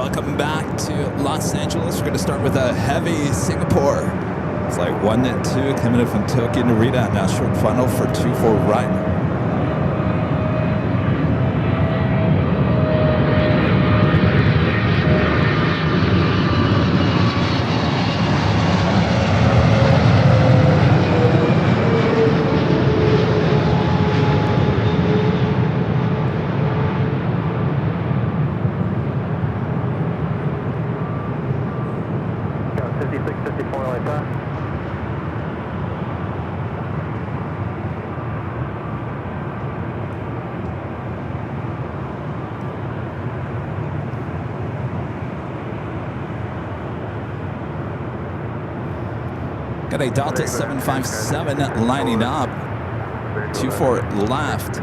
Welcome back to Los Angeles. We're going to start with a heavy Singapore. Flight 1-2 coming in from Tokyo Narita. Now short final for 2-4 right. Got a Delta 757 lining up. 24 left.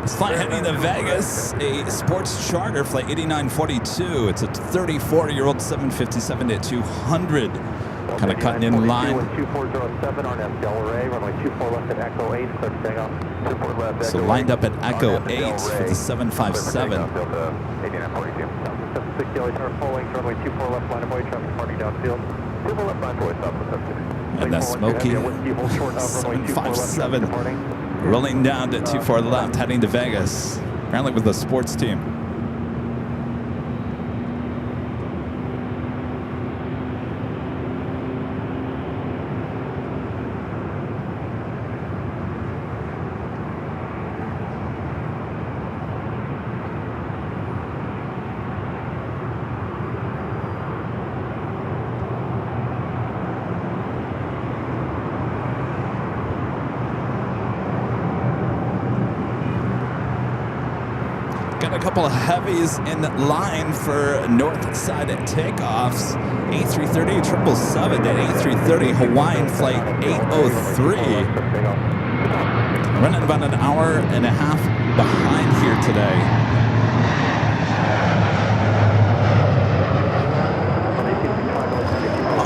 This flight heading to Vegas, a sports charter flight 8942. It's a 34-year-old 757 at 200. Kind of cutting in line. So lined up at Echo 8 for the 757. And that smoky 757 rolling down to 24 left, heading to Vegas, apparently with the sports team. Got a couple of heavies in line for north side takeoffs. A330 777 and A330 Hawaiian flight 803. Running about an hour and a half behind here today.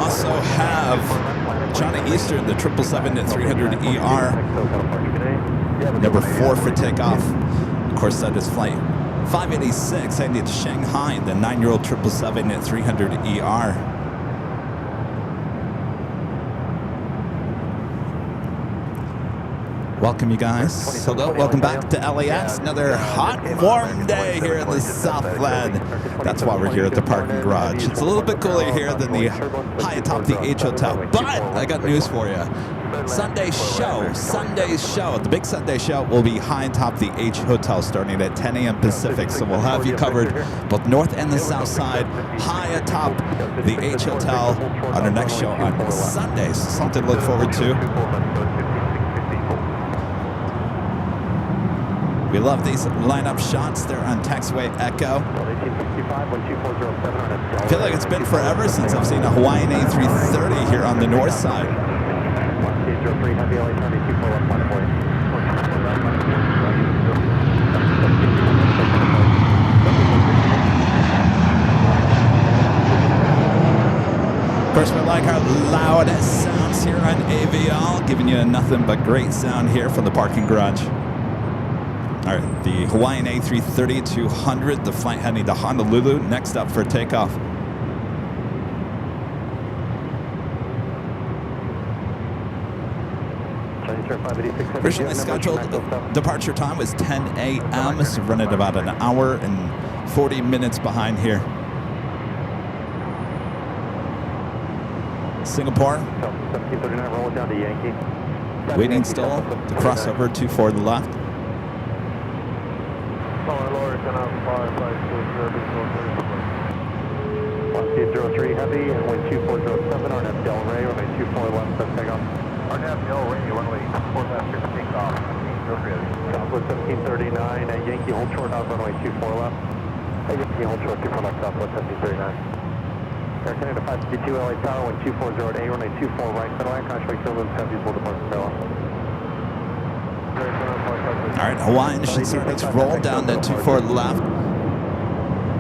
Also have Johnny Eastern, the 777-300ER, number 4 for takeoff. Of course, that is flight 586 heading to Shanghai, the 9-year-old 777-300ER. Welcome, you guys. Hello, welcome back to LAX. Another hot, warm day here in the Southland. That's why we're here at the parking garage. It's a little bit cooler here than the high atop the H Hotel, but I got news for you. Sunday's show, the big Sunday show will be high atop the H Hotel starting at 10 a.m. Pacific. So we'll have you covered both north and the south side, high atop the H Hotel on our next show on Sunday. So something to look forward to. We love these lineup shots. They're on taxiway Echo. I feel like it's been forever since I've seen a Hawaiian A330 here on the north side. Of course, we like our loud sounds here on AVL, giving you nothing but great sound here from the parking garage. All right, the Hawaiian A330-200, the flight heading to Honolulu, next up for takeoff. Originally scheduled departure time was 10 a.m., so running about an hour and 40 minutes behind here. Singapore. Waiting still to cross over 24 to the left. 1203 heavy and wind 2407, RNAV Del Rey, runway 24 left, set takeoff. RNAV Del Rey, runway 24 left, take off. Southwest 1739, Yankee hold short out, runway 24 left. Yankee hold short 24 left, Southwest 1739. Air Canada 552 LA Tower, wind 240 A, runway 24 right, center line, contract Kilburn, heavy, full departure tail. All right, Hawaiian should start its roll down to 24 left.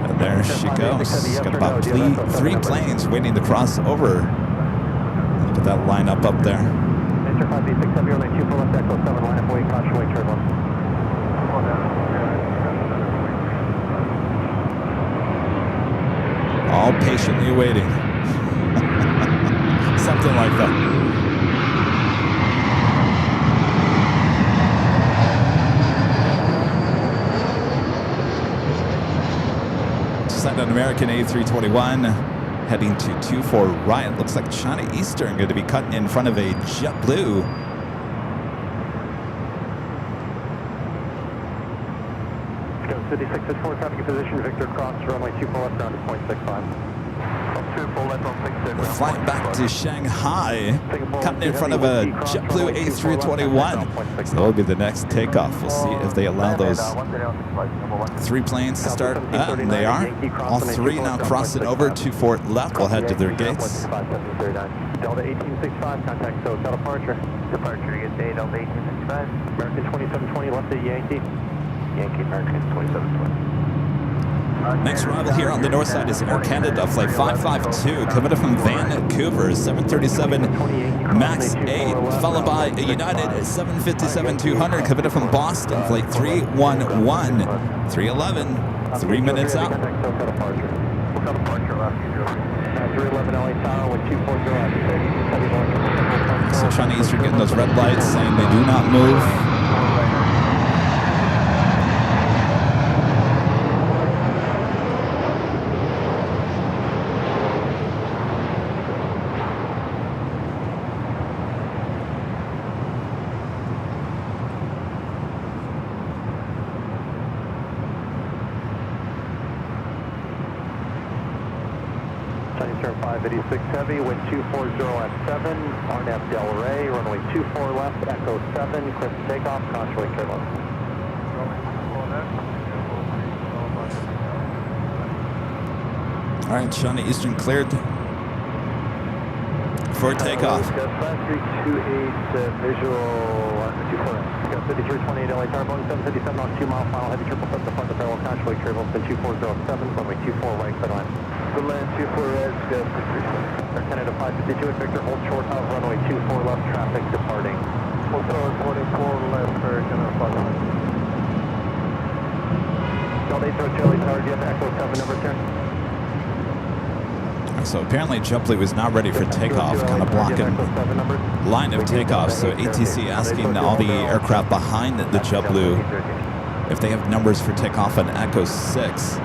And there she goes. She's got about 3 planes waiting to cross over. Look at that lineup up there. patiently waiting. Something like that. Just like an American A321 heading to 24 right. Looks like China Eastern going to be cutting in front of a JetBlue. City 664, traffic position, Victor cross, runway 24 left, down to 0.65. We're flying back to Shanghai, cutting in front of a JetBlue A321. So that'll be the next takeoff. We'll see if they allow those 3 planes to start. And they are. All 3 now crossing over 24 left. We'll head to their gates. Delta 1865, contact hotel departure. Departure, good day, Delta 1865. American 2720, left at Yankee. Yankee American 2720. Next arrival here on the north side is Air Canada Flight 552, coming up from Vancouver, 737 MAX 8, followed by a United 757-200, coming up from Boston, Flight 311, 311, 3 minutes out. 311 LA Tower with 240. So China Eastern getting those red lights saying they do not move. Turn 586 heavy, wind 240 at 7, RNAV Del Rey, runway 24 left, Echo 7, clear for takeoff, constantly clear low. All right, China Eastern cleared for takeoff. Gus 5328 visual 24. Gus 5328 LA Tower, Boeing 757 on 2 mile final, heavy 777 to front of parallel, constantly clear low, 2407, runway 24 right, clear line. Good land 24 red, Gus 53. Air Canada 552 at Victor, hold short of runway 24 left, traffic departing. Hotel 24 left for Air Canada 5. Delta 8 Charlie Tower, do you have Echo 7 number 10? So apparently JetBlue was not ready for takeoff, kind of blocking line of takeoff. So ATC asking all the aircraft behind the JetBlue if they have numbers for takeoff on Echo 6.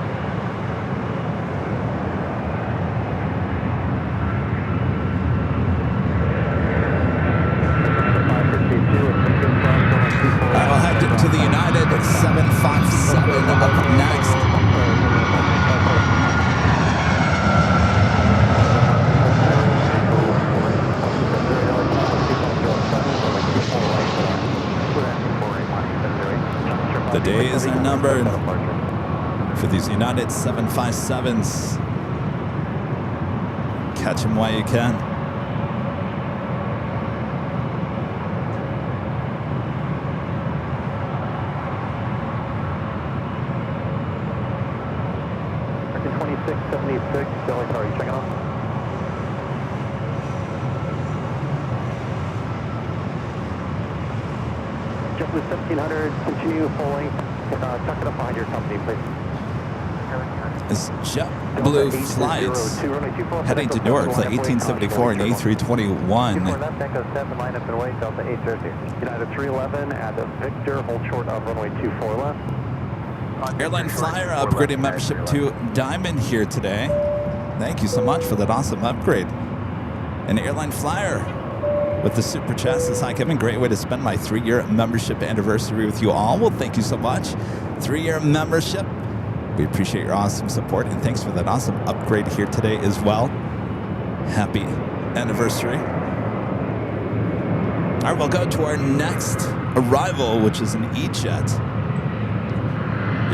I'll head to the United 757 up next. The days are numbered for these United 757s. Catch them while you can. American 2676, Delhi, sorry, checking out. JetBlue 1700, continue full length. Tuck it up behind your company, please. As JetBlue flights heading to Newark, Flight 1874 and A321. United 311 at Victor, hold short of runway 24 left. Airline Flyer upgrading membership to Diamond here today. Thank you so much for that awesome upgrade. And Airline Flyer with the Super Chat says, hi Kevin, great way to spend my 3-year membership anniversary with you all. Well, thank you so much. 3-year membership. We appreciate your awesome support, and thanks for that awesome upgrade here today as well. Happy anniversary. All right, we'll go to our next arrival, which is an E-Jet.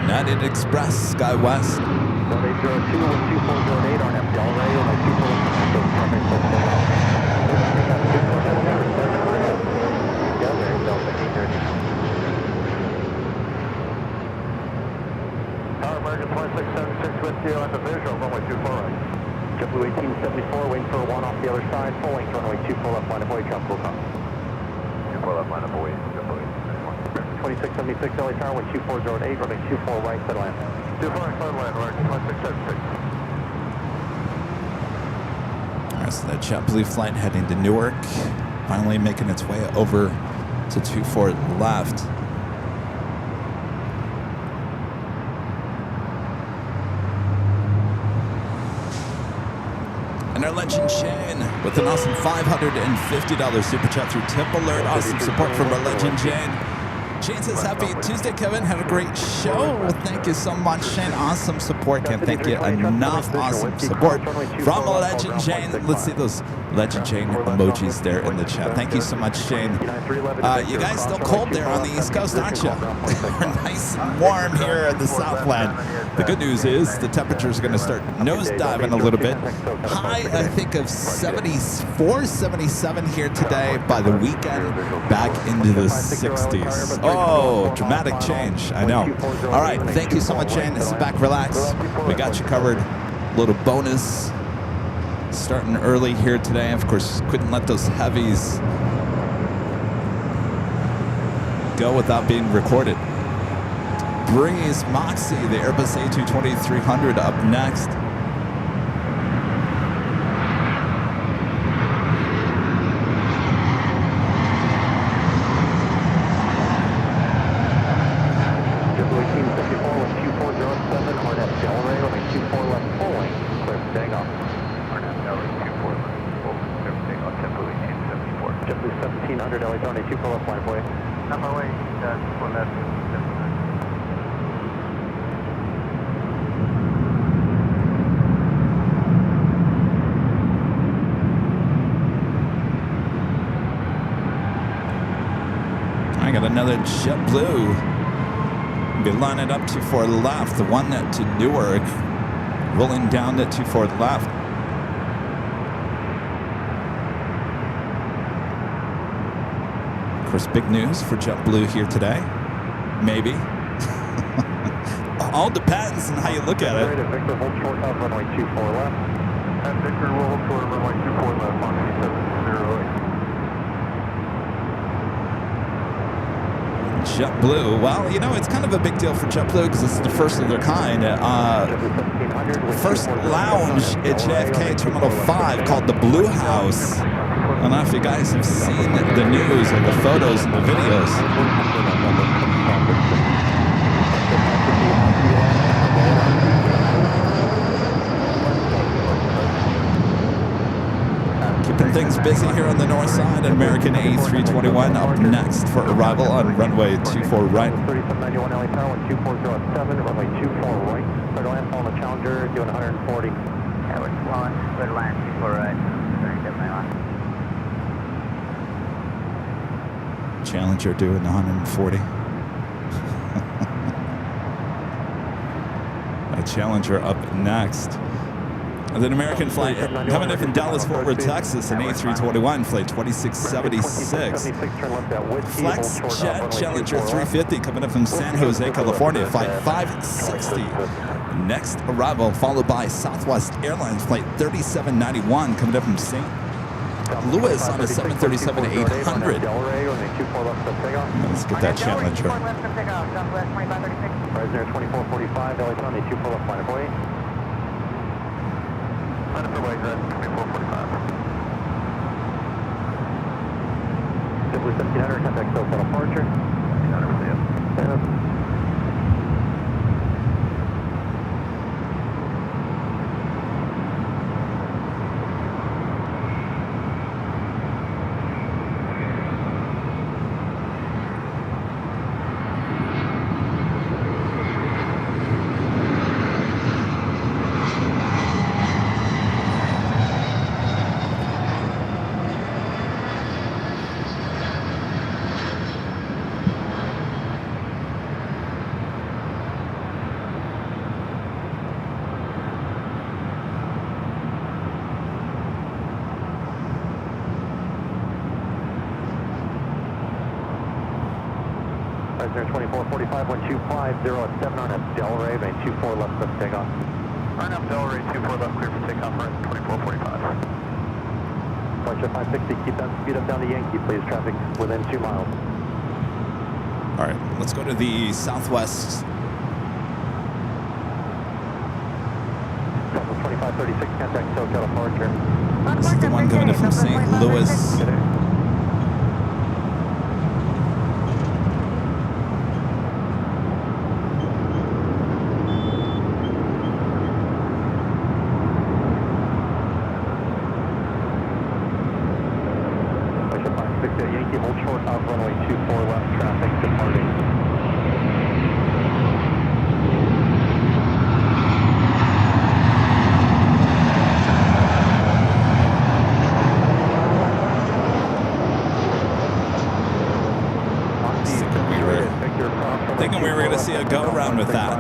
United Express, SkyWest. 802 with 2408 on Del Rey, on my 24. Tower American 2676 with you on the visual, runway 24 right. JetBlue 1874, waiting for 1 off the other side, full length, runway 24 left, line of way, tropical calm. 24 left, line of way, JetBlue 2676 LA Tower, wind 2408, runway 24 right, set land. 24 right, set land, American 2676. So that JetBlue flight heading to Newark, finally making its way over to 24 left. And our legend Shane with an awesome $550 super chat through Tip Alert. Awesome support from our legend Jane. Shane says, happy Tuesday, Kevin. Had a great show. Thank you so much, Shane. Awesome support. Can't thank you enough. Awesome support from Legend Jane. Let's see those Legend Jane emojis there in the chat. Thank you so much, Shane. You guys still cold there on the East Coast, aren't you? We're nice and warm here in the Southland. The good news is the temperatures are going to start nosediving a little bit. High, I think, of 74, 77 here today. By the weekend, back into the 60s. Oh, dramatic change. I know. All right. Thank you so much, Shane. This is Back Relax. We got you covered. A little bonus. Starting early here today. Of course, couldn't let those heavies go without being recorded. Breeze Moxie, the Airbus A220-300 up next. Another JetBlue. Be lining up 24 left. The one to Newark, rolling down to 24 left. Of course, big news for JetBlue here today. Maybe. All depends on how you look at it. Victor, hold short of runway 24 left. And Victor will hold short of runway 24 left on 708. JetBlue, well, you know, it's kind of a big deal for JetBlue because it's the first of their kind. First lounge at JFK Terminal 5 called the Blue House. I don't know if you guys have seen the news or the photos and the videos. Things busy here on the north side. American A321 up next for arrival on runway 24 right. 3791 LA Tower, 2407, runway 24 right. Clear to land, following the Challenger, doing 140. Yeah, we're flowing, clear to land, 24 right. 3791. Challenger doing 140. A Challenger up next. The American flight coming in from Dallas, Fort Worth, Texas, an A321 flight 2676. Flex Jet Challenger 350 coming in from San Jose, California, flight 560. Next arrival followed by Southwest Airlines flight 3791 coming in from St. Louis on a 737-800. Let's get that Challenger. Prisoner 2445, LA County 24 left, flight away. Line up for way, 2445. JetBlue 1700, contact SoCal departure. 1700, see you. Prisoner 2445, 1250 at 7 on Delray, main 24 left, clear for takeoff. RNF Delray, 24 left, clear for takeoff, run 2445. Departure 560, keep that speed up down to Yankee, please. Traffic within 2 miles. All right, let's go to the Southwest. 2536, contact SoCal departure. This is the one coming in from St. Louis. Yankee, hold short of runway 24 left, traffic departing. Thinking we were going to see a go-around with that. A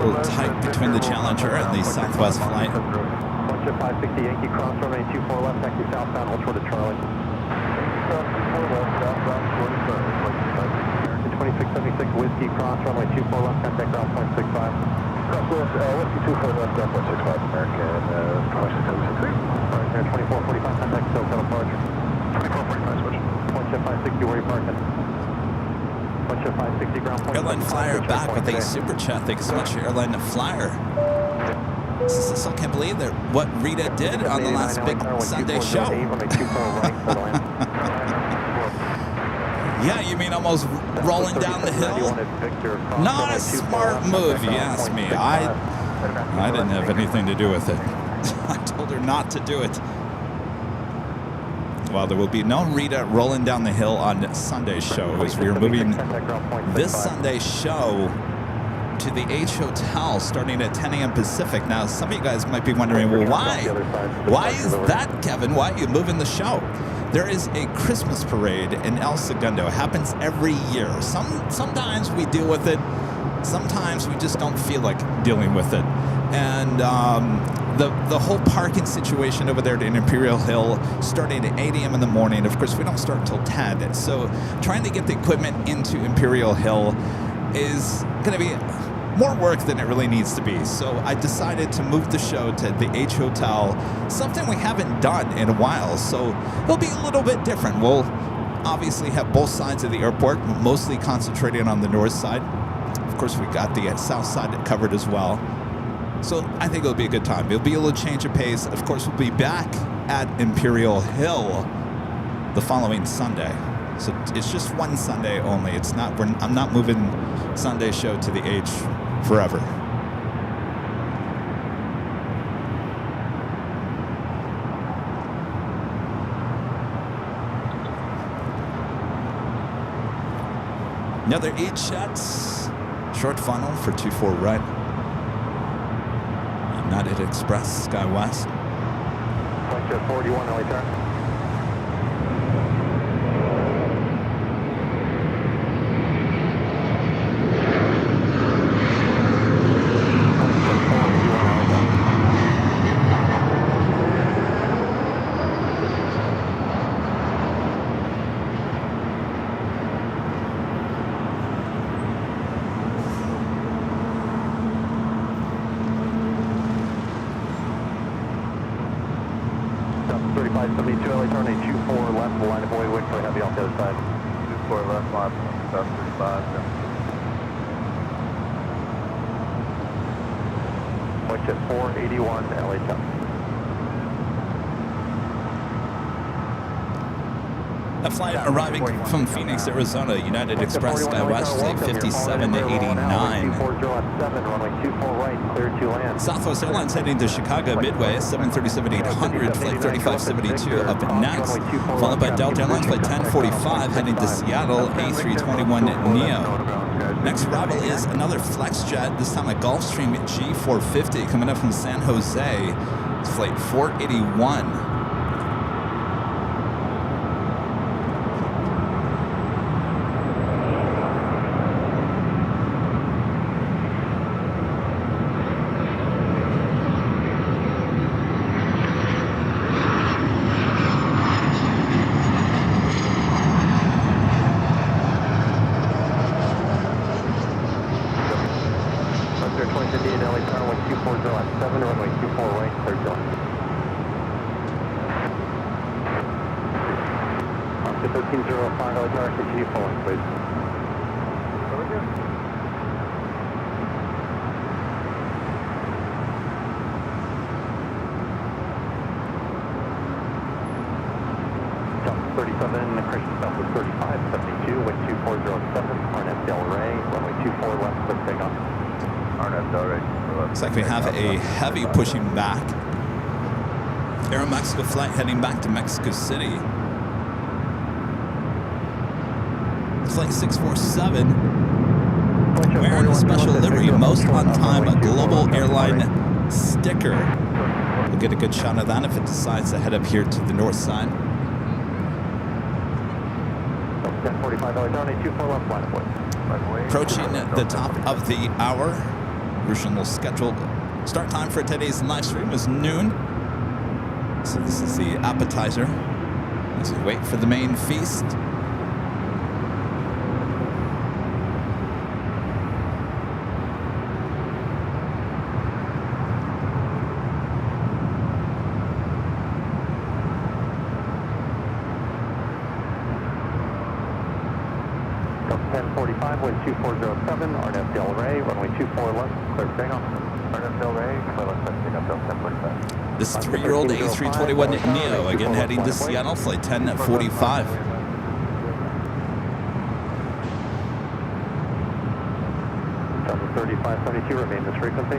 little tight between the Challenger and the Southwest flight. 560 Yankee, cross runway 24 left, taxi southbound, hold short of Charlie. 2676 Whiskey, cross runway 24 left, contact ground point 65. Cross Whiskey 24 left, ground point 65, American 2676. Alright, 2445, contact SoCal departure. 2445, switch. 560, where are you parking? 560, ground point. Airline Flyer back with a super chat. Thank you so much, Airline Flyer. I still can't believe that what Rita did on the last big Sunday show. Yeah, you mean almost rolling down the hill? Not a smart move, you ask me. I didn't have anything to do with it. I told her not to do it. Well, there will be no Rita rolling down the hill on Sunday's show, as we are moving this Sunday's show to the H Hotel starting at 10 a.m. Pacific. Now, some of you guys might be wondering, well, why? Why is that, Kevin? Why are you moving the show? There is a Christmas parade in El Segundo. It happens every year. Sometimes we deal with it. Sometimes we just don't feel like dealing with it. And the whole parking situation over there in Imperial Hill, starting at 8 a.m. in the morning. Of course, we don't start till 10. So trying to get the equipment into Imperial Hill is going to be more work than it really needs to be. So I decided to move the show to the H Hotel, something we haven't done in a while. So it'll be a little bit different. We'll obviously have both sides of the airport, mostly concentrating on the north side. Of course, we got the south side covered as well. So I think it'll be a good time. It'll be a little change of pace. Of course, we'll be back at Imperial Hill the following Sunday. So it's just one Sunday only. It's not. I'm not moving Sunday show to the H forever. Another 8 shots. Short funnel for 24 right. United Express, SkyWest. 41, early turn. A flight arriving from Phoenix, Arizona, United Express, SkyWest, flight 57 to 89. Southwest Airlines heading to Chicago Midway, 737-800, flight 3572 up next, followed by Delta Airlines, flight 1045 heading to Seattle, A321neo. Next arrival is another FlexJet, this time a Gulfstream G450 coming up from San Jose. It's flight 481. Looks like we have a heavy pushing back. Aeromexico flight heading back to Mexico City. Flight 647. Wearing a special livery, most on time, a global airline sticker. We'll get a good shot of that if it decides to head up here to the north side. 10:45 LA, 24 left, line of way. Approaching the top of the hour. Original scheduled start time for today's live stream is noon. So this is the appetizer as we wait for the main feast. Wind 2407, RNF Del Rey, runway 24 left, clear for takeoff. RNF Del Rey, clear left, taking up Del 1045. This 3-year-old A321 Neo, again heading to Seattle, flight 1045. Delta 3572, remain this frequency.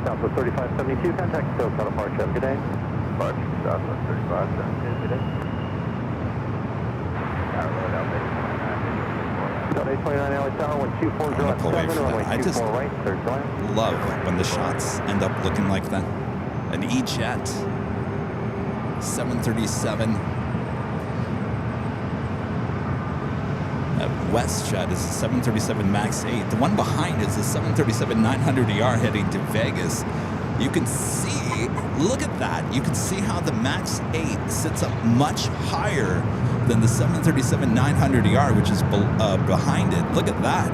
Delta 3572, contact Stoke on approach. Have a good day. Departure, Southwest 3572, good day. Delta 829 LA Tower, 12407, runway 24 right, third line. Love when the shots end up looking like that. An E-Jet, 737. That WestJet is a 737 MAX 8. The one behind is a 737-900ER heading to Vegas. You can see, look at that. You can see how the MAX 8 sits up much higher than the 737-900ER, which is behind it. Look at that.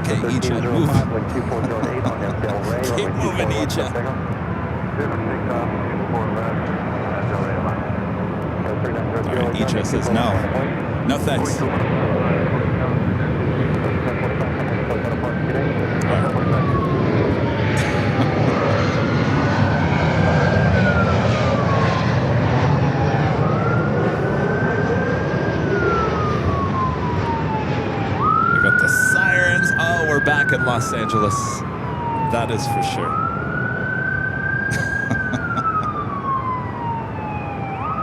Okay, E-Jet, move. Keep moving, E-Jet. All right, E-Jet says no. No thanks. We got the sirens. Oh, we're back in Los Angeles. That is for sure.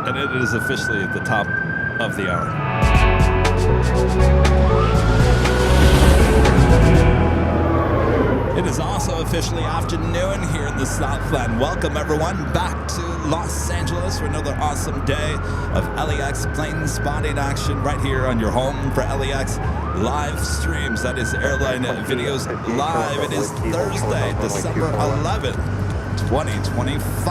And it is officially at the top of the hour. It is also officially afternoon here in the Southland. Welcome everyone back to Los Angeles for another awesome day of LAX plane spotting action right here on your home for LAX live streams. That is Airline Videos Live. It is Thursday, December 11th. 2025.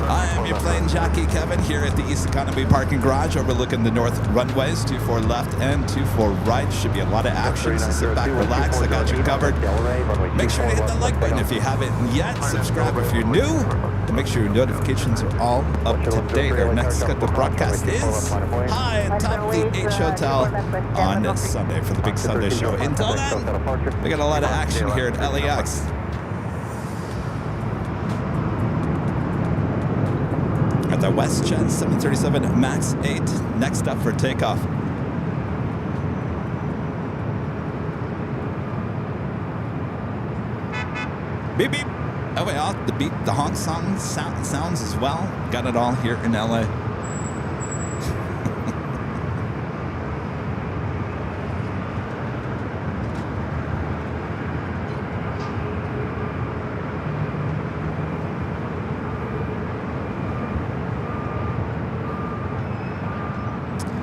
I am your plane jockey Kevin here at the East Economy Parking Garage overlooking the north runways, 24 left and 24 right. Should be a lot of action, so sit back, relax. I got you covered. Make sure to hit that like button if you haven't yet. Subscribe if you're new. And make sure your notifications are all up to date. Our next scheduled broadcast is high atop the H Hotel on Sunday for the big Sunday show. Until then, we got a lot of action here at LAX. At the WestJet 737 MAX 8, next up for takeoff. Beep beep. Oh wait, the beep, the honk sounds as well. Got it all here in LA.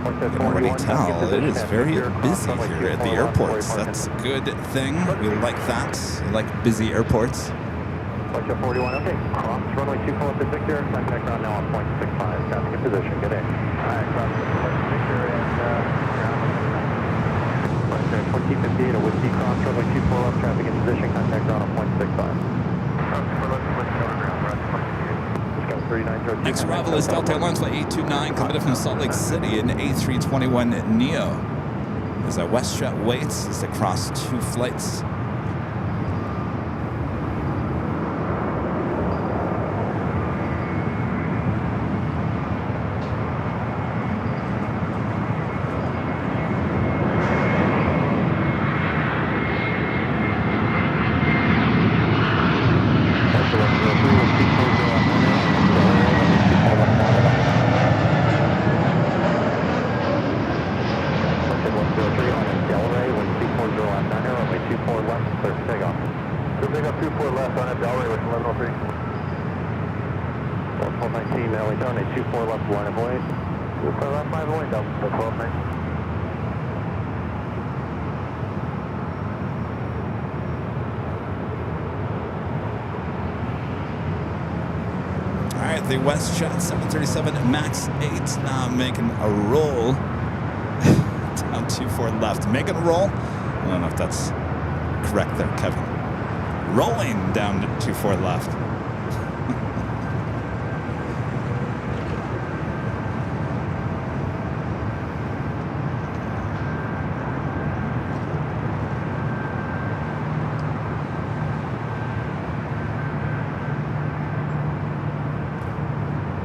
I can already tell it is very busy here at the airports. That's a good thing. We like that. We like busy airports. 41, okay. Cross runway 24 left to Victor. Contact ground now on 0.65. Traffic in position. Good day. Alright, cross Victor and ground. 2058, a Whiskey cross runway 24 left. Traffic in position. Contact ground on 0.65. Next arrival is Delta Airlines flight 829 coming from Salt Lake City in A321 Neo. As our WestJet waits as they cross 2 flights. clear for takeoff. Clear takeoff 24 left on that Delray with 1103. 1219, LA turn, 24 left, line of way. 24 left, line of way, Delta 1219. The WestJet 737 MAX 8 now making a roll down 24 left. Making a roll? I don't know if that's correct there, Kevin. Rolling down 24 left.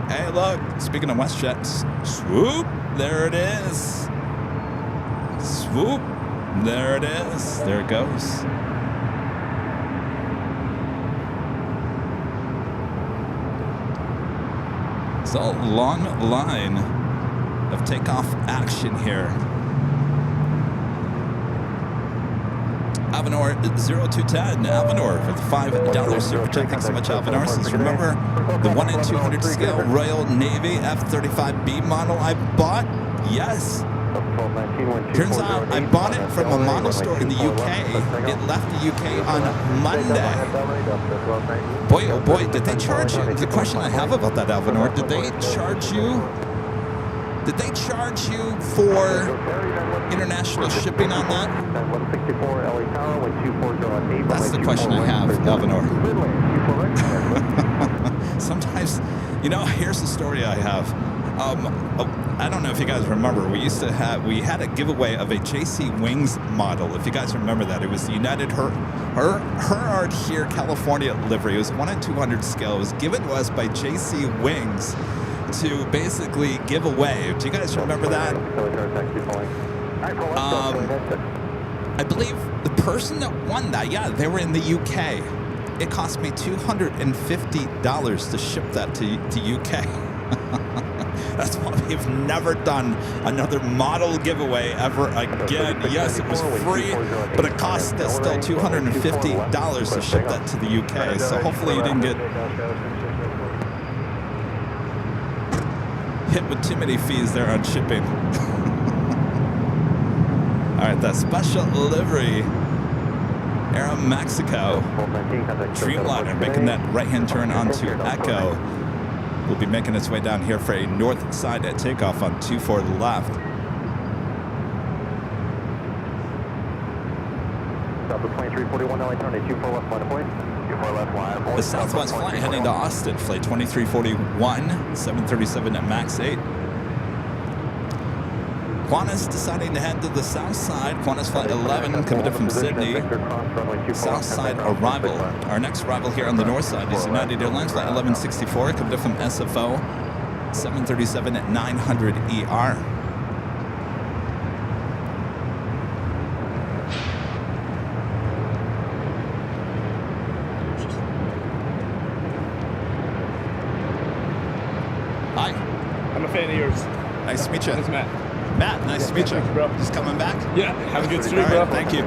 Hey, look, speaking of WestJet, swoop, there it is. Swoop, there it is. There it goes. It's a long line of takeoff action here. Avenor 0210, Avenor with $5 super chat. Thanks so much, Avenor. Says, remember the 1 in 200 scale Royal Navy F-35B model I bought? Yes. Turns out I bought it from a model store in the UK. It left the UK on Monday. Boy, oh boy, did they charge you? The question I have about that, Avenor, did they charge you? Did they charge you for international shipping on that? That's the question I have, Elvinor. Sometimes, you know, here's the story I have. I don't know if you guys remember, we had a giveaway of a JC Wings model. If you guys remember that, it was the United Herard here California livery. It was 1 in 200 scale. It was given to us by JC Wings to basically give away. Do you guys remember that? I believe the person that won that, yeah, they were in the UK. It cost me $250 to ship that to UK. That's why we've never done another model giveaway ever again. Yes, it was free, but it cost us still $250 to ship that to the UK. So hopefully you didn't get hit with too many fees there on shipping. All right, that special livery, Aeromexico Dreamliner, making that right-hand turn onto Echo. Will be making its way down here for a north side at takeoff on 24 left. The Southwest flight heading to Austin, flight 2341, 737 at MAX 8. Qantas deciding to head to the south side. Qantas flight 11 coming in from Sydney. South side arrival. Our next arrival here on the north side is United Airlines flight 1164 coming in from SFO 737 at 900 ER. Hi. I'm a fan of yours. Nice to meet you. It's Matt. Matt, nice to meet you. Bro. Just coming back? Yeah, have a good stream, All right, bro. thank you.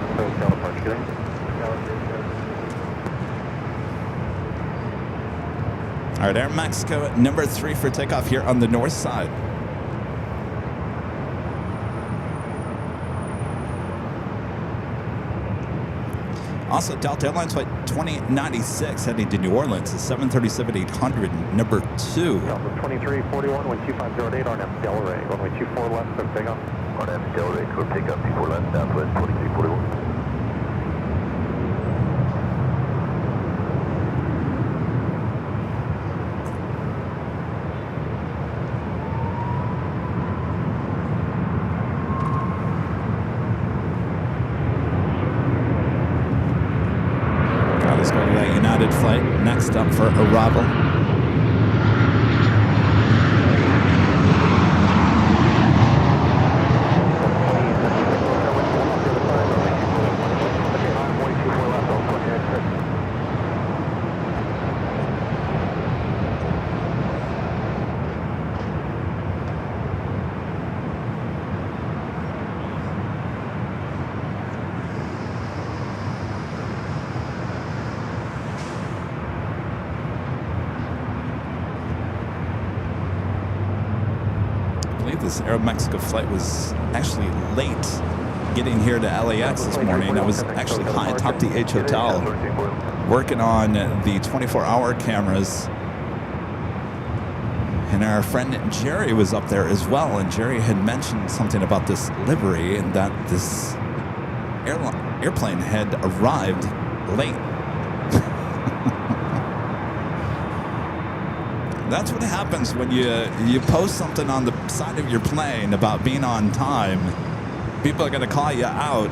All right, Aeromexico number 3 for takeoff here on the north side. Also, Delta Airlines flight 2096 heading to New Orleans is 737-800, number 2. Delta 2341, 12508, RNF Delray, runway 24 left, clear takeoff. RNF Delray, clear takeoff, 24 left, Southwest 2341. Let's go to that United flight. Next up for arrival. This Aeromexico flight was actually late getting here to LAX this morning. I was actually high atop the H Hotel working on the 24-hour cameras. And our friend Jerry was up there as well. And Jerry had mentioned something about this livery and that this airplane had arrived late. That's what happens when you post something on the side of your plane about being on time. People are going to call you out.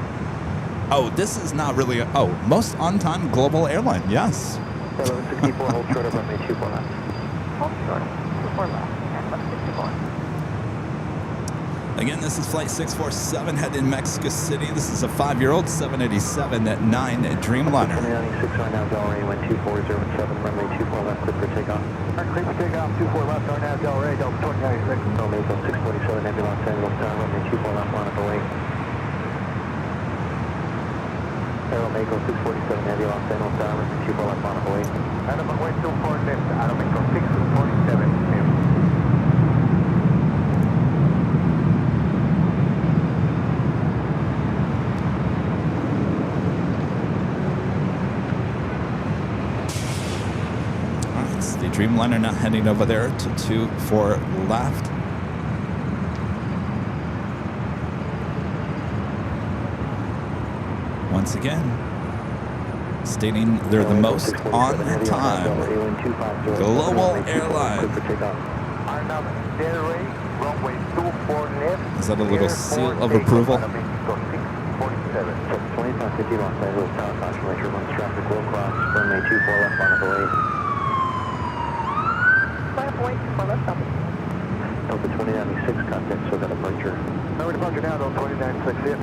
Oh, this is not really most on-time global airline. Yes. 1164, hold short of runway 24 left. Hold short, 24 left, and 1164. Again, this is flight 647 heading Mexico City. This is a 5-year-old 787 at 9 Dreamliner. 2996 right now, Del Rey, wind 2407, runway 24 left, clear for takeoff. Clear for takeoff, 24 left, RNAV Del Rey, Delta 2996. Del Mexico 647, Heavy Los Angeles tower, runway 24 left, line up away. Aeromexico 647, Heavy Los Angeles tower, runway 24 left, line up away. Aeromexico 24 left, Aeromexico 647, left. The Dreamliner now heading over there to 24 left. Once again, stating they're the most on-time global airline. Is that a little seal of approval? 2550 Los Angeles tower, caution right turbulence traffic will cross, runway 24 left, line up away. Delta 2996 contact, so got a departure. No departure now, Delta 2996, yeah.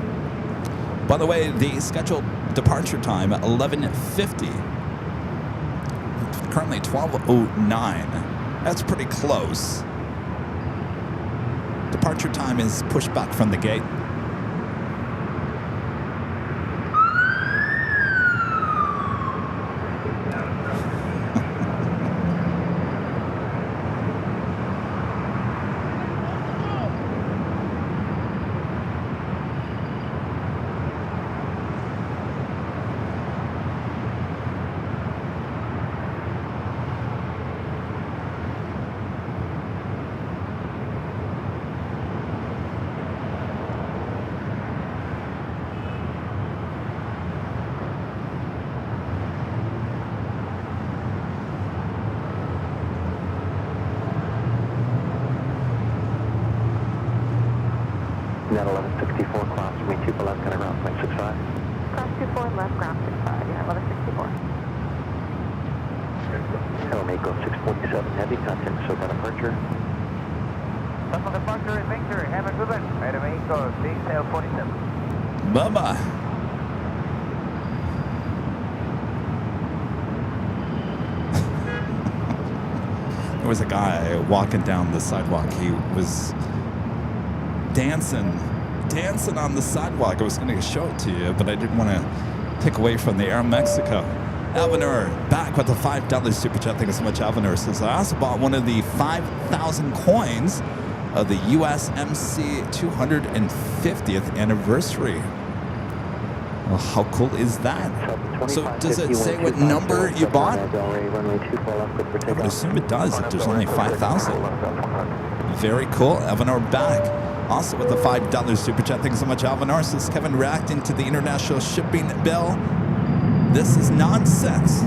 By the way, the scheduled departure time, 11:50. Currently 12:09. That's pretty close. Departure time is pushed back from the gate. Net 1164, cross, me 2 for left, kind of ground, 0.65. Cross 24 left, ground 65, yeah, 1164. Aeromexico 647, heavy contact, so got a departure. Some of the departure is Victor, have a good one. Aeromexico 647. Bye-bye. There was a guy walking down the sidewalk. He was dancing on the sidewalk. I was going to show it to you, but I didn't want to take away from the Aeromexico. Alvanur back with the $5 super chat. Thank you so much, Alvanur. Says, I also bought one of the 5,000 coins of the USMC 250th anniversry. Well, how cool is that? So does it say what number you bought? I would assume it does if there's only 5,000. Very cool. Alvanur back. Also with the $5 super chat. Thank you so much, Alvanur. Says Kevin reacting to the international shipping bill. This is nonsense.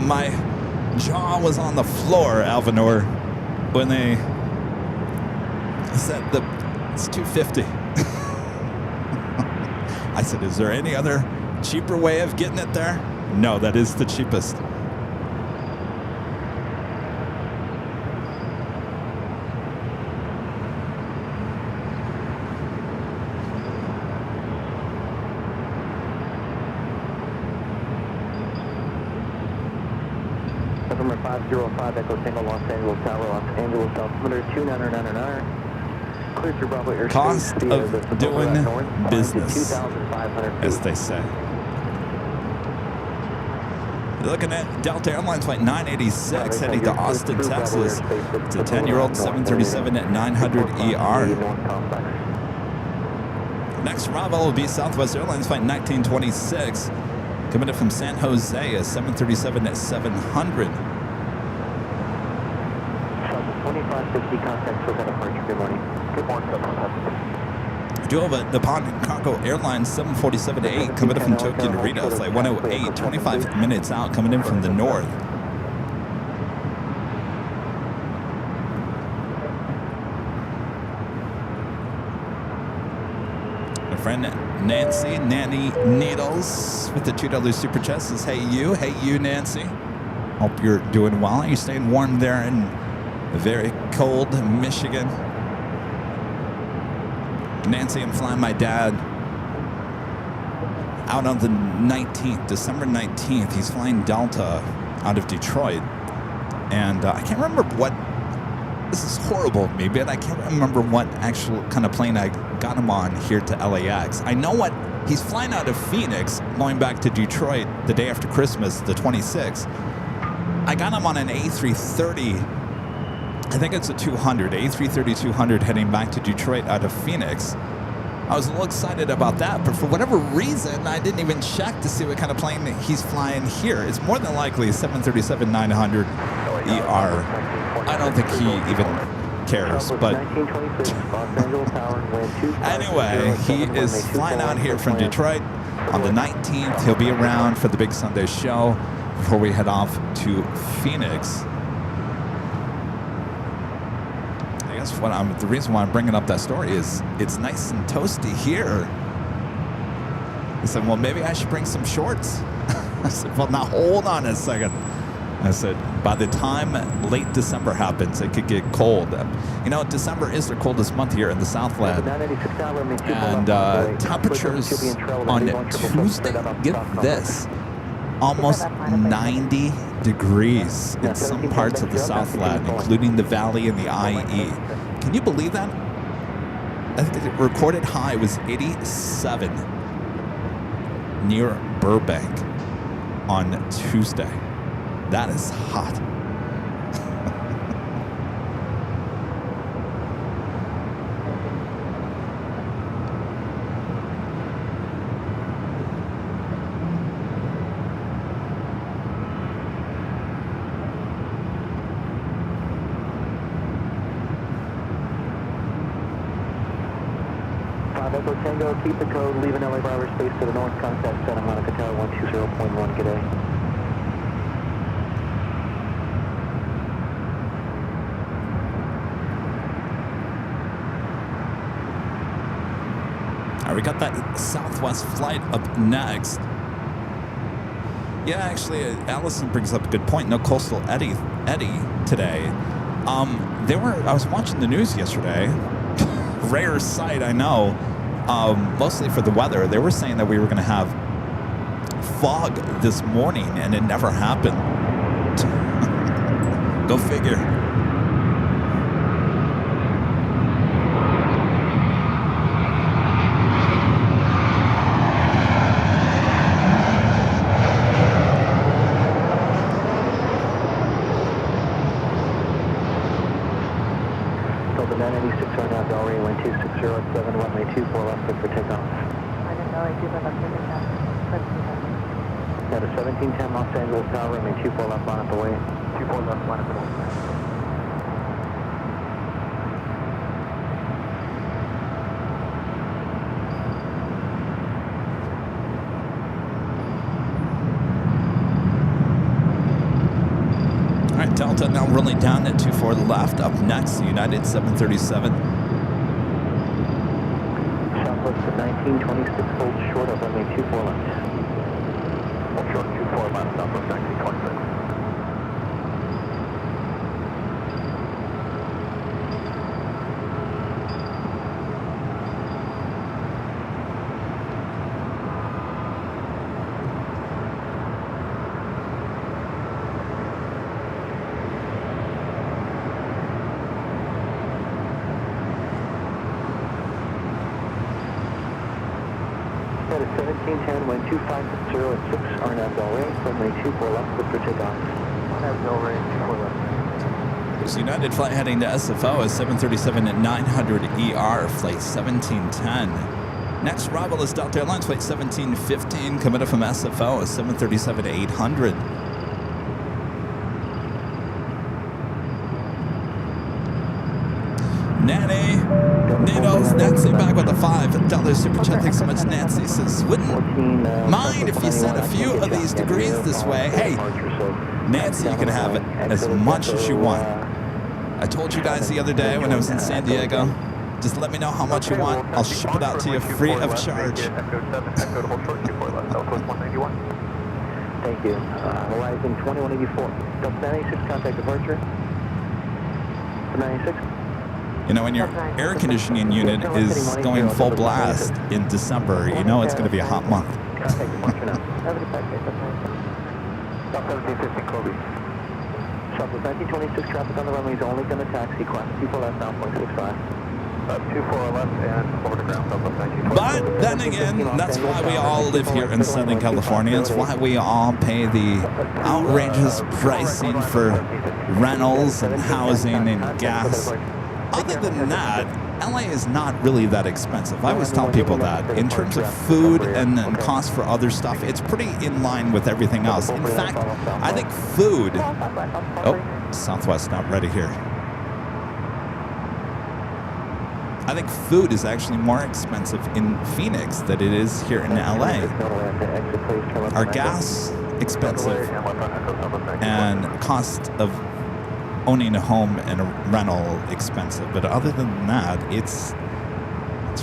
My jaw was on the floor, Alvanur, when they said it's 250. I said, is there any other cheaper way of getting it there? No, that is the cheapest. November 505 Echo Tango Los Angeles Tower, Los Angeles altimeter 29999. Clear through Bravo Airspace. Cost of doing business, as they say. You're looking at Delta Airlines Flight 986 heading to Austin, Texas. It's a 10-year-old 737 at 900 ER. Next arrival will be Southwest Airlines Flight 1926 coming in from San Jose, a 737 at 700. 2550 contacts with that departure. Good morning. Good morning, 717. Do have a Nippon Cargo Airlines 747-8 coming in from Tokyo Narita, flight 108, 25 minutes out, coming in from the north. My friend Nancy, Nanny Needles, with the $2 super chat says, hey you Nancy. Hope you're doing well. Are you staying warm there in very cold Michigan? Nancy, I'm flying my dad out on the 19th, December 19th. He's flying Delta out of Detroit. And I can't remember what, this is horrible of me, but I can't remember what actual kind of plane I got him on here to LAX. I know what, he's flying out of Phoenix, going back to Detroit the day after Christmas, the 26th. I got him on an A330, I think it's a 200, A330-200 heading back to Detroit out of Phoenix. I was a little excited about that, but for whatever reason, I didn't even check to see what kind of plane he's flying here. It's more than likely a 737-900 ER. I don't think he even cares, but anyway, he is flying out here from Detroit on the 19th. He'll be around for the big Sunday show before we head off to Phoenix. The reason why I'm bringing up that story is it's nice and toasty here. He said, well, maybe I should bring some shorts. I said, well, now hold on a second. I said, by the time late December happens, it could get cold. You know, December is the coldest month here in the Southland. And temperatures on Tuesday, get this, almost 90 degrees in some parts of the Southland, including the Valley and the IE. Can you believe that? I think the recorded high was 87 near Burbank on Tuesday. That is hot. Tango, keep the code, leave an LA Bravo space to the north, contact Santa Monica Tower 120.1, good day. All right, we got that Southwest flight up next. Yeah, actually, Allison brings up a good point. No coastal Eddie today. I was watching the news yesterday. Rare sight, I know. Mostly for the weather. They were saying that we were going to have fog this morning, and it never happened. Go figure. Delta 986 right now, Delray 12607, runway 24 left, clear for takeoff. Got a 1710 Los Angeles Tower, runway 24 left, line up the way. 24 left, line up the way. Delta now rolling down at 24 left. Up next, the United 737. Southwest to 1926, hold short of runway 24 left. Hold short 24 left, Southwest 1926. 1710, wind 250 at 6, RNAV Delray, runway 24 left, clear for takeoff. RNAV Delray, 24 left. There's United flight heading to SFO is 737 at 900 ER, flight 1710. Next arrival is Delta Airlines, flight 1715, committed from SFO is 737 at 800. Nancy back with a 5. Delta Super Chat. Thanks so much, Nancy. Says, wouldn't mind if you sent a few of these degrees this way. Hey, Nancy, you can have it as much as you want. I told you guys the other day when I was in San Diego, just let me know how much you want. I'll ship it out to you free of charge. Thank you. Horizon 2184. Delta 96, contact departure. 96. You know, when your air conditioning unit is going full blast in December, you know it's going to be a hot month. Contact departure now. Have a good day. South 1715 Kobe. Southwest 1926 traffic on the runway is only going to taxi class 24 left now, 0.65. 24 left and over to ground, Southwest 1926. But then again, that's why we all live here in Southern California. It's why we all pay the outrageous pricing for rentals and housing and gas. Other than that, LA is not really that expensive. I always tell people that. In terms of food and cost for other stuff, it's pretty in line with everything else. In fact, I think food... Oh, Southwest not ready here. I think food is actually more expensive in Phoenix than it is here in LA. Our gas, expensive, and cost of owning a home and a rental expensive, but other than that, it's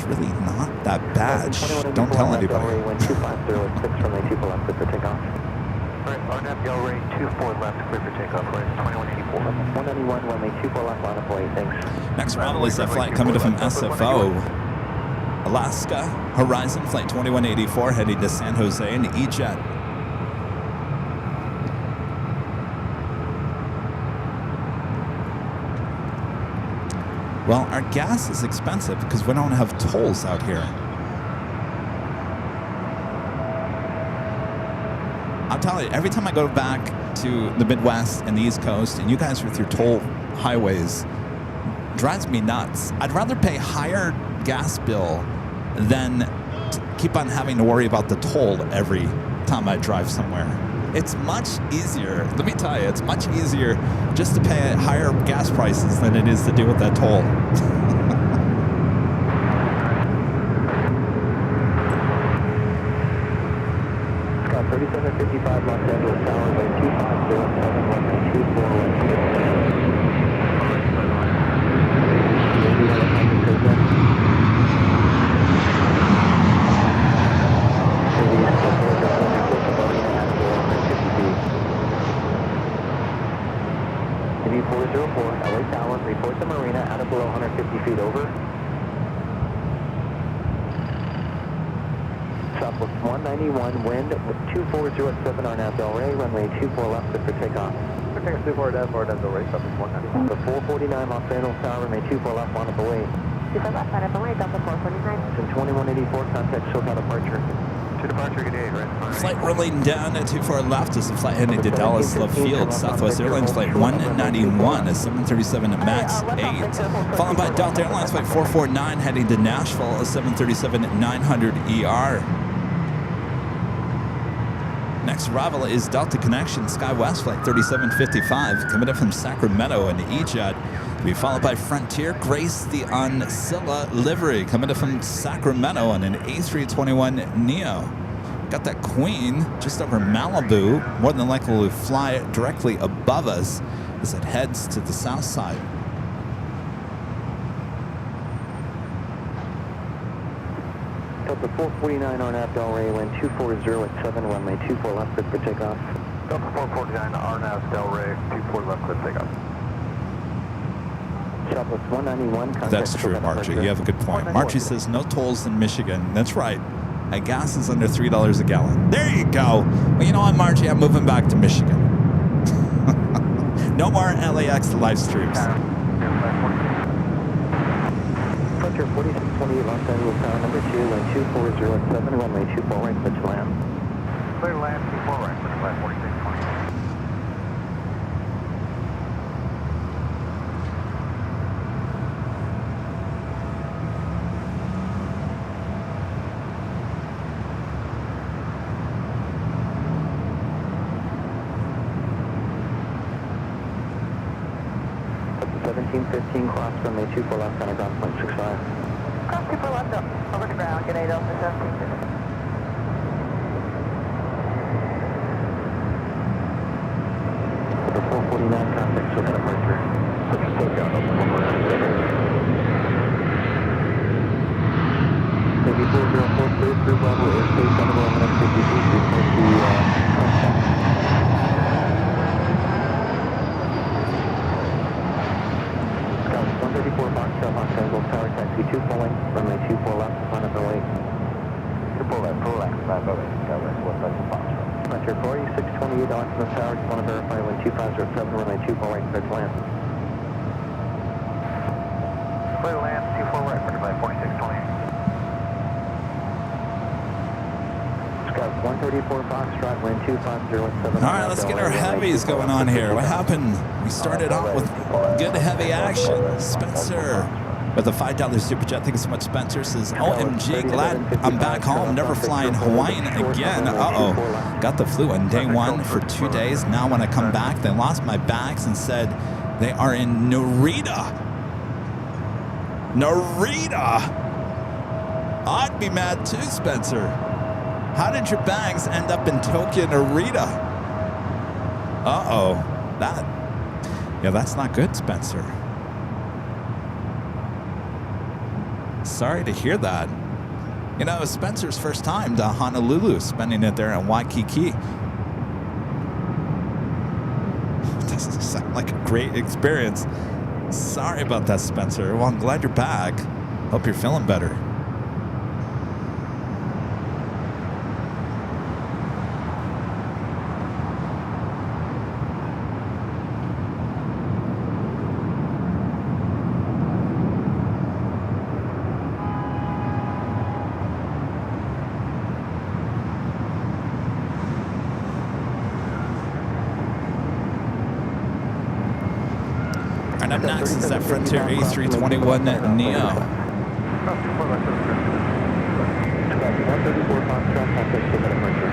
really not that bad. Don't tell anybody. RNAV Delray 24 left, clear for takeoff. 191, runway 24 left, line up away, thanks. Next arrival is a flight coming from SFO, Alaska, Horizon, flight 2184, heading to San Jose in E-Jet. Well, our gas is expensive because we don't have tolls out here. I'll tell you, every time I go back to the Midwest and the East Coast, and you guys with your toll highways, drives me nuts. I'd rather pay higher gas bill than keep on having to worry about the toll every time I drive somewhere. It's much easier, let me tell you, it's much easier just to pay higher gas prices than it is to deal with that toll. Scott, 3755 Los Angeles Tower, by 404, LA Tower, report the marina out of below 150 feet over. Southwest 191, wind 2407 RNAV Delray, runway 24 left, clear for takeoff. Clear takeoff 24 RNAV Delray, Southwest 191. The 449 Los Angeles Tower, runway 24 left, line up away. 24 left, line up away, Delta 449. It's in 2184, contact SoCal departure. To departure, good day, right? Flight rolling down at 24 left is a flight heading to Dallas Love Field. Southwest Airlines flight 191 is 737 at max 8. Followed by Delta Airlines flight 449 heading to Nashville, a 737 at 900 ER. Next arrival is Delta Connection SkyWest flight 3755 coming from Sacramento in E-Jet. We followed by Frontier Grace the Ancilla livery coming from Sacramento on an A321neo. Got that Queen just over Malibu, more than likely will fly directly above us as it heads to the south side. Delta 449 RNAV Delray, wind 240 at 7, runway 24 left, clear for takeoff. Delta 449 RNAV Delray, 24 left, clear for takeoff. Southwest 191, That's true, Margie. You have a good point. Margie says no tolls in Michigan. That's right. And gas is under $3 a gallon. There you go. Well, you know what, Margie? I'm moving back to Michigan. No more LAX live streams. Departure 4628 Los Angeles Tower number 2, wind 2407, runway 24 right, clear to land. Clear to land, 24 right, clear to land, 4628. That's the 1715 cross runway 24 left, center ground, 0.65. Cross 24 left up. Over to ground. Good 8 Delta 1750. The 449 contact, so that departure. Put your foot down, open 449. Maybe 404 clear through Bravo airspace, Underwood, I'm going to 50 feet, report to contact. Scout 134 Foxtrot, Los Angeles Tower, taxi 2 pulling, runway 24 left, plan of the way. 24 right, full left, plan of the way. Scout right, 1 Foxtrot. Frontier 4628, Oxford Tower, just want to verify when 2507, runway 24 right, clear to land. Clear to land, 24 right, clear to land, 4628. Scout 134 Foxtrot, wind 2507. All right, let's get our heavies going on here. What happened? We started off with good heavy action. Spencer with a $5 super chat. Thank you so much, Spencer. Says, OMG, glad I'm back home. Never flying Hawaiian again. Uh-oh. Got the flu on day one for 2 days. Now when I come back, they lost my bags and said they are in Narita. Narita. I'd be mad too, Spencer. How did your bags end up in Tokyo, Narita? Uh-oh. That's not good, Spencer. Sorry to hear that. You know, it was Spencer's first time to Honolulu, spending it there in Waikiki. Doesn't sound like a great experience. Sorry about that, Spencer. Well, I'm glad you're back. Hope you're feeling better. And up next is that Frontier A321 Neo. Scout 134 Foxtrot, contact, so that departure.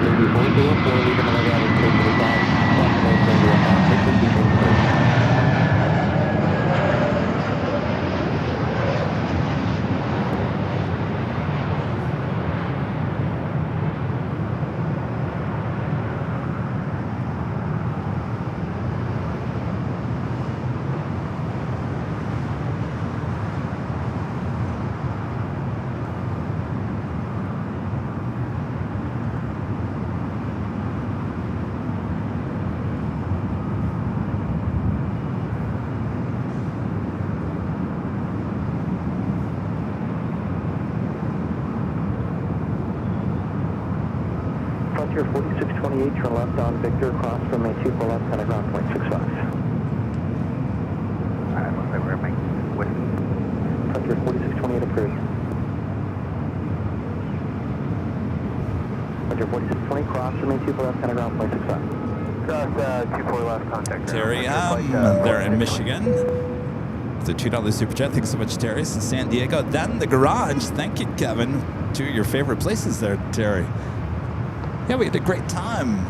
Maybe 404, leaving the leg out and take to the side. Frontier 4628, turn left on Victor, cross from a 24 left, center ground, 0.65. Alright, looks like we're making with Frontier 4628 approved. Frontier 4620, cross from a 24 left, center ground, 0.65. Cross 24 left, contact. Terry there in Michigan. The $2 super chat. Thanks so much, Terry. It's in San Diego. Then the garage. Thank you, Kevin. Two of your favorite places there, Terry. Yeah, we had a great time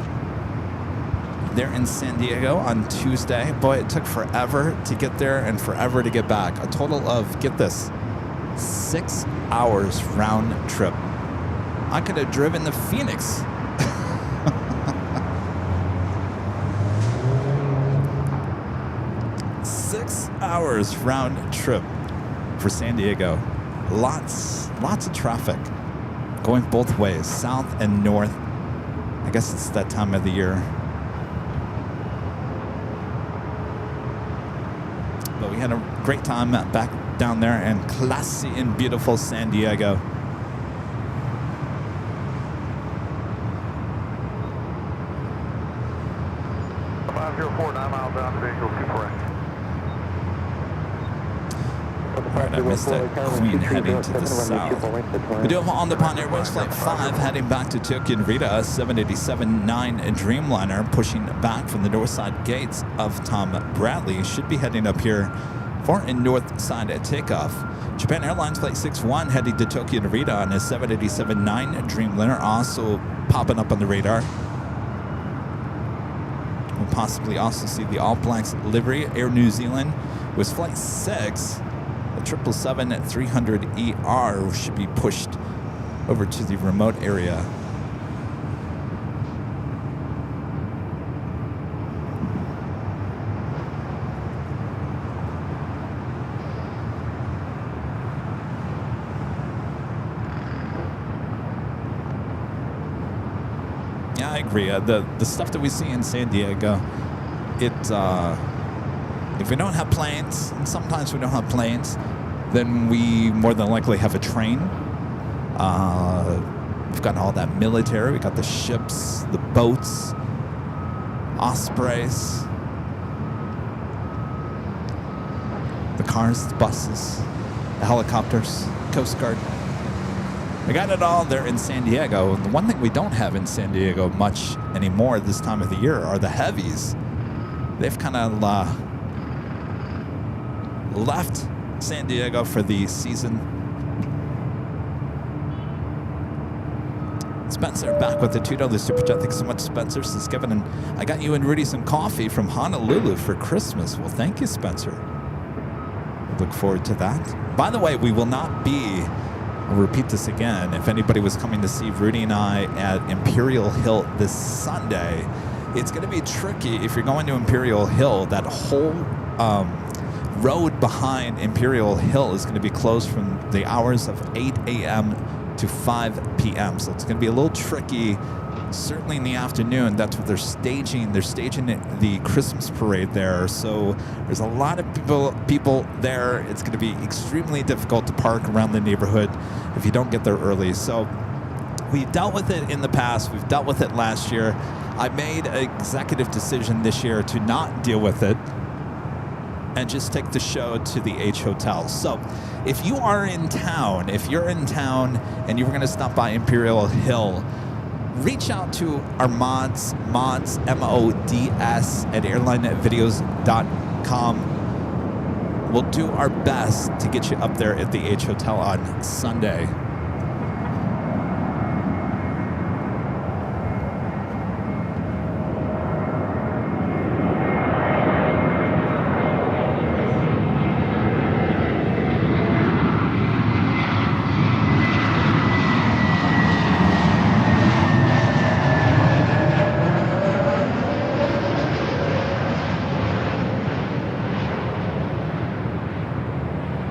there in San Diego on Tuesday. Boy, it took forever to get there and forever to get back. A total of, get this, 6 hours round trip. I could have driven to Phoenix. Hours round trip for San Diego. Lots of traffic going both ways, south and north. I guess it's that time of the year. But we had a great time back down there in classy and beautiful San Diego. Alright, I missed that Queen heading to the south. We do have on the Pond Airways Flight 5 heading back to Tokyo Narita, 787-9 Dreamliner pushing back from the north side gates of Tom Bradley. Should be heading up here for a north side takeoff. Japan Airlines Flight 61 heading to Tokyo Narita on a 787-9 Dreamliner, also popping up on the radar. We'll possibly also see the All Blacks livery. Air New Zealand was Flight 6. The 777-300ER should be pushed over to the remote area. Yeah, I agree. The stuff that we see in San Diego, if we don't have planes, and sometimes we don't have planes, then we more than likely have a train. We've got all that military. We got the ships, the boats, Ospreys, the cars, the buses, the helicopters, Coast Guard. We got it all there in San Diego. The one thing we don't have in San Diego much anymore this time of the year are the heavies. They've kind of left San Diego for the season. Spencer back with the $2 super chat. Thanks so much, Spencer. Says Kevin, and I got you and Rudy some coffee from Honolulu for Christmas. Well, thank you, Spencer. Look forward to that. By the way, we will not be, I'll repeat this again, if anybody was coming to see Rudy and I at Imperial Hill this Sunday, it's going to be tricky if you're going to Imperial Hill. That whole road behind Imperial Hill is going to be closed from the hours of 8 a.m. to 5 p.m. So it's going to be a little tricky, certainly in the afternoon. That's what they're staging. They're staging the Christmas parade there. So there's a lot of people there. It's going to be extremely difficult to park around the neighborhood if you don't get there early. So we've dealt with it in the past. We've dealt with it last year. I made an executive decision this year to not deal with it and just take the show to the H Hotel. So if you are in town, if you're in town and you were going to stop by Imperial Hill, reach out to our mods, M-O-D-S, at airlinevideos.com. We'll do our best to get you up there at the H Hotel on Sunday.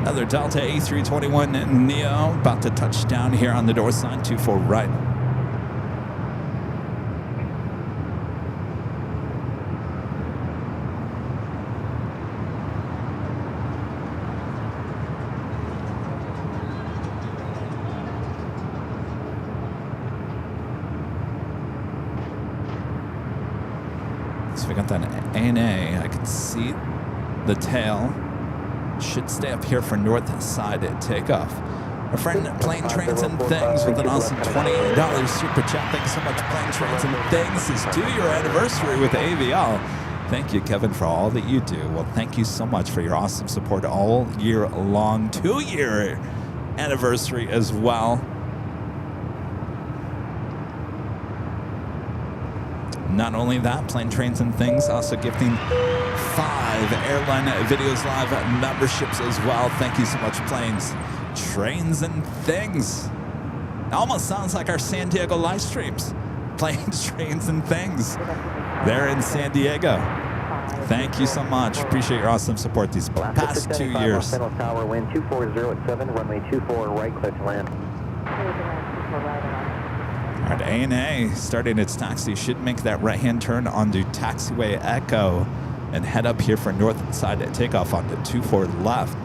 Another Delta A321 Neo about to touch down here on the door sign 24 right. So we got that ANA. I can see the tail. Should stay up here for north side at takeoff. Our friend Plane Trains and Things with an awesome $20 super chat. Thanks so much, Plane Trains and Things. It's 2-year anniversary with AVL. Thank you, Kevin, for all that you do. Well, thank you so much for your awesome support all year long. 2-year anniversary as well. Not only that, Plane Trains and Things also gifting 5 Airline Videos Live memberships as well. Thank you so much, Planes, Trains, and Things. It almost sounds like our San Diego live streams. Planes, Trains, and Things. They're in San Diego. Thank you so much. Appreciate your awesome support these past 2 years. Tower, wind 240 at 7, runway 24 right, clear to land. All right, ANA starting its taxi should make that right-hand turn onto Taxiway Echo and head up here for north side at takeoff onto 24 left.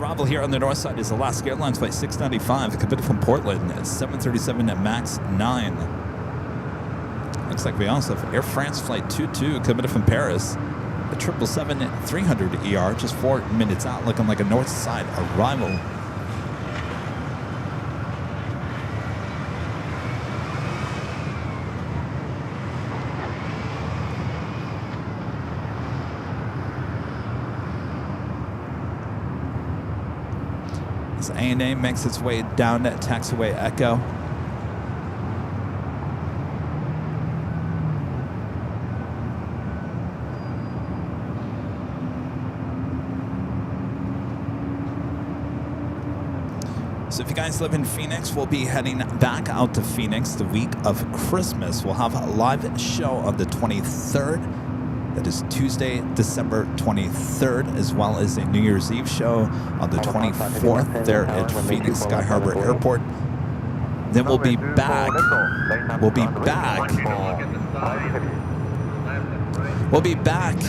arrival here on the north side is Alaska Airlines Flight 695 committed from Portland at 737 at MAX 9. Looks like we also have Air France Flight 22 committed from Paris at 777-300 ER, just 4 minutes out, looking like a north side arrival. As ANA makes its way down at taxiway Echo. So if you guys live in Phoenix, we'll be heading back out to Phoenix the week of Christmas. We'll have a live show on the 23rd. That is Tuesday, December 23rd, as well as a New Year's Eve show on the 24th there at Phoenix Sky Harbor Airport. Then we'll be back. We'll be back. We'll be back.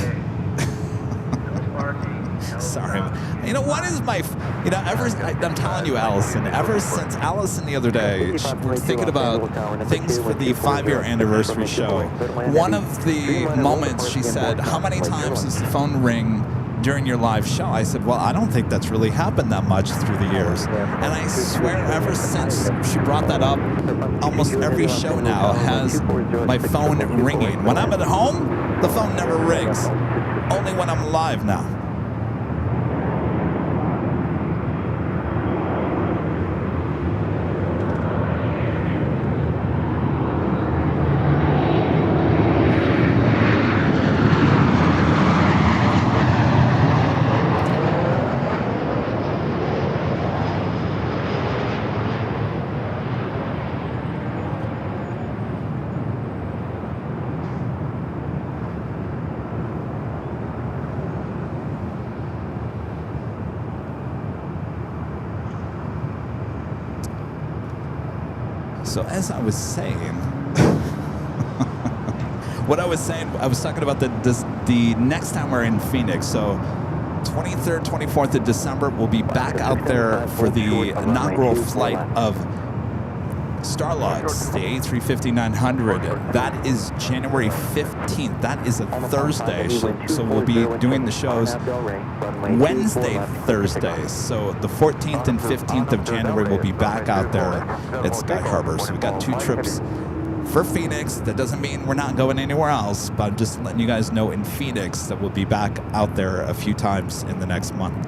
Sorry. You know, what is my... You know, I'm telling you, Allison, ever since Allison the other day, we're thinking about things for the 5-year anniversary show. One of the moments she said, how many times does the phone ring during your live show? I said, well, I don't think that's really happened that much through the years. And I swear ever since she brought that up, almost every show now has my phone ringing. When I'm at home, the phone never rings. Only when I'm live now. So as I was saying, I was talking about the next time we're in Phoenix. So 23rd, 24th of December, we'll be back out there for the inaugural flight of Starlux, the A350-900. That is January 15th. That is a Thursday. So we'll be doing the shows Wednesday, Thursday. So the 14th and 15th of January, we'll be back out there at Sky Harbor. So we've got 2 trips for Phoenix. That doesn't mean we're not going anywhere else, but I'm just letting you guys know in Phoenix that we'll be back out there a few times in the next month.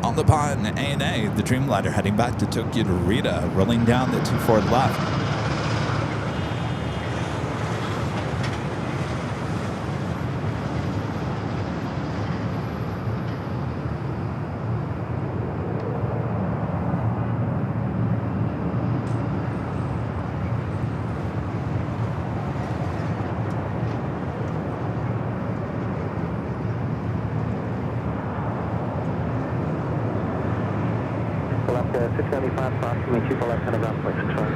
On the pond, ANA, the Dreamliner heading back to Tokyo Narita, rolling down the 24 left. Left 675, approximately 2 for left, 100 ground, point control.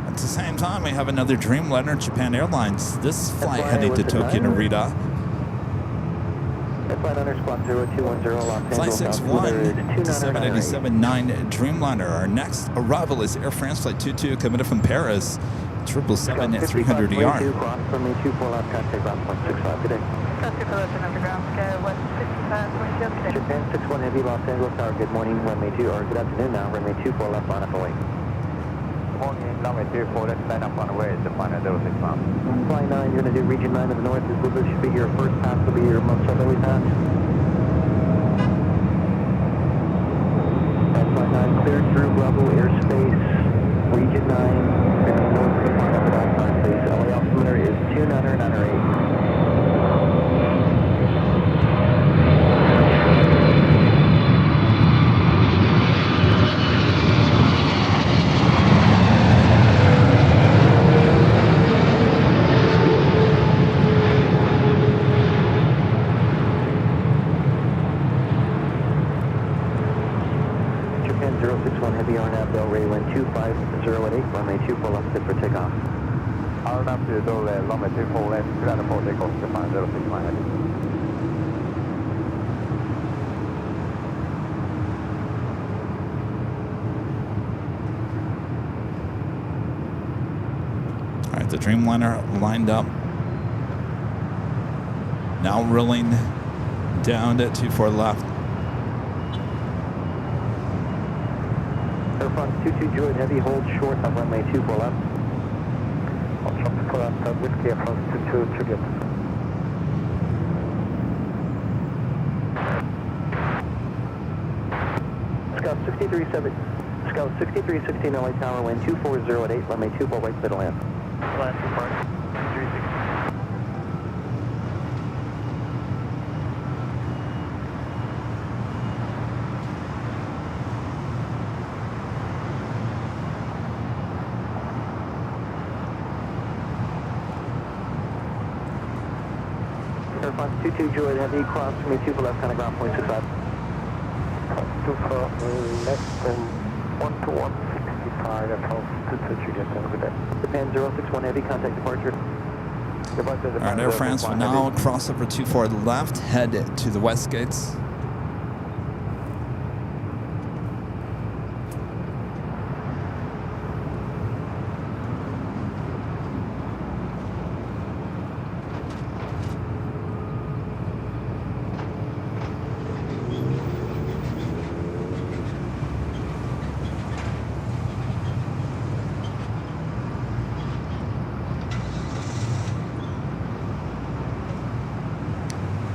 At the same time, we have another Dreamliner, Japan Airlines. This flight heading to Tokyo Narita. Flight 61 to 787-9 Dreamliner. Our next arrival is Air France Flight 22 committed from Paris, 777-300 ER. Japan 61 Heavy, Los Angeles Tower, good morning, runway 2, or good afternoon now, runway 24 left, line up away. Good morning, runway 24, let's line up on the way, it's the final 06 miles. Fly 9, you're going to do region 9 of the north, this should be your first pass, will be your most southerly pass. Fly 9 cleared. through Bravo airspace, region 9, remain north of the flight up at all times, please. LA altimeter is 2998. Japan 061 Heavy RNAV Delray, wind 25018, runway 24 left, set for takeoff. RNAV to Delray, runway 24 left, clear for takeoff, Japan 061 Heavy. All right, the Dreamliner lined up. Now rolling down to 24 left. Air France 22 Druid Heavy, hold short of runway 24 left. On tropical left, Whiskey Air France 22 trigger. Scout 6316 LA Tower, wind 240 at 8, runway 24 right, clear to land. Land to park, 360. Air France 22 Druid Heavy, cross runway 24 left, kind of ground point 65. 24 less than 1 to 165, Air France 22 Juliet, have a good day. Japan 061 Heavy, contact departure. All right, Air France will now cross over 24 left, head to the west gates.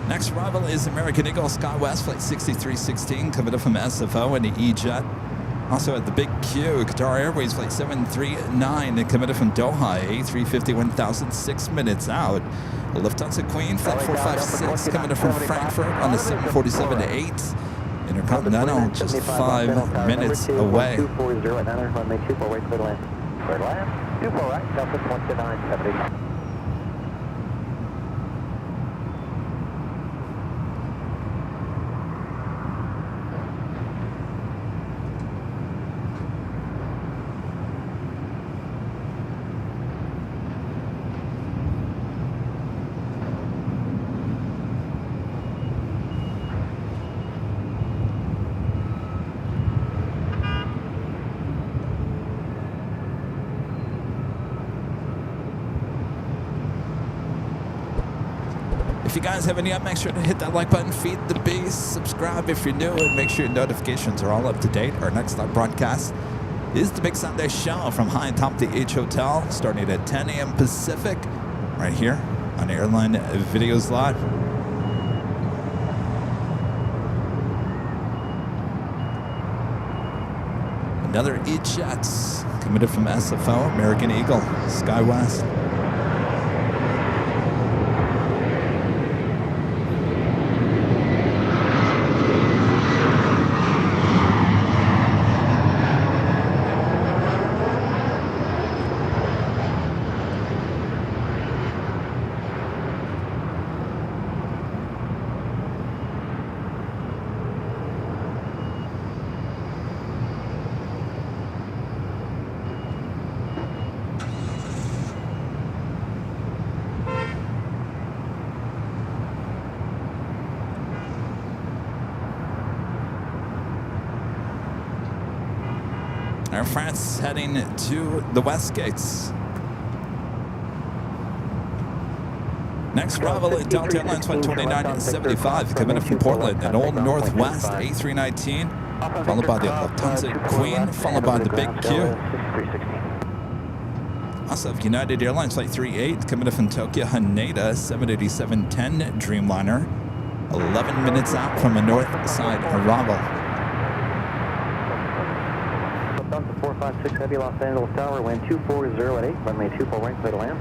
Next arrival is American Eagle SkyWest Flight 6316, coming up from SFO and the E-Jet. Also at the Big Q, Qatar Airways Flight 739, coming up from Doha, A350, 1,006 minutes out. Lufthansa Queen Flight 456, coming up from Frankfurt on the 747-8. Intercontinental, just 5 minutes away. 240 at 9, runway 24 right, clear to land. Clear to land, 24 right, Delta 2970. If you guys haven't yet, make sure to hit that like button, feed the beast, subscribe if you're new, and make sure your notifications are all up to date. Our next live broadcast is the Big Sunday Show from high atop the H Hotel, starting at 10 a.m. Pacific, right here on Airline Videos Live. Another E-Jets committed from SFO, American Eagle, SkyWest. Air France heading to the west gates. Next arrival at Delta Airlines Flight 2975, coming in from Portland, an Old Northwest A319, followed by the Lufthansa Queen, followed by the Big Q. Also, United Airlines Flight 38, coming in from Tokyo Haneda, 787-10 Dreamliner, 11 minutes out from a north side arrival. 456 Heavy, Los Angeles Tower, wind 240 at 8, runway 24 right, clear to land.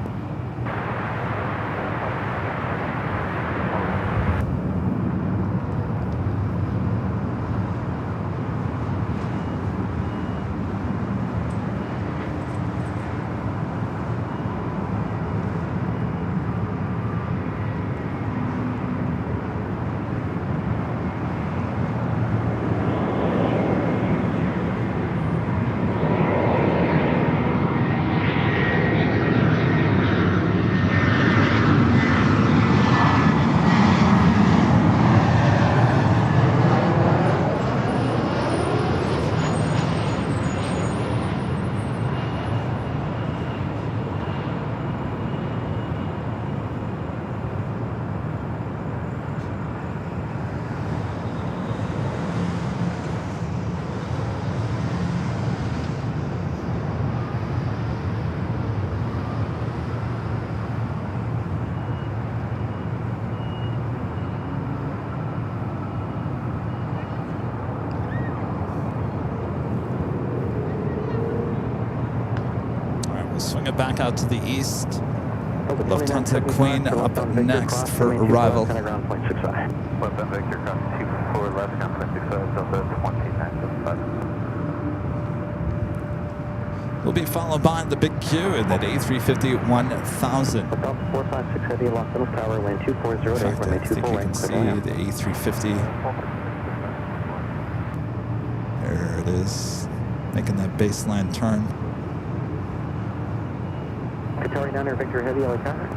Swing it back out to the east. Lufthansa Queen up next for arrival. Left Victor, cross 24 left, confidence 65, Delta 2975. We'll be followed by the big Q in that A350 1000. 456 Heavy, Los Angeles Tower, wind 240 In at 8, fact, runway I think 24 you right, can clear see to land. the A350. There it is, making that baseline turn. Qatari 9 Victor Heavy, LA Tower.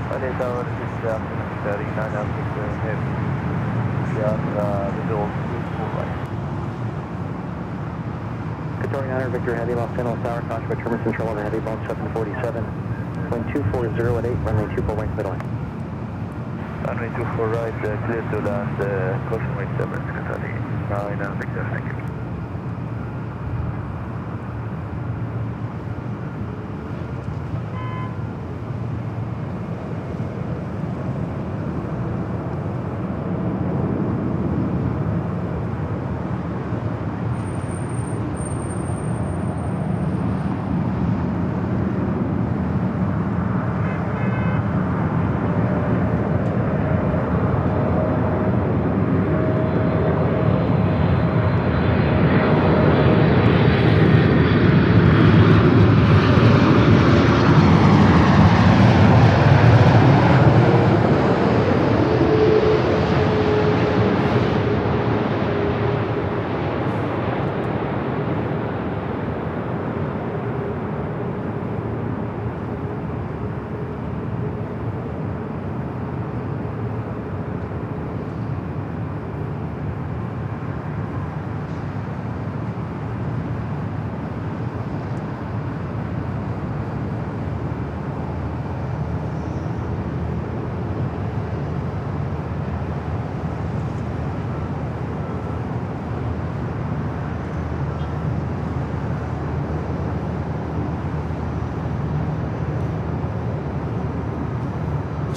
LA Tower, this is Qatari 9 Victor Heavy. We are middle 24 right. Qatari 9 Victor Heavy, Los Angeles Tower, caution by turbulence control over Heavy, Boeing 747. Wind 240 at 8, runway 24 right, clear to land. Runway 24 right, clear to land, caution weight 7, Qatari 9 Victor, thank you.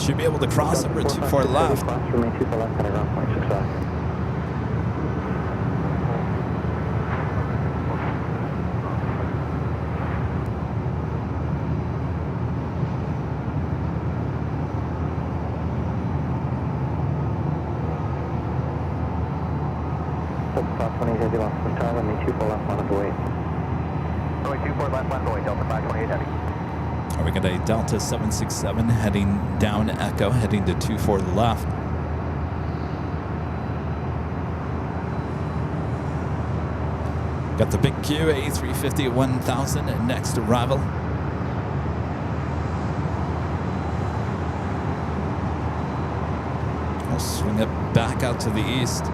Should be able to cross over 24 left. Cross, remain 24 left, heading around 0.65. South 28 Heavy, Los Angeles Tower, remain 24 left, line of weight. Runway 24 left, line of weight, Delta 528 Heavy. Are we got a Delta 767 heading down Echo, heading to 24 left. Got the big Q, A350 1000, next arrival. We'll swing it back out to the east.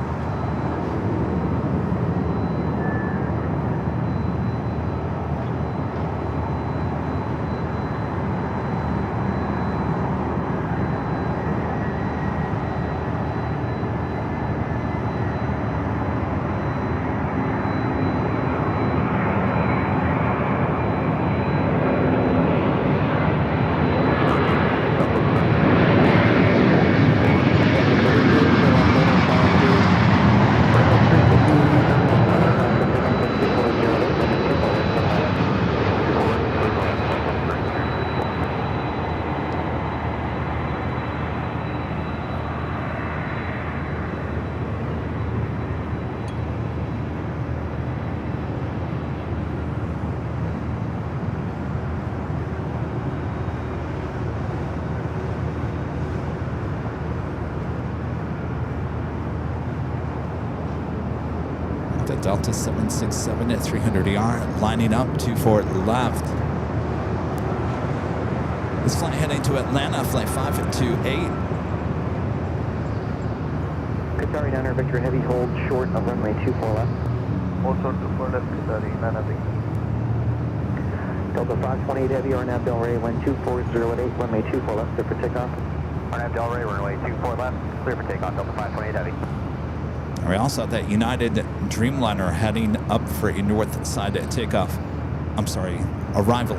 a Delta 767 at 300 ER, lining up 24 left. This flight heading to Atlanta, flight 528. Qatari 9 Victor Heavy, hold short of runway 24 left. Also 24 left, Qatari 9 Victor. Delta 528 Heavy, RNAV Del Rey, wind 240 at 8, runway 24 left, clear for takeoff. RNAV Del Rey, runway 24 left, clear for takeoff, Delta 528 Heavy. And we also have that United Dreamliner heading up for a north side takeoff. I'm sorry, arrival.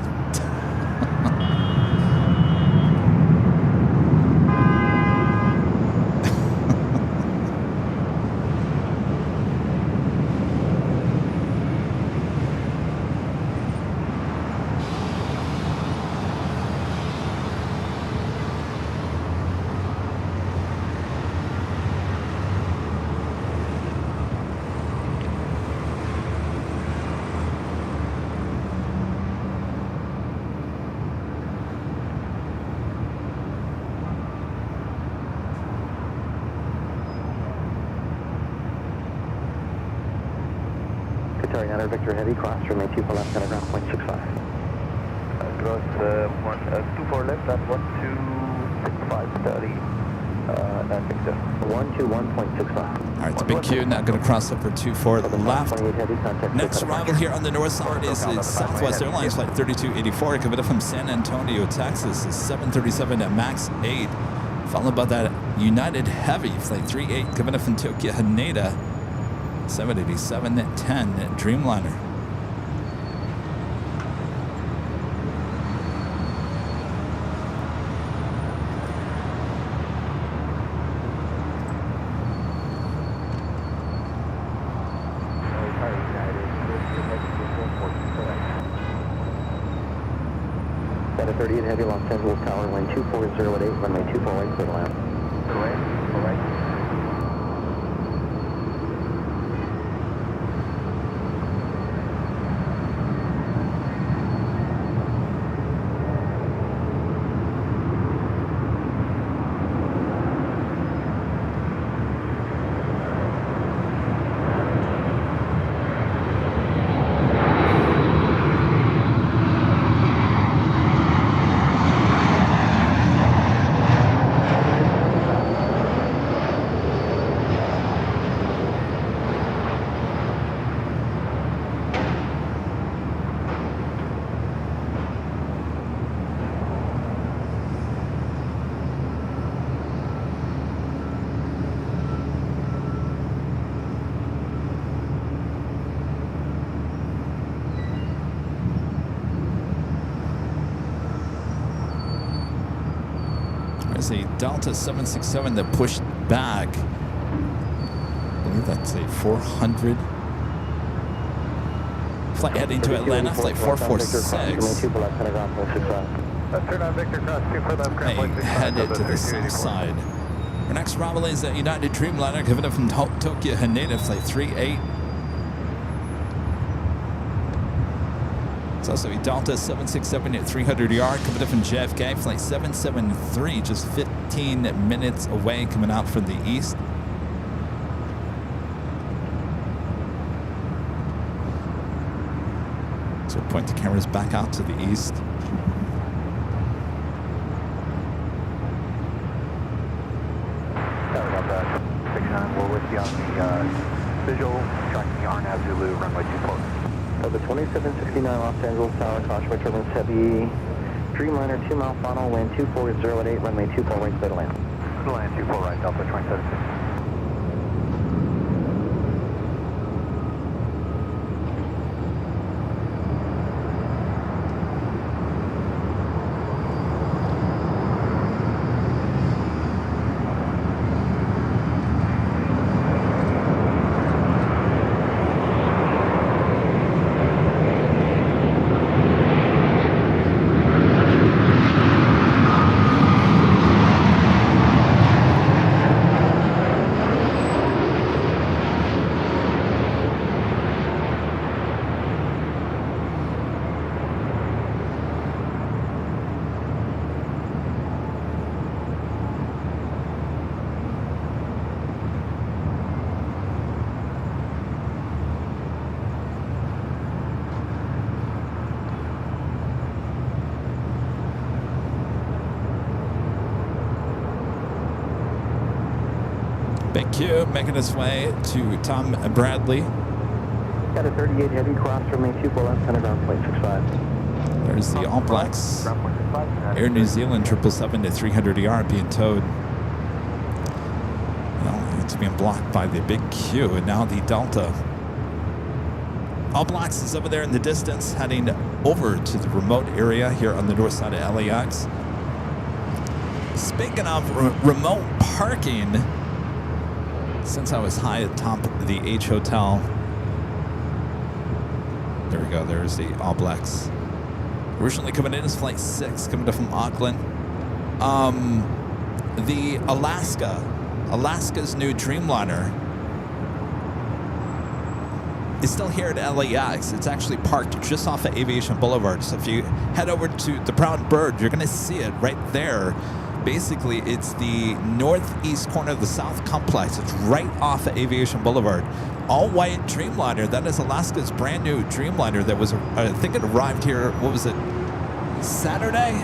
Qatari 9 Victor Heavy, cross runway 24 left, center ground, 0.65. Cross 24 left at 125, 30, 9 Victor. 121.65. All right, it's a big Q, now going to cross over 24 left. 28 Heavy, contact. Next arrival here on the north side is Southwest Airlines flight 3284, coming up from San Antonio, Texas, is 737 at max 8, followed by that United Heavy flight 38, coming up from Tokyo, Haneda, 787 at 10 at Dreamliner. Delta 38 Heavy, Los Angeles Tower, wind 240 at 8, runway 24 right, clear to land. All right. There's a Delta 767 that pushed back. I believe that's a 400. Flight heading to Atlanta, flight 446. Turn on Victor, cross 24 left, Hey, headed to the south side. Our next arrival is a United Dreamliner, coming up from Tokyo, Haneda, flight 38. It's also a Delta 767 at 300 ER, coming up from JFK, flight 773, just 15 minutes away, coming out from the east. So point the cameras back out to the east. Sorry about that. 69, we're with you on the visual, tracking the RNAV Zulu, runway 24. Delta 2769 Los Angeles Tower, caution by turbulence heavy. Dreamliner 2 mile funnel, wind 240 at 8, runway 24 right, clear to land. Clear to land, 24 right, Delta 2769. Big Q making his way to Tom Bradley. Got a 38 heavy cross from me, 24 left, center ground, plane 65. There's the All Blacks. Air New Zealand 777 to 300 ER being towed. Well, it's being blocked by the Big Q, and now the Delta. All Blacks is over there in the distance, heading over to the remote area here on the north side of LAX. Speaking of remote parking, since I was high atop the H Hotel, there we go, there's the All Blacks. Originally coming in as Flight 6, coming up from Auckland. The Alaska's new Dreamliner is still here at LAX. It's actually parked just off of Aviation Boulevard. So if you head over to the Proud Bird, you're going to see it right there. Basically, it's the northeast corner of the South Complex. It's right off of Aviation Boulevard. All white Dreamliner. That is Alaska's brand new Dreamliner that was, I think it arrived here, what was it, Saturday?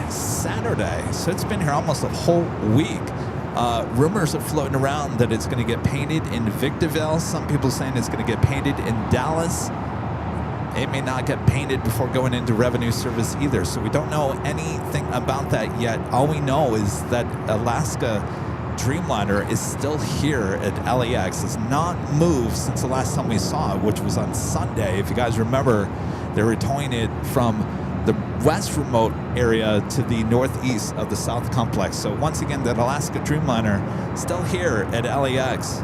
So it's been here almost a whole week. Rumors are floating around that it's going to get painted in Victorville. Some people saying it's going to get painted in Dallas. It may not get painted before going into revenue service either. So we don't know anything about that yet. All we know is that Alaska Dreamliner is still here at LAX. It's not moved since the last time we saw it, which was on Sunday. If you guys remember, they were towing it from the west remote area to the northeast of the South Complex. So once again, that Alaska Dreamliner still here at LAX.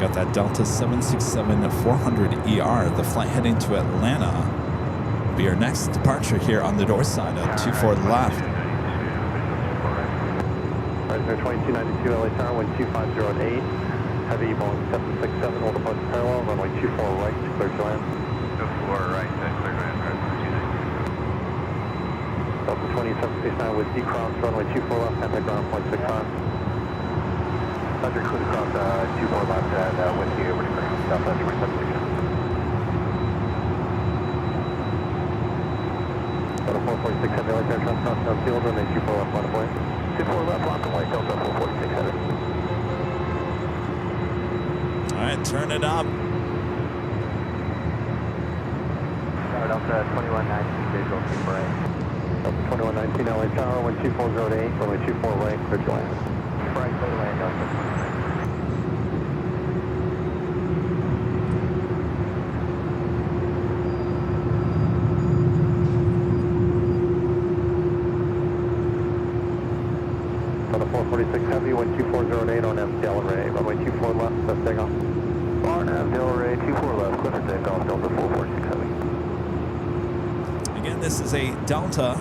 Got that Delta 767-400ER, the flight heading to Atlanta. Be our next departure here on the north side at 24 left. Right there, 2292 LA Tower, wind 250 at 8. Heavy Boeing 767, hold approach parallel, runway 24 right, clear to land. 24 right, clear to land, Delta 2769 with decross, runway 24 left, anti-ground, 0.65. Thunder cruise across 24 left and wind here, over to ground, Southwest 2769. Delta 446 heavy light there, transcon no field, runway 24 left, line of way. 24 left, lock and white, Delta 446 heavy. All right, turn it up. Delta 2119, visual keep right. Delta 2119 LA Tower, wind 2408, runway 24 right, clear to land. Right, clear to land, Delta. Delta 446 heavy, wind 2408 on F Delray, runway 24 left, that's takeoff. On F Delray, 24 left, clear for takeoff, Delta 446 heavy. Again, this is a Delta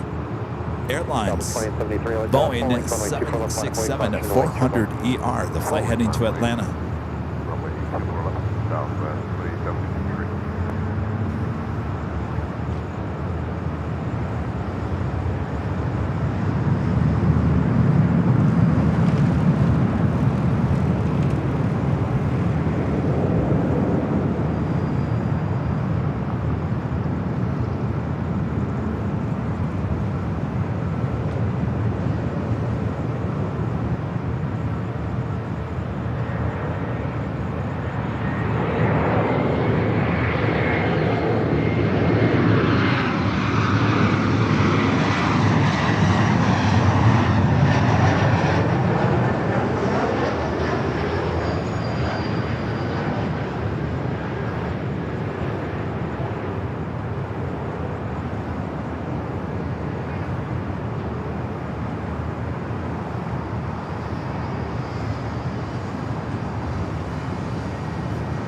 Airlines Boeing 767-400ER, the flight heading to Atlanta. Runway 24 left, Southwest 2763.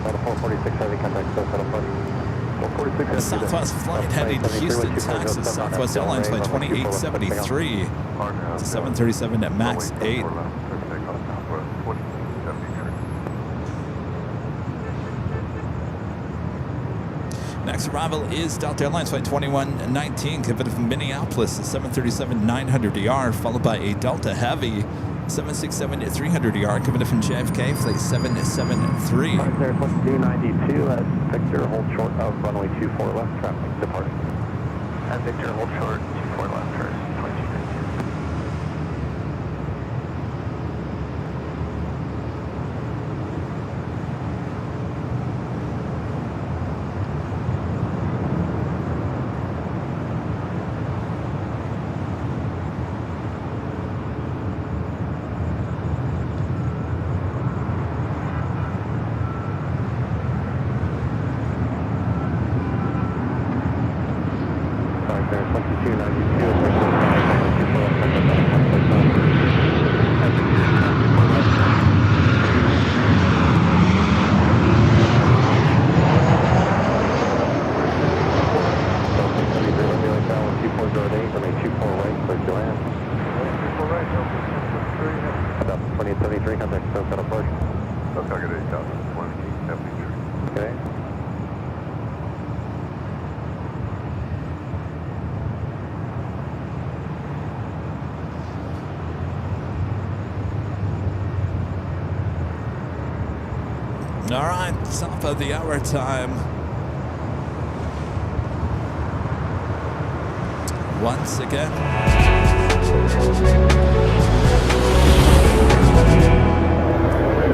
Delta 446 Heavy, contact Southside approach. 446 Heavy. Southwest flight heading to Houston, Texas. Southwest Airlines flight 2873. It's a 737 at max 8. Next arrival is Delta Airlines flight 2119, Kevin from Minneapolis, 737-900ER, followed by a Delta Heavy 767-300ER, Kevin from JFK, flight 773. There, 292, Victor, hold short of runway 24 left, traffic departing. And Victor, hold short, 24 left, first, 2292. All right, top of the hour time. Once again.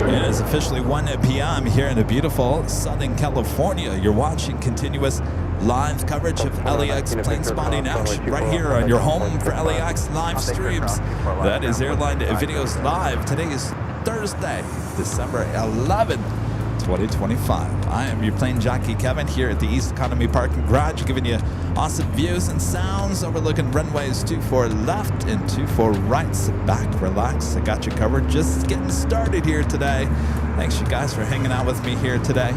It is officially 1 p.m. here in the beautiful Southern California. You're watching continuous live coverage of LAX plane spotting action right here on your home for LAX live streams. That is Airline Videos Live. Today is Thursday, December 11th. 2025. I am your plane jockey Kevin here at the East Economy Parking Garage, giving you awesome views and sounds overlooking runways 24 left and 24 right. Sit back, relax. I got you covered. Just getting started here today. Thanks you guys for hanging out with me here today.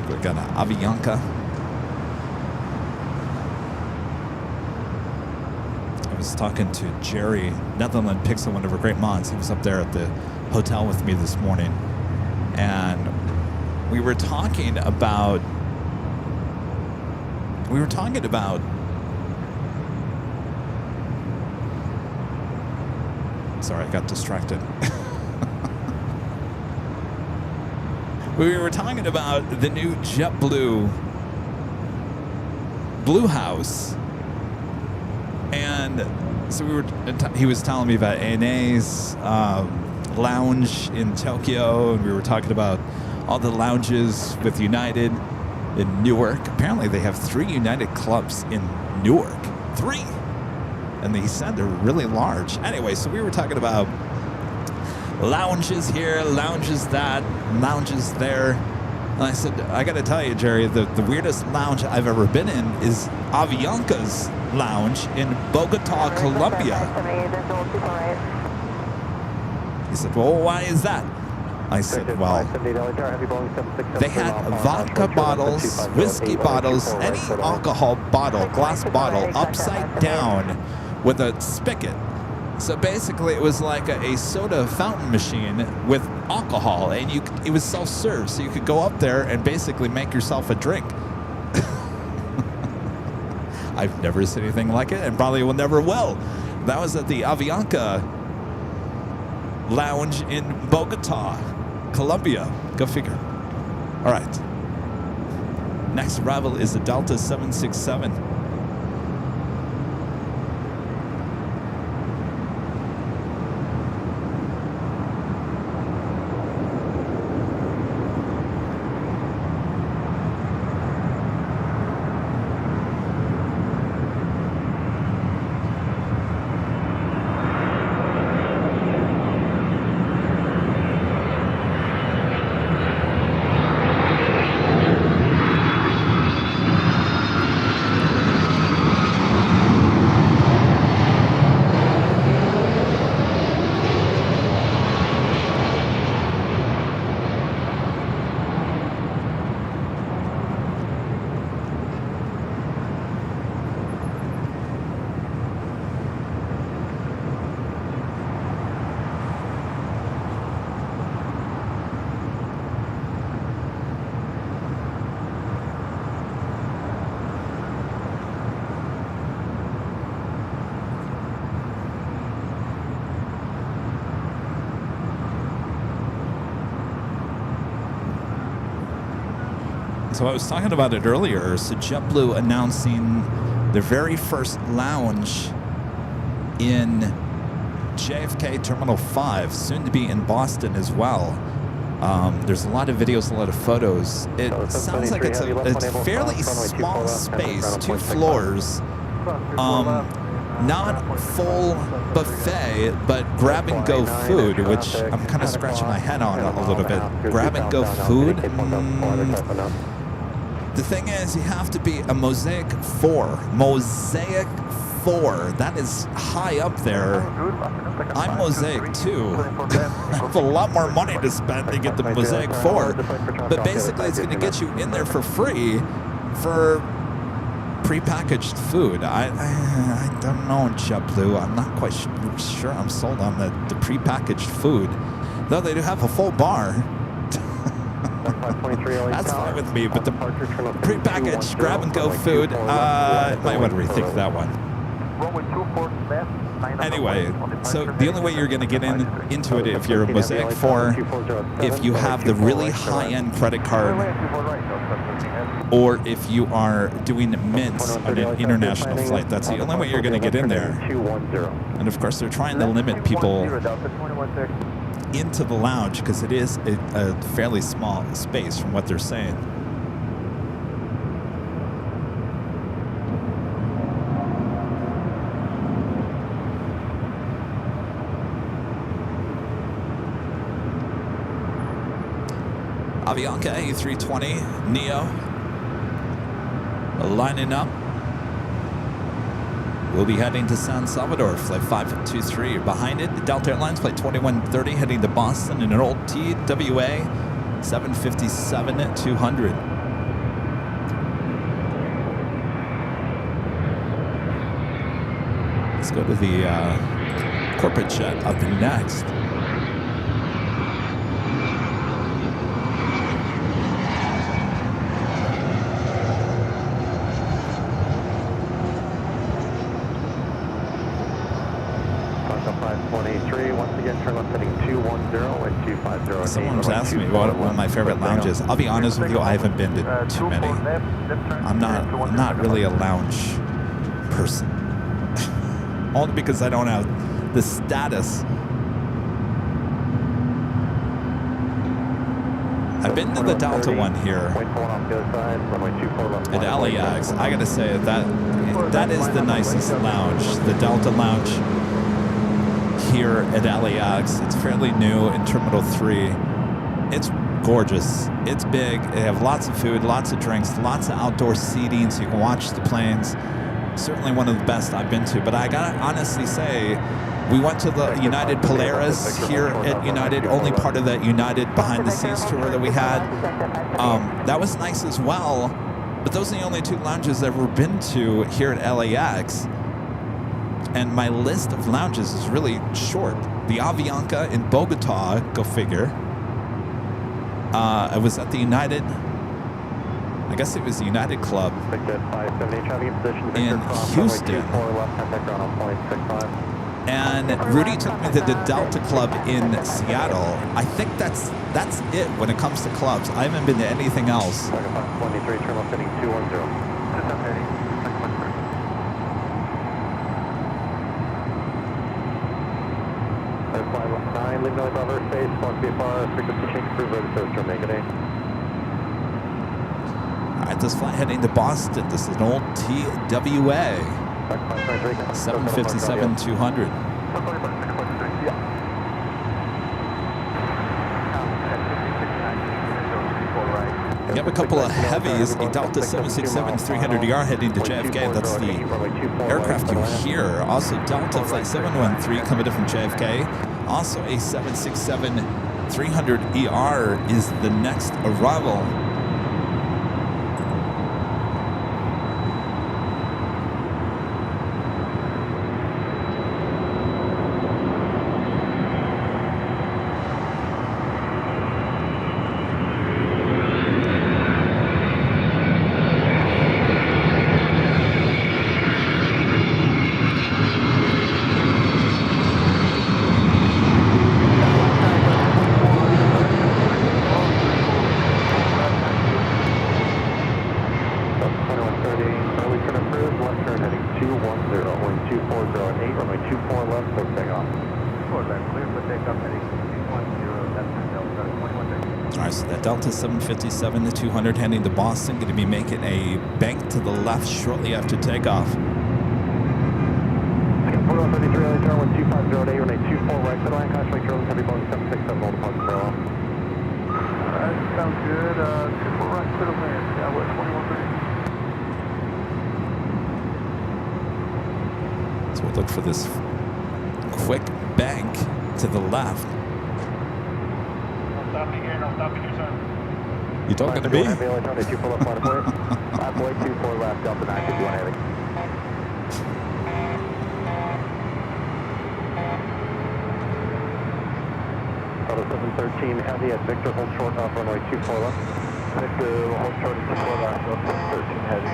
We got an Avianca. I was talking to Jerry, Netherland Pixel, one of our great mods. He was up there at the hotel with me this morning. And we were talking about... Sorry, I got distracted. We were talking about the new JetBlue Blue House, and so he was telling me about ANA's lounge in Tokyo, and we were talking about all the lounges with United in Newark. Apparently, they have 3 United clubs in Newark, 3, and he said they're really large. Anyway, so we were talking about lounges here, lounges that, lounges there. And I said, I got to tell you, Jerry, the weirdest lounge I've ever been in is Avianca's lounge in Bogota, Colombia. He said, well, why is that? I said, well, they had vodka bottles, whiskey bottles, any alcohol bottle, glass bottle, upside down with a spigot. So basically, it was like a soda fountain machine with alcohol, and it was self-serve, so you could go up there and basically make yourself a drink. I've never seen anything like it, and probably will never will. That was at the Avianca lounge in Bogota, Colombia. Go figure. All right. Next arrival is the Delta 767. So I was talking about it earlier. So JetBlue announcing their very first lounge in JFK Terminal 5, soon to be in Boston as well. There's a lot of videos, a lot of photos. It sounds like it's a fairly small space, 2 floors. Not full buffet, but grab-and-go food, which I'm kind of scratching my head on a little bit. Grab-and-go food? The thing is, you have to be a Mosaic 4. Mosaic 4. That is high up there. I'm Mosaic 2. I have a lot more money to spend to get the Mosaic 4. But basically, it's going to get you in there for free for prepackaged food. I don't know, JetBlue. I'm not quite sure I'm sold on the prepackaged food. Though they do have a full bar. That's fine with me, but the prepackaged grab-and-go food, might want to rethink that one. Anyway, so the only way you're going to get into it if you're a Mosaic 4, if you have the really high-end credit card, or if you are doing mints on an international flight. That's the only way you're going to get in there. And of course, they're trying to limit people into the lounge because it is a fairly small space from what they're saying. Avianca A320 Neo lining up. We'll be heading to San Salvador, flight 523. Behind it, the Delta Airlines flight 2130 heading to Boston in an old TWA 757-200. Let's go to the corporate jet up next. Someone's asking me what one of my favorite lounges. I'll be honest with you, I haven't been to too many. I'm not really a lounge person. Only because I don't have the status. I've been to the Delta one here at LAX. I gotta say that is the nicest lounge, the Delta lounge here at LAX. It's fairly new in Terminal 3. It's gorgeous. It's big. They have lots of food, lots of drinks, lots of outdoor seating so you can watch the planes. Certainly one of the best I've been to. But I gotta honestly say, we went to the United Polaris here at United, only part of that United behind-the-scenes tour that we had. That was nice as well. But those are the only 2 lounges I've ever been to here at LAX. And my list of lounges is really short. The Avianca in Bogota, go figure. I was at the United, I guess it was the United Club in Houston. And Rudy took me to the Delta Club in Seattle. I think that's it when it comes to clubs. I haven't been to anything else. 23, terminal fitting 210. Leave noise over space, 1 VFR, frequency change approved, ready service term, make it A. All right, this flight heading to Boston. This is an old TWA 757-200. We have a couple of heavies, a Delta 767-300ER heading to JFK. That's the aircraft you hear. Also, Delta Flight 713 coming in from JFK. Also, a 767-300ER is the next arrival. wind 2408, runway 24 left, clear for takeoff. 4 left, clear for takeoff, heading 610, left and Delta, 2130. All right, so that Delta 757 to 200 heading to Boston, going to be making a bank to the left shortly after takeoff. 4133, early turn, wind 2508, runway 24 right, center line, contact Charlie, heavy Boeing 767, all departure parallel. Sounds good, 24 right, clear to land, Southwest 2130. So we'll look for this quick bank to the left. No stopping here, no stopping here, son. You talking to me? Heavy, early turn, 24 left, line of plate. Halfway, 24 left, Delta 951 heavy. Delta 713 heavy at Victor, hold short off runway 24 left. Victor, hold short at 24 left, Delta 13 heavy.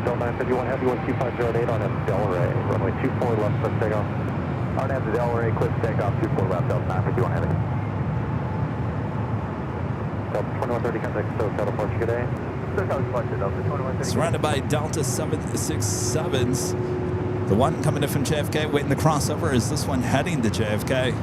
Delta 951 heavy, wind 2508 on Delray, runway 24 left, clear for takeoff. RNAV to Delray, clear for takeoff, 24 left, Delta 951 heavy. Delta 2130, contact SoCal departure, good day. SoCal departure, Delta 2130. Surrounded by Delta 767s. The one coming in from JFK waiting the crossover is this one heading to JFK.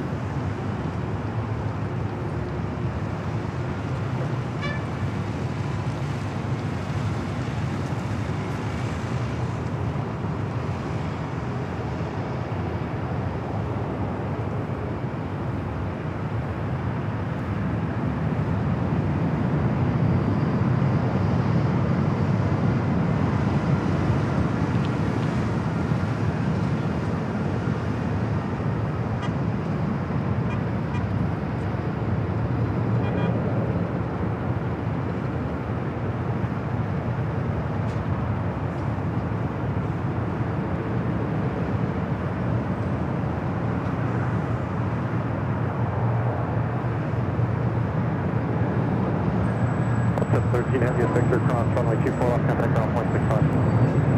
Delta 13 heavy at Victor, cross runway 24 left, contact ground point 65.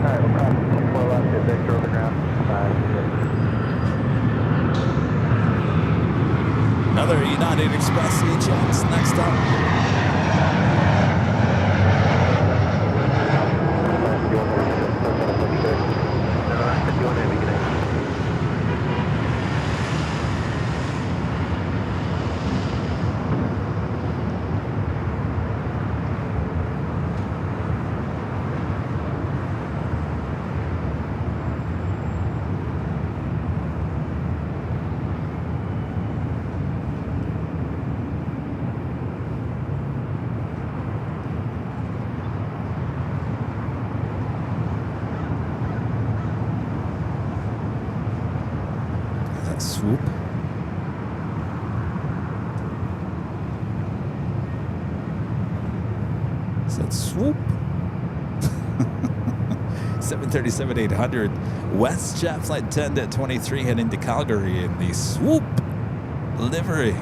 Alright, we'll cross 24 left, get Victor over ground. Another United Express EHX next up. That swoop. Is that swoop? 737-800 WestJet Flight 10 to 23 heading to Calgary in the swoop livery.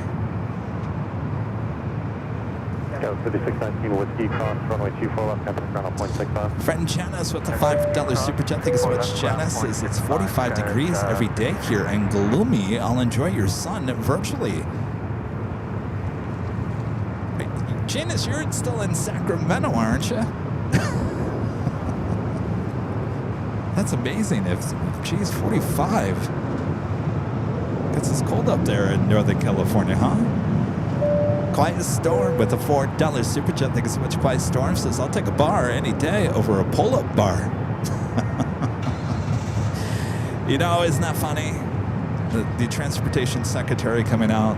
Delta 5619 Whiskey, cross runway 24 left, contact ground on point 65. Friend Janice with the $5 super chat. Thank you so much, Janice. Says it's 45 degrees every day here and gloomy. I'll enjoy your sun virtually. Wait, Janice, you're still in Sacramento, aren't you? That's amazing. Geez, 45. It's as cold up there in Northern California, huh? Quiet Storm with a $4 super chat. Thank you so much. Quiet Storm says, I'll take a bar any day over a pull-up bar. You know, isn't that funny? The transportation secretary coming out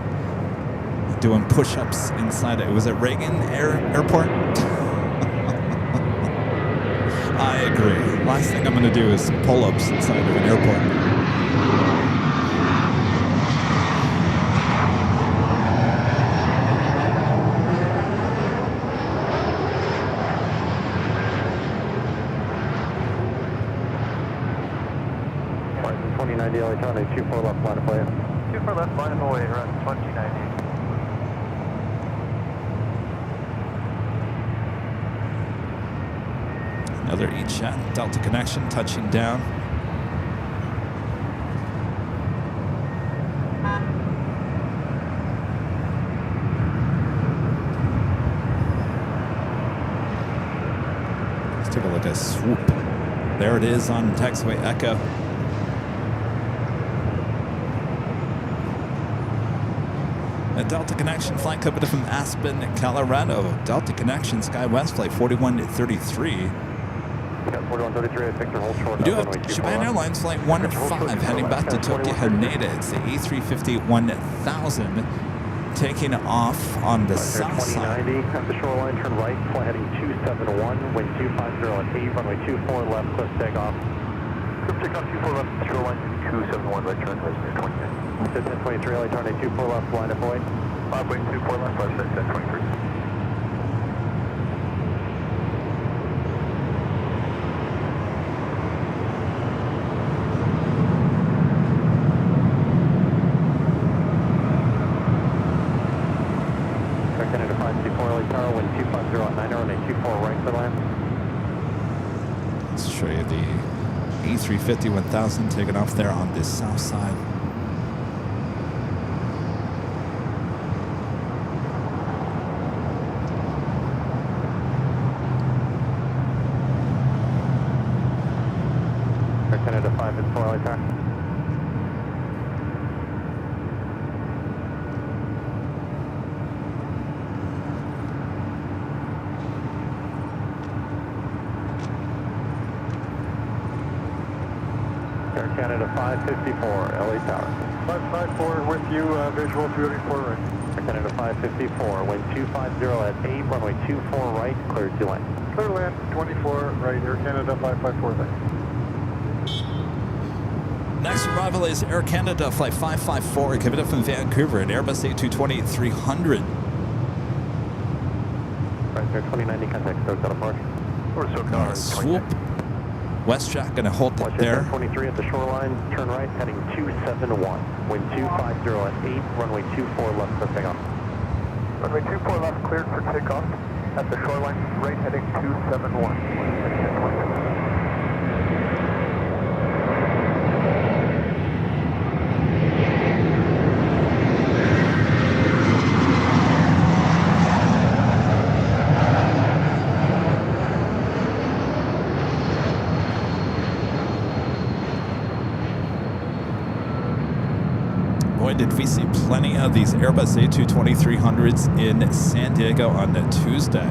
doing push-ups inside it. Was it Reagan Airport? I agree. Last thing I'm going to do is pull-ups inside of an airport. LA County, 24 left line of play. 24 left line of away, run 2090. Another E-Chat Delta connection touching down. take a look at Swoop. There it is on taxiway Echo. A Delta Connection flight coming from Aspen, Colorado. Delta Connection SkyWest flight 4133. 4133, Victor, hold short. We do have Japan Airlines flight 15 heading back to Tokyo Haneda. It's the A350-1000 taking off on the south side. 2090 at the shoreline, turn right, flight heading 271, wind 250 at 8, runway 24 left, cliff takeoff. Cliff takeoff 24 left, shoreline 271, right turn, resident 29. 1023, LA turn 24 left, line of void. 5 wing 24 left, resident 1023. Canada 524, LA tower, wind 250 at 9, runway 24 right, clear land. Let's show you the A350-1000 taking off there on the south side. Canada 524, LA tower. Air Canada 554, LA tower. 554 with you, visual 284 right. Air Canada 554, wind 250 at 8, runway 24 right, clear to land. Clear land 24 right, Air Canada 554 thanks. Next arrival is Air Canada flight 554 coming up from Vancouver, an Airbus A220-300. Right there, 2090 contact, SoCal approach. Or SoCal. Swoop. WestJet going to hold it there. 23 at the shoreline, turn right, heading 271. Wind 250 at 8, runway 24 left for takeoff. Runway 24 left cleared for takeoff. At the shoreline, right heading 271. Boy, did we see plenty of these Airbus A220-300s in San Diego on the Tuesday.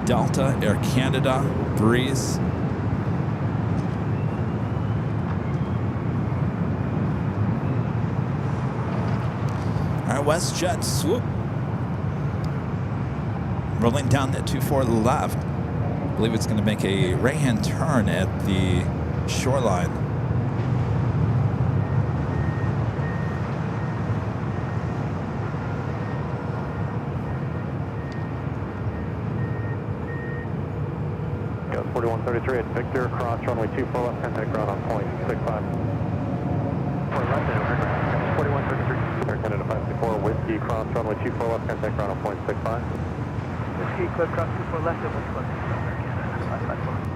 Delta, Air Canada, Breeze. All right, WestJet Swoop. Rolling down that 24 left. I believe it's going to make a right-hand turn at the shoreline. Got 4133 at Victor, cross runway 24 left, contact ground on point 65. For left and 4133. Air Canada 524, Whiskey, cross runway 24 left, contact ground on point 65. Whiskey, clear cross 24 left, and Whiskey, Air Canada 554.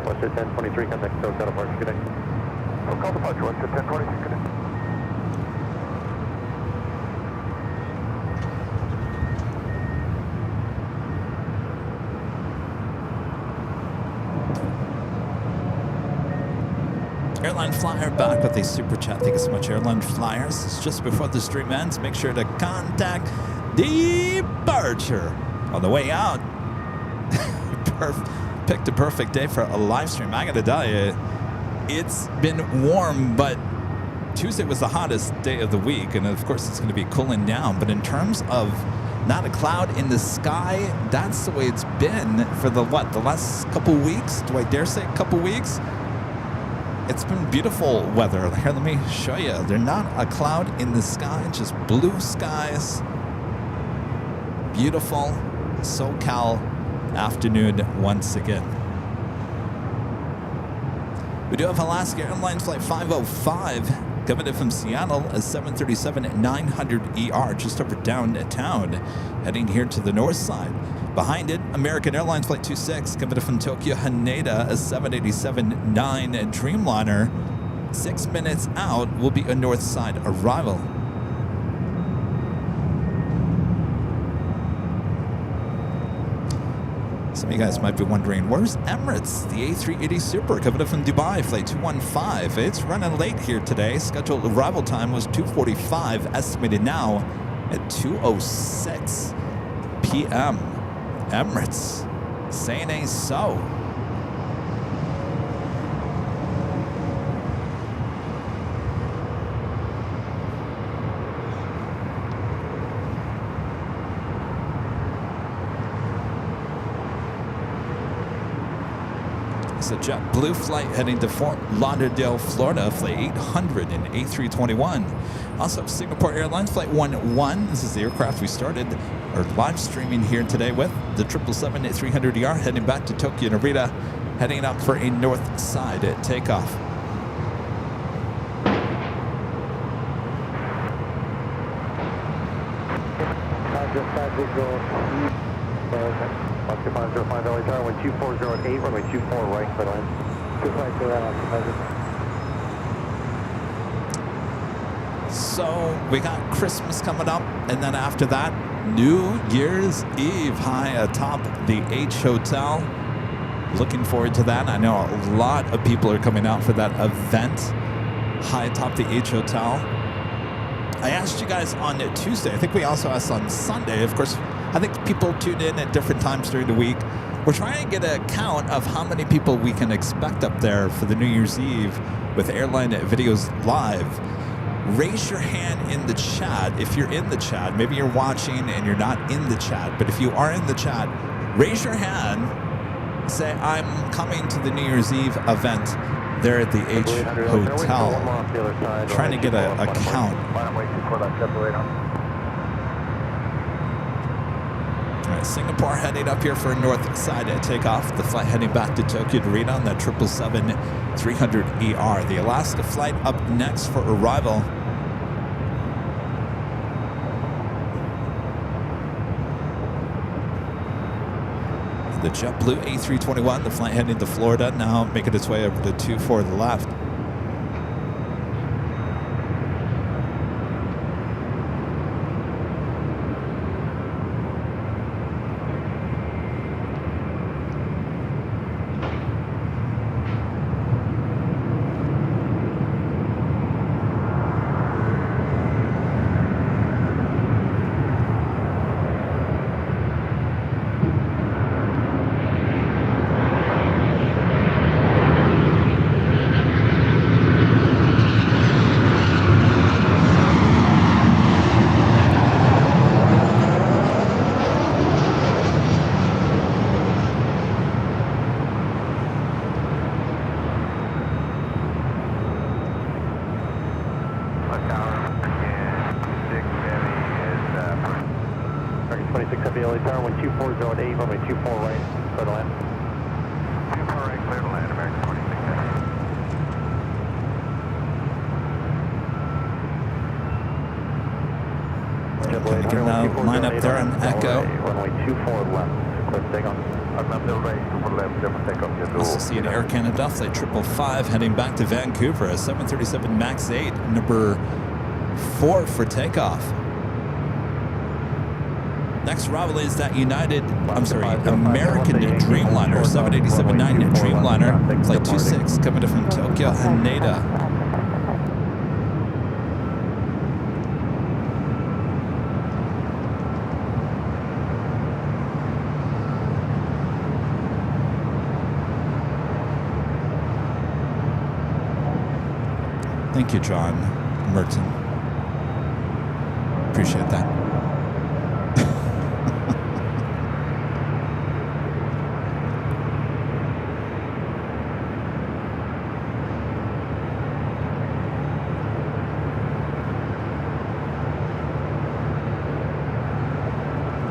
Western 1023, contact SoCal departure, good day. SoCal departure, Western 1023, good day. Airline Flyer back with a super chat. Thank you so much, Airline Flyers. It's just before the stream ends. Make sure to contact departure on the way out. Picked a perfect day for a live stream. I gotta tell you, it's been warm, but Tuesday was the hottest day of the week, and of course it's going to be cooling down. But in terms of not a cloud in the sky, that's the way it's been for the last couple weeks? Do I dare say a couple weeks? It's been beautiful weather. Here, let me show you. There's not a cloud in the sky, just blue skies. Beautiful SoCal afternoon once again. We do have Alaska Airlines flight 505 Coming in from Seattle, a 737-900ER, just over downtown, heading here to the north side. Behind it, American Airlines Flight 26, coming in from Tokyo, Haneda, a 787-9 Dreamliner. 6 minutes out will be a north side arrival. Some of you guys might be wondering, where's Emirates? The A380 Super coming in from Dubai, flight 215. It's running late here today. Scheduled arrival time was 2:45, estimated now at 2:06 p.m. Emirates saying ain't so. It's a JetBlue flight heading to Fort Lauderdale, Florida, flight 800 and A321. Also, Singapore Airlines flight 11. This is the aircraft we started our live streaming here today with. The 777-300ER heading back to Tokyo Narita, heading up for a north side takeoff. Oscar 505 LA Tower, 12408, runway 24 right, clear line. 252 Oscar. So we got Christmas coming up, and then after that, New Year's Eve high atop the H Hotel. Looking forward to that. I know a lot of people are coming out for that event high atop the H Hotel. I asked you guys on Tuesday. I think we also asked on Sunday. Of course, I think people tune in at different times during the week. We're trying to get a count of how many people we can expect up there for the New Year's Eve with Airline Videos Live. Raise your hand in the chat if you're in the chat. Maybe you're watching and you're not in the chat, but if you are in the chat, raise your hand. Say, I'm coming to the New Year's Eve event there at the H Hotel. Trying to get a count. All right, Singapore heading up here for a north side takeoff. The flight heading back to Tokyo Narita on that 777-300ER. The Alaska flight up next for arrival. The JetBlue A321, the flight heading to Florida, now making its way over to 24 to the left. Line up there on Echo. Also see an Air Canada flight 555 heading back to Vancouver, a 737 MAX 8, number 4 for takeoff. Next arrival is that American Dreamliner, 787-9 Dreamliner, flight 26, coming in from Tokyo Haneda. Thank you, John Merton. Appreciate that.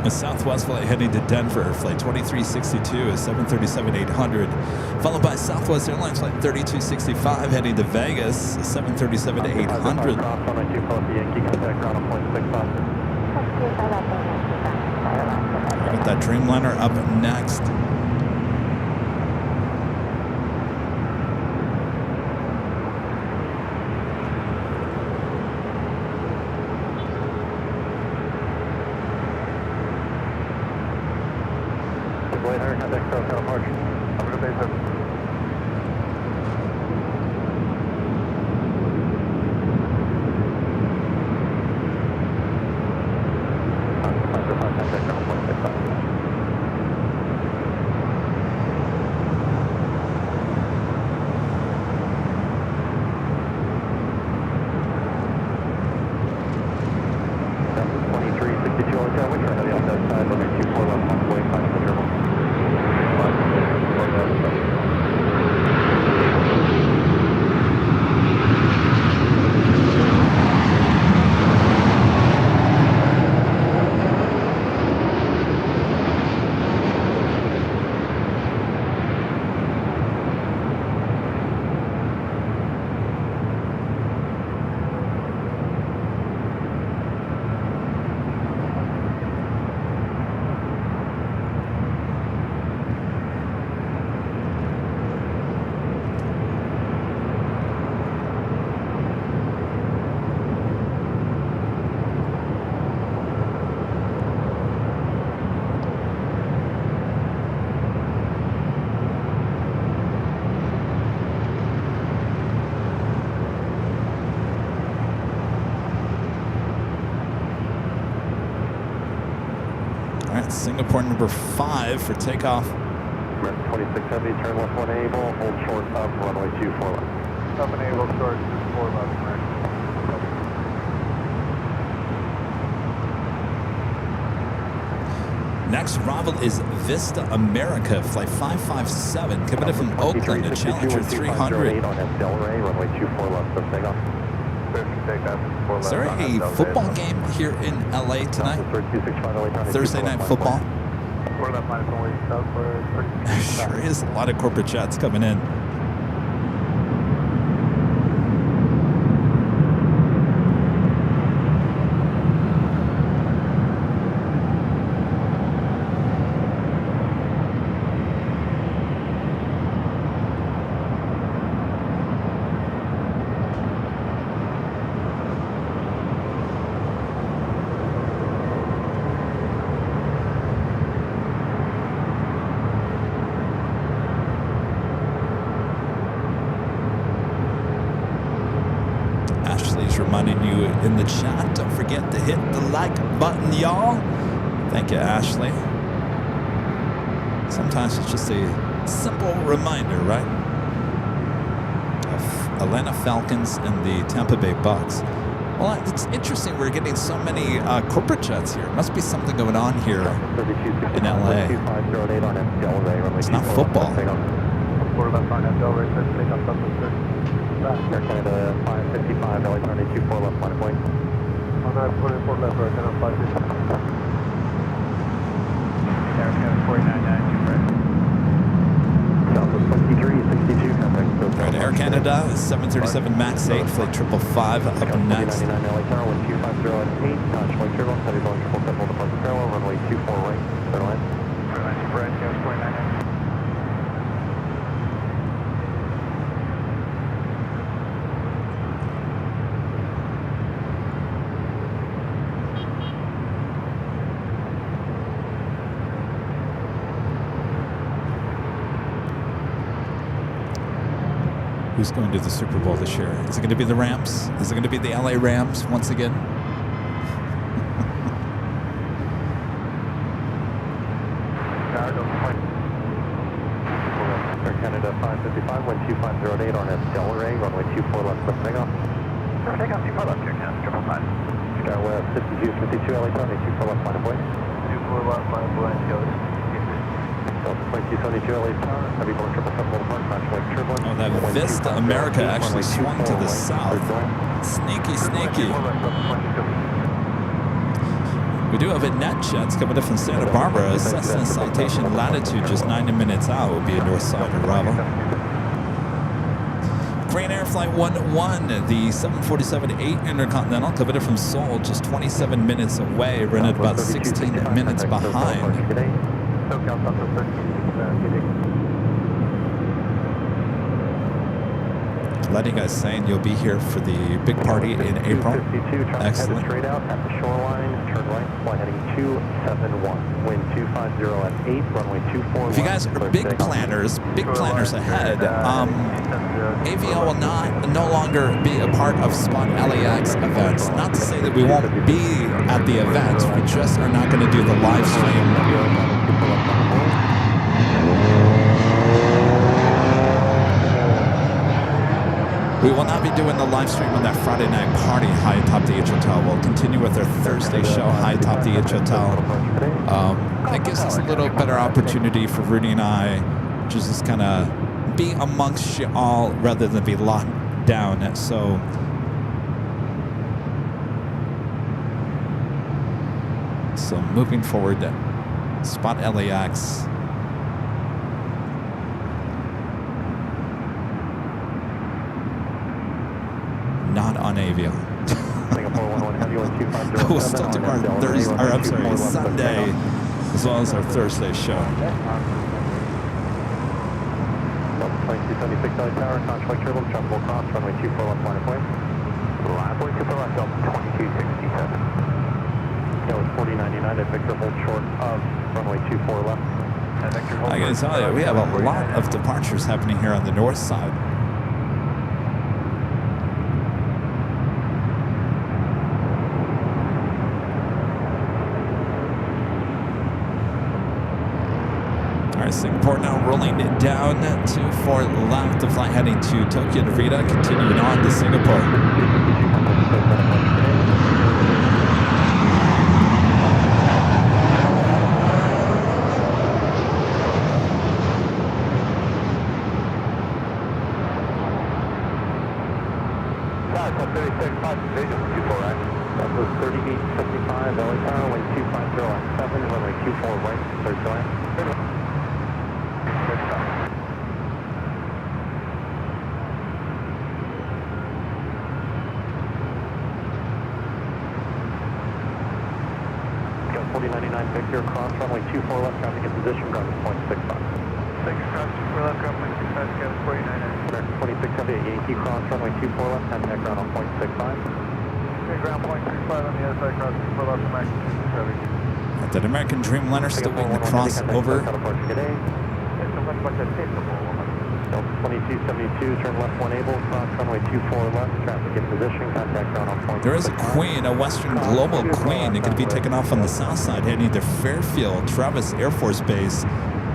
A Southwest flight heading to Denver, flight 2362 is 737-800, followed by Southwest Airlines flight 3265 heading to Vegas, 737-800. Got that Dreamliner up next. Singapore number 5 for takeoff. 26 Heavy, turn left 1 able, hold short up, runway 24 left. Up and able, short 4 left, correct. Next arrival is Vista America, flight 557, coming in from Oakland to Challenger 300. On Delray, runway 24 left, so takeoff. Is there a football game here in LA tonight? Thursday night football? Sure is. A lot of corporate jets coming in. Reminding you in the chat, don't forget to hit the like button, y'all. Thank you, Ashley. Sometimes it's just a simple reminder, right? Of Atlanta Falcons and the Tampa Bay Bucks. Well, it's interesting we're getting so many corporate jets here. Must be something going on here in LA. It's not football. Air Canada 555, LA 24 left, line of point. On that 44 left, right, then on 555. Air Canada 499, right. Southwest 2362, contact. Right, Air Canada, 737 MAX 8, flight 555 up next. 99 LA Tower, wind 250 at 8, touch point turbo, heavy Boeing 777, departure parallel, runway 24 right, center line. Right, Air 499. Who's going to the Super Bowl this year? Is it going to be the Rams? Is it going to be the LA Rams once again? Air Canada 555, wind 2508 on Delray, runway 24 left, clear for takeoff. Clear for takeoff, 24 left, Air Canada, 555. Skywest 5252, LA Tower, 24 left, line of point. 24 left, line of point, goes. Delta 2272, LA Tower, heavy Boeing 777, departure, touch point turbo. Oh, that Vista America actually swung to the south. Sneaky, sneaky. We do have a net jets coming in from Santa Barbara. Cessna citation latitude just 90 minutes out will be a north side arrival. Crane Air Flight 1-1, the 747-8 Intercontinental, coming in from Seoul, just 27 minutes away, running about 16 minutes behind. Letting guys saying you'll be here for the big party in April. Excellent. Straight out at the shoreline, turn right, flight heading 271, wind 250 at 8, runway 24. If you guys are big planners ahead, AVL will no longer be a part of Spot LAX events. Not to say that we won't be at the events, we just are not going to do the live stream. We will not be doing the live stream on that Friday night party high atop the H Hotel. We'll continue with our Thursday show high atop the H Hotel. That gives us a little better opportunity for Rudy and I to just kind of be amongst you all rather than be locked down. So moving forward, Spot LAX. Not on AVL. We'll still do our Sunday as well as our Thursday show. Flight 276 tower, contract turbo, jumpable cross, runway 24 left, line of way. Line of way 24 left, Delta 2267. That was 4099 at Victor, hold short of runway 24 left. I gotta tell you, we have a lot of departures happening here on the north side. Singapore now rolling it down to 4 left. The flight heading to Tokyo Narita, continuing on to Singapore. That was 3875, LA Tower, wind 250 at 7, runway 24 right, third land. Got 4099 Victor, cross runway 24 left, traffic in position, ground is 0.65. 6 cross 24 left, ground 0.65, scan 4099. 26 heavy at Yankee, cross runway 24 left, contact ground on 0.65. Okay, ground 0.65 on the other side, cross 24 left, American 270. At that American Dreamliner still waiting to cross over. Delta 2272, turn left 1 able, cross runway 24 left, traffic in position, contact ground on 0.65. There is a Queen, a Western Global Queen, that could be taken off on the south side, heading to Fairfield, Travis Air Force Base.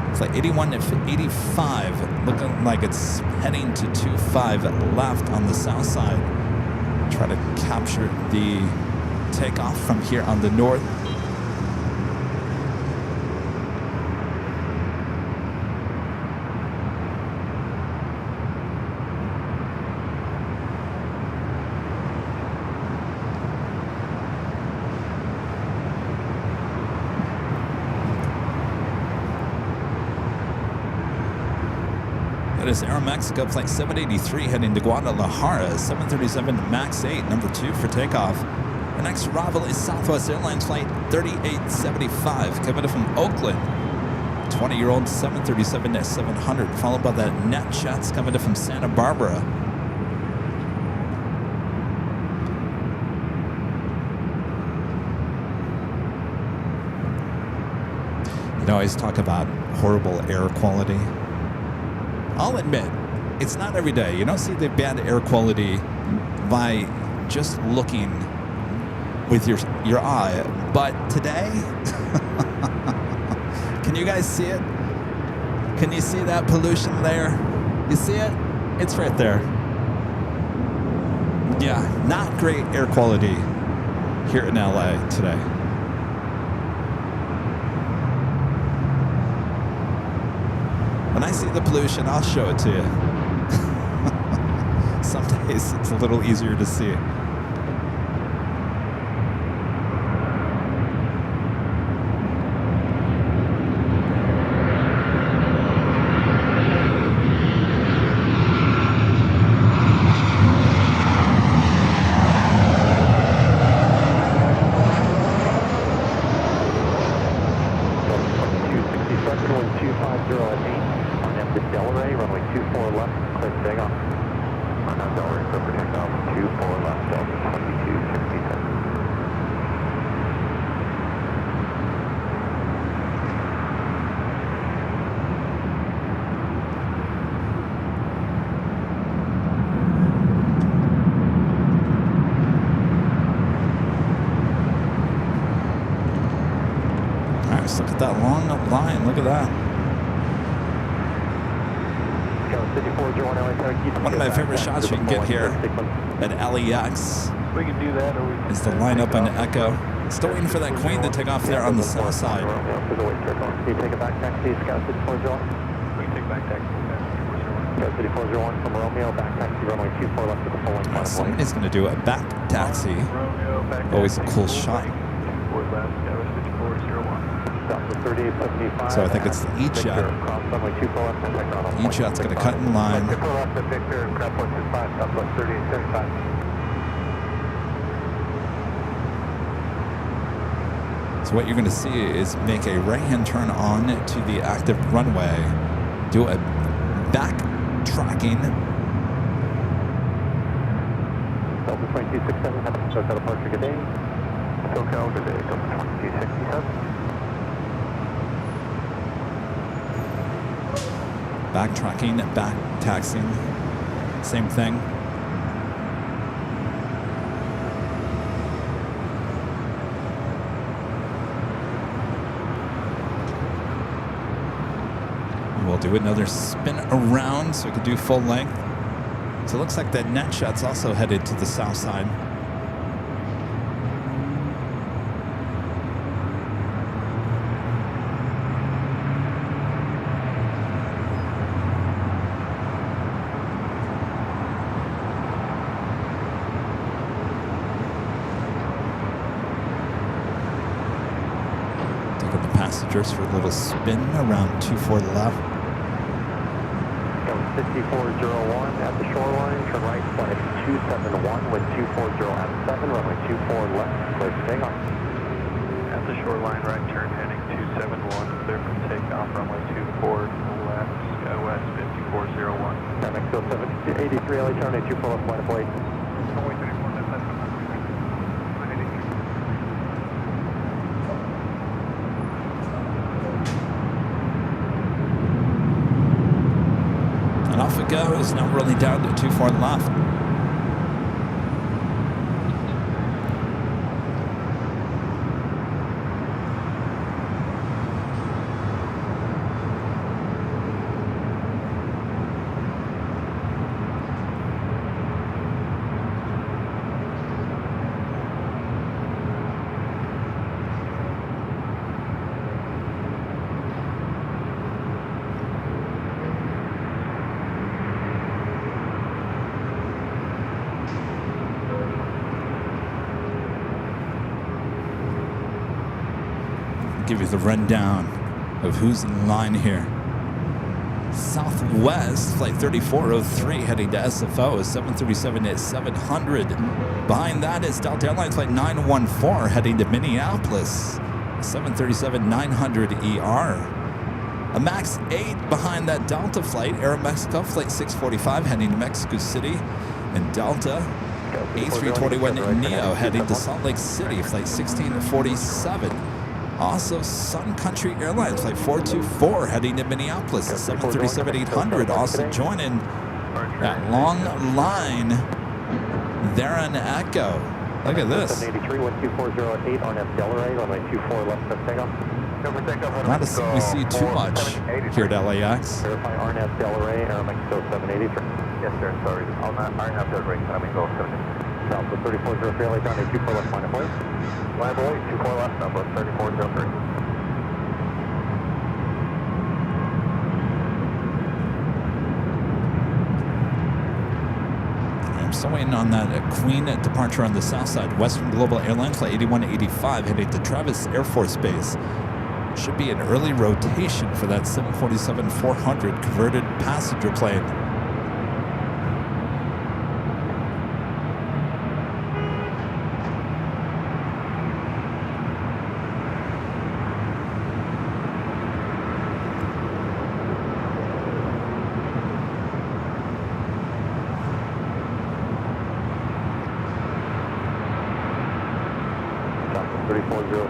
It's like 81 to 85, looking like it's heading to 25 left on the south side. Try to capture the takeoff from here on the north. That is Aeromexico Flight 783 heading to Guadalajara, 737 MAX 8, number 2 for takeoff. Our next arrival is Southwest Airlines Flight 3875, coming in from Oakland. 20-year-old 737-700, followed by the NetJets coming in from Santa Barbara. You know, I always talk about horrible air quality. I'll admit, it's not every day. You don't see the bad air quality by just looking with your eye. But today, can you guys see it? Can you see that pollution there? You see it? It's right there. Yeah, not great air quality here in LA today. When I see the pollution, I'll show it to you. Some days it's a little easier to see. on F to Delray, runway 24 left, clear to take off. On F Delray, clear for takeoff, 24 left, Delta 2267. Look at that long line. Look at that. One of my favorite shots you can get here at LAX We can do that, or we can is the line up on Echo. Still waiting for that Queen to take off there on the south side. Can you take a back taxi, Scout 6401? we can take back taxi. Scout 6401 from Romeo, back taxi, runway 24 left to the full length. Somebody's going to do a back taxi. Romeo, back Always a taxi, cool full shot. length, 24 left, Scout 5401. So I think it's the E-Jet. E-Jet's going to cut in line. So what you're going to see is make a right-hand turn on to the active runway, do a back tracking, Delta 2267, have a SoCal departure, good day. SoCal, good day, Delta 2267. backtracking, back taxiing, same thing. We'll do another spin around so we can do full length. So it looks like that net shot's also headed to the south side. Passengers for a little spin around 24 left. 5401 at the shoreline, turn right, flight 271 with 240 at 7, runway 24 left, clear to take off. At the shoreline, right turn heading 271, clear for takeoff, runway 24 left, Sky West 5401. Next 07, 83 LA, turn 24 left, flight of Blade. Runway 34 left, left, left. And off it goes, now rolling down to 24 left. Give you the rundown of who's in line here. Southwest, flight 3403 heading to SFO is 737 at 700. Behind that is Delta Airlines flight 914 heading to Minneapolis, 737-900 ER. A MAX 8 behind that Delta flight, Aeromexico flight 645 heading to Mexico City, and Delta A321 Neo heading to Salt Lake City, flight 1647. Also, Sun Country Airlines flight 424 heading to Minneapolis, 737-800 also joining that long line there on Echo. Look at this. 783, 12408 on F Delray, runway 24 left, clear takeoff. Not a thing we see too much here at LAX. Verify RNAV Delray, Aeromexico 783. Yes, sir, sorry. I'll not Delray, coming go 70. Southwest 3403 LA, down 24 left, line of Blade. Line of Blade, 24 left, number 3403. I'm still waiting on that Queen departure on the south side. Western Global Airlines flight 8185 heading to Travis Air Force Base. Should be an early rotation for that 747-400 converted passenger plane.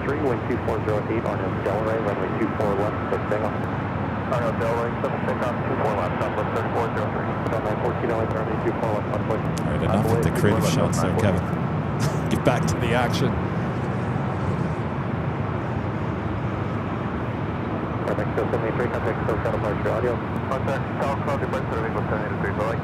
603, wind 2408, RNF Delray, runway 24 left, clear takeoff. RNF Delray, 7 takeoff, 24 left, Southwest 3403. About 914 LA, runway 24 left, convoy. All right, enough with the creative shots there, Kevin. Get back to the action. Mexico 73, contact SoCal departure audio. Contact SoCal departure vehicle 783, bye-bye.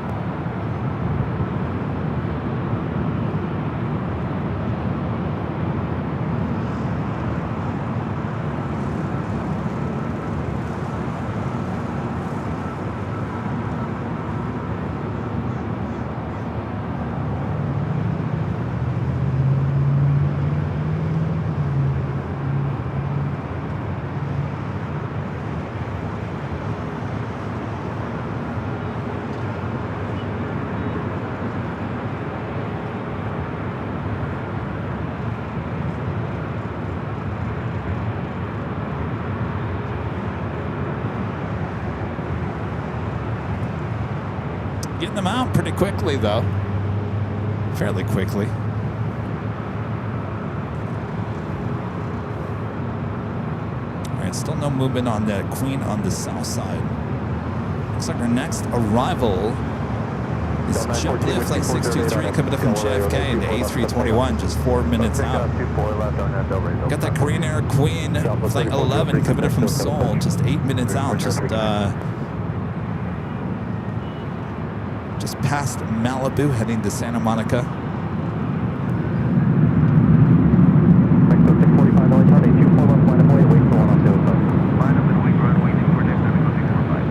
Getting them out pretty quickly, though. Fairly quickly. All right, still no movement on the Queen on the south side. Looks like our next arrival is JetBlue Flight 623 coming up from JFK and the A321, just 4 minutes out. Got that Korean Air Queen Flight 11 coming up from Seoul, just 8 minutes out. Just past Malibu, heading to Santa Monica. Mexico 645, LA, Charlie, 24 left, line of way, wait for one on the other side. Line up and wing runway 24 next time, go 645.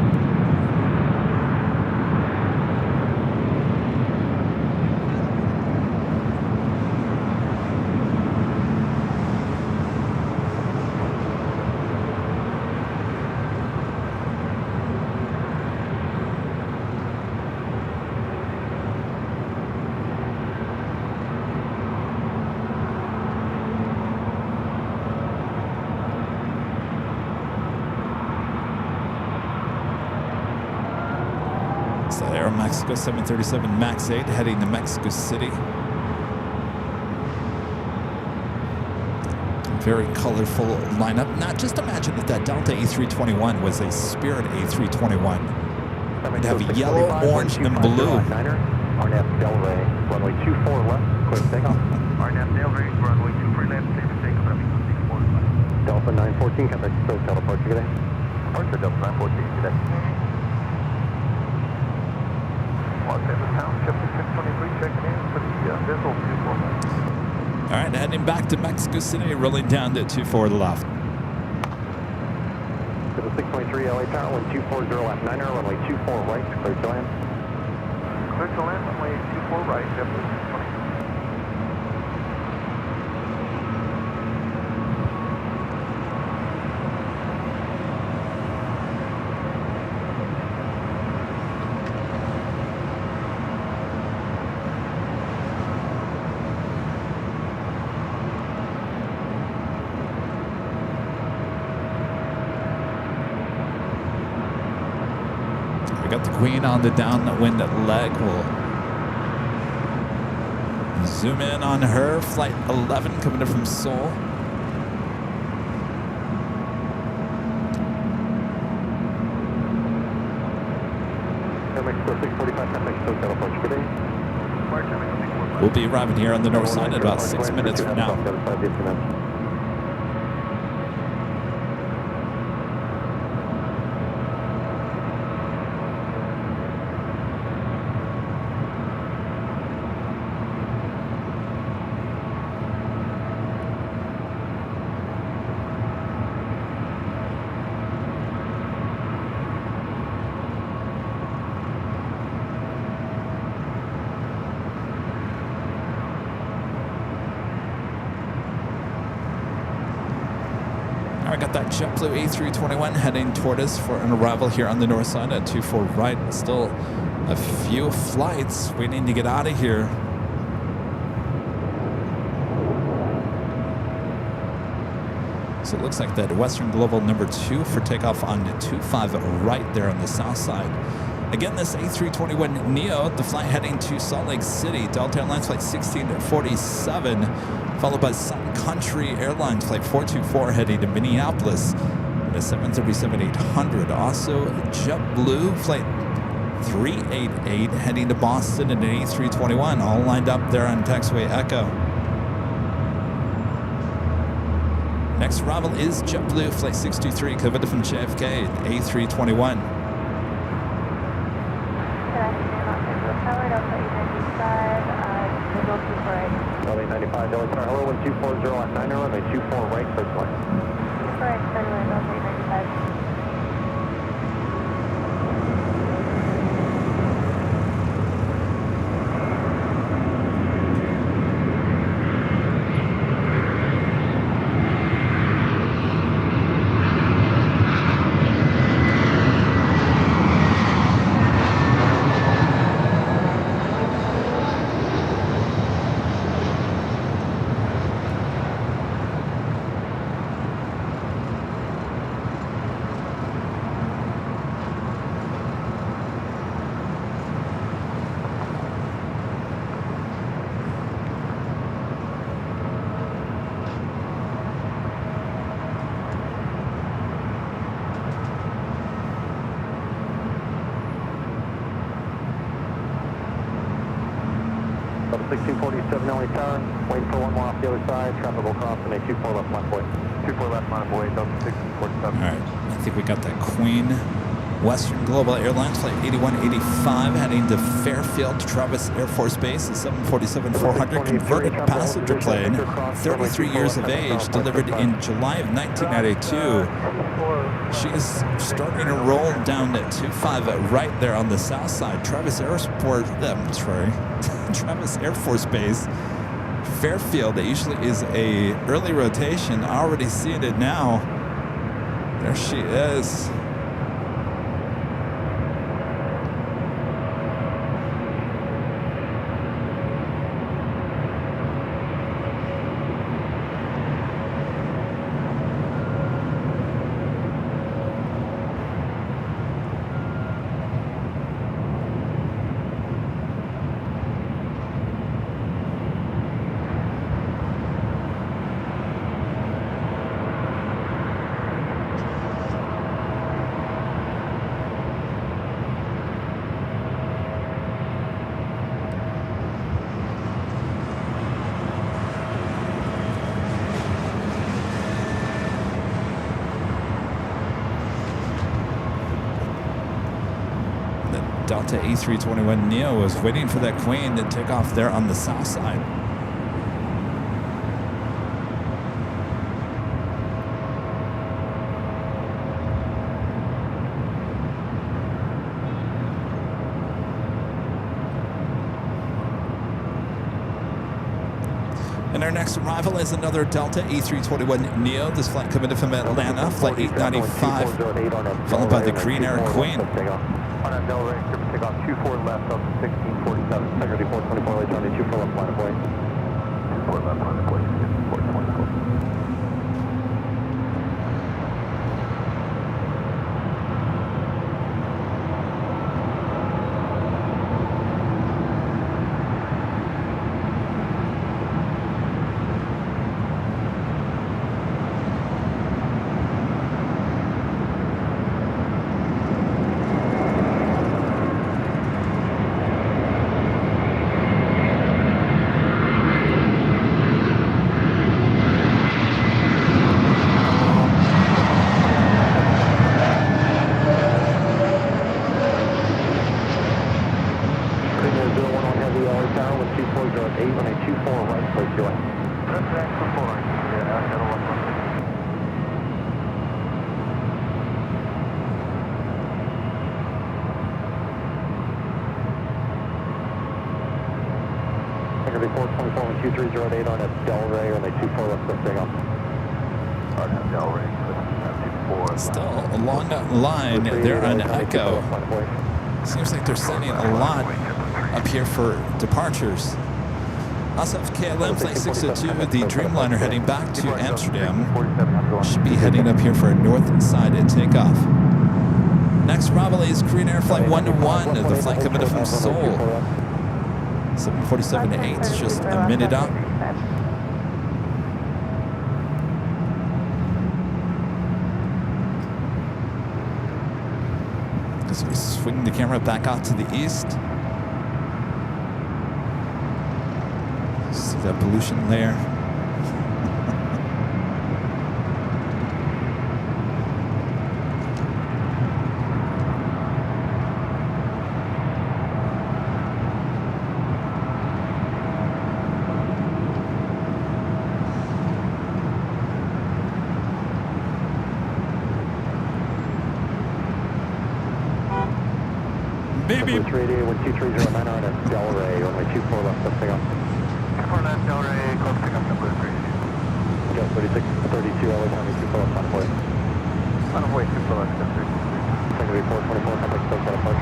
Mexico 737 MAX 8 heading to Mexico City. Very colorful lineup. Now, just imagine if that Delta A321 was a Spirit A321. It'd have yellow, orange, and blue. RNF Delray, runway 24 left, clear takeoff. RNF Delray, runway 24 left, clear to take off, 64 left. Delta 914, contact SoCal departure today. Departure Delta 914 today. Los Angeles Township 623 checking in for the visual 24 left. All right, heading back to Mexico City, rolling down to 24 left. To the 623 LA Tower, wind 240 left, 9er, runway 24 right, clear to land. Clear to land, runway 24 right, JetBlue 623. Got the Queen on the downwind leg. We'll zoom in on her. Flight 11 coming in from Seoul. Mexico 645, contact SoCal departure today. We'll be arriving here on the north side at about 6 minutes from now. I got that JetBlue A321 heading toward us for an arrival here on the north side at 24 right. Still a few flights waiting to get out of here. So it looks like that Western Global number 2 for takeoff on the 25 right there on the south side. Again, this A321neo, the flight heading to Salt Lake City, Delta Airlines flight 1647, followed by Sun Country Airlines flight 424 heading to Minneapolis, and a 737-800. Also, JetBlue flight 388 heading to Boston and an A321, all lined up there on taxiway Echo. Next arrival is JetBlue flight 623 coming from JFK, A321. LA 95, Delta Star, hello, 1240 on 9 runway 24 right, first line. 24 right, Delta 95. Level 1647, LA turn, waiting for one more off the other side, traffic will cross and a 24 left line boy. 24 left line boy, Delta 1647. All right, I think we got that Queen Western Global Airlines flight 8185 heading to Fairfield Travis Air Force Base, a 747-400 converted passenger plane, 33 years of age, delivered in July of 1992. She is starting to roll down at 25 right there on the south side. Travis Air Force Base, Fairfield. That usually is a early rotation. Already seeing it now. There she is. Delta A321neo was waiting for that Queen to take off there on the south side. And our next arrival is another Delta A321neo. This flight coming in from Atlanta, flight 895, followed by the Green Air Queen. On that Del Rey, take off 24 left up to 1647, integrity 424, later on 24 left line of way. 24 left line of way, 424. On a Del Rey, or they 24 left lifting up. On a Del Rey, 24. Still a long line there on Echo. Seems like they're sending a lot up here for departures. Also have KLM flight 602 with the Dreamliner heading back to Amsterdam. Should be heading up here for a north side takeoff. Next Bravo is Korean Air Flight 121. The flight coming in from Seoul. 747 to 8, just a minute up. As we swing the camera back out to the east. See that pollution layer. Baby. 12309 on Delray, runway 24 left, let's take off. 24 left, Delray, close pick up number 3. Just 3632, LA County, 24 left, on way. On way, 24 left, step 3. Second report, 24, contact still got a park.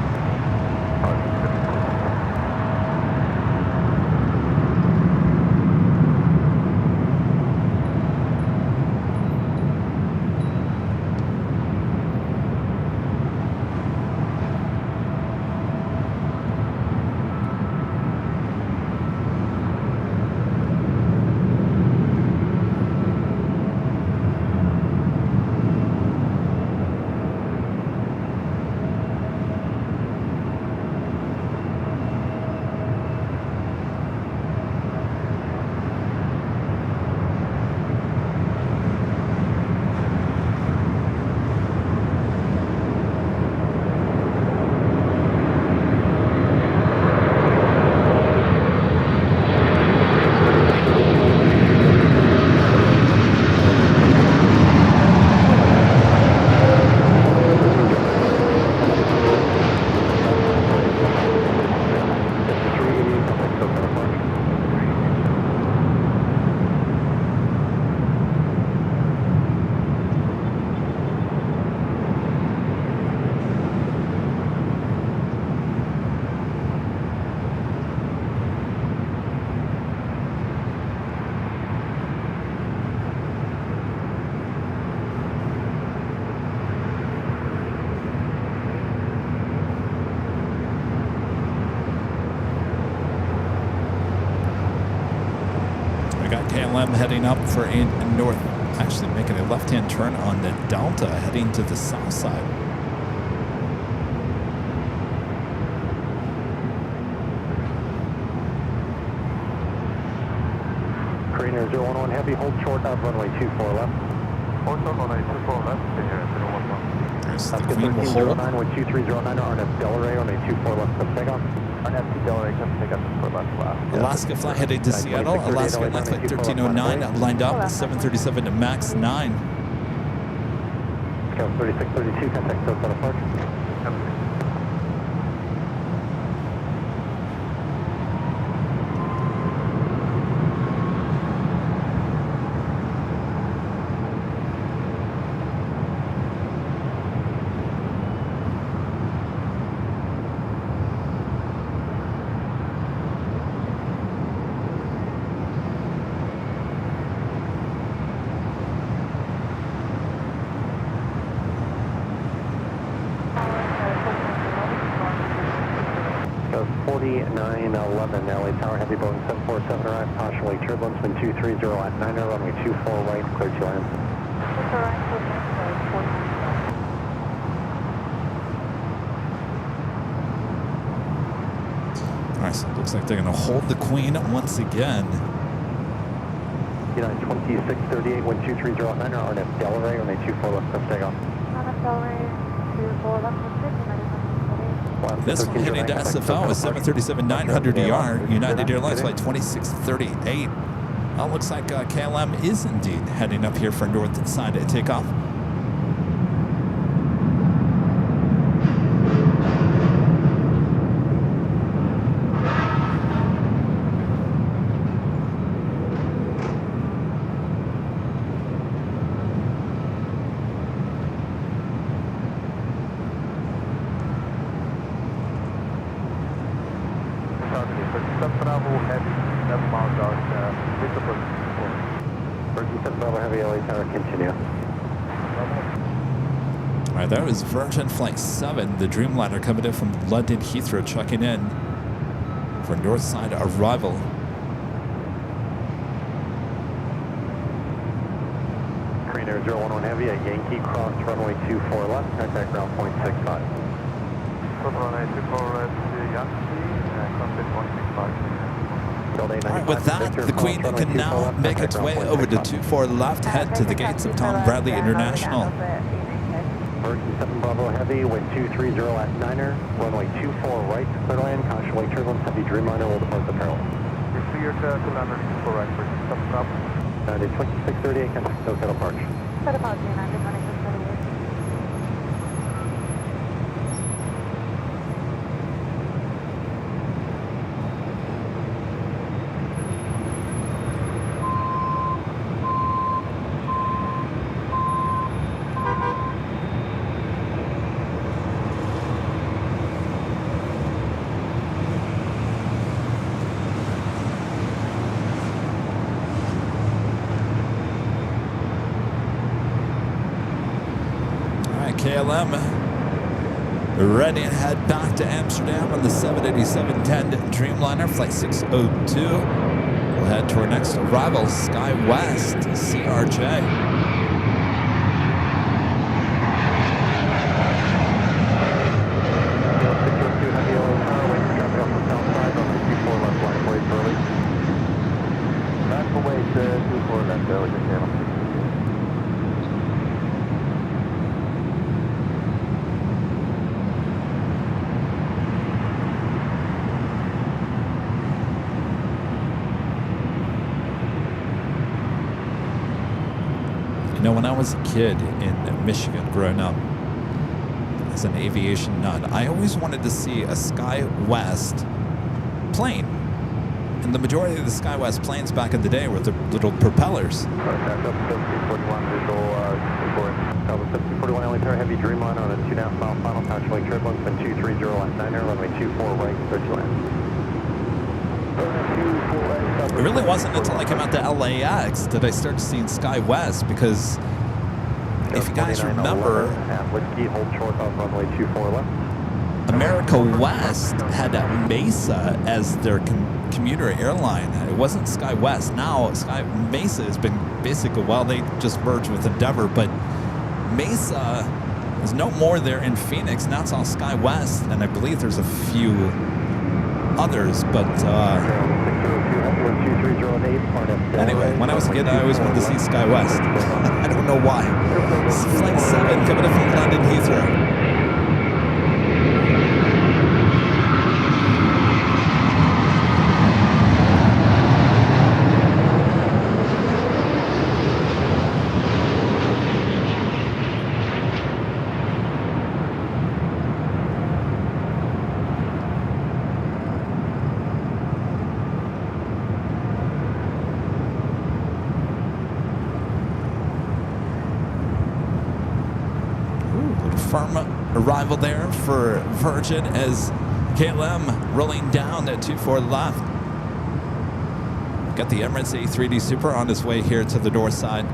KLM heading up for a north, actually making a left-hand turn on the Delta, heading to the south side. Korean Air 011 Heavy, hold short of runway 24 left. Hold short runway 24 left, stay here at 011. There's the Queen will hold. 1309 with 2309, RNF Delray, runway 24 left, let's take off. RNF Delray, come take up for left left. Alaska flight heading to Seattle. Alaska Airlines flight 1309 lined up. 737 to max 9. Scout 3632, contact still got a park. Scout 4911, LA Tower, heavy Boeing 747 arrived, partially turbulence, wind 230 at 9er, runway 24 right, clear to land. All right, so it looks like they're going to hold the Queen once again. United 2638, wind 230 at 9er, RNF Delray, runway 24 left, let's take off. RNF Delray, 24 left, This one heading to SFO is 737-900ER, United Airlines flight 2638. Well, it looks like KLM is indeed heading up here for north side at takeoff. Bravo Heavy, 7 miles out, visible. 37 Bravo Heavy, LA Tower, continue. All right, that was Virgin Flight 7, the Dreamliner coming in from London Heathrow, checking in for north side arrival. Korean Air 011 Heavy at Yankee, cross runway 24 left, contact ground point 65. Runway 24 left to Yankee, contact 165. All right, with that, the Queen can now make its way over to 24 left, head to the gates of Tom Bradley International. Virgin 7 Bravo Heavy, wind 230 at 9er, runway 24 right, clear land, caution wake turbulence, heavy Dreamliner will depart the parallel. You're clear to land 24 right, Virgin 7 Bravo. United 2638, contact SoCal approach. Set approach, United 2638. KLM ready to head back to Amsterdam on the 787-10 Dreamliner, flight 602. We'll head to our next arrival, Sky West, CRJ. You know, when I was a kid in Michigan growing up, as an aviation nut, I always wanted to see a Sky West plane. And the majority of the Sky West planes back in the day were the little propellers. 41 LA Tower, heavy Dreamliner on a 2.5 mile final, caution wake turbulence, wind 230 at 9er, runway 24 right, clear to land. It really wasn't until I came out to LAX that I started seeing Sky West, because if you guys remember, America West had Mesa as their commuter airline. It wasn't Sky West. Now Sky Mesa has been basically, well, they just merged with Endeavor, but Mesa is no more there in Phoenix. Now it's all Sky West, and I believe there's a few others, but anyway, when I was a kid, I always wanted to see Sky West. I don't know why. This is Flight 7 coming in from London Heathrow. Firm arrival there for Virgin as KLM rolling down at 24 left. Got the Emirates A3D Super on his way here to the door side.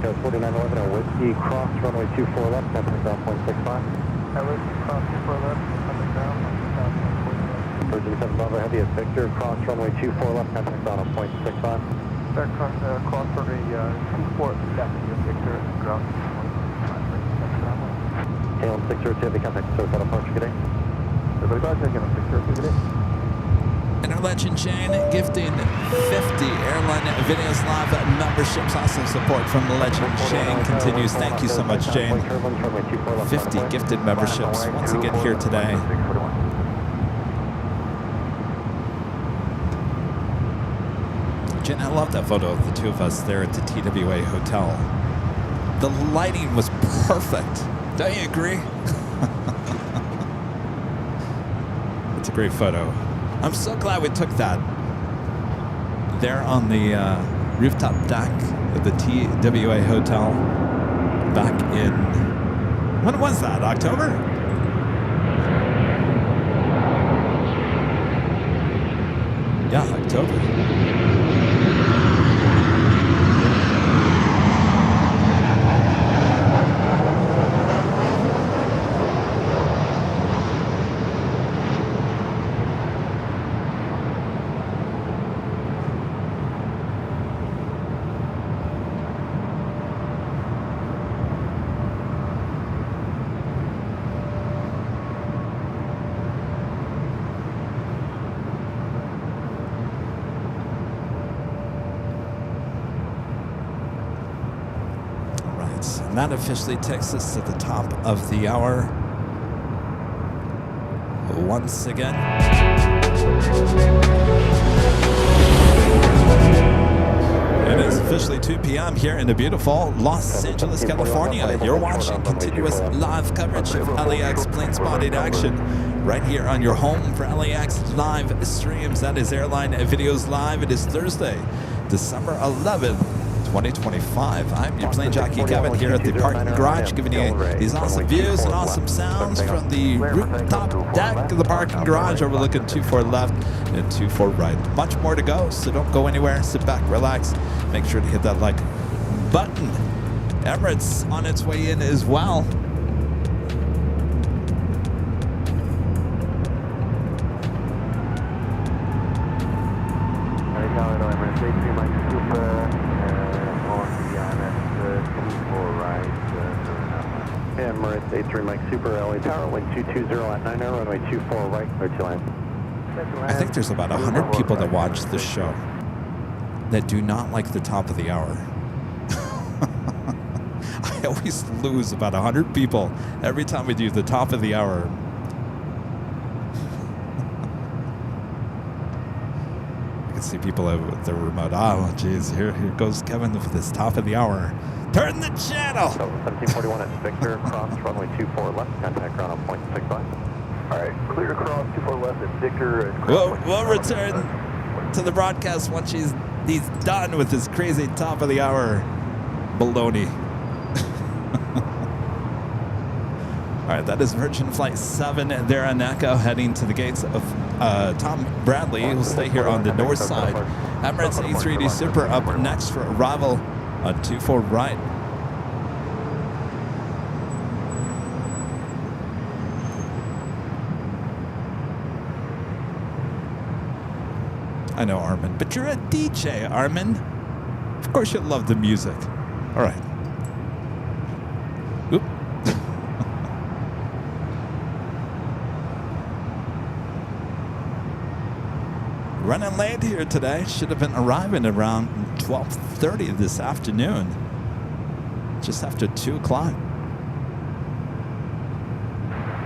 Go 4911 at Whiskey, cross runway 24 left, contact ground point 65. Cross 24 left, contact ground, Virgin 7 Bravo Heavy at Victor, cross runway 24 left, contact ground on point 65. Cross runway 24 left to Victor, ground point 65. KLM 602 Heavy, contact SoCal approach, good day. Everybody go ahead, KLM 602, good day. And our legend Shane gifting 50 Airline Videos Live memberships. Awesome support from the legend Shane continues. Thank you so much, Jane. 50 gifted memberships once again here today. Jen, I love that photo of the two of us there at the TWA Hotel. The lighting was perfect. Don't you agree? It's a great photo. I'm so glad we took that there on the rooftop deck of the TWA Hotel back in, when was that, October? And that officially takes us to the top of the hour. Once again. It is officially 2 p.m. here in the beautiful Los Angeles, California. You're watching continuous live coverage of LAX plane spotting action right here on your home for LAX live streams. That is Airline Videos Live. It is Thursday, December 11th, 2025. I'm your plane jockey Kevin here at the parking garage, giving you these awesome views and awesome sounds from the rooftop deck of the parking garage overlooking 24 left and 24 right. Much more to go, so don't go anywhere. Sit back, relax. Make sure to hit that like button. Emirates on its way in as well. Emirates 83 Mike Super, LA Tower, wind 220 at 90, runway 24 right, clear to land. I think there's about 100 people that watch this show that do not like the top of the hour. I always lose about 100 people every time we do the top of the hour. I can see people with their remote. Oh, geez, here goes Kevin with this top of the hour. Turn the channel! So 1741 at Victor, cross runway 24 left, contact ground on point 65. All right, clear across 24 left at Victor. We'll return to the broadcast once he's done with his crazy top of the hour baloney. All right, that is Virgin Flight 7 there on Echo heading to the gates of Tom Bradley. He'll stay here on the north side. Emirates A380 Super up next for arrival on 24 right. I know, Armin, but you're a DJ, Armin. Of course you love the music. All right. Oop. Running late here today. Should have been arriving around 12:30 this afternoon. Just after 2 o'clock.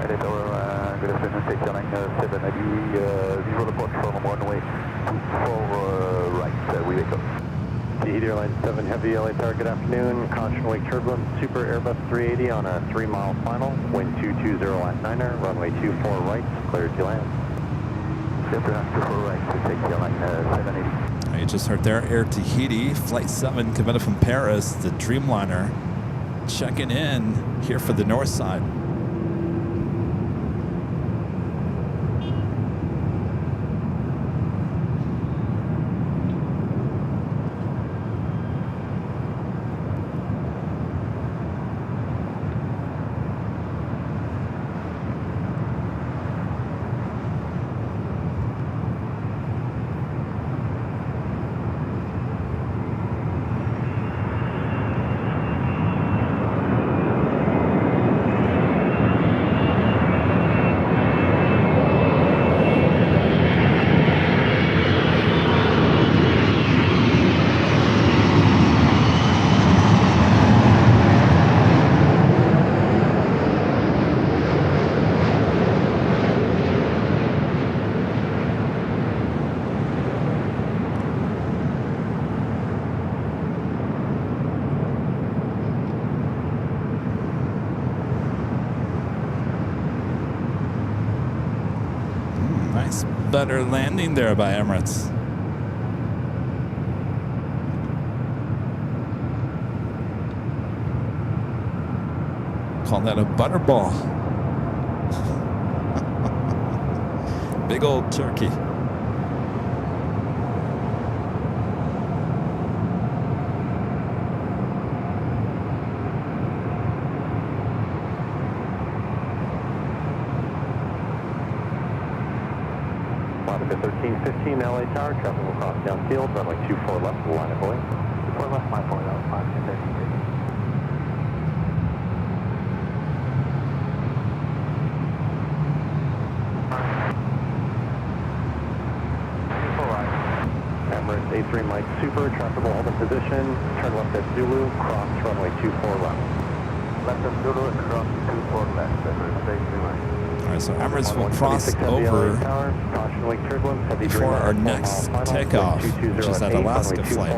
Good afternoon, take Airline 780, visual approach from runway 24 right, we wake up. Tahiti Airline 7 Heavy, LA Tower, good afternoon. Caution wake turbulence, Super Airbus 380 on a 3-mile final, wind 220 at 90, runway 24 right, clear to land. After 24 right, we take Airline 780. You just heard there, Air Tahiti, Flight 7 coming from Paris, the Dreamliner, checking in here for the north side. Better landing there by Emirates. Call that a butterball. Big old turkey. Modified 1315 LA Tower, traffic will cross downfield, runway 24 left, line of way. 24 left, my point, that was 5, 10, 10. Emirates A3 Mike Super, traffic will hold in position, turn left at Zulu, cross runway 24 left. Left of Zulu and cross 24 left. All right, so Emirates will cross over before our next takeoff, which is that Alaska flight.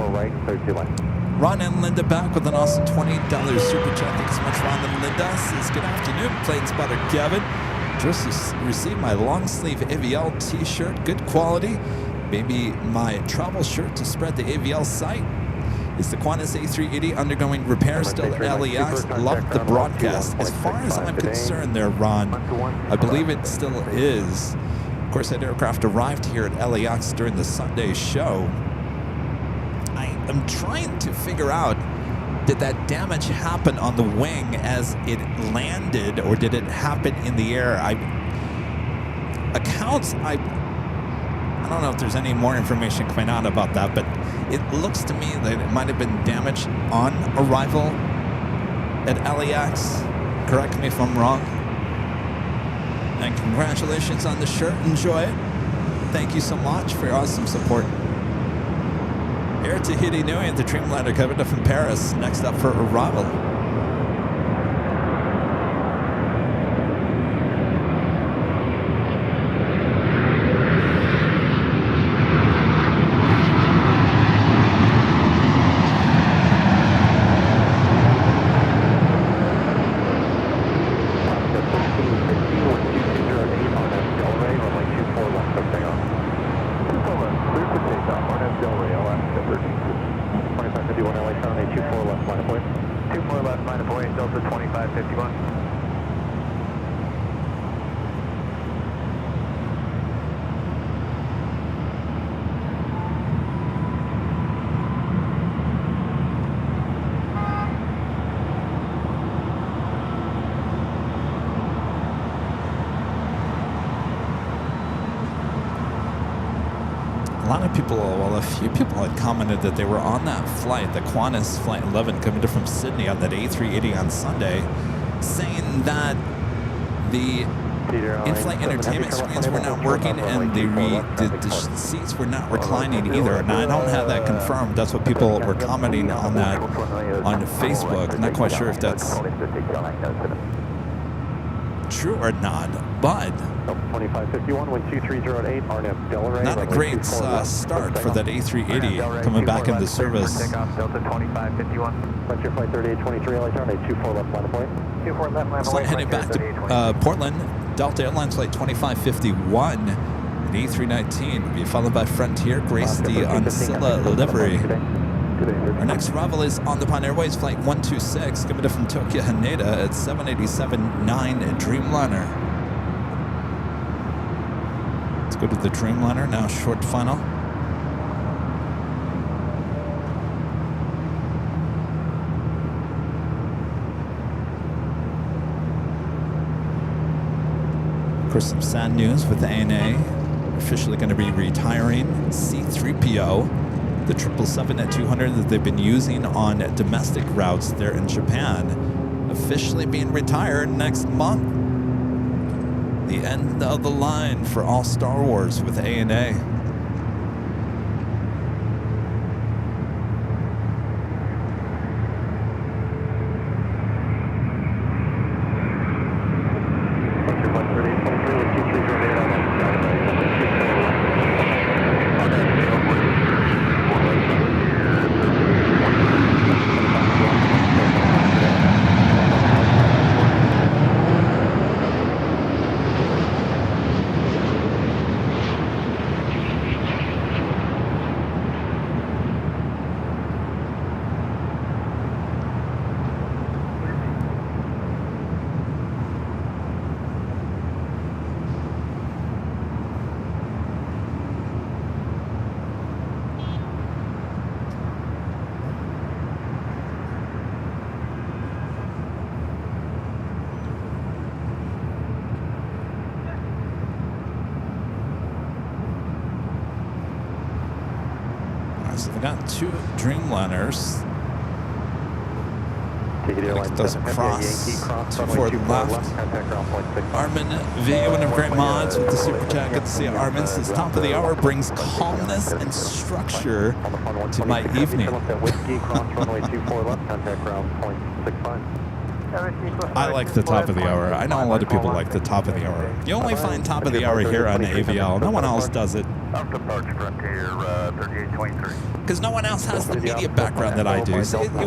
Ron and Linda back with an awesome $20 super chat. Thanks so much, Ron and Linda. Says, good afternoon, Plane Spotter Kevin. Just received my long sleeve AVL t-shirt, good quality. Maybe my travel shirt to spread the AVL site. Is the Qantas A380 undergoing repair still at LAX? Love the broadcast. As far as I'm concerned there, Ron, I believe it still is. Of course, that aircraft arrived here at LAX during the Sunday show. I'm trying to figure out, did that damage happen on the wing as it landed, or did it happen in the air? I don't know if there's any more information coming out about that, but it looks to me that it might have been damaged on arrival at LAX. Correct me if I'm wrong. And congratulations on the shirt. Enjoy it. Thank you so much for your awesome support. Air Tahiti Nui at the Dreamliner Kevin from Paris. Next up for arrival. A few people had commented that they were on that flight, the Qantas Flight 11 coming from Sydney on that A380 on Sunday, saying that the in-flight entertainment screens were not working and the seats were not reclining either. Now, I don't have that confirmed. That's what people were commenting on that on Facebook. I'm not quite sure if that's true or not, but 2551, wind 2308, RNF Delray. Not a great start for that A380 coming back into service. Delta 2551. That's your flight 3823, LA turn 24 left line of point. 24 left line of So heading back to Portland, Delta Airlines flight 2551, an A319 will be followed by Frontier, Grace the Ancilla livery. Our next arrival is on the Pan Airways flight 126, coming from Tokyo Haneda at 787-9 Dreamliner. Let's go to the Dreamliner now, short final. Of course, some sad news with the ANA officially going to be retiring C-3PO. The 777-200 that they've been using on domestic routes there in Japan, officially being retired next month. The end of the line for all Star Wars with ANA. So they got two Dreamliners. It does cross to forward left. Armin V, one of great mods with the super chat. Good to see you, Armin. Since top of the hour brings calmness and structure to my evening. I like the top of the hour. I know a lot of people like the top of the hour. You only find top of the hour here on AVL. No one else does it. Because no one else has the media background that I do. So it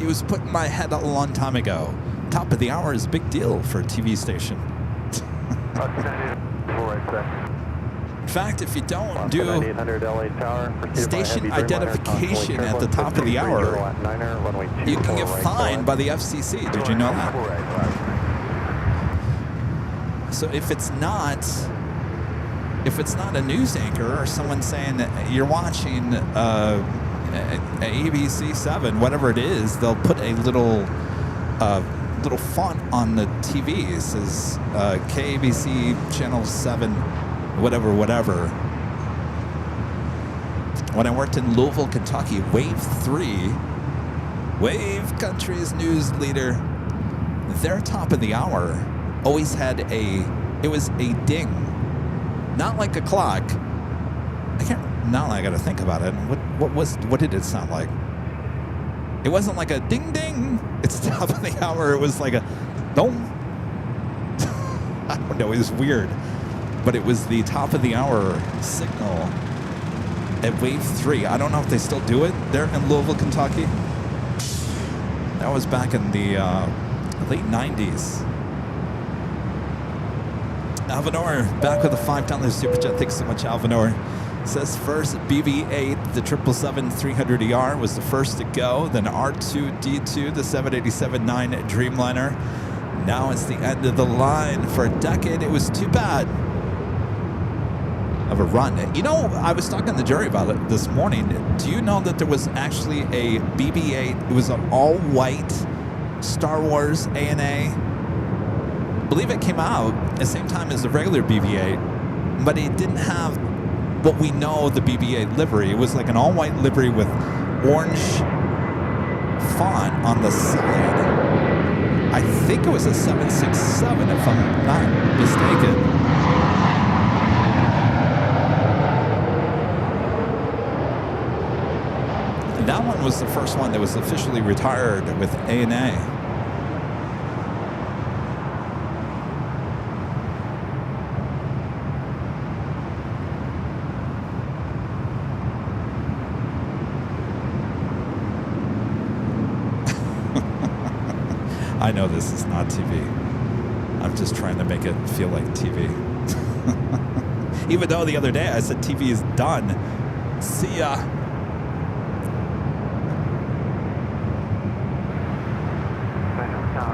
was put in my head a long time ago. Top of the hour is a big deal for a TV station. In fact, if you don't do station identification at the top of the hour, you can get fined by the FCC. Did you know that? So if it's not a news anchor or someone saying that you're watching ABC 7, whatever it is, they'll put a little font on the TV. It says KABC Channel 7. Whatever. When I worked in Louisville, Kentucky, Wave 3, Wave Country's news leader, their top of the hour always had it was a ding. Not like a clock. Now I gotta think about it. What did it sound like? It wasn't like a ding ding. It's top of the hour. It was like a dong. I don't know, it was weird. But it was the top of the hour signal at Wave 3. I don't know if they still do it there in Louisville, Kentucky. That was back in the late 90s. Alvanor back with a $5 super chat. Thanks so much, Alvanor. Says first BB-8, the 777-300ER was the first to go. Then R2-D2, the 787-9 Dreamliner. Now it's the end of the line. For a decade, it was too bad of a run. You know, I was talking to Jerry about it this morning. Do you know that there was actually a BB-8? It was an all-white Star Wars ANA. I believe it came out at the same time as the regular BB-8, but it didn't have what we know the BB-8 livery. It was like an all-white livery with orange font on the side. I think it was a 767, if I'm not mistaken. That one was the first one that was officially retired with ANA. I know this is not TV. I'm just trying to make it feel like TV. Even though the other day I said TV is done. See ya.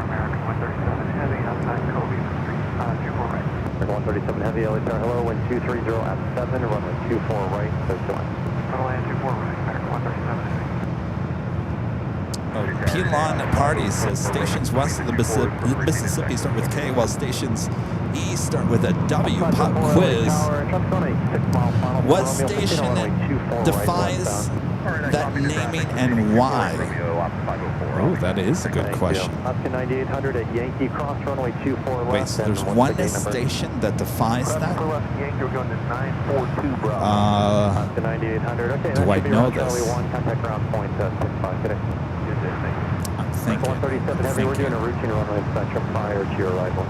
American 137 Heavy outside Kobe, 24 right. 137 Heavy, LA Tower, hello, wind 230 at 7, runway 24 right, so join. Runway 24 right, American 137 Heavy. Pelon Party says stations west of the Mississippi start with K, while stations east start with a W. Pop quiz. What station defies that naming and why? Oh, that is a good question. Wait, so there's one station that defies that? Do I know this? I'm thinking. 137 Heavy, we're doing a routine runway inspection prior to your arrival.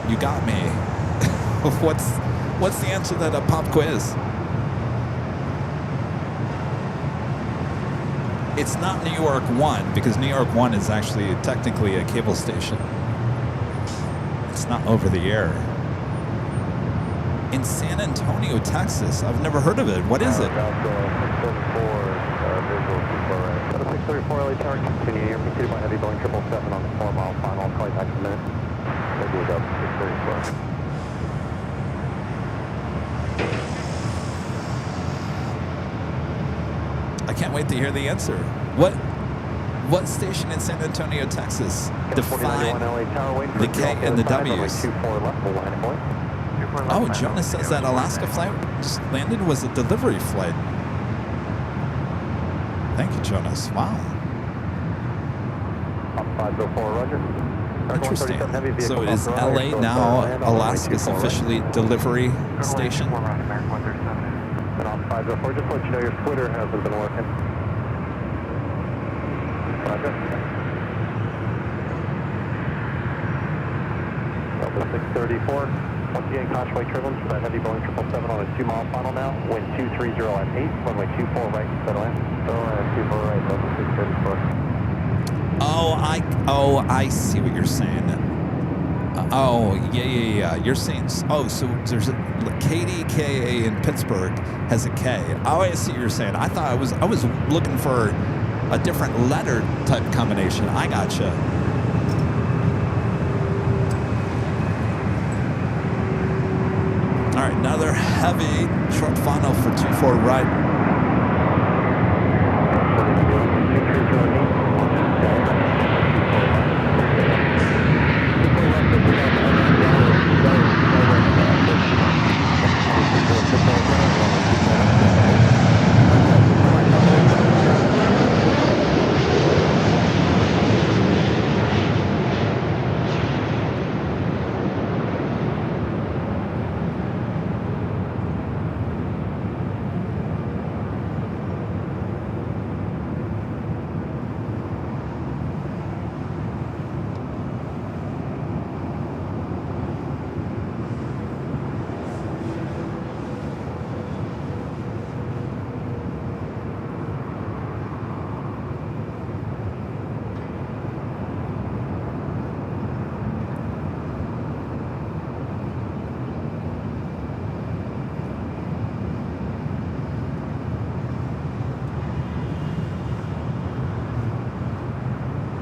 You got me. What's the answer to that pop quiz? It's not New York 1, because New York 1 is actually technically a cable station. It's not over the air. In San Antonio, Texas. I've never heard of it. What is it? 634 LA Tower, continue. You're pursued by heavy Boeing 777 on the 4-mile final. I'll call you back in a minute. We'll do it up 634. I can't wait to hear the answer. What station in San Antonio, Texas define the K and the W's? Oh, Jonas says that Alaska flight just landed was a delivery flight. Thank you, Jonas. Wow. 504, roger. Interesting. So is LA now Alaska's officially delivery station? And on 504, just let you know your splitter hasn't been working. Roger. Delta 634. Once again, caution wake turbulence for that heavy Boeing 777 on a 2-mile final now. Wind 230 at 8, runway 24 right, settle in. Settle in at 24 right, Delta 634. Oh, I see what you're saying. Yeah. You're saying, so there's a KDKA in Pittsburgh has a K. Oh, I see what you're saying. I thought I was looking for a different letter type combination. I gotcha. All right, another heavy short final for 24 right.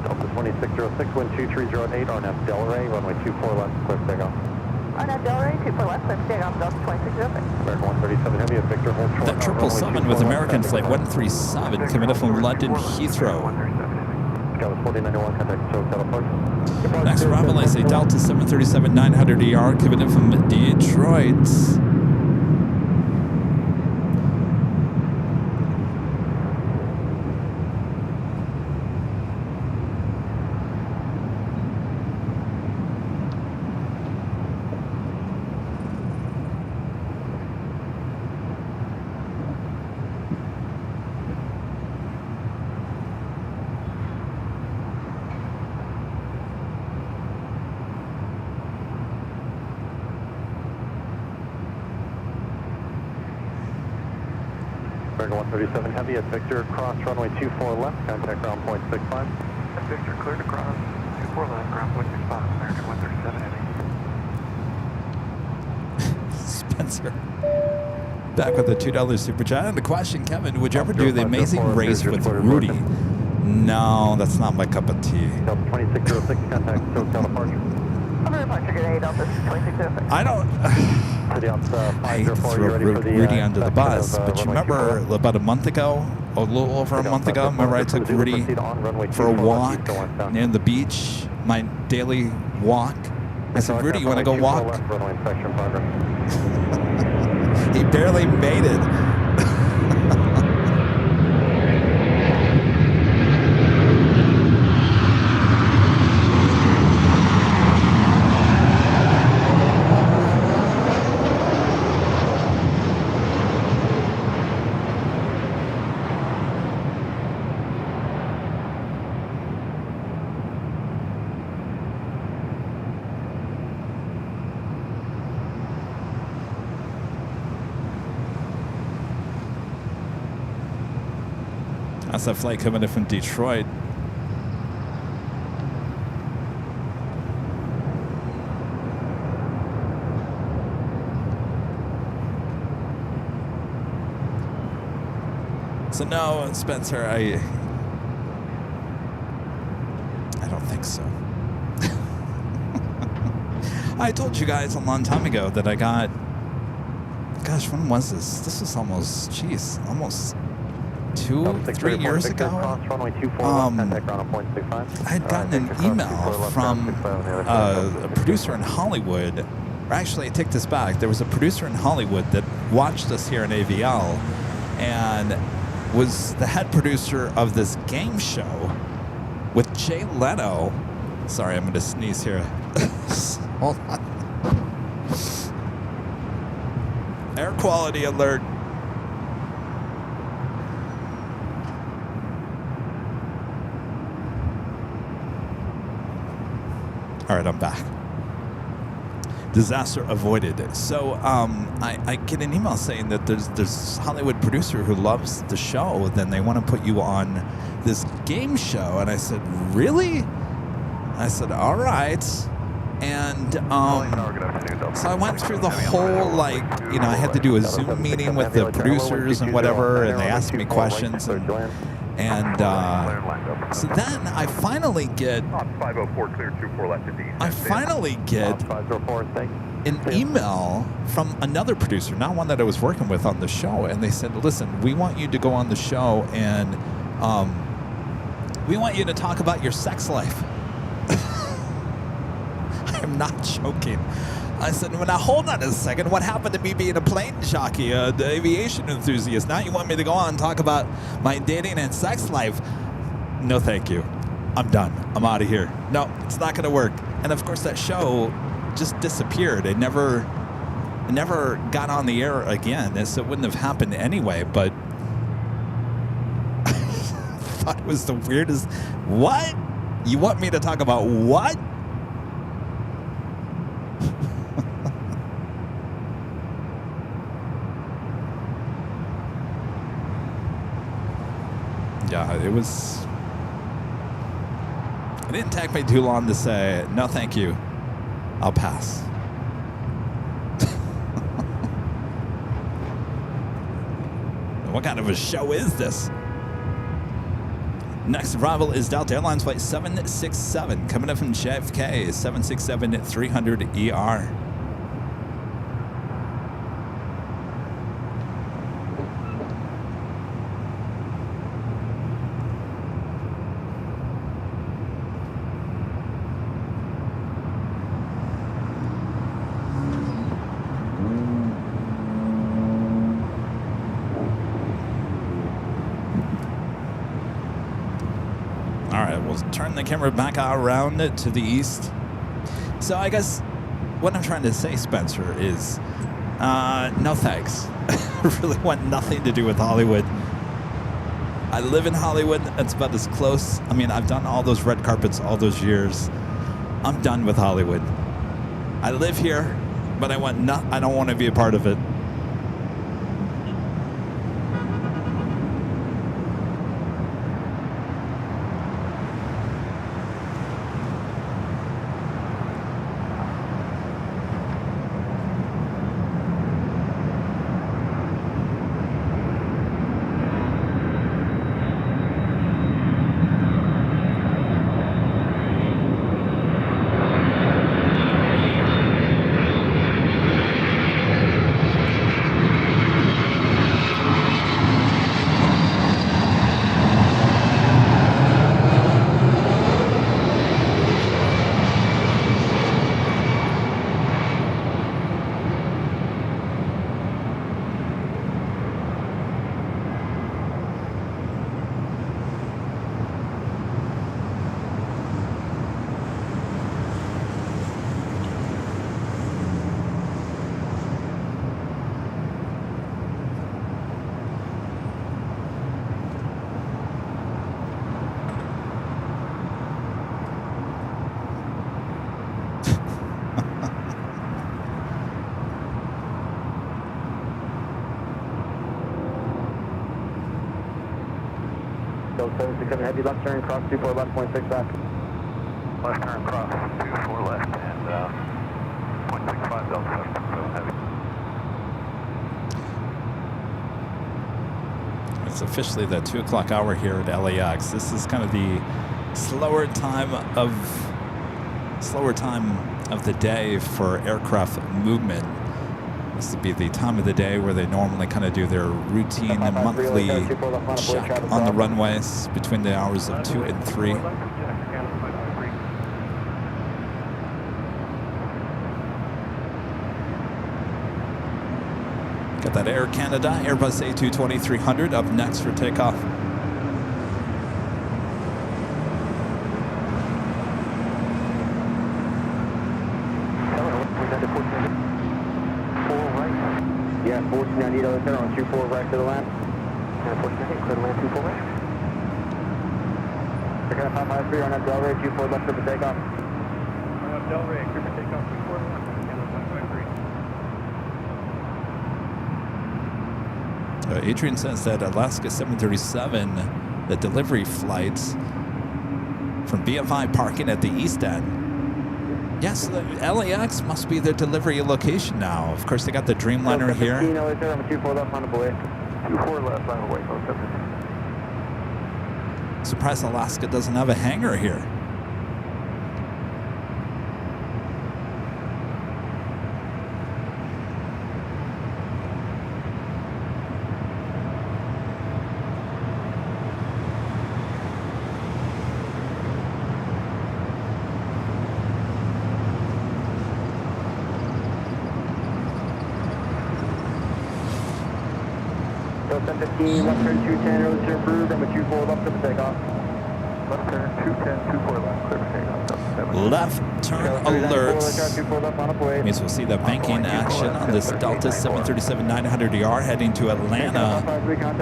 Delta 2606, wind 2308, RNF Delray, runway 24 left, clear takeoff. RNF Delray, 24 left, clear takeoff, Delta 2606. American 137 Heavy, at Victor, hold short. That 777 with American Flight 137 coming from London Heathrow. Scott 4091, contact Hotel Approach. Next arrival is a Delta 737-900ER coming in from Detroit. American 137 Heavy at Victor, cross runway 24 left, contact ground point 65. At Victor, clear to cross, 24 left, ground point 65, American 137 Heavy. Spencer. Back with the $2 super chat. And the question, Kevin, would you ever do the amazing race with Rudy? No, that's not my cup of tea. Delta 2606, contact Hotel Departure. I'm going to punch your Delta 2606. I don't... I hate to throw Rudy under the bus, but you remember about a month ago, a little over a month ago, remember I took Rudy for a walk near the beach, my daily walk. I said, Rudy, you want to go walk? He barely made it. That's a flight coming in from Detroit. So no, Spencer, I don't think so. I told you guys a long time ago that I got, gosh, when was this? This was almost 3 years ago. I had gotten an email from a producer in Hollywood. Or actually, I take this back. There was a producer in Hollywood that watched us here in AVL and was the head producer of this game show with Jay Leno. Sorry, I'm going to sneeze here. Hold on. Air quality alert. All right, I'm back. Disaster avoided. So I get an email saying that there's Hollywood producer who loves the show. Then they want to put you on this game show. And I said, really? I said, all right. And so I went through the whole, like, you know, I had to do a Zoom meeting with the producers and whatever, and they asked me questions. And so then I finally get an email from another producer, not one that I was working with on the show, and they said, listen, we want you to go on the show, and we want you to talk about your sex life. I'm not joking. I said, well, now hold on a second. What happened to me being a plane jockey, the aviation enthusiast? Now you want me to go on and talk about my dating and sex life? No, thank you. I'm done. I'm out of here. No, it's not going to work. And of course, that show just disappeared. It never got on the air again, so it wouldn't have happened anyway. But I thought it was the weirdest. What? You want me to talk about what? Yeah, it was. It didn't take me too long to say, no, thank you. I'll pass. What kind of a show is this? Next arrival is Delta Airlines Flight 767, coming up from JFK, 767-300ER. Turn the camera back around to the east. So I guess what I'm trying to say, Spencer, is no thanks. I really want nothing to do with Hollywood. I live in Hollywood. It's about as close. I mean, I've done all those red carpets all those years. I'm done with Hollywood. I live here, but I don't want to be a part of it. Heavy left turn, cross 24 left, 0.6 back. Left turn, cross 24 left, and 0.65 Delta, so heavy. It's officially the 2 o'clock hour here at LAX. This is kind of the slower time of the day for aircraft movement. This would be the time of the day where they normally kind of do their routine and monthly check on the runways between the hours of 2 and 3. Got that Air Canada Airbus A220-300 up next for takeoff. Yeah, 1490 other turn on 24 right to the land. And 1490, clear to land 24 right. They're going to 553 on that Delray, 24 left for the takeoff. Delray, clear for takeoff 241, Kilo 553. Adrian says that Alaska 737, the delivery flights from BFI parking at the east end. Yes, the LAX must be their delivery location now. Of course, they got the Dreamliner here. 24 left on the way. 24 left on the way. Surprised Alaska doesn't have a hangar here. So 1015, left turn 210, road to approved, and 24 left to the takeoff. Left turn 210, 24 left, clear for takeoff. Left turn alerts. Means we'll see the banking action on this Delta 737-900ER heading to Atlanta,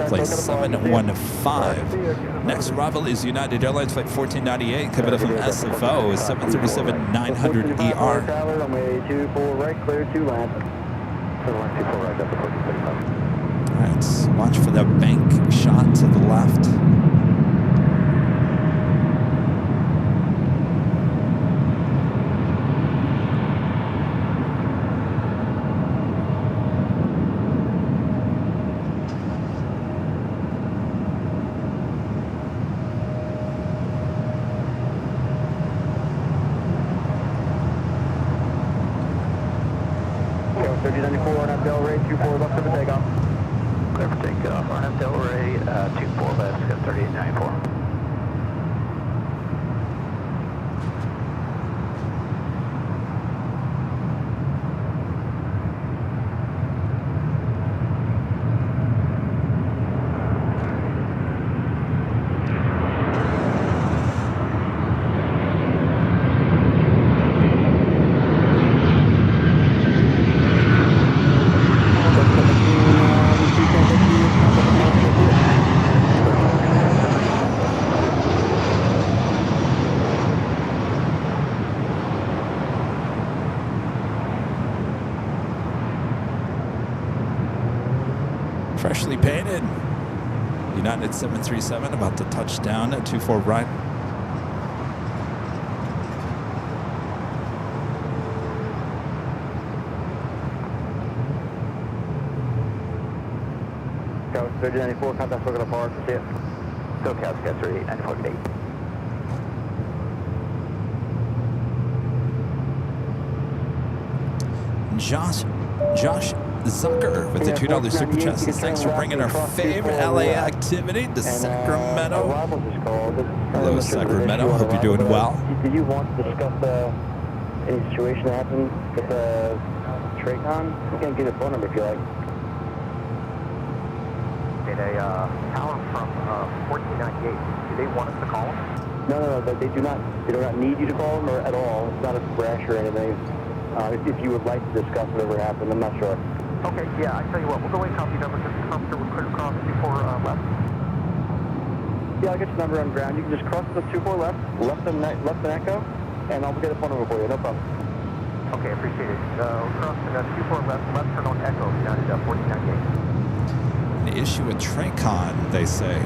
flight 715. Next arrival is United Airlines flight 1498, coming up from SFO, 737-900ER. Runway 24 right, clear to land. 24 right, that's the 1435. All right, so watch for the bank shot to the left. Go 3094 on up Delray, 24 left to the takeoff. Clear for takeoff on up Delray, 24 left, 3894. Freshly painted. United 737 about to touch down at 24 right. Go 3094, contact look at the bar, see it. Go Cal, Sky 3894 8. Josh Zucker with the $2 super chat. Thanks for bringing our favorite LA activity to Sacramento. Hello, Sacramento. Hope you're doing well. Did you want to discuss any situation that happened with Traycon? You can get a phone number if you like. Alan from 1498. Do they want us to call them? No, they do not. They do not need you to call them or at all. It's not a crash or anything. If you would like to discuss whatever happened, I'm not sure. Okay, yeah, I tell you what, we'll go in, copy number, just come through with clear cross 24 left. Yeah, I'll get your number on ground. You can just cross the 24 left and echo, and I'll get a phone number for you, no problem. Okay, appreciate it. We'll cross the 24 left turn on echo, United 1498. An issue with Traycon, they say.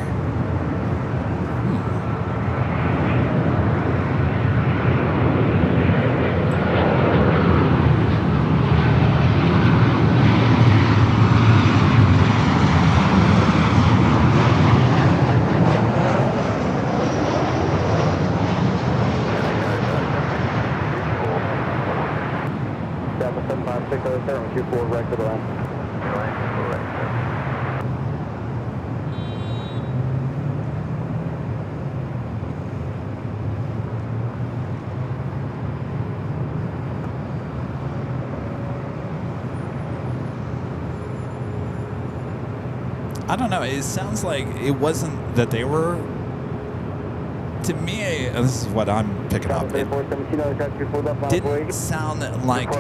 Right to the line. I don't know. It sounds like it wasn't that they were. To me, this is what I'm picking up. It didn't sound like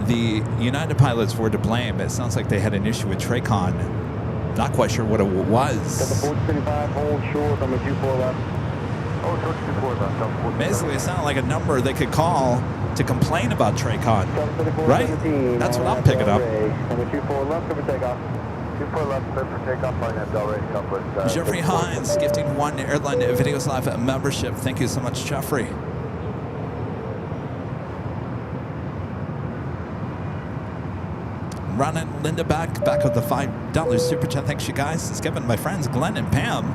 the United pilots were to blame. It sounds like they had an issue with Traycon. Not quite sure what it was. Got the 425, hold short on the 24 left. Oh, approach 24 left. Delta 14. Basically, it sounded like a number they could call to complain about Traycon. Right? That's what I'm picking up. Number 24 left, cover takeoff. 24 left, clear for takeoff, line up Delray, Southwest. Jeffrey Hines gifting 1 Airline Videos Live membership. Thank you so much, Jeffrey. Ron and Linda back with the $5 super chat. Thanks, you guys. It's Kevin, my friends Glenn and Pam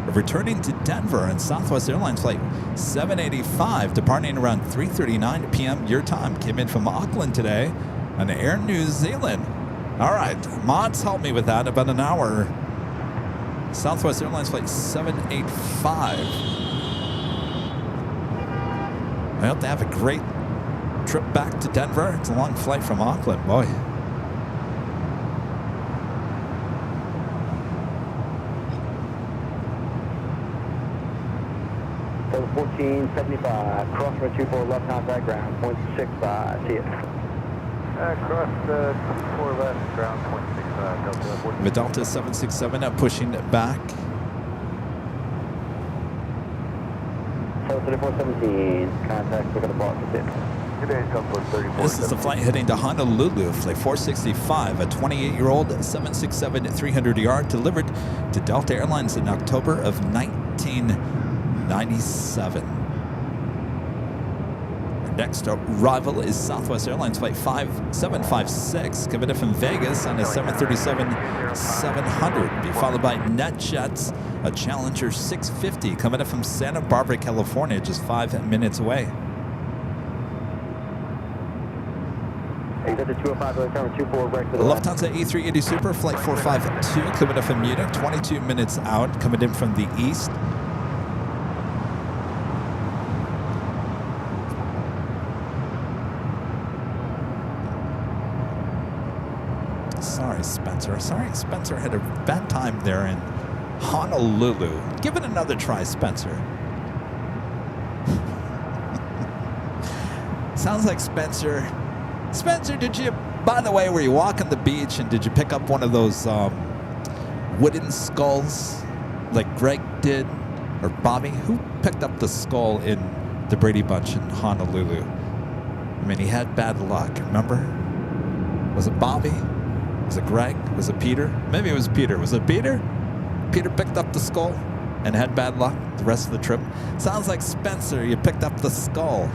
are returning to Denver on Southwest Airlines flight 785, departing around 3:39 p.m. your time. Came in from Auckland today on Air New Zealand. All right, mods help me with that. About an hour. Southwest Airlines flight 785. I hope they have a great trip back to Denver. It's a long flight from Auckland, boy. So 1475, cross runway 24 left contact ground, 0.65, see it. Cross 24 left ground, 0.65, Delta 14. Medalta 767 pushing it back. 3417, contact, look at the block, that's it. Good day, Southwest 34. This is the flight heading to Honolulu, flight 465, a 28-year-old 767-300ER delivered to Delta Airlines in October of 1997. Our next arrival is Southwest Airlines flight 5756, coming in from Vegas on a 737-700, be followed by NetJets, a Challenger 650, coming in from Santa Barbara, California, just 5 minutes away. Exit 205, turn 24 right to the left. Lufthansa A380 Super, flight 452, coming in from Munich, 22 minutes out, coming in from the east. Sorry, Spencer had a bad time there in Honolulu. Give it another try, Spencer. Sounds like Spencer. Spencer, by the way, were you walking the beach and did you pick up one of those wooden skulls like Greg did, or Bobby? Who picked up the skull in the Brady Bunch in Honolulu? I mean, he had bad luck, remember? Was it Bobby? Was it Greg? Was it Peter? Maybe it was Peter. Was it Peter? Peter picked up the skull and had bad luck the rest of the trip. Sounds like Spencer, you picked up the skull.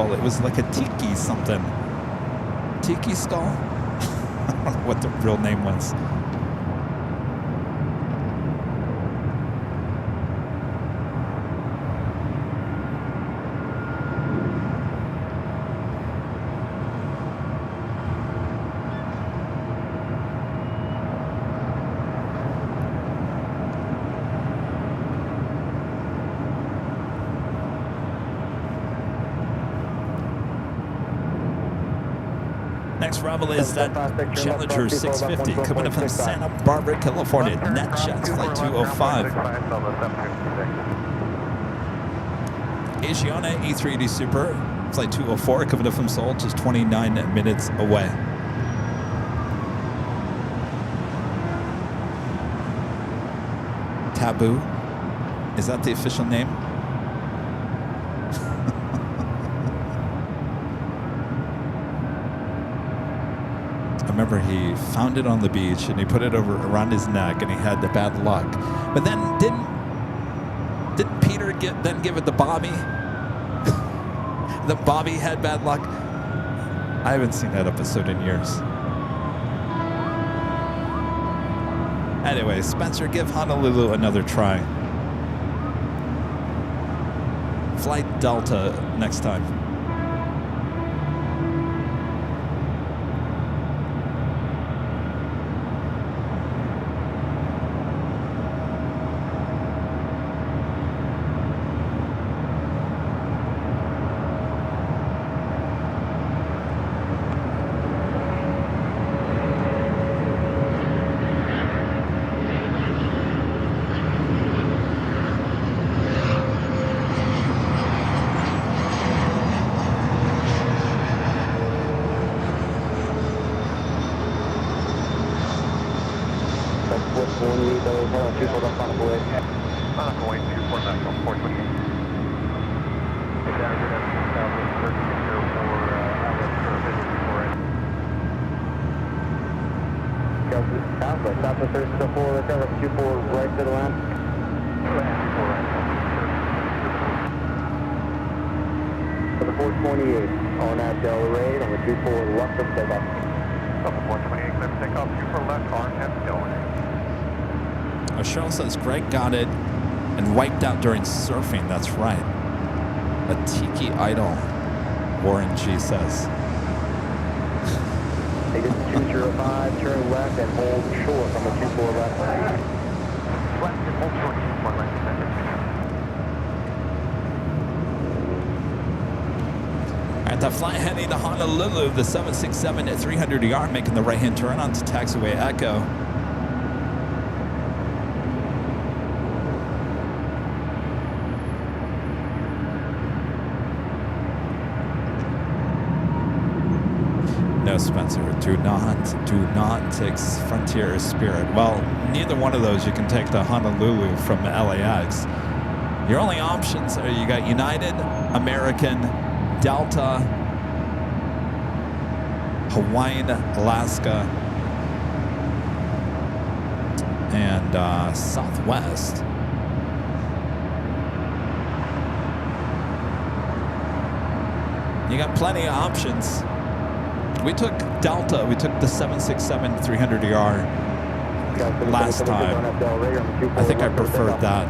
It was like a tiki something. Tiki skull? I don't know what the real name was. Next arrival is that Challenger 650 coming in from Santa Barbara, California. NetJets flight 205. Asiana A380 Super flight 204 coming in from Seoul, just 29 minutes away. Taboo, is that the official name? I remember he found it on the beach and he put it around his neck and he had the bad luck. But then didn't Peter give it to Bobby? That Bobby had bad luck? I haven't seen that episode in years. Anyway, Spencer, give Honolulu another try. Flight Delta next time. those, head on 24 left on the way. On the way, 24 left on 428. Hey, down here, that's 3604, outlet curve is before it. Southwest, Southwest 3604, let's have a 24 right to the line. 24 right, For the 428, on that Del Rey, on the 24 left of takeoff. Level 428, clear for takeoff, 24 left, RNF Del Rey. Cheryl says Greg got it and wiped out during surfing. That's right. A tiki idol, Warren G says. Take it to 205, turn left and hold short on the 24 left. Left and hold short, 24 left, descend to 2. All right, the flight heading to Honolulu, the 767 at 300 yard, making the right-hand turn onto taxiway Echo. No, Spencer, do not take Frontier or Spirit. Well, neither one of those you can take to Honolulu from LAX. Your only options are you got United, American, Delta, Hawaiian, Alaska, and Southwest. You got plenty of options. We took Delta. We took the 767 300ER last time. I think I preferred that.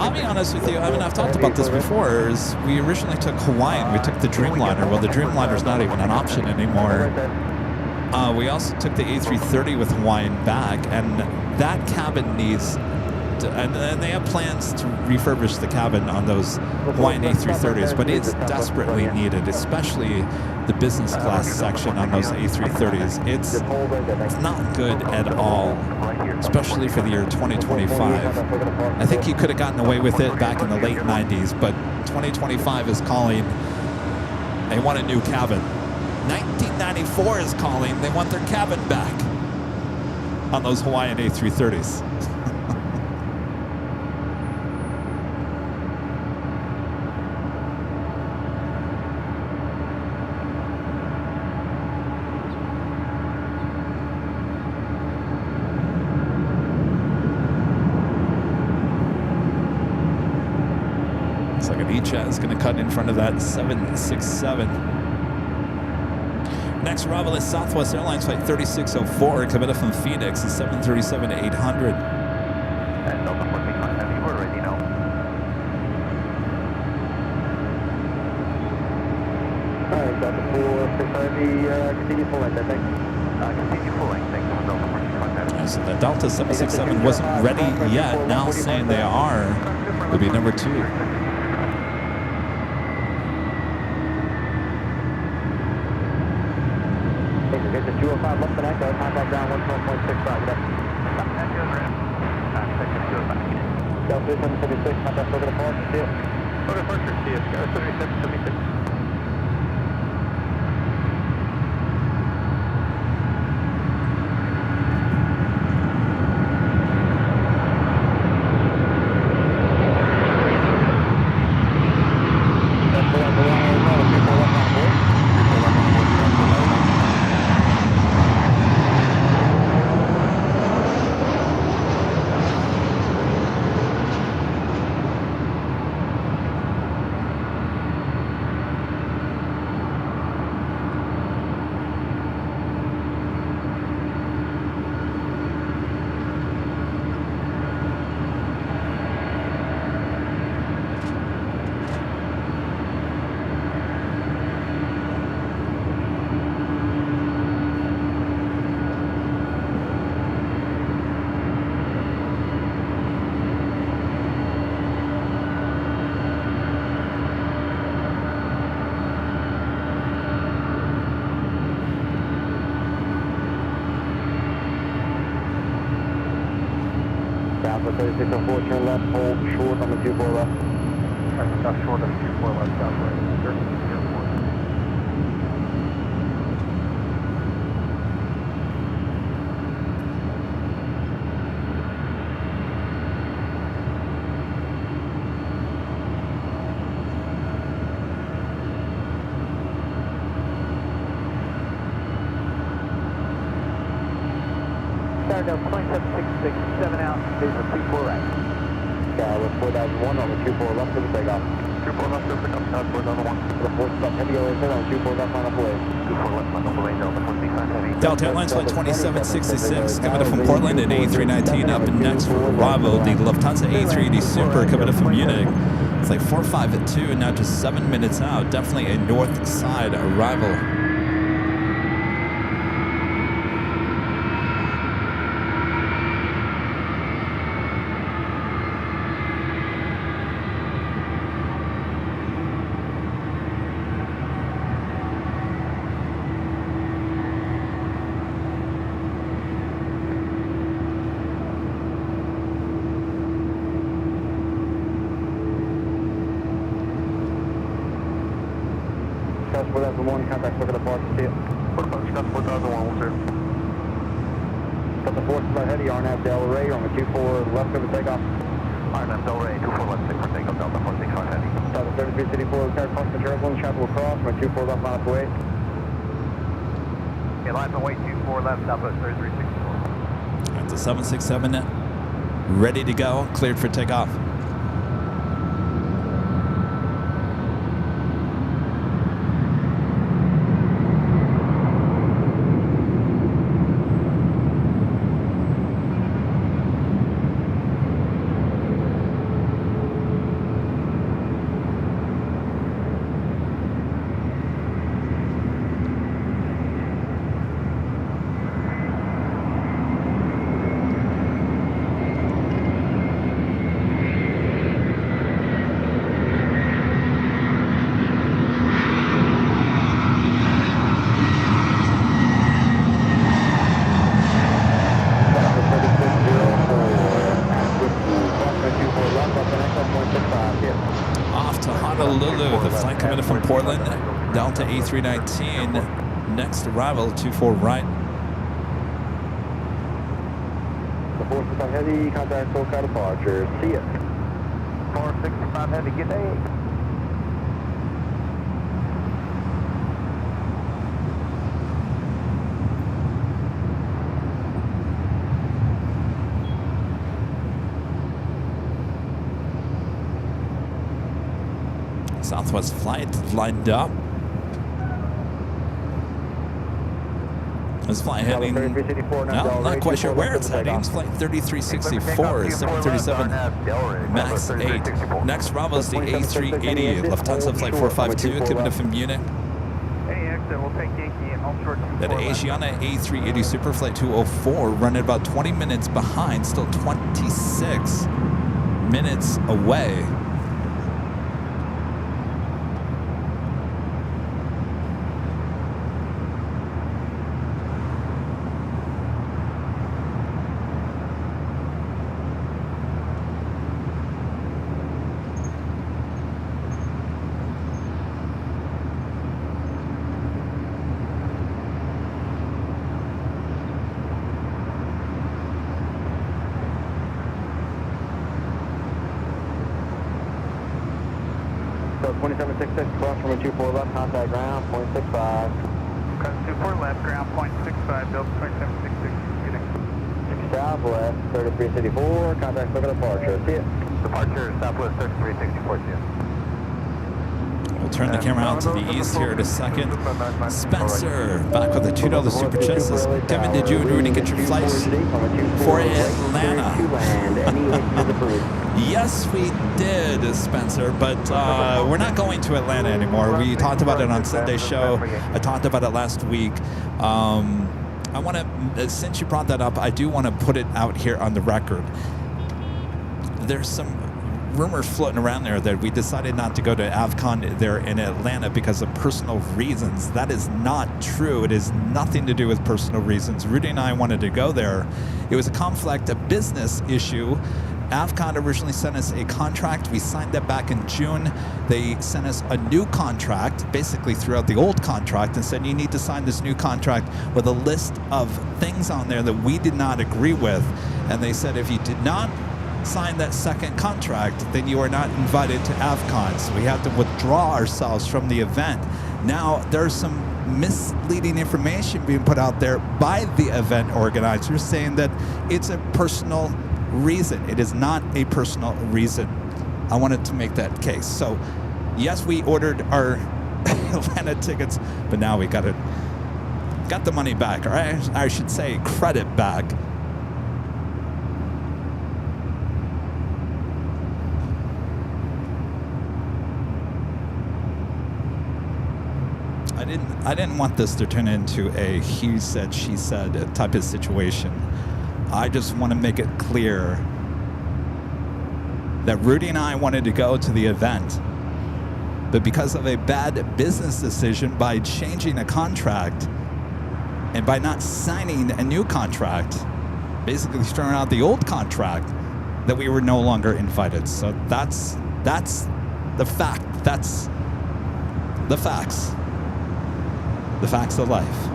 I'll be honest with you. I mean, I've talked about this before. Is we originally took Hawaiian. We took the Dreamliner. Well, the Dreamliner's not even an option anymore. We also took the A330 with Hawaiian back, and that cabin needs. And they have plans to refurbish the cabin on those Hawaiian A330s, but it's desperately needed, especially the business class section on those A330s. It's not good at all, especially for the year 2025. I think you could have gotten away with it back in the late 90s, but 2025 is calling. They want a new cabin. 1994 is calling. They want their cabin back on those Hawaiian A330s. Is going to cut in front of that 767. Next arrival is Southwest Airlines flight 3604, coming up from Phoenix, the 737-800. And Delta 465 Heavy, we're ready now. Alright, Delta 465 Heavy, continue full length, I think. Continue full length, thanks for Delta 465 Heavy. So the Delta 767 wasn't ready yet. Now saying they are, will be number 2. Get the 205 left and echo, contact down 11.65. Delta 776, contact over the park, see it. Over the park, see it. 7776. Alpha 3604, turn left, hold short on the 24 left. Stop short of 24 left, stop right. 1304. window, 2767 out, visual 24 right. With 4001 on the 24 left for the takeoff. 24 left, over the come, Todd, 4001. The 4 stop heavy over on 24 left on the way. 24 left, on the way, Delta 45 heavy. Delta Airlines flight 2766 coming up from Portland at A319. Up next for arrival, the Lufthansa A380 Super coming up from Munich. It's like 4:05 and now just 7 minutes out. Definitely a north side arrival. Scott 4001, contact look at the park, see it. Scott 4001, will serve. Got the 4 stop heavy, RNAV Del Rey on the 24 left for the takeoff. RNAV Del Rey, 24 left, 6 for takeoff, Delta 465 heavy. Delta 33 City 4, car park the turbulence, travel across, my 24 left on its way. Okay, line from way 24 left, Southwest 3364. That's a 767 ready to go, cleared for takeoff. Off to Honolulu, the flight coming in from Portland, Delta A319, next arrival, 24 right. The 4 stop heavy, contact SoCal departure, see it. 465 heavy, good day. Southwest flight lined up. This flight heading, no, not quite sure where it's heading. It's flight 3364, 737 MAX 8. Next arrival is the A380, Lufthansa flight 452, coming up from Munich. Any exit, we'll take Yankee and home short 24 That Asiana A380 Super flight 204 running about 20 minutes behind, still 26 minutes away. So 2766, cross from a 24 left, contact ground, 0.65. 24 left, ground, 0.65, Delta 2766, getting. Southwest, 33 City 4, contact look at departure, see it. Departure, Southwest 3364, see it. We'll turn the camera out to the east here in a second. Spencer, back with a $2 super chat, says, Kevin, did you and Rudy get your flights for Atlanta? Yes, we did, Spencer, but we're not going to Atlanta anymore. We talked about it on Sunday's show. I talked about it last week. I want to, since you brought that up, I do want to put it out here on the record. There's some rumors floating around there that we decided not to go to AvCon there in Atlanta because of personal reasons. That is not true. It has nothing to do with personal reasons. Rudy and I wanted to go there. It was a conflict, a business issue. AvCon originally sent us a contract. We signed that back in June. They sent us a new contract, basically threw out the old contract and said, you need to sign this new contract with a list of things on there that we did not agree with. And they said, if you did not sign that second contract, then you are not invited to AvCon. So we have to withdraw ourselves from the event. Now, there's some misleading information being put out there by the event organizers saying that it's a personal reason. It is not a personal reason. I wanted to make that case. So, yes, we ordered our Atlanta tickets, but now we got the money back, or I should say credit back. I didn't want this to turn into a he said, she said type of situation. I just want to make it clear that Rudy and I wanted to go to the event, but because of a bad business decision by changing a contract and by not signing a new contract, basically throwing out the old contract, that we were no longer invited. So that's the fact. That's the facts. The facts of life.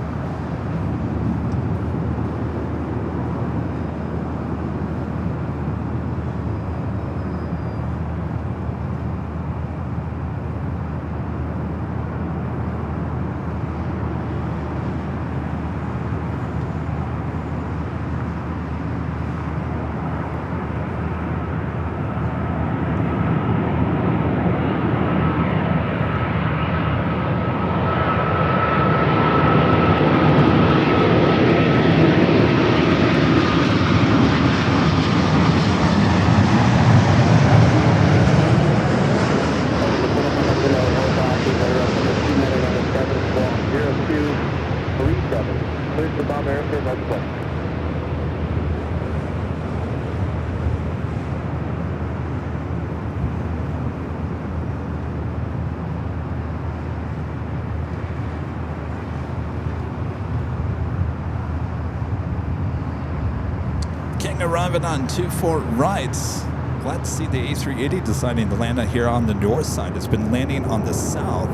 Arriving on 24 rights. Glad to see the A380 deciding to land here on the north side. It's been landing on the south.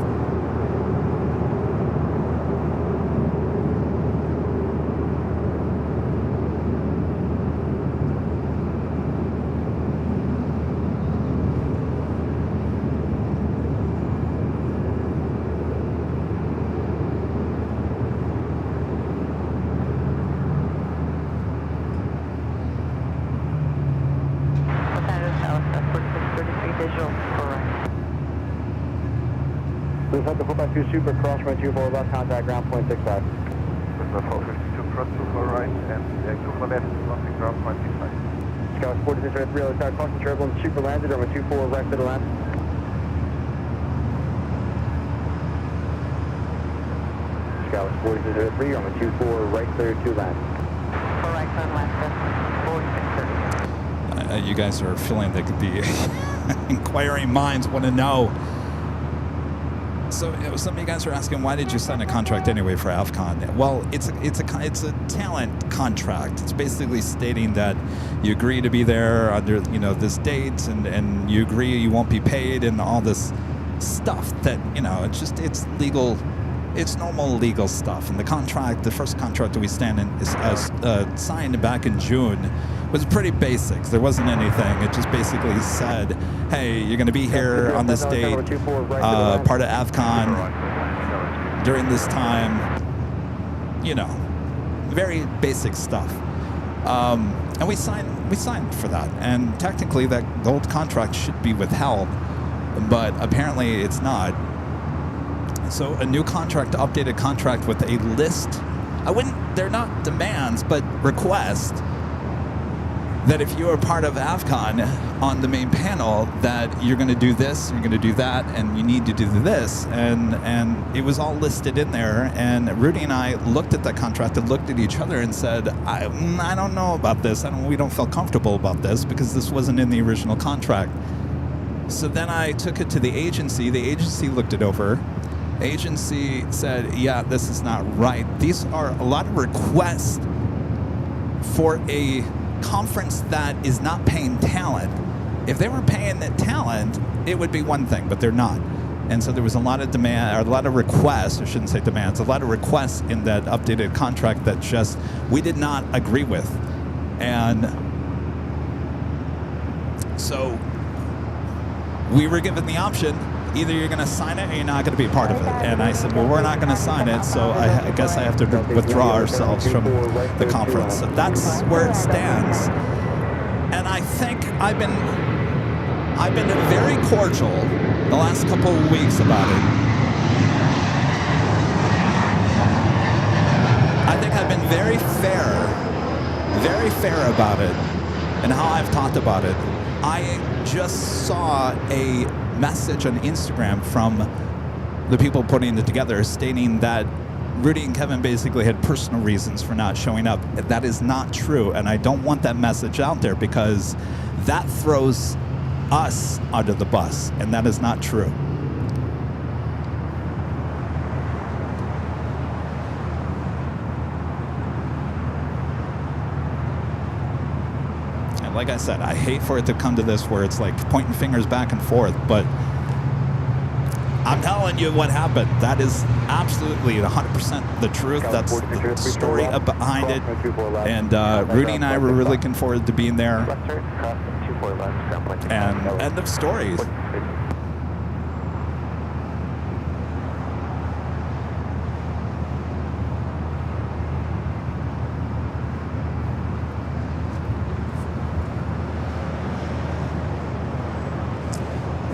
Super cross runway 24 left, contact ground point 65. With the 452 cross 24 right and 2 left, crossing ground point 65. Scout 46 3 other side, crossing turbulence, super landed, runway 24 right to the left. Scout 46 3, runway 24 right clear to land. For right turn left, 4630. You guys are feeling that the inquiring minds want to know. So some of you guys are asking, why did you sign a contract anyway for AFCON? Well, it's a talent contract. It's basically stating that you agree to be there under this date, and you agree you won't be paid, and all this stuff that it's legal. It's normal legal stuff. And the first contract that we signed back in June was pretty basic. There wasn't anything. It just basically said, hey, you're going to be here on this date, part of AFCON during this time. Very basic stuff. And we signed for that. And technically, that old contract should be withheld, but apparently it's not. So a new contract, updated contract with a list. They're not demands, but requests that if you are part of AFCON on the main panel, that you're going to do this, you're going to do that, and you need to do this. And it was all listed in there. And Rudy and I looked at that contract and looked at each other and said, I don't know about this. We don't feel comfortable about this because this wasn't in the original contract. So then I took it to the agency. The agency looked it over. Agency said, yeah, this is not right. These are a lot of requests for a conference that is not paying talent. If they were paying the talent, it would be one thing, but they're not. And so there was a lot of demand, or a lot of requests, I shouldn't say demands, a lot of requests in that updated contract that just we did not agree with. And so we were given the option either you're going to sign it or you're not going to be a part of it. And I said, well, we're not going to sign it, so I guess I have to withdraw ourselves from the conference. So that's where it stands. And I think I've been very cordial the last couple of weeks about it. I think I've been very fair about it and how I've talked about it. I just saw a message on Instagram from the people putting it together stating that Rudy and Kevin basically had personal reasons for not showing up. That is not true, and I don't want that message out there because that throws us under the bus, and that is not true. And like I said, I hate for it to come to this where it's like pointing fingers back and forth, but I'm telling you what happened. That is absolutely 100% the truth. That's the story behind it. And Rudy and I were really looking forward to being there. And end of stories.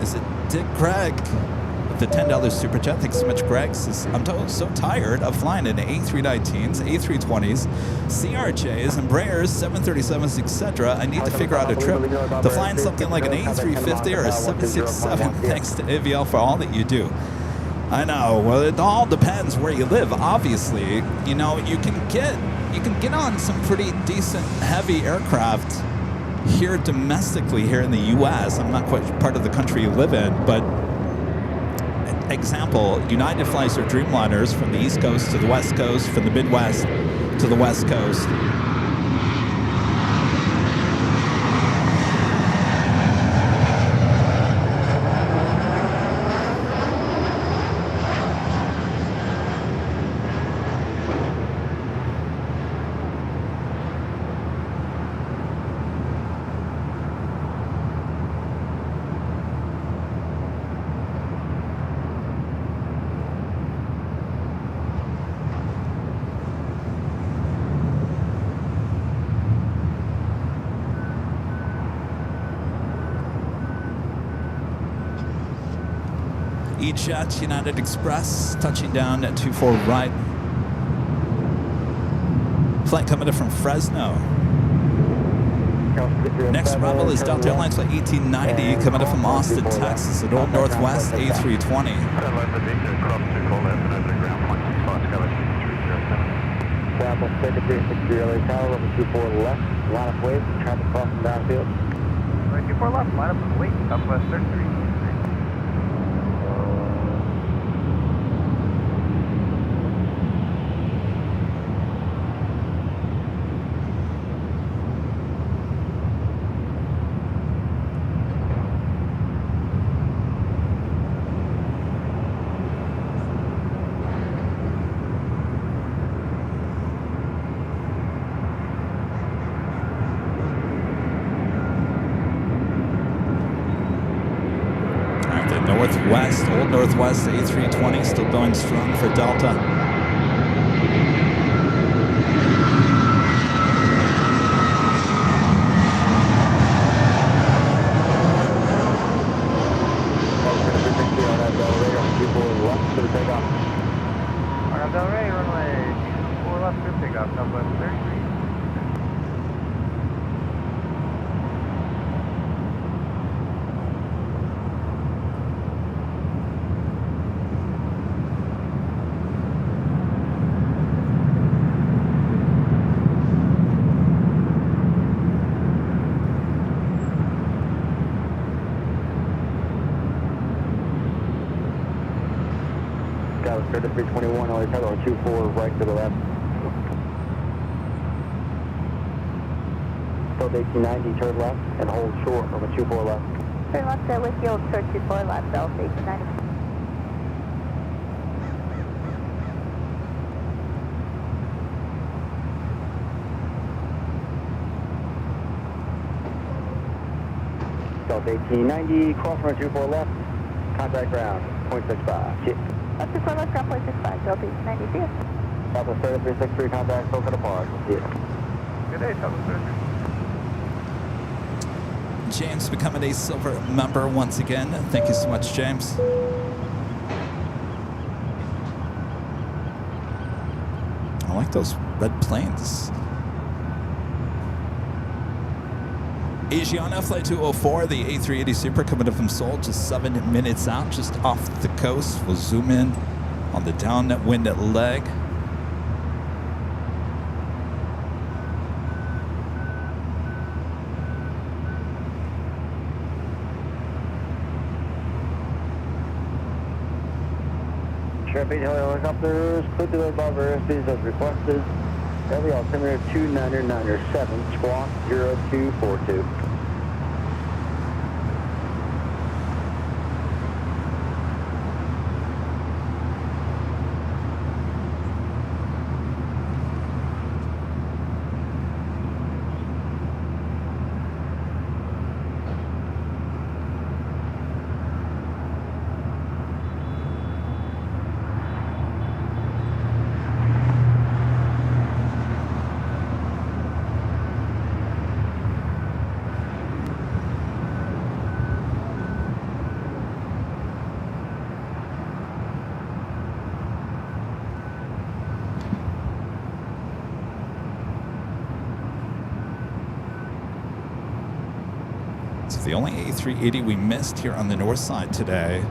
Is it Dick Craig? The $10 super chat. Thanks so much, Greg. Says, I'm so tired of flying in A319s, A320s, CRJs, Embraers, 737s, etc. I need to figure out a trip to flying something like an A350 or a 767. Thanks to AVL for all that you do. I know. Well, it all depends where you live. Obviously, you know, you can get on some pretty decent heavy aircraft here domestically here in the U.S. I'm not quite part of the country you live in, but example, United flies their Dreamliners from the East Coast to the West Coast, from the Midwest to the West Coast. E-Jet United Express touching down at 24 right. Flight coming in from Fresno. Next arrival is Delta Airlines Flight 1890 coming in from Austin, Texas at Old Northwest A320. Travel 3360 LA Tower, level 24 left, line up wave, traffic crossing downfield. Right, 24 left, line up with wait, Southwest 33. Northwest, Old Northwest A320 still going strong for Delta. Del Rey, runway 4 left, good takeoff, Southwest 33. Dallas 3321, LA Tower, 24 right to the left. Still 1890, turn left, and hold short from a 24 left. Turn left there with yield, short 24 left, Delta 1890. Delta 1890, cross from a 24 left. Contact ground, 0.65. Left 24 left ground 0.65, Delta 90 feet. Southwest 3363, contact, Coconut Park. See you. Good day, Southwest 33. James becoming a silver member once again. Thank you so much, James. I like those red planes. Asiana Flight 204, the A380 Super coming in from Seoul, just 7 minutes out, just off the coast. We'll zoom in on the downwind leg. Traffic helicopters, clear to above airspace as requested. Heavy altimeter 29907, squawk 0242. The only A380 we missed here on the north side today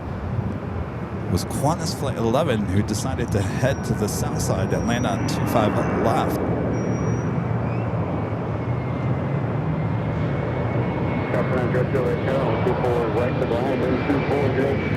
was Qantas Flight 11, who decided to head to the south side and land on 25 left. Right to the line, 240.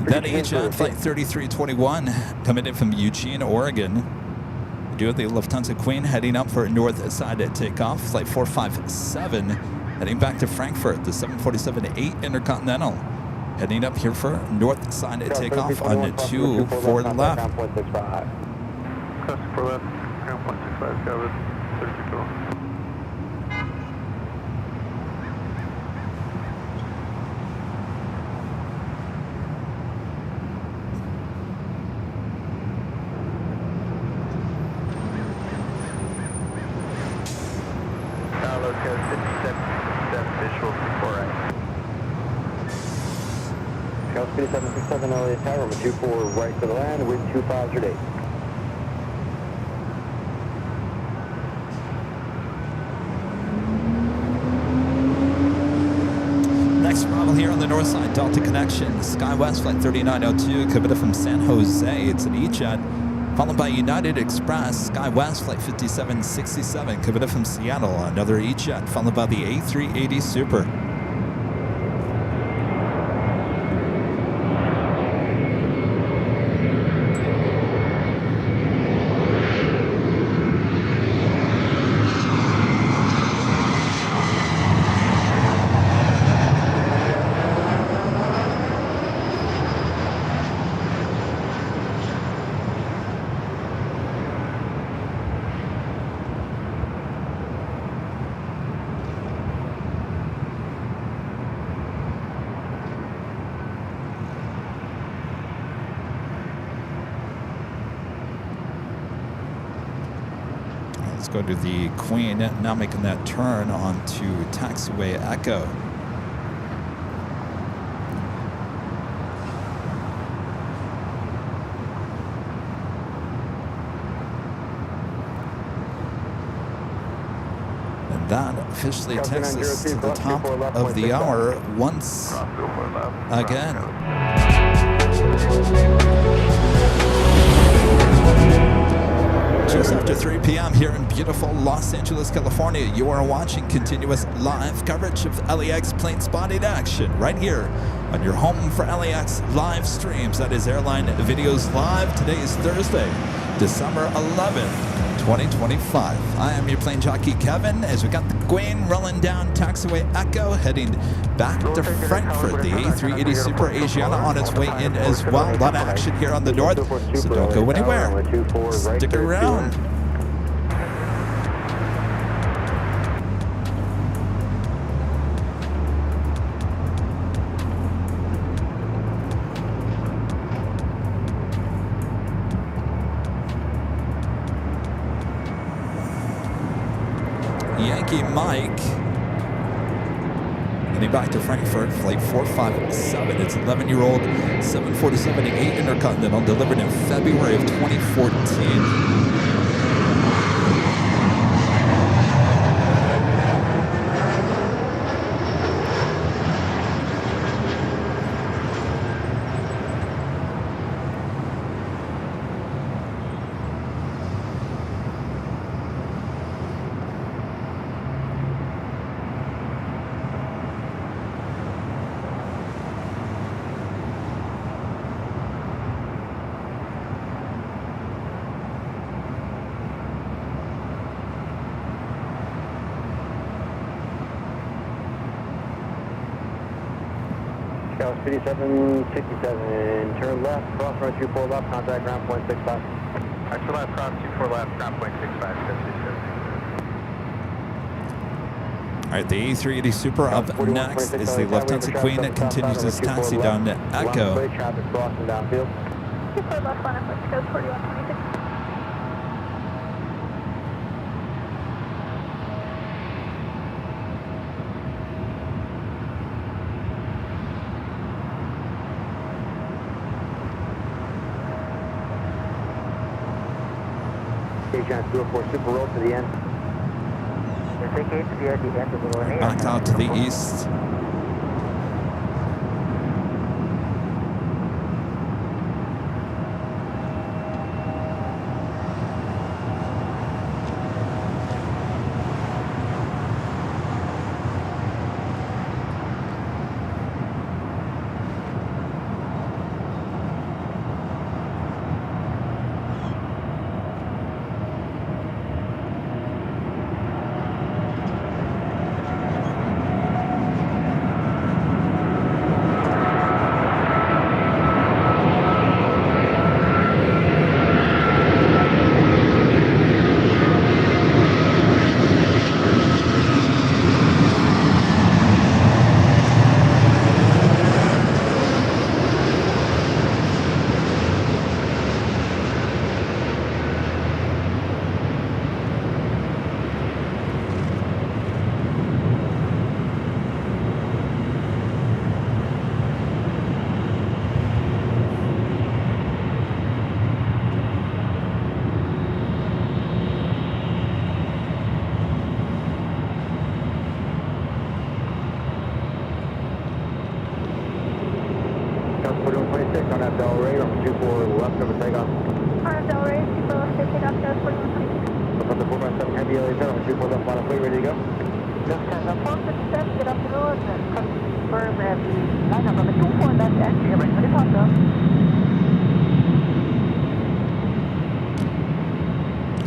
That H Flight 3321 coming in from Eugene, Oregon. We do have the Lufthansa Queen heading up for north side at takeoff. Flight 457 heading back to Frankfurt. The 747-8 Intercontinental heading up here for north side at takeoff on 24 left. Crossing 4 left, ground 0.65, covered, 32 total. Speed 767 Elliott Tower, number 24 right to the land, wind 258. Next arrival here on the north side, Delta Connection, SkyWest Flight 3902, coming from San Jose. It's an E-Jet, followed by United Express, SkyWest Flight 5767, coming from Seattle. Another E-Jet, followed by the A380 Super. Go to the Queen, now making that turn onto taxiway Echo. And that officially takes us to the top of the hour once again. Just after 3 p.m. here in beautiful Los Angeles, California, you are watching continuous live coverage of LAX plane spotting action right here on your home for LAX live streams. That is Airline Videos Live. Today is Thursday, December 11th, 2025. I am your plane jockey, Kevin, as we got the Queen rolling down taxiway Echo, heading back to Frankfurt. The A380 Super Asiana on its way in as well. A lot of action here on the north, so don't go anywhere. Stick around. Yankee Mike heading back to Frankfurt, flight 457. It's 11-year-old 747-8 Intercontinental, delivered in February of 2014. Scout 5767, turn left, cross runway 24 left, contact ground point 65. Actual left, cross 24 left, ground point 65, All right, the A380 Super up next is the Lufthansa Queen that continues his taxi down to Echo. Traffic crossing downfield. 24 left, line up, Mexico 4126. Agent 204 Super roll to the end. Back out to the east. On that Del Rey, on 24 left over takeoff. On Del Rey, 24 left, takeoff, Scout 4126. From the 457 Heavy LA 7 on 24 left, line of fleet, ready to go? Lufthansa 457, good afternoon. Confirm the lineup on the 24 left entry, ready for departure.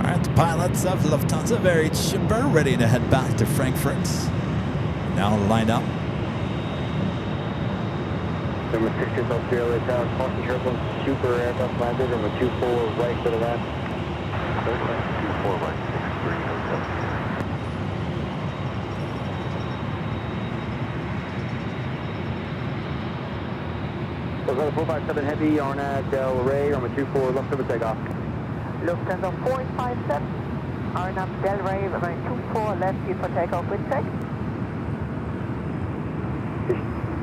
All right, the pilots of Lufthansa, very chipper, ready to head back to Frankfurt. Now lined up. Number 6 is off LA Tower, caution turbulence, Super Airbus landed, number 24 right to the left. 24 right, 6307. Those are the 457 Heavy on Del Rey, number 24 left over takeoff. Lufthansa 457, Arnhem Del Rey, runway 24 left, clear for takeoff with check.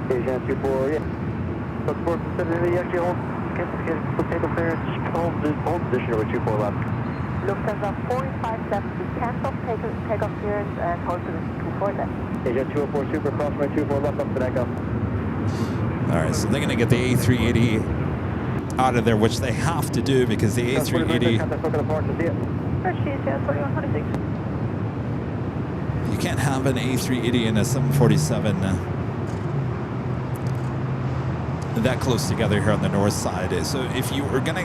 Agent 24, yeah. That's 457 Heavy, actually hold, get potato clearance, hold position over 24 left. Lufthansa 457, cancel takeoff clearance and hold position 24 left. Asia 204 Super, cross runway 24 left up to Echo. All right, so they're going to get the A380 out of there, which they have to do because the A380, you can't have an A380 and a 747 that close together here on the north side. So if you're gonna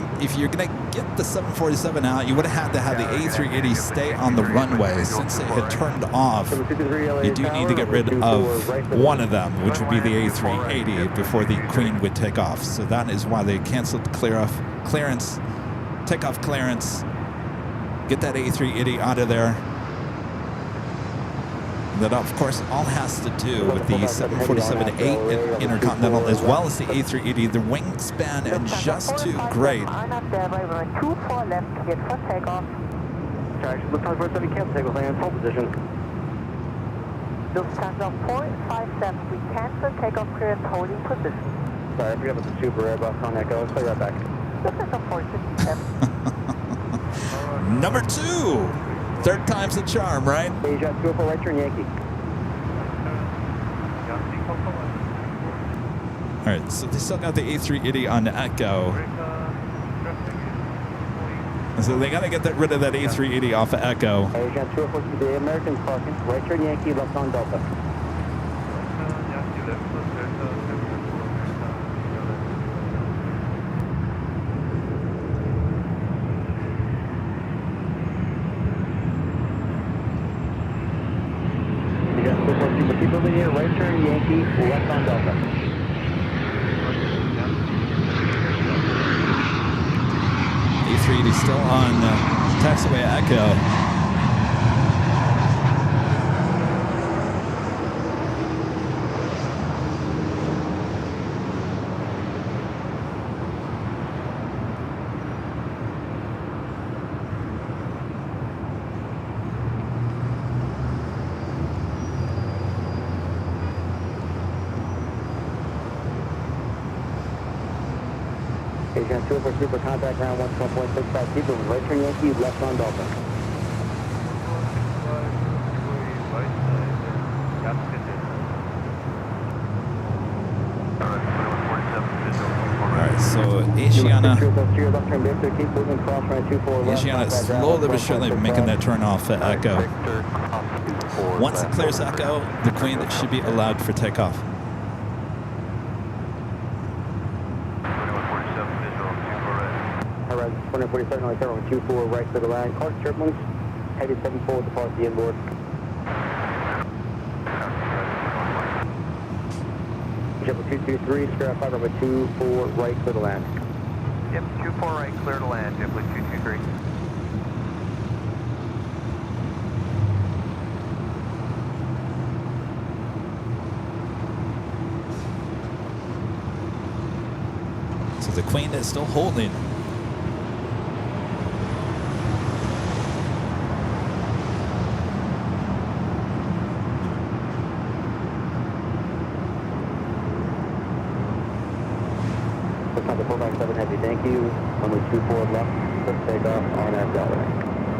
get the 747 out, you would have had to have the A380 stay on the runway. Since it had turned off, you do need to get rid of one of them, which would be the A380, before the Queen would take off. So that is why they canceled the takeoff clearance, get that A380 out of there. That, of course, all has to do with the 747-8 Intercontinental as well as the A380. The wingspan is just too great. Lufthansa 457, we cancel takeoff clearance, holding position. Sorry, I forgot about the Super Airbus on Echo. I'll play right back. Lufthansa 457. Number 2. Third time's the charm, right? Asia 204 right turn Yankee. All right, so they still got the A380 on Echo. So they got to get rid of that A380 off of Echo. Asia 204 to the Americans parking. Right turn Yankee, left on Delta. Keep moving here, right turn Yankee, left on Delta. A380 still on taxiway Echo. Asia 204 Super, contact ground 1.65, keep moving, right turn Yankee, left on Delta. Alright, so Asiana slowly but surely making that turn off at Echo. Once it clears Echo, the Queen should be allowed for takeoff. Alright, 147, only 24 right to the line. Car turbulence, heavy 74 depart the inboard. Triple 223, square 5 over 24 right clear to land. Yep, 24 right, clear to land, JetBlue 223. So the Queen is still holding. Lufthansa 457 heavy, thank you. Runway 24 left, let's take off on that Delray.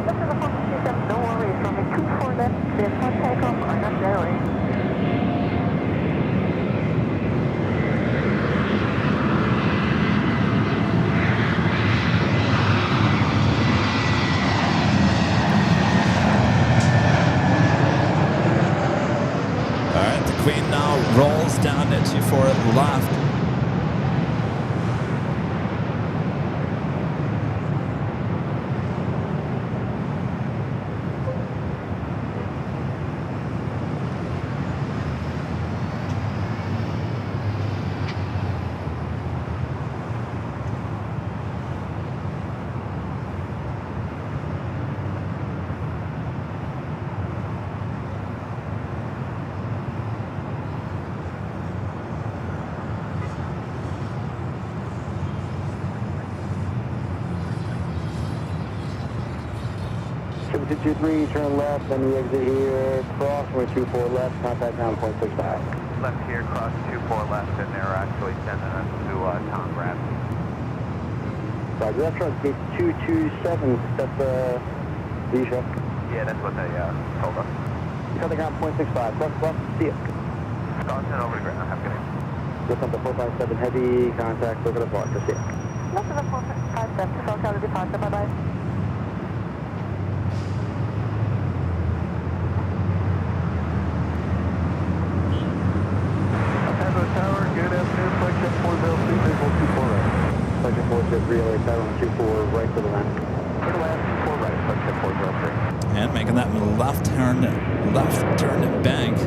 Lufthansa 457, no worries. Runway 24 left, clear for takeoff on that Delray. Alright, the Queen now rolls down at 24 left. Triple 223, turn left, then we exit here, cross, runway 24 left, contact ground 0.65. Left here, cross 24 left, and they're actually sending us to Tom Bradley. Roger, that's right, gate 227, that's the show. Yeah, that's what they told us. Cut the ground, 0.65, left, see it. Staunton over the ground, have a good day. Lift up the 457 heavy, contact, look at the departure, see it. Look at the 457, hotel departure, bye-bye. Tango Tower, good afternoon, flight check 402, visual 24 right. Flight check 403, relay tower on 24, right to the left. For the last 24 right, flight check 403. And making that left turn bank.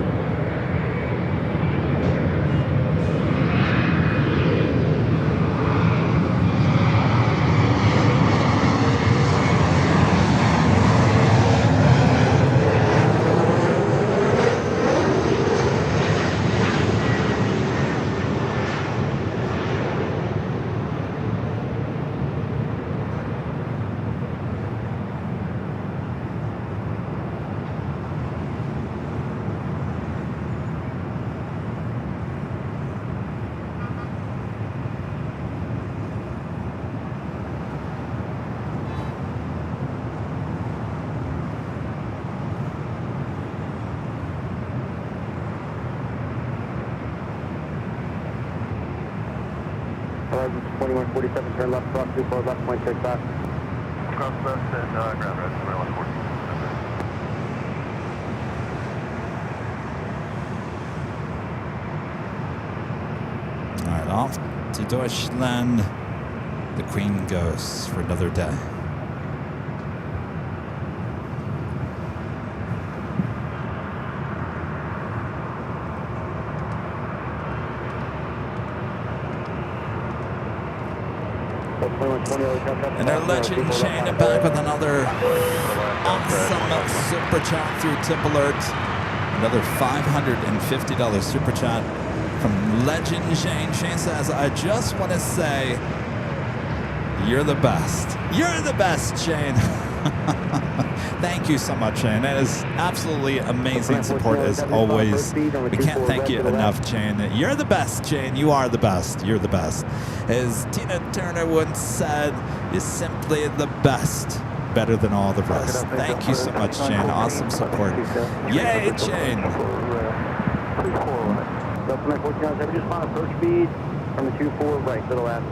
Horizon 2147, turn left, cross 24, left, 0.65. Cross left and ground road, 2114. All right, off to Deutschland. The Queen goes for another day. And our legend Shane back with another awesome super chat through Tip Alert. Another $550 super chat from legend Shane. Shane says, I just want to say, you're the best. You're the best, Shane. Thank you so much, Shane. That is absolutely amazing support as always. We can't thank you enough, Shane. You're the best, Shane. You are the best. You're the best. As Tina Turner once said, you're simply the best. Better than all the rest. Thank you so much, Shane. Awesome support. Yay, Shane. Just on approach speed from the 24 right to the left.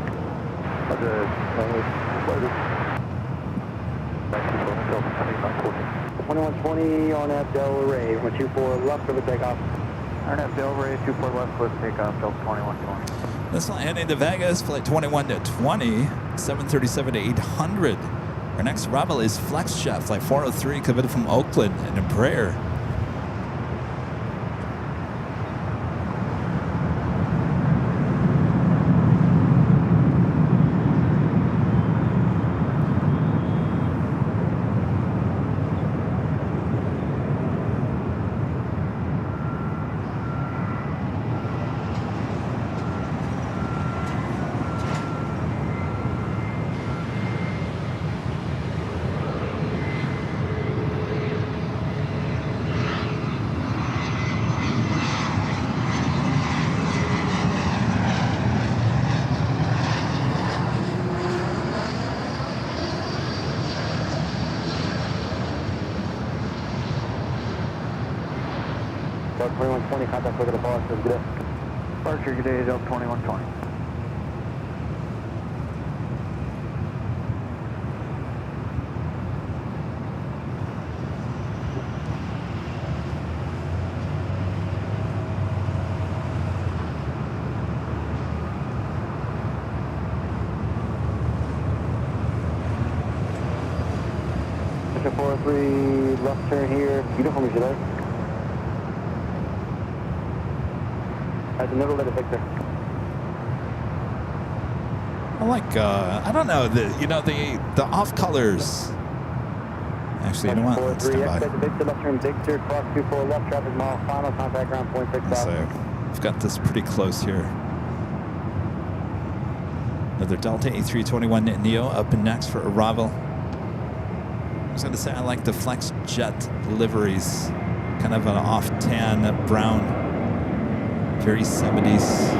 2120 on that Delray, 124 left for the takeoff. RNAV Delray, 24 left, close takeoff, Delta 2120. This one heading to Vegas, flight 21 to 20, 737 to 800. Our next arrival is FlexJet, flight 403, coming from Oakland and in prayer. Delta 2120, contact look at the bar, says good day. Departure, good day, Delta 2120. Section 403, left turn here. Uniform is there. At the middle of the Victor. I like, I don't know, the off colors. Actually, you know what? Let's stand by. Victor, left turn Victor, cross 24 left, traffic mile, final contact ground, 0.65. So, we've got this pretty close here. Another Delta A321 Neo up and next for arrival. I was going to say I like the FlexJet liveries. Kind of an off tan brown. Very 70s.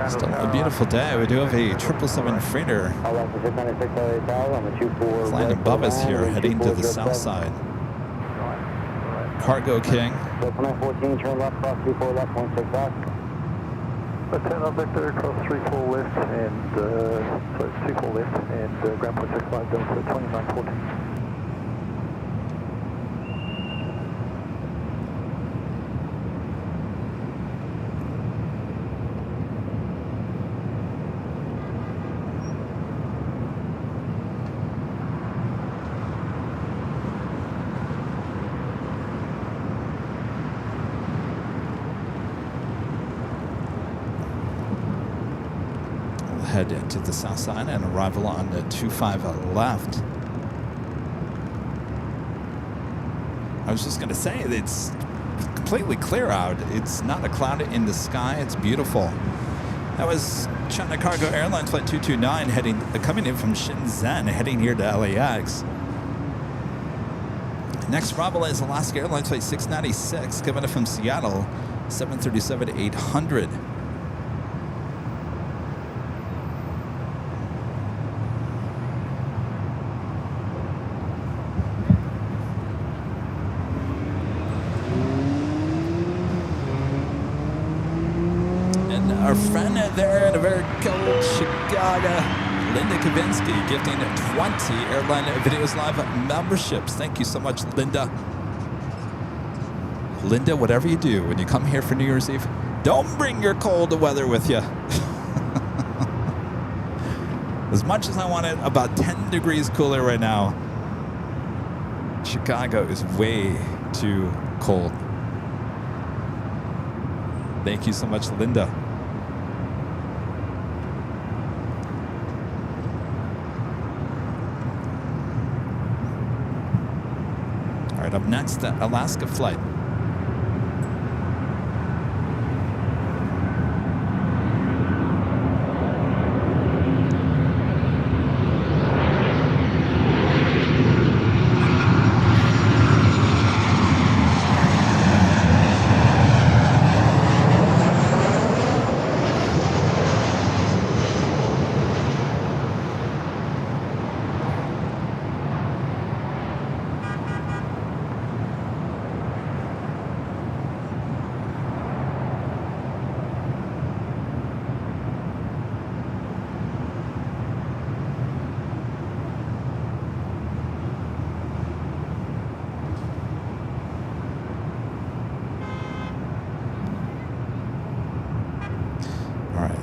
Still a beautiful day. We do have a 777 freighter flying above us here, heading to the south side. Cargo King. 914, turn left, cross 34 left, 16 back. Lieutenant Victor, cross 34 left and, sorry, 24 left and ground point 65 Delta 2914. Head into the south side and arrival on the 25 left. I was just going to say it's completely clear out. It's not a cloud in the sky. It's beautiful. That was China Cargo Airlines Flight 229 coming in from Shenzhen, heading here to LAX. Next arrival is Alaska Airlines Flight 696 coming in from Seattle, 737-800. Our friend there in a very cold Chicago, Linda Kavinsky, gifting 20 Airline Videos Live memberships. Thank you so much, Linda. Linda, whatever you do, when you come here for New Year's Eve, don't bring your cold weather with you. As much as I want it about 10 degrees cooler right now, Chicago is way too cold. Thank you so much, Linda. Up next, the Alaska flight.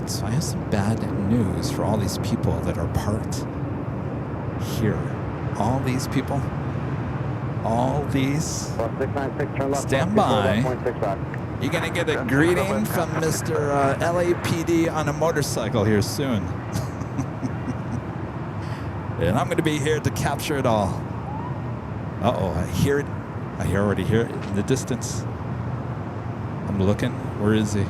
So I have some bad news for all these people that are parked here. All these people, all these, stand by. You're going to get a greeting from Mr. LAPD on a motorcycle here soon. And I'm going to be here to capture it all. Uh-oh, I hear it. I already hear it in the distance. I'm looking. Where is he?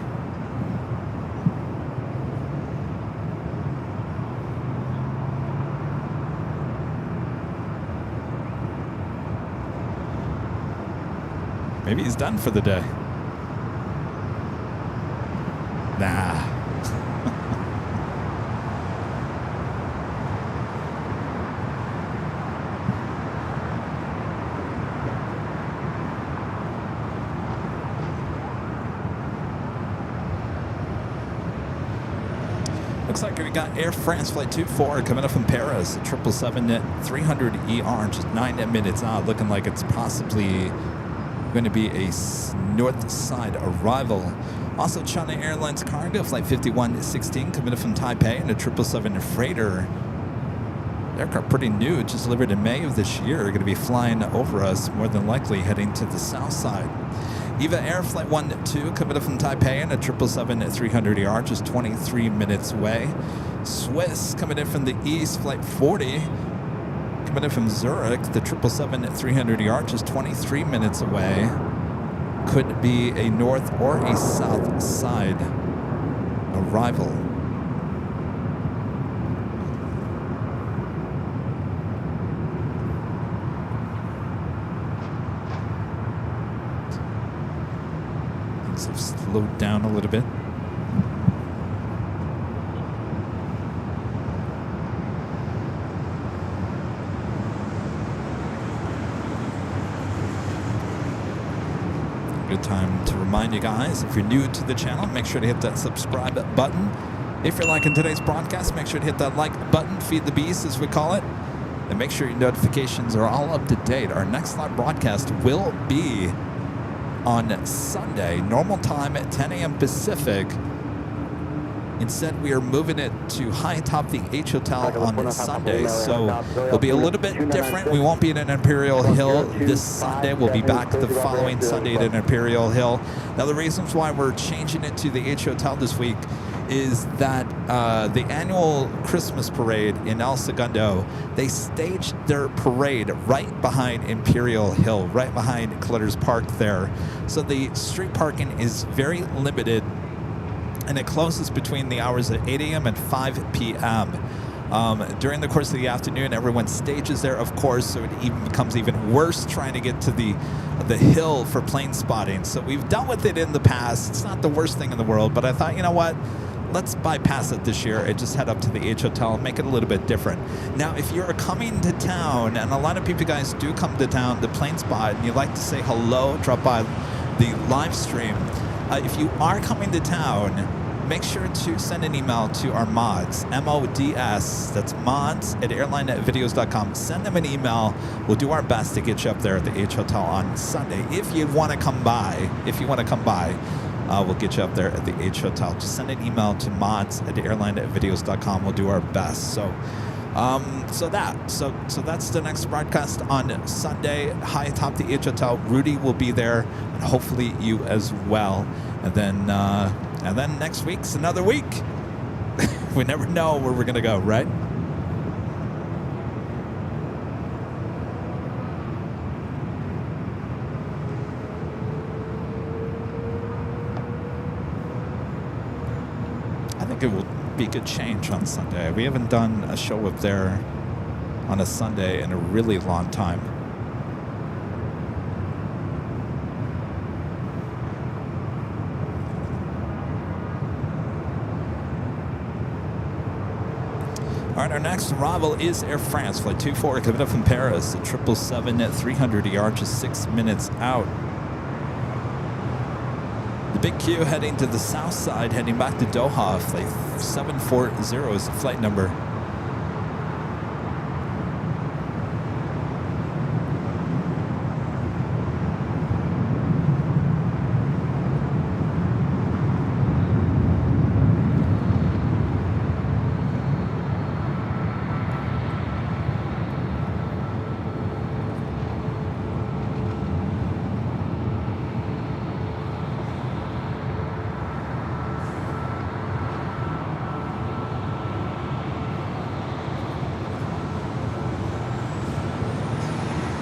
Maybe he's done for the day. Nah. Looks like we got Air France Flight 24 coming up from Paris, 777-300ER, just 9 minutes out, looking like it's possibly going to be a north side arrival. Also, China Airlines Cargo Flight 5116 coming in from Taipei, and a 777 freighter. The aircraft pretty new, just delivered in May of this year. Going to be flying over us, more than likely heading to the south side. EVA Air Flight 12 coming in from Taipei, and a 777-300ER, just 23 minutes away. Swiss coming in from the east, Flight 40. Coming in from Zurich, the 777-300ER, just 23 minutes away. Could be a north or a south side arrival. Things have slowed down a little bit. Good time to remind you guys, if you're new to the channel, make sure to hit that subscribe button. If you're liking today's broadcast, make sure to hit that like button, feed the beast as we call it, and make sure your notifications are all up to date. Our next live broadcast will be on Sunday, normal time at 10 a.m. Pacific. Instead, we are moving it to high atop the H Hotel on Sunday, so it'll be a little bit different. We won't be at an Imperial Hill this Sunday. We'll be back the following Sunday at an Imperial Hill. Now, the reasons why we're changing it to the H Hotel this week is that the annual Christmas parade in El Segundo, they staged their parade right behind Imperial Hill, right behind Clutter's Park there. So the street parking is very limited, and it closes between the hours of 8 a.m. and 5 p.m. During the course of the afternoon, everyone stages there, of course, so it even becomes even worse trying to get to the hill for plane spotting. So we've dealt with it in the past. It's not the worst thing in the world, but I thought, you know what? Let's bypass it this year and just head up to the H Hotel and make it a little bit different. Now, if you're coming to town, and a lot of people guys do come to town to plane spot, and you like to say hello, drop by the live stream, if you are coming to town, make sure to send an email to our mods, M-O-D-S, that's mods at airline.videos.com. Send them an email. We'll do our best to get you up there at the H Hotel on Sunday. If you want to come by, we'll get you up there at the H Hotel. Just send an email to mods at airline.videos.com. We'll do our best. So that's the next broadcast on Sunday, high atop the H Hotel. Rudy will be there, and hopefully you as well. And then next week's another week. We never know where we're gonna go, right? I think it will be a good change on Sunday. We haven't done a show up there on a Sunday in a really long time. All right, our next arrival is Air France, flight 24, coming up from Paris at 777 at 300 ER, just 6 minutes out. The big queue heading to the south side, heading back to Doha, flight 740 is the flight number.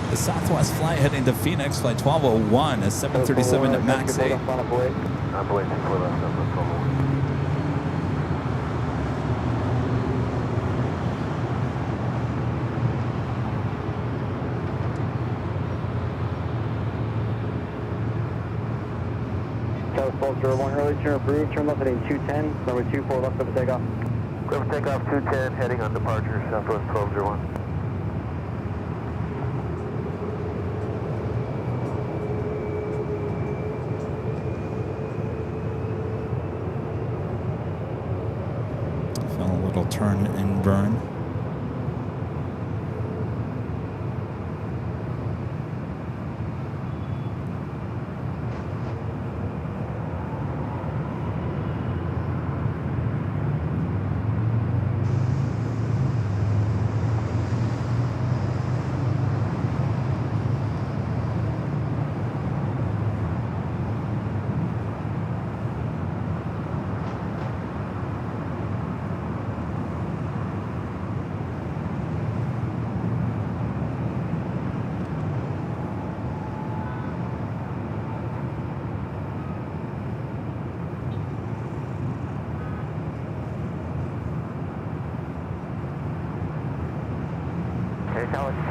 The Southwest flight heading to Phoenix, flight 1201, a 737 at MAX 8. South 1201, early turn approved, turn left heading 210, number 24 left over takeoff. Clear for takeoff 210, heading on departure, Southwest 1201. Turn and burn.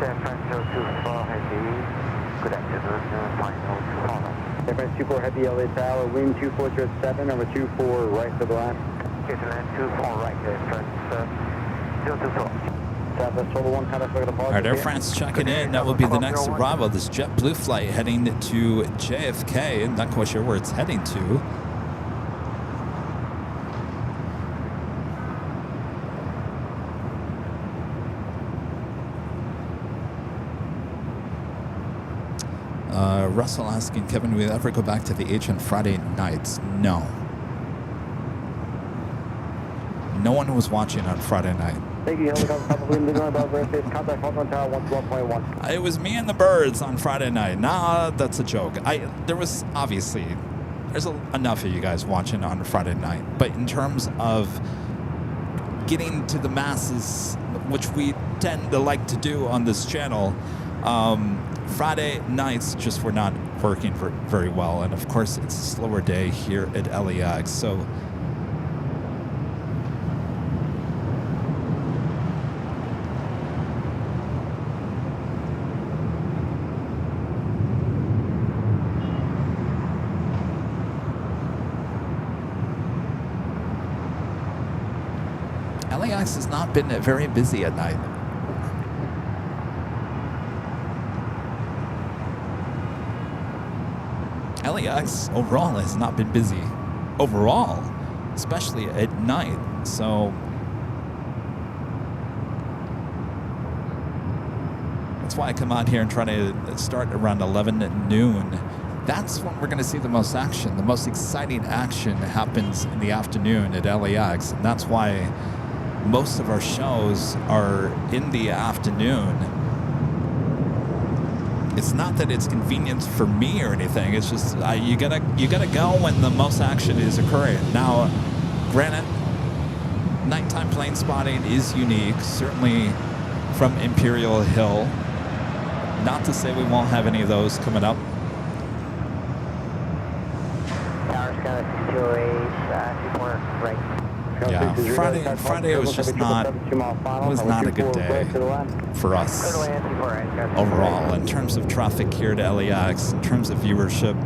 San Francisco 24 Heavy. Good afternoon, final 24. San Francisco 24 Heavy, LA Tower, wind 2407, number 24 right for the last. Okay, land 24 right, France 024. All right, Air France checking in. That will be the next arrival. This JetBlue flight heading to JFK. Not quite sure where it's heading to. Russell asking, Kevin, will we ever go back to the H on Friday nights? No. No one was watching on Friday night. It was me and the birds on Friday night. Nah, that's a joke. There's enough of you guys watching on Friday night. But in terms of getting to the masses, which we tend to like to do on this channel, Friday nights just were not working very well. And of course, it's a slower day here at LAX. So LAX has not been very busy at night. LAX overall has not been busy overall, especially at night. So that's why I come out here and try to start around 11 at noon. That's when we're going to see the most action. The most exciting action happens in the afternoon at LAX, and that's why most of our shows are in the afternoon. It's not that it's convenient for me or anything. It's just you gotta go when the most action is occurring. Now, granted, nighttime plane spotting is unique, certainly from Imperial Hill. Not to say we won't have any of those coming up. Yeah, Friday was just not a good day for us overall in terms of traffic here to LAX, in terms of viewership.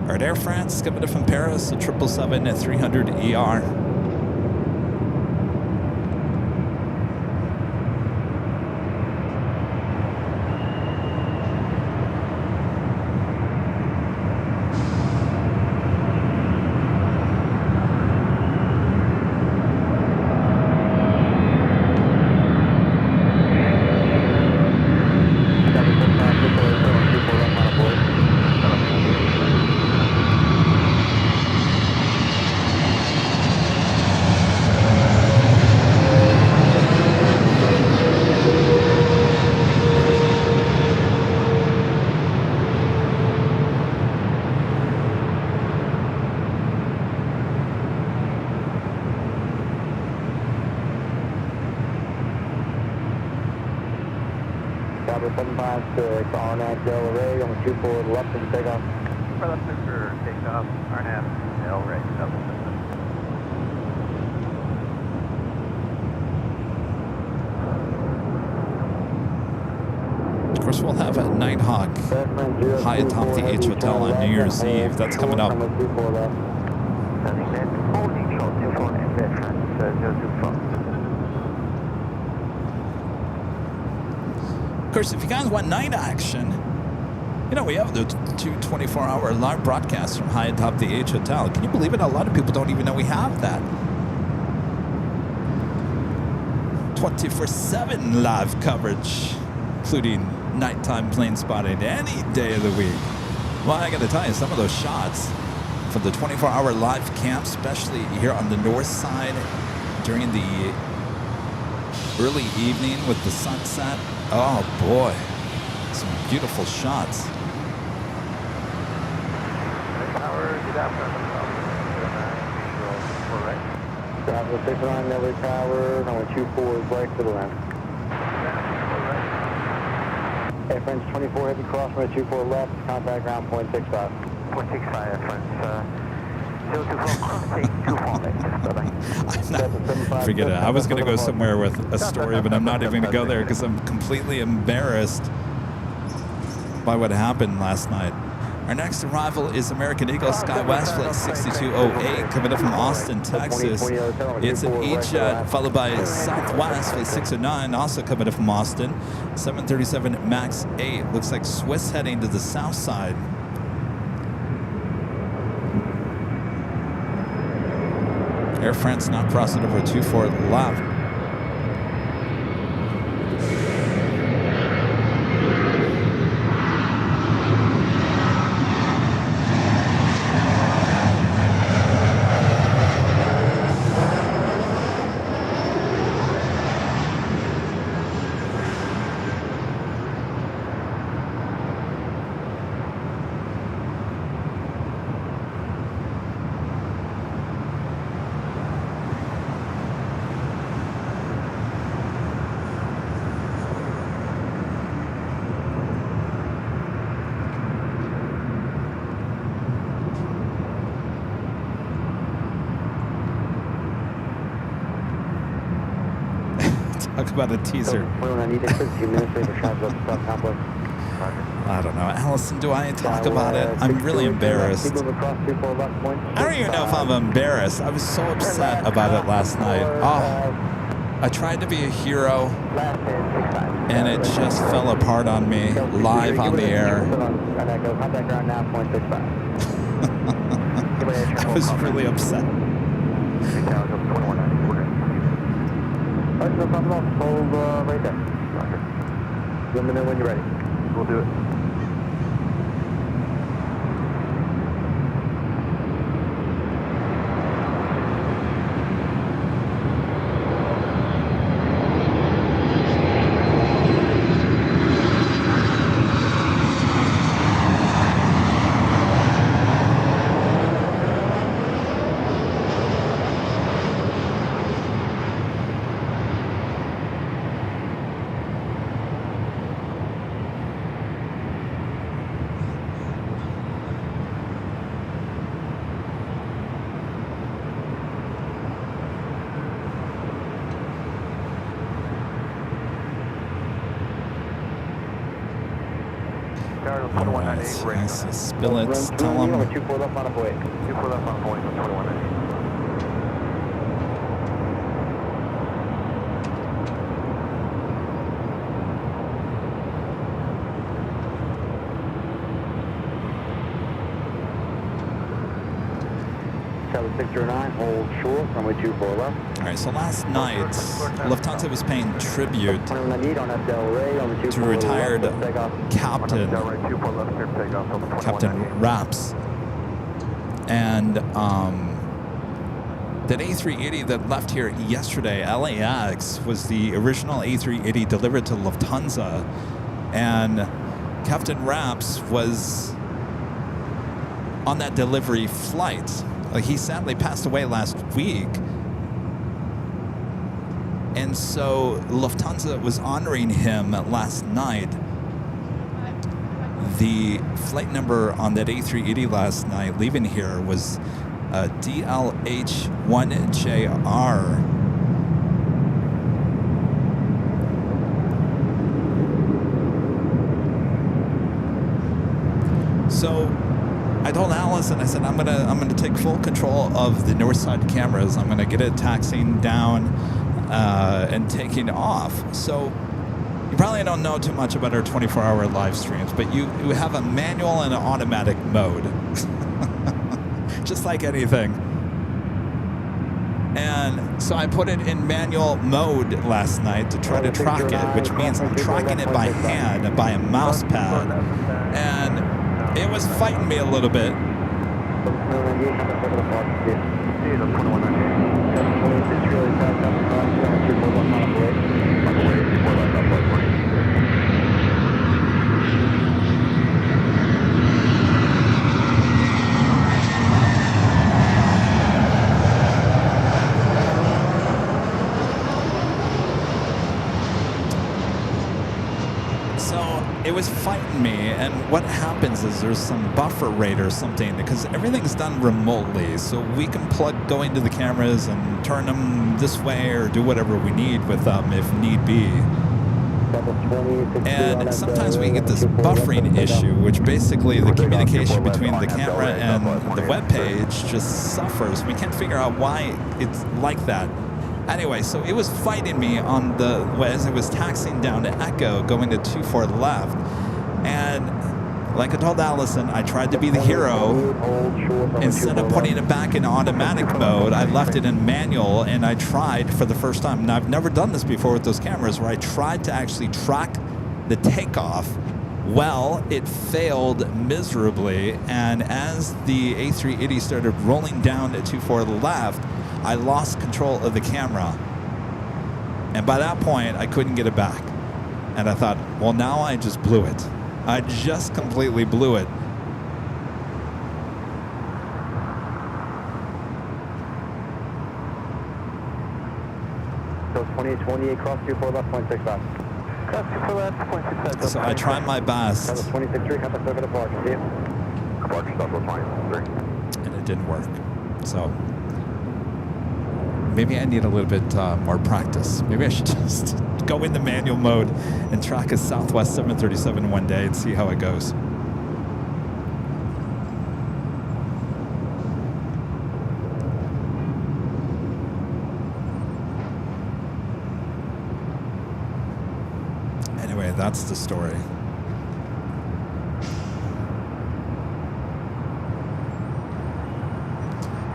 All right, Air France coming in from Paris, a 777 at 300 ER. Of course, we'll have a Nighthawk high atop the H Hotel on New Year's Eve. That's coming up. Of course, if you guys want night action, you know, we have the two 24-hour live broadcasts from high atop the H Hotel. Can you believe it? A lot of people don't even know we have that. 24/7 live coverage, including nighttime plane spotting any day of the week. Well, I got to tell you, some of those shots from the 24-hour live camp, especially here on the north side during the early evening with the sunset. Oh boy, some beautiful shots. Travel 69 Nelly Tower, number 24 is right to the land. Air France 24 heavy cross, runway 24 left, contact ground 0.65. 0.65 Air France, 024 cross, take 2 Forget it. I was going to go somewhere with a story, but I'm not even going to go there because I'm completely embarrassed by what happened last night. Our next arrival is American Eagle SkyWest Flight 6208 coming up from Austin, Texas. It's an E-Jet followed by Southwest Flight 609 also coming up from Austin. 737 MAX 8. Looks like Swiss heading to the south side. Air France not crossing over 24 left. Talk about a teaser. I don't know. Allison, do I talk about it? I'm really embarrassed. I don't even know if I'm embarrassed. I was so upset about it last night. Oh, I tried to be a hero, and it just fell apart on me live on the air. I was really upset. No problem. Hold right there. Roger. Let me know when you're ready. We'll do it. Spillets, tell them. 24 left on the way. 24 left on the way, 2190. Tower 609, hold short, runway 24 left. All right, so last night, Lufthansa was paying tribute to retired Captain Raps. And that A380 that left here yesterday, LAX, was the original A380 delivered to Lufthansa. And Captain Raps was on that delivery flight. He sadly passed away last week. And so Lufthansa was honoring him last night. The flight number on that A380 last night leaving here was DLH1JR. So I told Allison, I said, I'm gonna take full control of the north side cameras. I'm gonna get it taxiing down and taking off. So you probably don't know too much about our 24-hour live streams, but you have a manual and an automatic mode, just like anything. And so I put it in manual mode last night to try to track it, which means I'm tracking it by hand, by a mouse pad, and it was fighting me a little bit. It was fighting me, and what happens is there's some buffer rate or something, because everything's done remotely, so we can go into the cameras and turn them this way or do whatever we need with them if need be. And sometimes we get this buffering issue, which basically the communication between the camera and the web page just suffers. We can't figure out why it's like that. Anyway, so it was fighting me on the as it was taxiing down to Echo, going to 24 left. And like I told Allison, I tried to be the hero. Instead of putting it back in automatic mode, I left it in manual, and I tried for the first time. Now, I've never done this before with those cameras, where I tried to actually track the takeoff. Well, it failed miserably, and as the A380 started rolling down to 24 left, I lost control of the camera. And by that point, I couldn't get it back. And I thought, well, now I just blew it. I just completely blew it. So 28, cross 24 left, 0.6 left. Cross 24 left, 0.6 So I tried my best. 26.3, cut the over to Park. See you. Park, stop with 23. And it didn't work. So maybe I need a little bit more practice. Maybe I should just go into manual mode and track a Southwest 737 one day and see how it goes. Anyway, that's the story.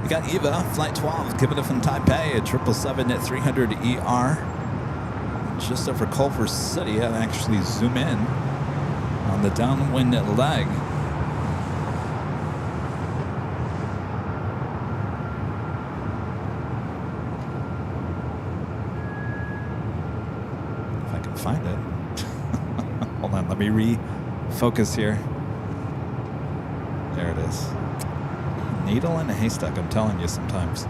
We got Eva, Flight 12, coming in from Taipei at 777 at 300 ER. Just over Culver City. I'll actually zoom in on the downwind leg. If I can find it. Hold on, let me refocus here. There it is. Needle in a haystack, I'm telling you sometimes.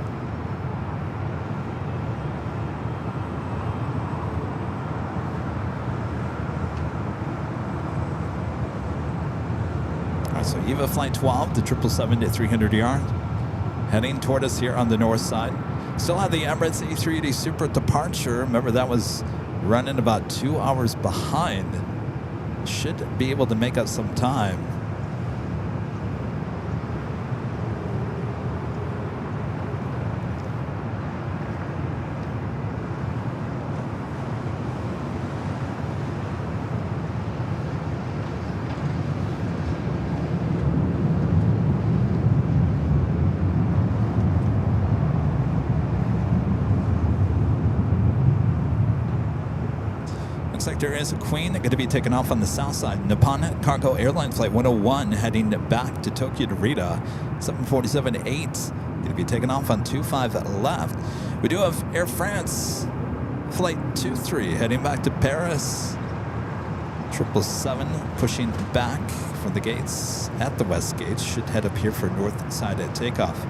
So Eva Flight 12, the 777 at 300 ER, heading toward us here on the north side. Still have the Emirates A380 Super departure. Remember, that was running about 2 hours behind. Should be able to make up some time. Looks like there is a Queen going to be taken off on the south side. Nippon Cargo Airline Flight 101 heading back to Tokyo to Rita. 747-8 going to be taken off on 25 left. We do have Air France Flight 23 heading back to Paris. 777 pushing back from the gates at the west gates. Should head up here for north side at takeoff.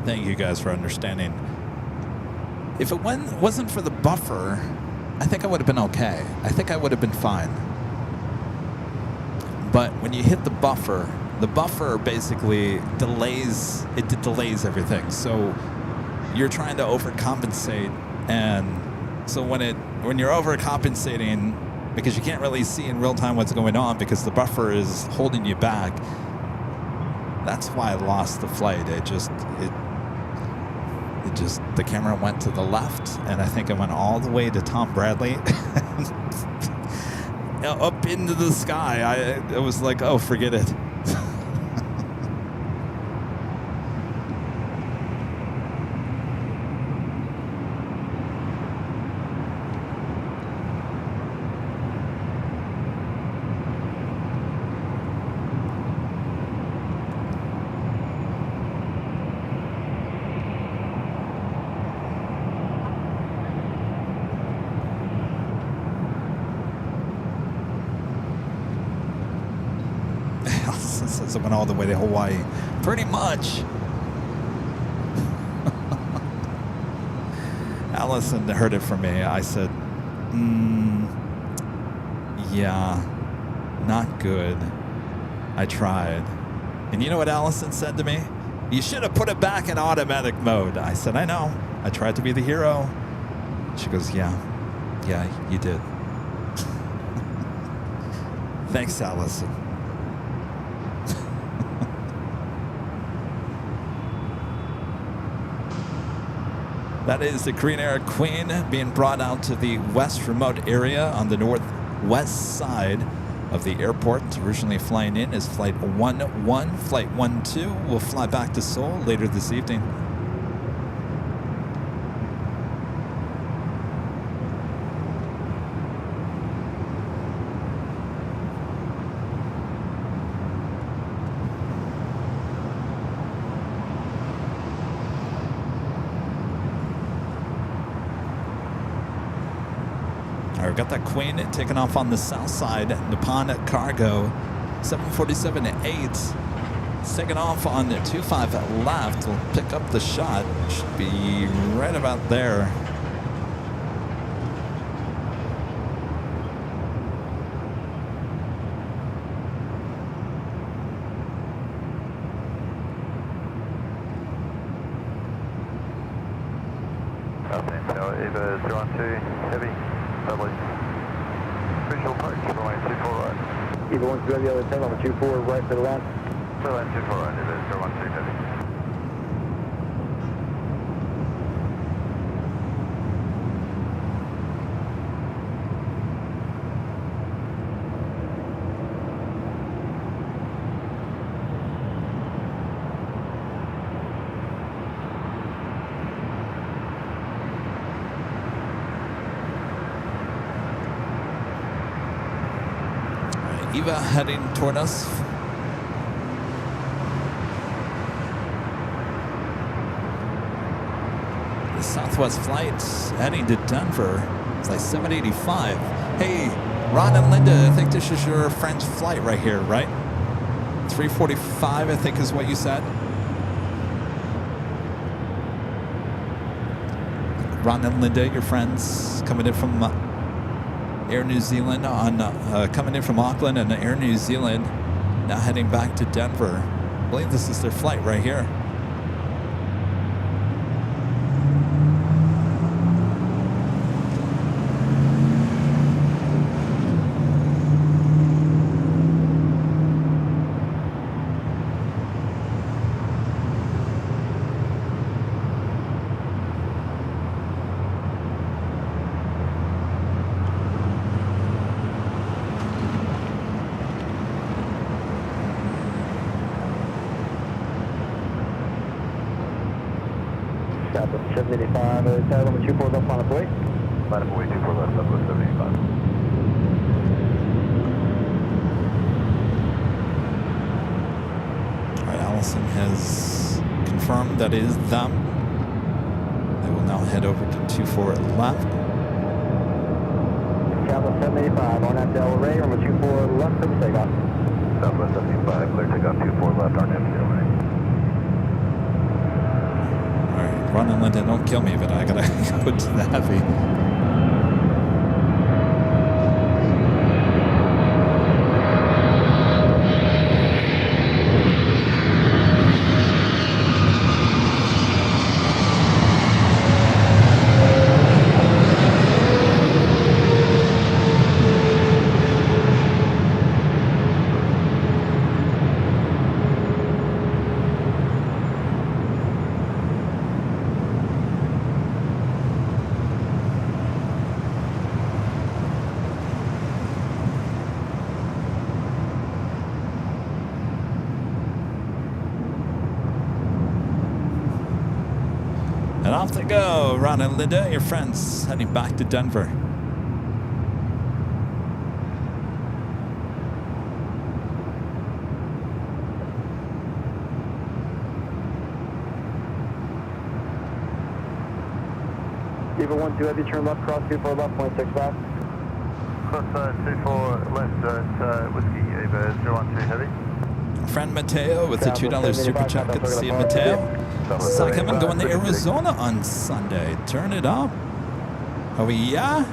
Thank you guys for understanding. If it wasn't for the buffer, I think I would have been okay. I think I would have been fine. But when you hit the buffer basically delays everything. So you're trying to overcompensate, and so when you're overcompensating because you can't really see in real time what's going on because the buffer is holding you back, that's why I lost the flight. The camera went to the left, and I think it went all the way to Tom Bradley up into the sky. It was like, oh, forget it. because it went all the way to Hawaii. Pretty much. Allison heard it from me. I said, yeah, not good. I tried. And you know what Allison said to me? You should have put it back in automatic mode. I said, I know. I tried to be the hero. She goes, yeah, you did. Thanks, Allison. That is the Korean Air Queen being brought out to the west remote area on the northwest side of the airport. Originally flying in is Flight 11. Flight 12 will fly back to Seoul later this evening. We've got that Queen taking off on the south side. Nippon Cargo 747-8. It's taking off on 25 left. We'll pick up the shot. Should be right about there. Eva 012 heavy. Lovely. Visual approach, runway 24 right. Eva 1 to the other 10 on the 24 right to the line. Line 24 right, Eva 012 heavy. Eva heading toward us. The Southwest flight heading to Denver. It's like 785. Hey, Ron and Linda, I think this is your French flight right here, right? 345, I think is what you said. Ron and Linda, your friends, coming in from Air New Zealand coming in from Auckland and Air New Zealand, now heading back to Denver. I believe this is their flight right here. Got the 785, hotel number 24 left on the way. Line up away 24 left, Southwest 785. All right, Allison has confirmed that is them. They will now head over to 24 left. Southwest 785, on that Del Rey, number 24 left for the takeoff. Southwest 75, clear takeoff 24 left, RNAV Del Rey. Ron and Linda, don't kill me, but I gotta go to the heavy. And off they go, Ron and Linda, your friends, heading back to Denver. Eva 1 2 heavy, turn left, cross 24 left, 0.65. Cross 24 left at Whiskey, Eva 012 heavy. Our friend Mateo with the $2 super chat. Good to see you, Mateo. Saw Kevin going to Arizona on Sunday. Turn it up. Oh, yeah?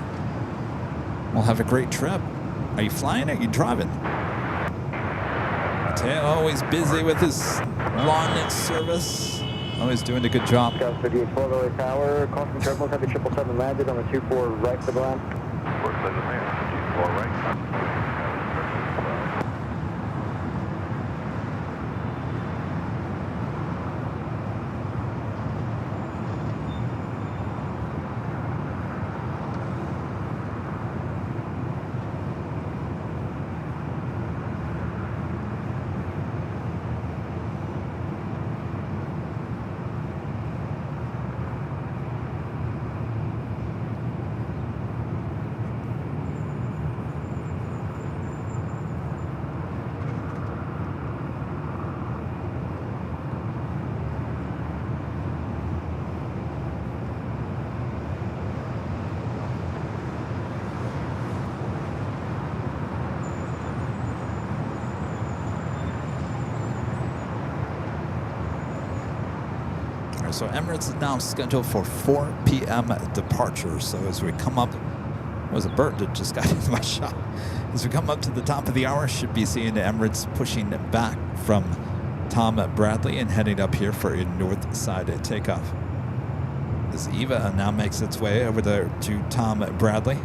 We'll have a great trip. Are you flying or are you driving? Mateo always busy with his lawn service. Always doing a good job. Scott 58 Florida Tower, call from terminals, have the 777 landed on the 24 right for the land. 24 right. So Emirates is now scheduled for 4 p.m. departure. So as we come up, it was a bird that just got into my shot. As we come up to the top of the hour, should be seeing Emirates pushing back from Tom Bradley and heading up here for a north side takeoff. As Eva now makes its way over there to Tom Bradley.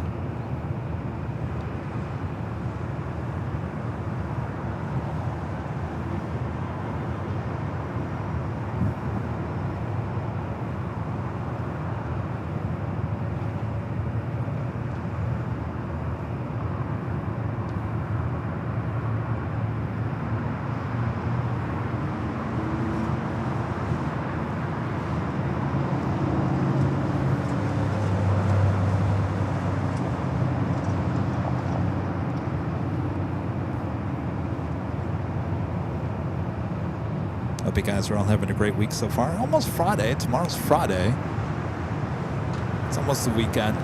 Hope you guys are all having a great week so far. Almost Friday. Tomorrow's Friday. It's almost the weekend.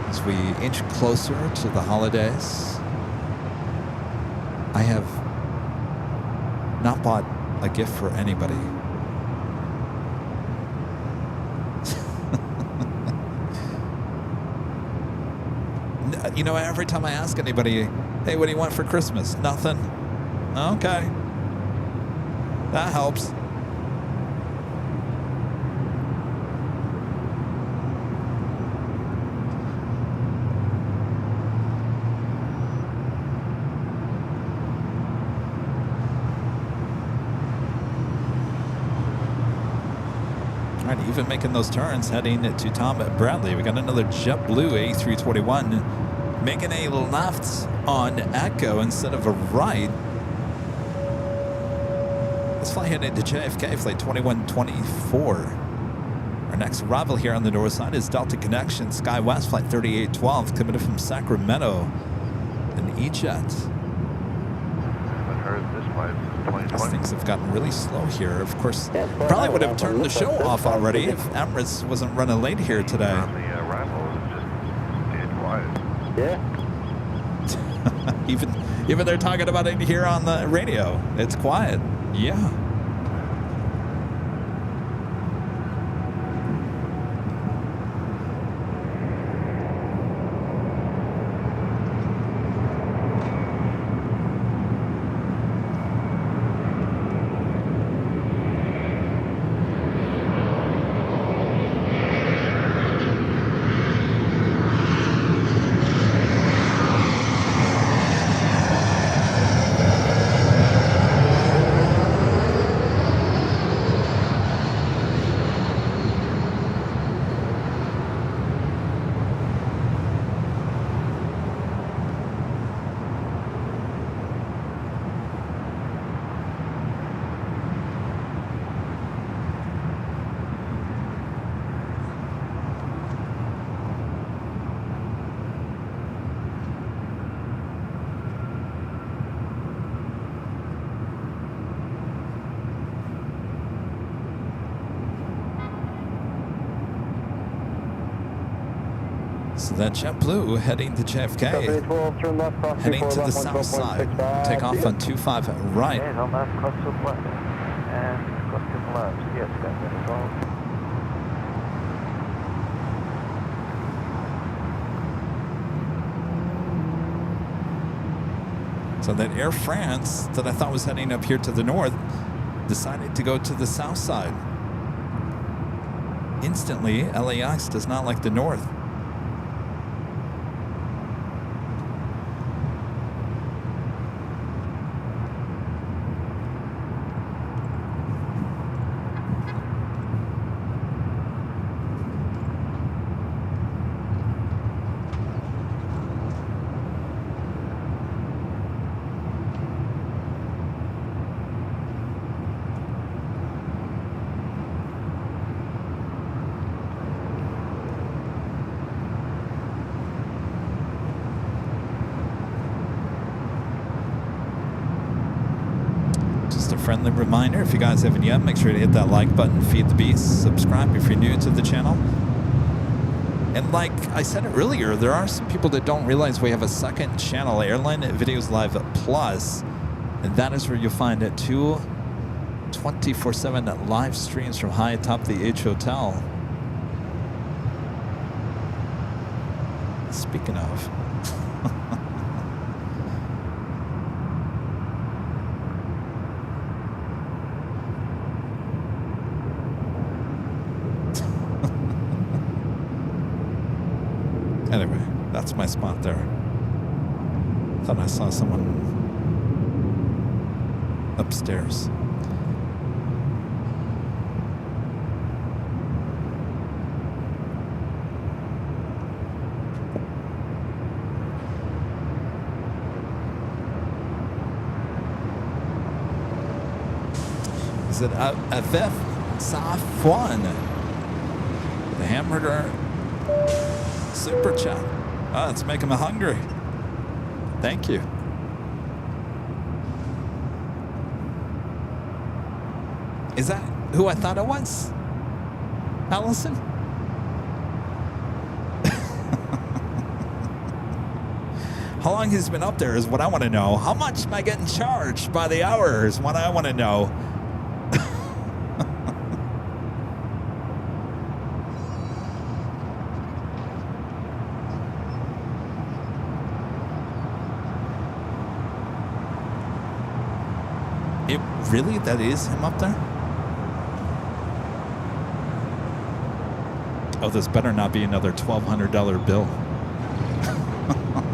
As we inch closer to the holidays, I have not bought a gift for anybody. You know, every time I ask anybody, hey, what do you want for Christmas? Nothing. Okay. That helps. All right, even making those turns, heading to Tom Bradley. We got another JetBlue A321 making a left on Echo instead of a right. Let's fly heading to JFK, flight 2124. Our next arrival here on the north side is Delta Connection, SkyWest, flight 3812, coming in from Sacramento, an E-Jet. As things have gotten really slow here. Of course, probably would have turned the show off already if Emirates wasn't running late here today. On the arrival, it just stayed quiet. Yeah. Even they're talking about it here on the radio. It's quiet. Yeah. So that JetBlue heading to JFK, turn left, cross heading to the south side. Take off on 25 right. And on left, cross to the left. And cross to the left. Yes, got that as well. So that Air France that I thought was heading up here to the north decided to go to the south side. Instantly, LAX does not like the north. Friendly reminder, if you guys haven't yet, make sure to hit that like button, feed the beast, subscribe if you're new to the channel. And like I said earlier, there are some people that don't realize we have a second channel, Airline Videos Live Plus, and that is where you'll find it 2 24/7 live streams from high atop the H Hotel. Speaking of, anyway, that's my spot there. Thought I saw someone upstairs. Is it FF Safwan? The hamburger super chat. Oh, it's making me hungry. Thank you. Is that who I thought it was? Allison? How long he's been up there is what I want to know. How much am I getting charged by the hour is what I want to know. Really? That is him up there? Oh, this better not be another $1,200 bill.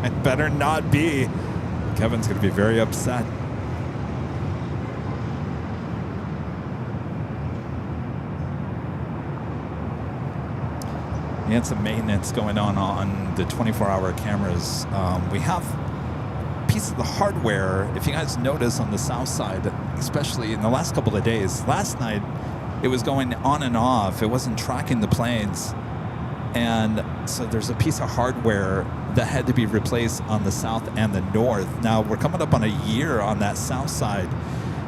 It better not be. Kevin's going to be very upset. We had some maintenance going on the 24-hour cameras. We have piece of the hardware, if you guys notice on the south side, especially in the last couple of days. Last night, it was going on and off. It wasn't tracking the planes. And so there's a piece of hardware that had to be replaced on the south and the north. Now, we're coming up on a year on that south side.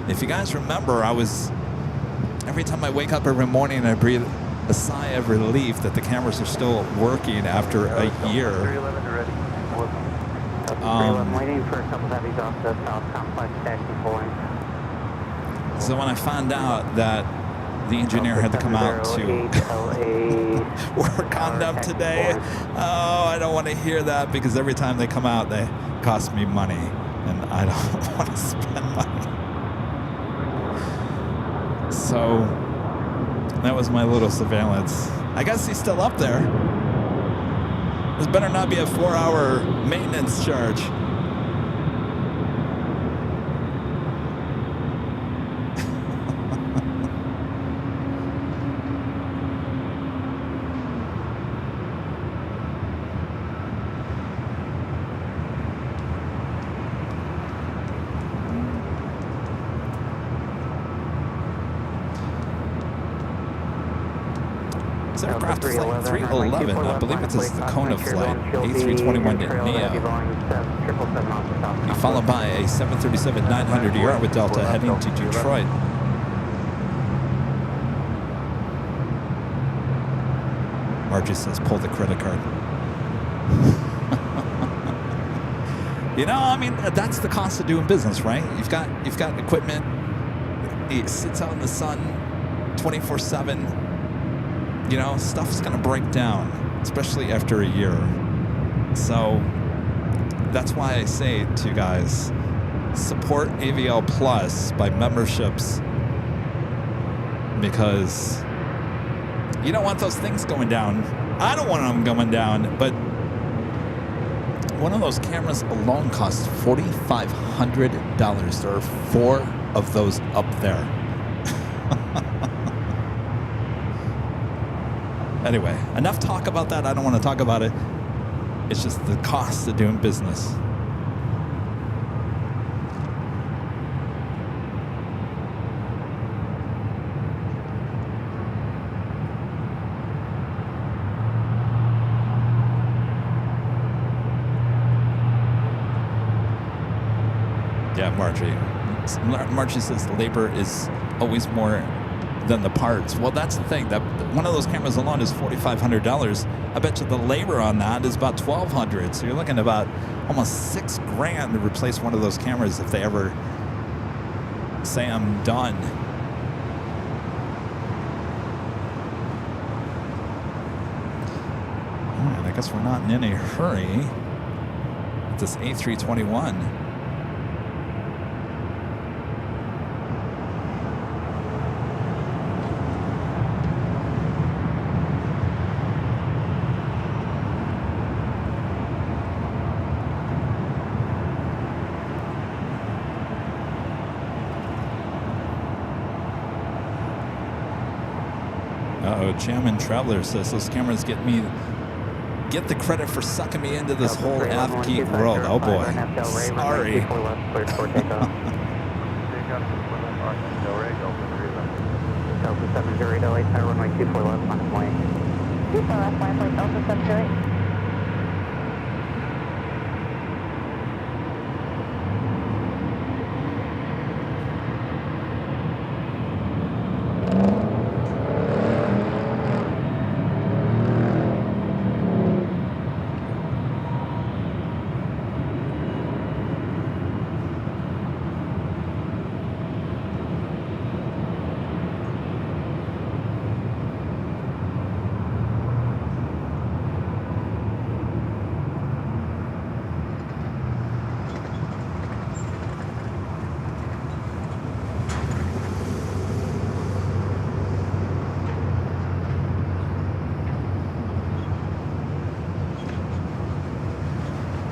If you guys remember, every time I wake up every morning, I breathe a sigh of relief that the cameras are still working after a year. 311 ready. Waiting for a couple heavies off the south complex, taxi pulling. So when I found out that the engineer had to come out to work on them today, oh, I don't want to hear that, because every time they come out, they cost me money, and I don't want to spend money. So that was my little surveillance. I guess he's still up there. This better not be a 4-hour maintenance charge. Aircraft flight 311, I believe it's the Kona flight, A321neo. Followed by a 737-900ER with Delta heading to Detroit. Margie says, pull the credit card. You know, I mean, that's the cost of doing business, right? You've got equipment. It sits out in the sun 24/7. You know, stuff's going to break down, especially after a year. So that's why I say to you guys, support AVL Plus by memberships, because you don't want those things going down. I don't want them going down, but one of those cameras alone costs $4,500. There are 4 of those up there. Anyway, enough talk about that. I don't want to talk about it. It's just the cost of doing business. Yeah, Margie says labor is always more than the parts. Well, that's the thing. That one of those cameras alone is $4,500. I bet you the labor on that is about $1,200. So you're looking at about almost $6,000 to replace one of those cameras if they ever say I'm done. All right, I guess we're not in any hurry with this A321. Jammin' Traveler says those cameras get the credit for sucking me into this whole AvGeek world. Oh boy, sorry. Delta 708 LA, Tower runway 24 left, on its way. 24 left, line flight Delta 708.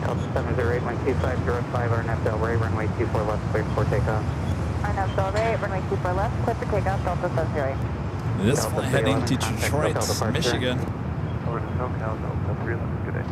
Delta 708, 12505, RNF Delray, runway 24 left, cleared for takeoff. RNF Delray, runway 24 left, cleared for takeoff, Delta 708. This flight heading to Detroit, Michigan. Over to SoCal, Delta 3 left, good day.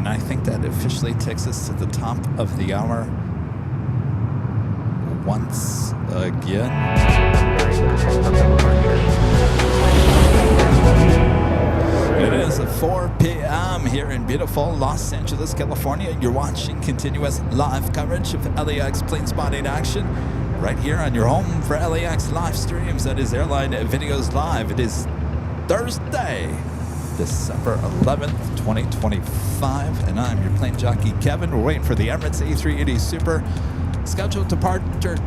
I think that officially takes us to the top of the hour once again. It is 4 p.m. here in beautiful Los Angeles, California. You're watching continuous live coverage of LAX plane spotting action right here on your home for LAX live streams. That is Airline Videos Live. It is Thursday, December 11th, 2025, and I'm your plane jockey, Kevin. We're waiting for the Emirates A380 Super. Scheduled departure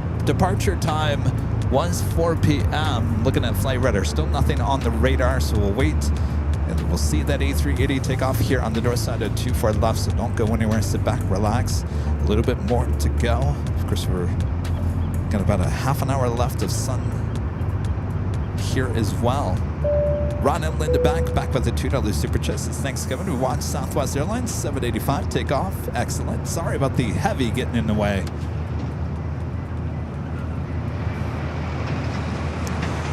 time was 4 p.m. Looking at flight radar, still nothing on the radar, so we'll wait And we'll see that A380 take off here on the north side of 24 left, so don't go anywhere. Sit back, relax. A little bit more to go. Of course, we're got about a half an hour left of sun here as well. Ron and Linda back with the $2 super chat. Thanks, Kevin. We watched Southwest Airlines 785 take off. Excellent. Sorry about the heavy getting in the way.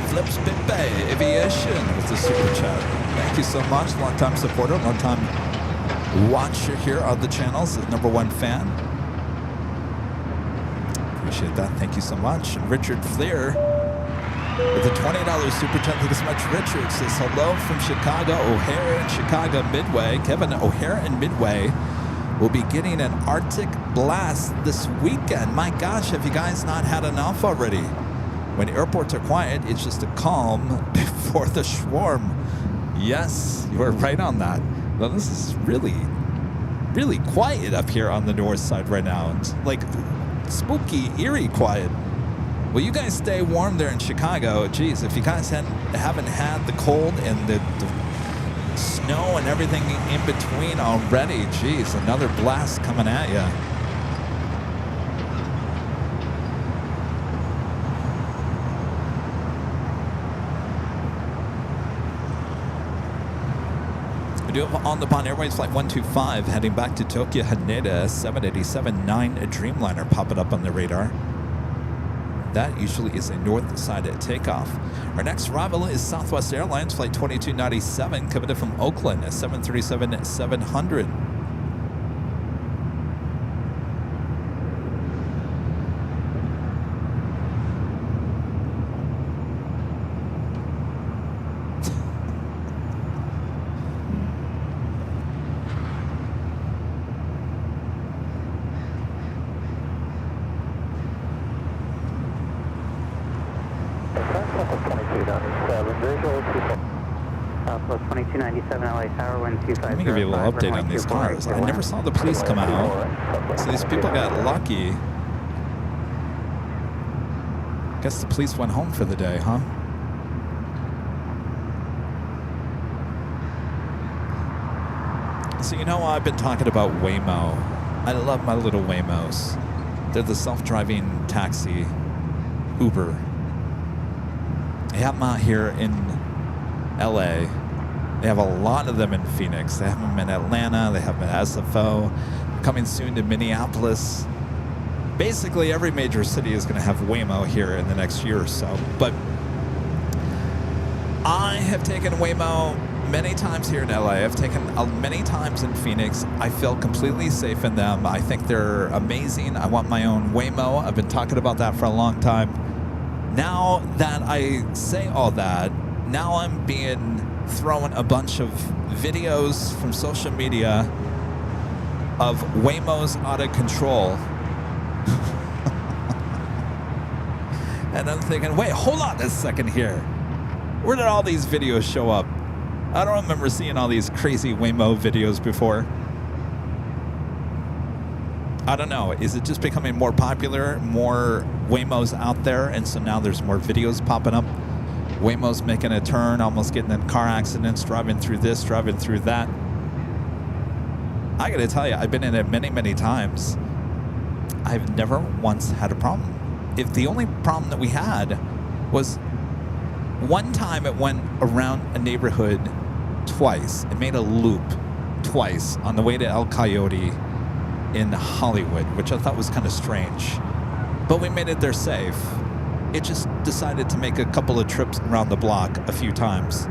Flips Big Bay Aviation with the super chat. Thank you so much. Long-time supporter, long-time watcher here on the channels. #1 fan. Appreciate that. Thank you so much. And Richard Fleer with a $20 super chat. Thank you so much, Richard. Says hello from Chicago, O'Hare and Chicago Midway. Kevin, O'Hare and Midway will be getting an Arctic blast this weekend. My gosh, have you guys not had enough already? When airports are quiet, it's just a calm before the swarm. Yes, you are right on that. Well, this is really, really quiet up here on the north side right now. It's like spooky, eerie quiet. Well, you guys stay warm there in Chicago. Geez, if you guys haven't had the cold and the snow and everything in between already, geez, another blast coming at you. We do have on the Bond Airways Flight 125 heading back to Tokyo Haneda 787-9 Dreamliner popping up on the radar. That usually is a north side takeoff. Our next arrival is Southwest Airlines Flight 2297 coming in from Oakland at 737-700. Southwest 2297 LA Tower, wind 25. Let me give you a little update on these cars. I never saw the police come out, so these people got lucky. Guess the police went home for the day, huh? So you know, I've been talking about Waymo. I love my little Waymos. They're the self-driving taxi Uber. They have them out here in LA. They have a lot of them in Phoenix. They have them in Atlanta. They have them in SFO. Coming soon to Minneapolis. Basically, every major city is going to have Waymo here in the next year or so. But I have taken Waymo many times here in LA. I've taken many times in Phoenix. I feel completely safe in them. I think they're amazing. I want my own Waymo. I've been talking about that for a long time. Now that I say all that, now I'm being thrown a bunch of videos from social media of Waymos out of control. And I'm thinking, wait, hold on a second here. Where did all these videos show up? I don't remember seeing all these crazy Waymo videos before. I don't know. Is it just becoming more popular, more Waymos out there, and so now there's more videos popping up? Waymo's making a turn, almost getting in car accidents, driving through this, driving through that. I gotta tell you, I've been in it many, many times. I've never once had a problem. If the only problem that we had was one time it went around a neighborhood twice. It made a loop twice on the way to El Coyote in Hollywood, which I thought was kind of strange. But we made it there safe. It just decided to make a couple of trips around the block a few times.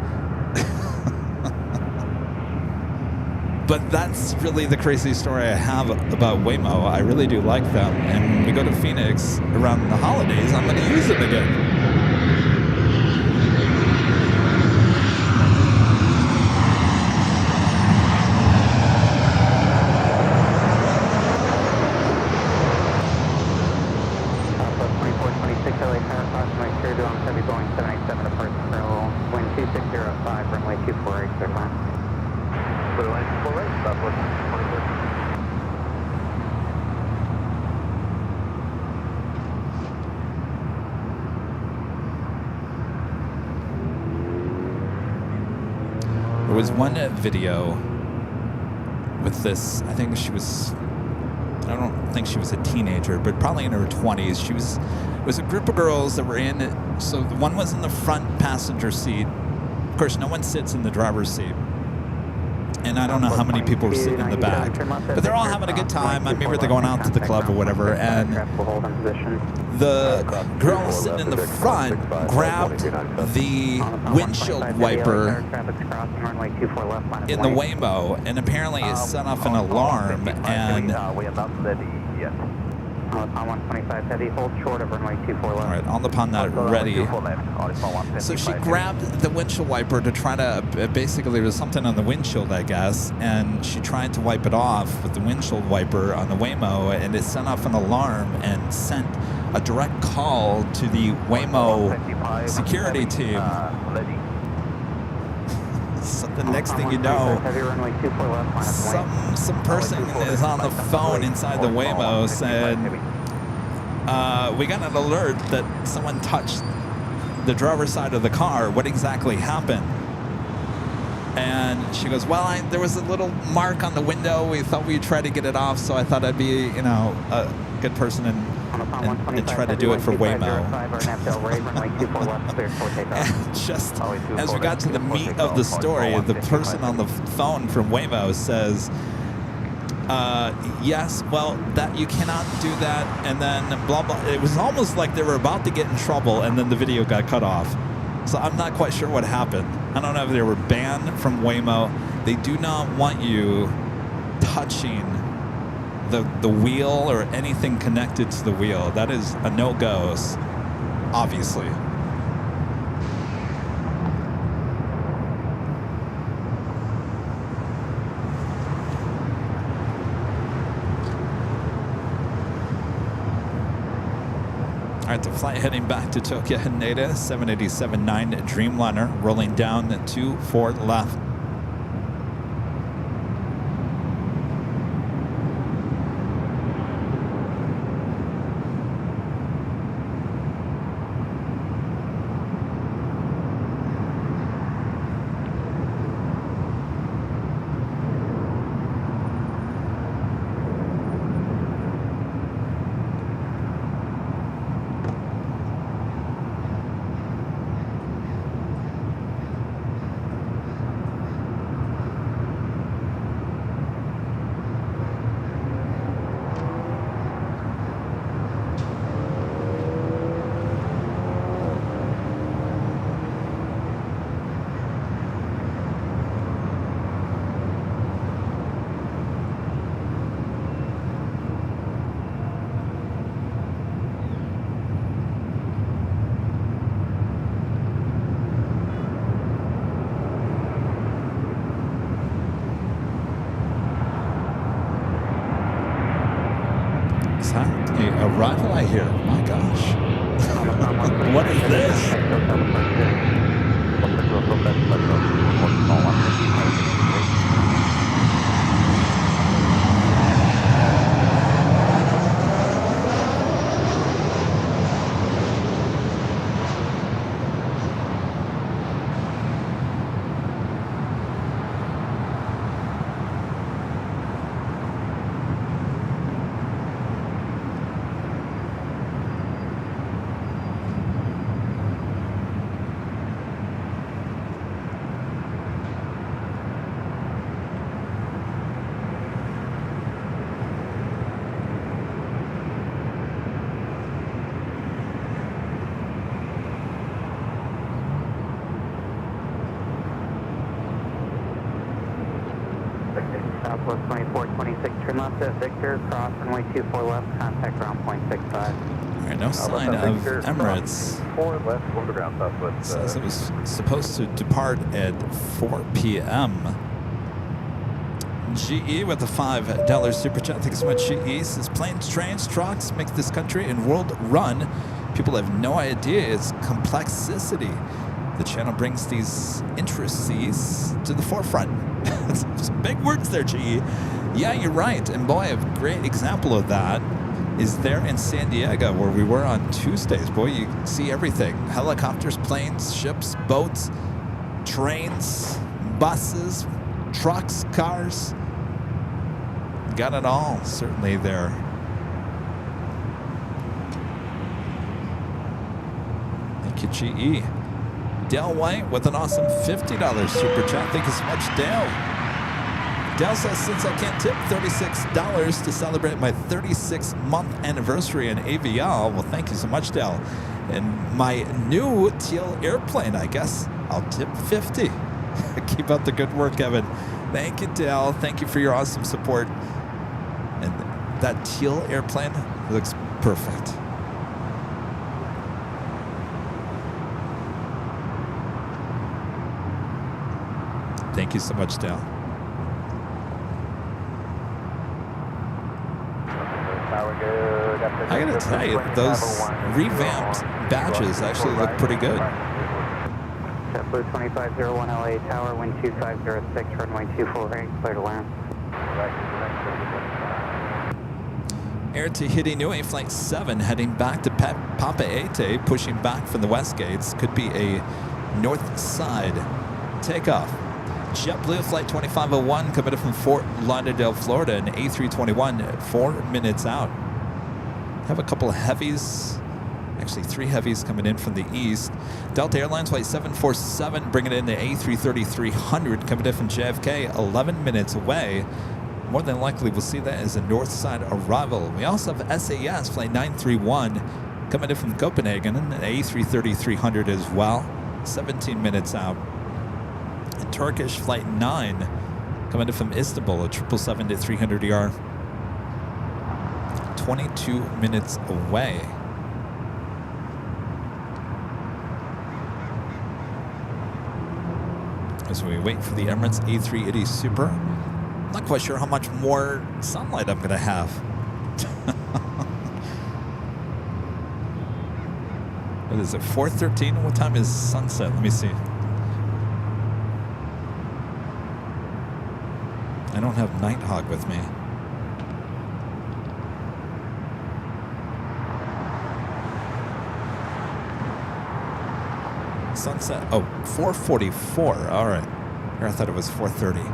But that's really the crazy story I have about Waymo. I really do like them. And when we go to Phoenix around the holidays, I'm going to use them again. There was one video with this, I think she was, I don't think she was a teenager, but probably in her 20s. It was a group of girls that were in it. So the one was in the front passenger seat. Of course, no one sits in the driver's seat. And I don't know how many people were sitting in the back. But they're all having a good time. Maybe they're going out to the club or whatever. And the girl sitting in the front grabbed the windshield wiper in the Waymo, and apparently it set off an alarm. And on 125 heavy, hold short of runway 24 left. All right, on the pond that ready. So she grabbed the windshield wiper to try to, basically there was something on the windshield, I guess, and she tried to wipe it off with the windshield wiper on the Waymo, and it sent off an alarm and sent a direct call to the Waymo security team. So the next thing you know, some person is on the phone inside the Waymo saying, we got an alert that someone touched the driver's side of the car. What exactly happened? And she goes, well, there was a little mark on the window. We thought we'd try to get it off, so I thought I'd be, a good person and try to do it for Waymo. And just as we got to the meat of the story, the person on the phone from Waymo says, yes, well, that you cannot do that, and then blah, blah. It was almost like they were about to get in trouble, and then the video got cut off. So I'm not quite sure what happened. I don't know if they were banned from Waymo. They do not want you touching the wheel or anything connected to the wheel. That is a no-go, obviously. All right, the flight heading back to Tokyo Haneda, 787-9 Dreamliner, rolling down 24 left. Arrival, I hear. My gosh. What is this? Southwest 2426, trim left at Victor, cross runway 24 left, contact ground point 65. All right, no sign of Emirates. 4 left, over the ground, Southwest. Says it was supposed to depart at 4 p.m. GE with a $5 super chat. Thanks so much, GE. Says planes, trains, trucks make this country and world run. People have no idea its complexity. The channel brings these intricacies to the forefront. Some big words there, GE. Yeah, you're right. And boy, a great example of that is there in San Diego, where we were on Tuesdays. Boy, you see everything. Helicopters, planes, ships, boats, trains, buses, trucks, cars. Got it all, certainly there. Thank you, GE. Dale White with an awesome $50 super chat. Thank you so much, Dale. Dale says, since I can't tip $36 to celebrate my 36-month anniversary in AVL, well, thank you so much, Dale. And my new teal airplane, I guess I'll tip 50. Keep up the good work, Kevin. Thank you, Dale. Thank you for your awesome support. And that teal airplane looks perfect. Thank you so much, Dale. I gotta tell you, those revamped badges actually look pretty good. JetBlue 2501 LA Tower, wind 2506, runway 24 clear to land. Air Tahiti Nui Flight 7 heading back to Papa Ete, pushing back from the west gates. Could be a north side takeoff. JetBlue Flight 2501 coming from Fort Lauderdale, Florida, and A321 4 minutes out. Have a couple of heavies, actually 3 heavies coming in from the east. Delta Airlines Flight 747 bringing in the A330-300 coming in from JFK, 11 minutes away. More than likely we'll see that as a north side arrival. We also have SAS Flight 931 coming in from Copenhagen, and an A330-300 as well, 17 minutes out. And Turkish Flight 9 coming in from Istanbul, a 777-300ER, 22 minutes away. As we wait for the Emirates A380 Super. Not quite sure how much more sunlight I'm going to have. What is it, 4:13? What time is sunset? Let me see. I don't have Nighthawk with me. Sunset, oh, 4:44, all right. Here I thought it was 4:30.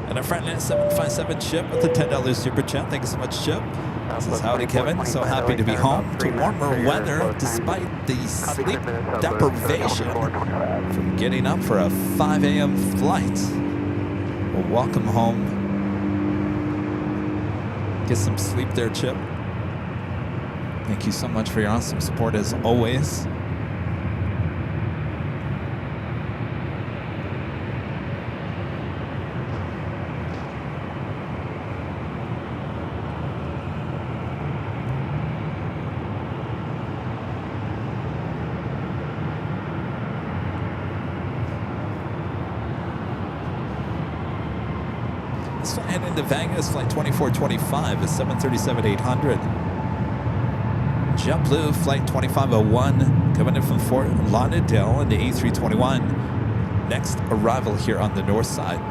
And a friendly 757 Chip with a $10 super chat. Thank you so much, Chip. This is Howdy Kevin. So happy to be home to warmer weather despite the sleep deprivation from getting up for a 5 a.m. flight. Well, welcome home. Get some sleep there, Chip. Thank you so much for your awesome support as always. Heading to Vegas, Flight 2425, a 737-800. JetBlue Flight 2501 coming in from Fort Lauderdale and the A321. Next arrival here on the north side.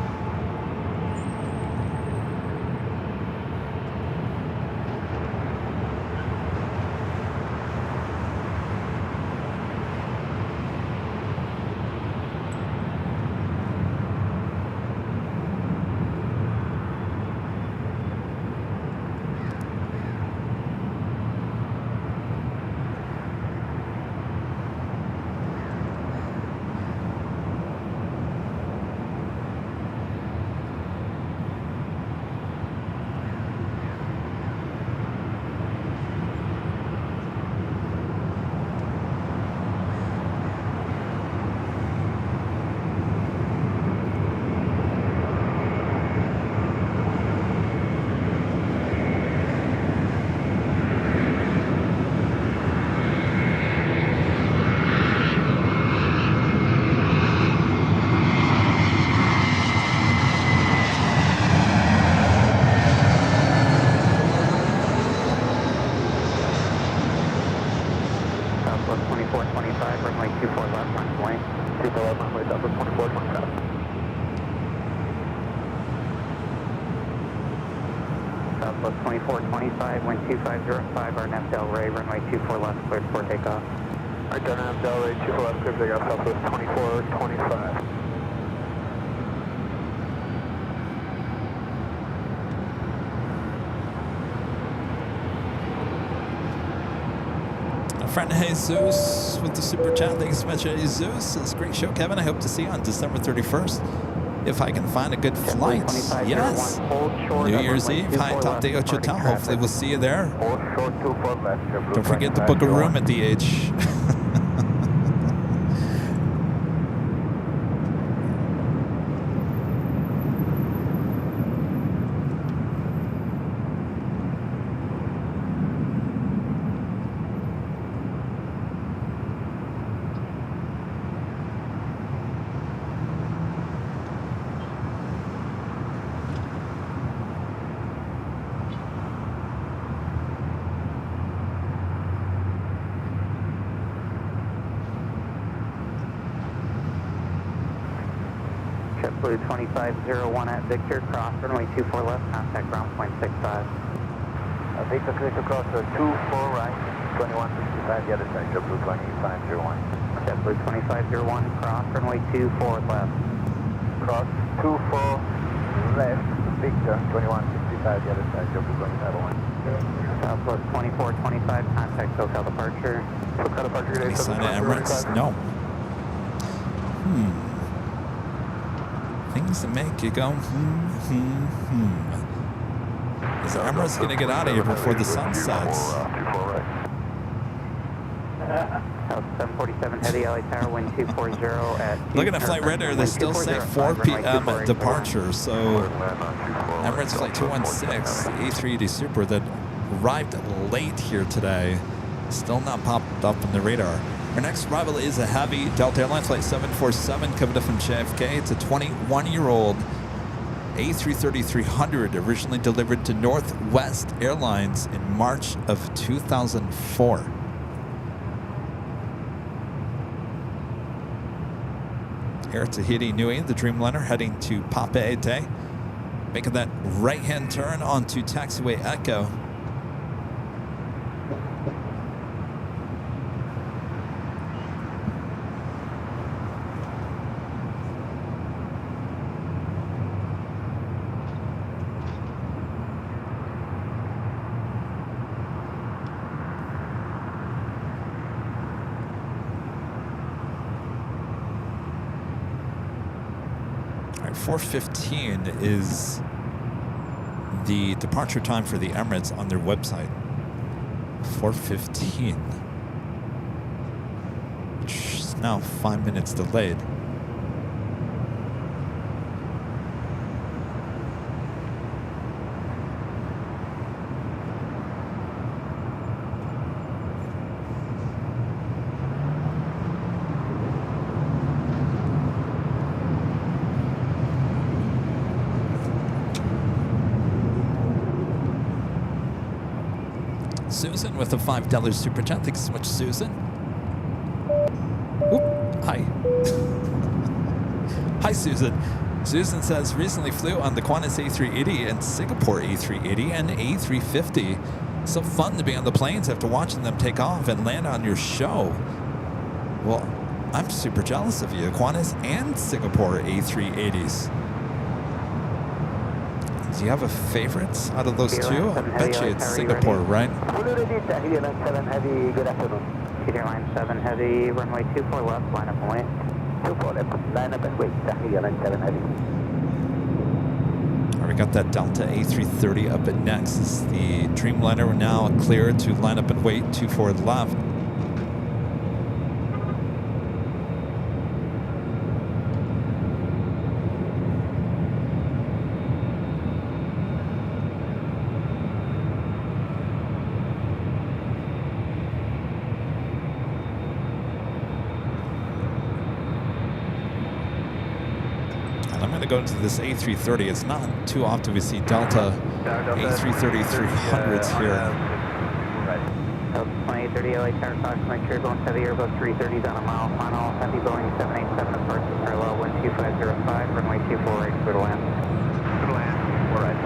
Southwest 2425, wind 2505, RNF Delray, runway 24 left, cleared for takeoff. Alright, RNF Delray, 24 left, cleared for takeoff, Southwest 2425. Friend Jesus with the super chat. Thanks so much, Jesus. It's a great show, Kevin. I hope to see you on December 31st. If I can find a good flight. Yes. New Year's Eve, high top day Hotel. Hopefully we'll see you there. Don't forget to book a room at the H. Blue 2501 at Victor, cross runway 24 left, contact ground point 65. Victor, clear to cross 24 right, 2165, the other side, JetBlue 2501. JetBlue 2501, cross runway 24 left. Cross 24 left, Victor 2165, the other side, JetBlue 2501. Southwest 2425, contact SoCal departure. SoCal departure, Any sign of Emirates? No. Things that make you go, Is Emirates going to get out of here before the sun sets? 747 heavy LA Tower, wind 240 at... Looking at flight radar, they still say 4 p.m. departure, so Emirates flight 216, the A380 Super that arrived late here today, still not popped up on the radar. Our next arrival is a heavy Delta Airlines flight 747 coming up from JFK. It's a 21-year-old A330-300 originally delivered to Northwest Airlines in March of 2004. Air Tahiti Nui, the Dreamliner, heading to Papeete, making that right-hand turn onto taxiway Echo. All right, 4:15 is the departure time for the Emirates on their website. 4:15, which is now 5 minutes delayed. Susan with a $5 super chat. Thanks so much, Susan. Oop, hi. Hi, Susan. Susan says, recently flew on the Qantas A380 and Singapore A380 and A350. So fun to be on the planes after watching them take off and land on your show. Well, I'm super jealous of you. Qantas and Singapore A380s. Do you have a favorite out of those two? I bet you it's Singapore, right? Airline 7 Heavy, runway 24 left, line up and wait. 24 left, line up and wait, Airline 7 Heavy. All right, we got that Delta A330 up at next. This is the Dreamliner. We're now clear to line up and wait, 24 left. Go into this A330. It's not too often we see Delta A330-300s here. 2030 LA Tower, Fox, make sure going heavy Airbus 330s on a mile final. Heavy Boeing 787 approach parallel, wind 2505, runway 24 right, clear to land. Clear to land, 24 right,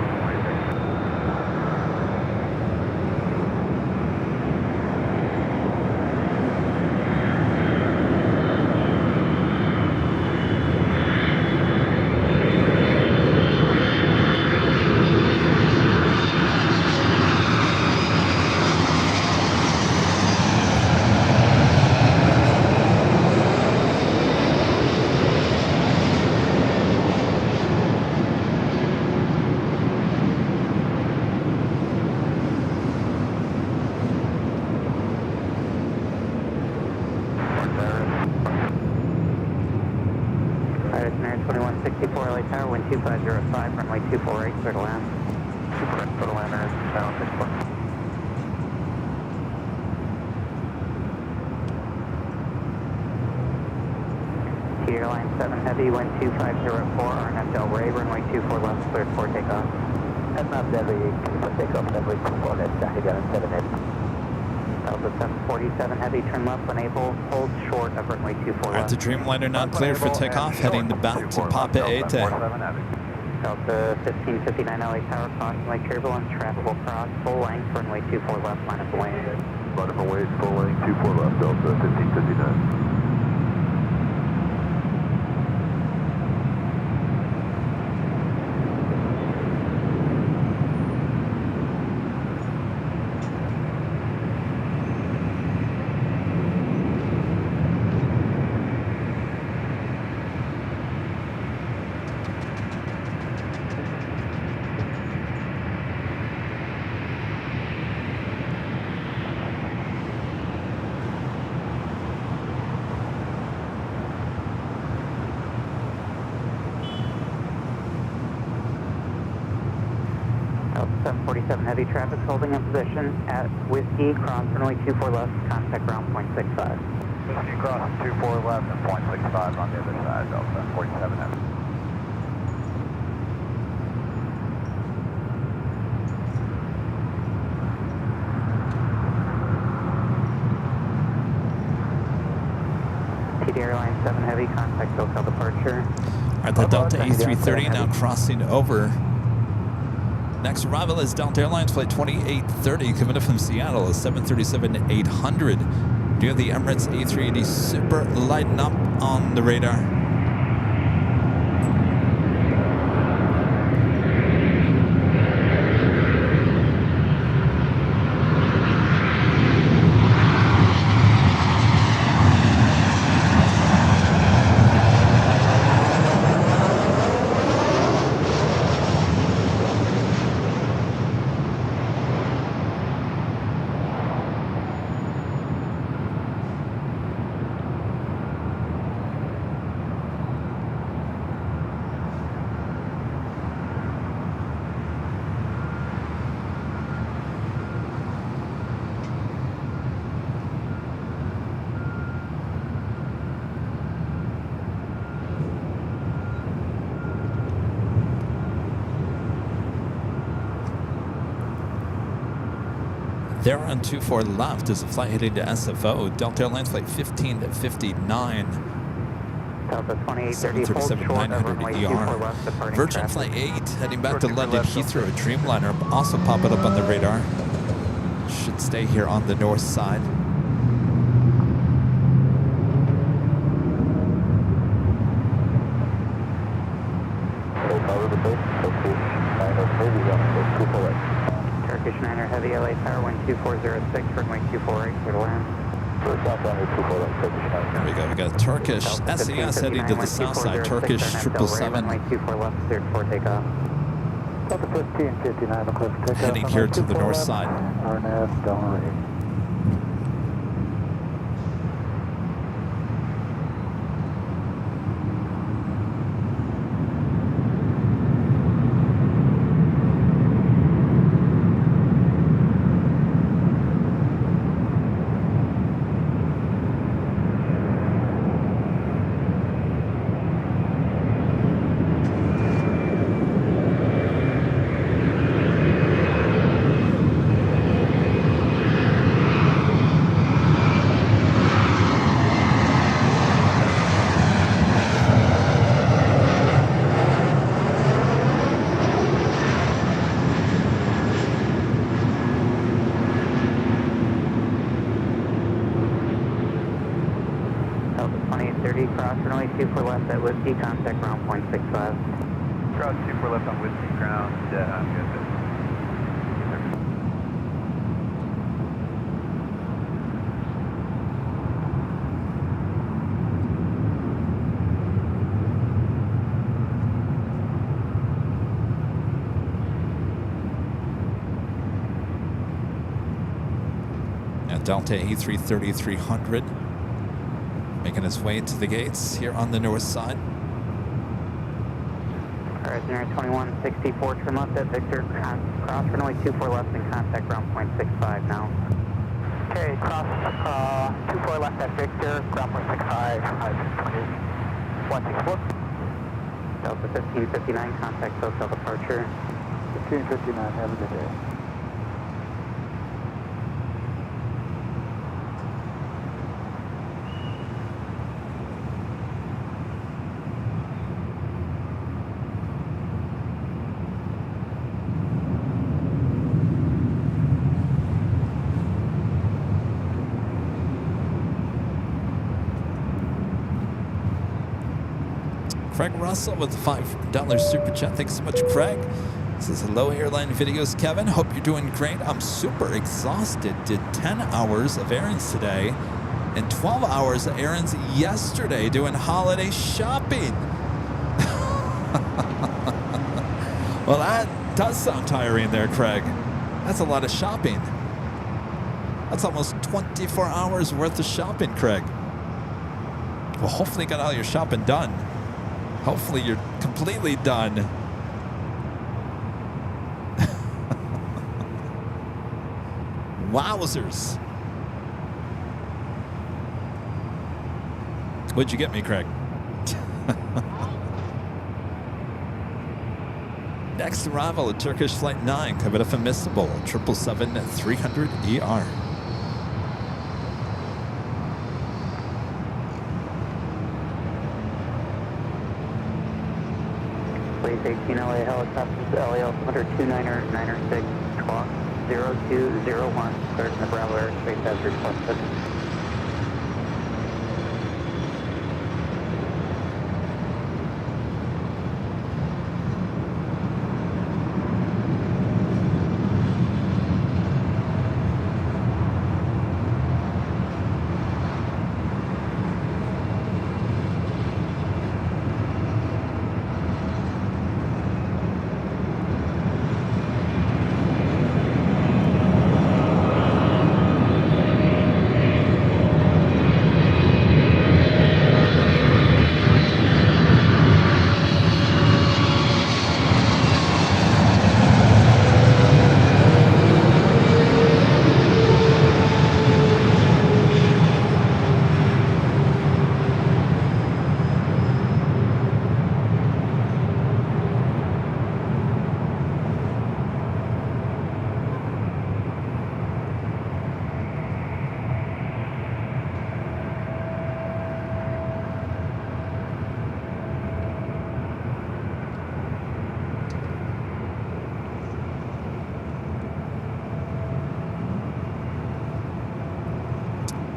clear to land. Super, for the lander, channel 64. Airline 7 Heavy, wind 2504, RNF Del Rey, runway 24 left, cleared for takeoff. RNF Del Rey, for takeoff, runway 24 left, traffic on 7 Heavy. Delta 747 Heavy, turn left when able, hold short of runway 24 All right, left. the Dreamliner now cleared for takeoff, heading back to Papa 8. Delta 1559 LA Tower, caution light turbulence, traffic will cross, full length, runway 24 left, line of way. Line of way, full length, 24 left, Delta 1559. Delta 747 Heavy, traffic holding in position at Whiskey, cross runway 24 left, contact ground 0.65. Whiskey cross 24 left and 0.65 on the other side, Delta 47 Heavy. TD Airline 7 Heavy, contact SoCal departure. All right, the Delta A330 now crossing over. Next arrival is Delta Airlines flight 2830 coming in from Seattle, a 737-800. Do you have the Emirates A380 Super lighting up on the radar? There on 24 left is a flight heading to SFO. Delta Airlines flight 1559. Delta 2830, hold short of runway 24 left, departing Virgin traffic. flight 8 heading back to London Heathrow. A Dreamliner also popping up on the radar. Should stay here on the north side. Turkish 9er Heavy, LA Tower, wind 2406, runway 248, clear to land. There we go. We got Turkish SES heading to the south side. Turkish 777 runway 24 left, cleared for takeoff. Delta 1559, clear for takeoff. heading here to the north side. RNF Del Rey. Cross runway 24 left at Whiskey, contact ground 0.65. Cross 24 left on Whiskey, ground, I'm good. Delta A330-300 making its way to the gates here on the north side. Horizon 2164, turn left at Victor, cross runway 24 left and contact ground point 65 now. Okay, cross 24 left at Victor, ground point 65, 164. Delta 1559, contact hotel departure. 1559, have a good day. Craig Russell with the $5 super chat. Thanks so much, Craig. This is Hello Airline Videos, Kevin. Hope you're doing great. I'm super exhausted. Did 10 hours of errands today and 12 hours of errands yesterday doing holiday shopping. Well, that does sound tiring there, Craig. That's a lot of shopping. That's almost 24 hours worth of shopping, Craig. Well, hopefully you got all your shopping done. Hopefully you're completely done. Wowzers. What'd you get me, Craig? Next arrival at Turkish Flight 9, covered up admissible, 777-300ER. Please 18 LA helicopters, LAL 129er 6, clock 0201, cleared in the Bravo airspace as requested.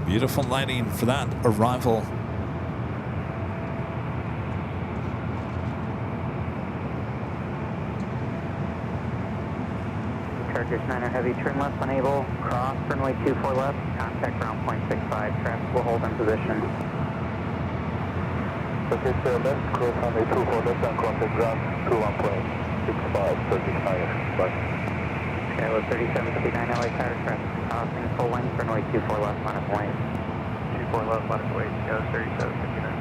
Beautiful lighting for that arrival. Turkish 9er Heavy, turn left unable, cross runway 24 left, contact ground point 65, traffic will hold in position. Turkish left, cross runway 24 left and contact ground 21.65, Turkish 9er, bye. Kilo 3759 LA Tower, traffic crossing full length, runway 24 left, minus weight. 24 left, minus weight, Kilo 3759.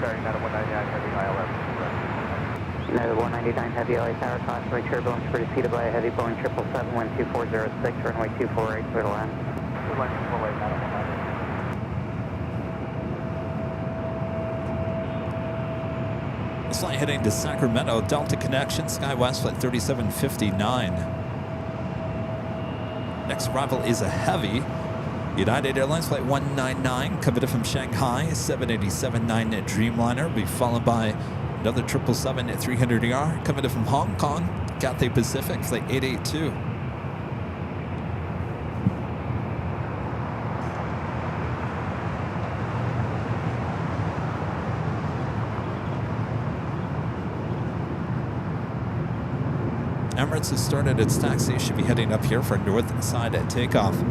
Carrying out a 199 heavy ILS. United 199 Heavy LA Tower, possibly turbulence preceded by a heavy Boeing 777, wind 2406, runway 248, clear to land. Good line 248, Madam 199. This flight heading to Sacramento, Delta Connection, SkyWest Flight 3759. Next arrival is a heavy. United Airlines Flight 199, coming from Shanghai, 787-9 Dreamliner, will be followed by another 777-300ER, coming from Hong Kong, Cathay Pacific, Flight 882. Emirates has started its taxi, should be heading up here for north side at takeoff.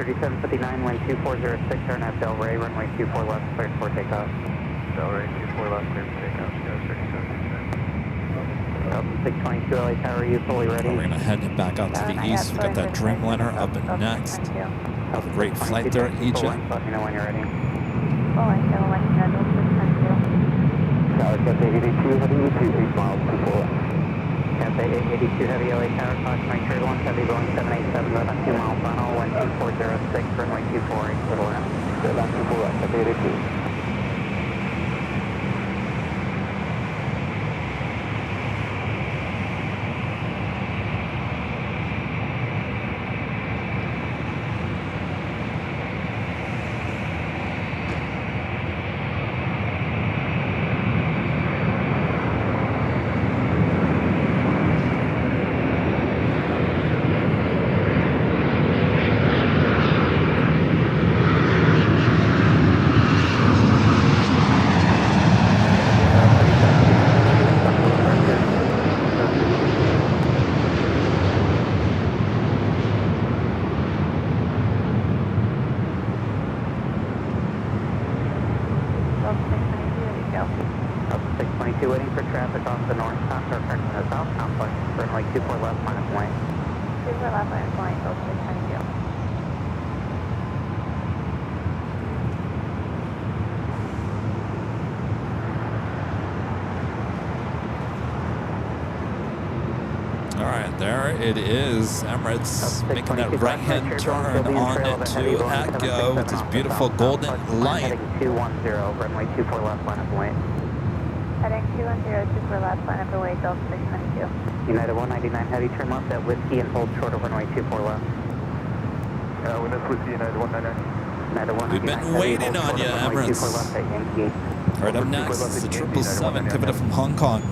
3759, wind 2406, RNAV Del Rey, runway 24 left, cleared for takeoff. Del Rey 24 left, clear for takeoff, Sierra 3769. Delta 622 LA Tower, you fully ready? We're gonna head back out to the east. We got that Dreamliner up next. Have a great flight there, Egypt. Let me know when you're ready. Oh, I can let you know, Tower Cathay 82, heading 8 miles to 4. Cathay 82 Heavy LA Tower, cautionary turbulence, heavy Boeing 787, about a 2 mile final, wind 2406, runway 24, little M. Back to 4, Cathay 82. Waiting for traffic off the north contour correction of the south complex, runway 24 left minus point. 24 left minus point, Delta 622. All right, there it is. Emirates making that right-hand turn on to Echo with this beautiful golden light. Heading 210, runway 24 left minus point. Heading 210, 24 left, line up the way, Delta 622. United 199 Heavy, turn left at Whiskey and hold short of runway 24 left. Winners Whiskey, United 199. United 199 We've been waiting on you, runway 24 Emirates. left at Yankee. Right up next is the 777 coming up from Hong Kong.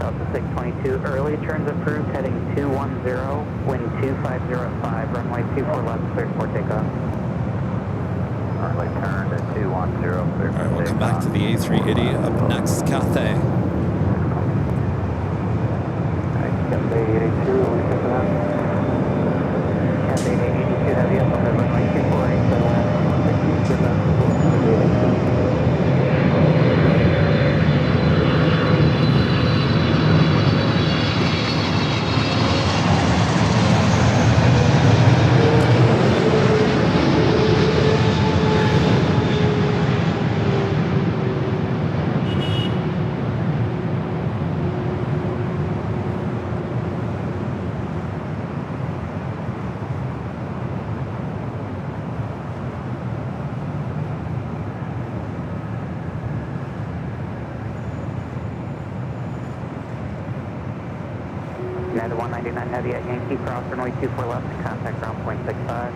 Delta 622, early turns approved, heading 210, wind 2505, runway 24 left, cleared for takeoff. Early turn to 210, clear All right, we'll come back to the A380. Up next, Cathay. Cathay 82, we set that. Cathay 82 Heavy, up on the runway 248, so United 199 Heavy at Yankee, cross runway 24 left and contact ground point 65.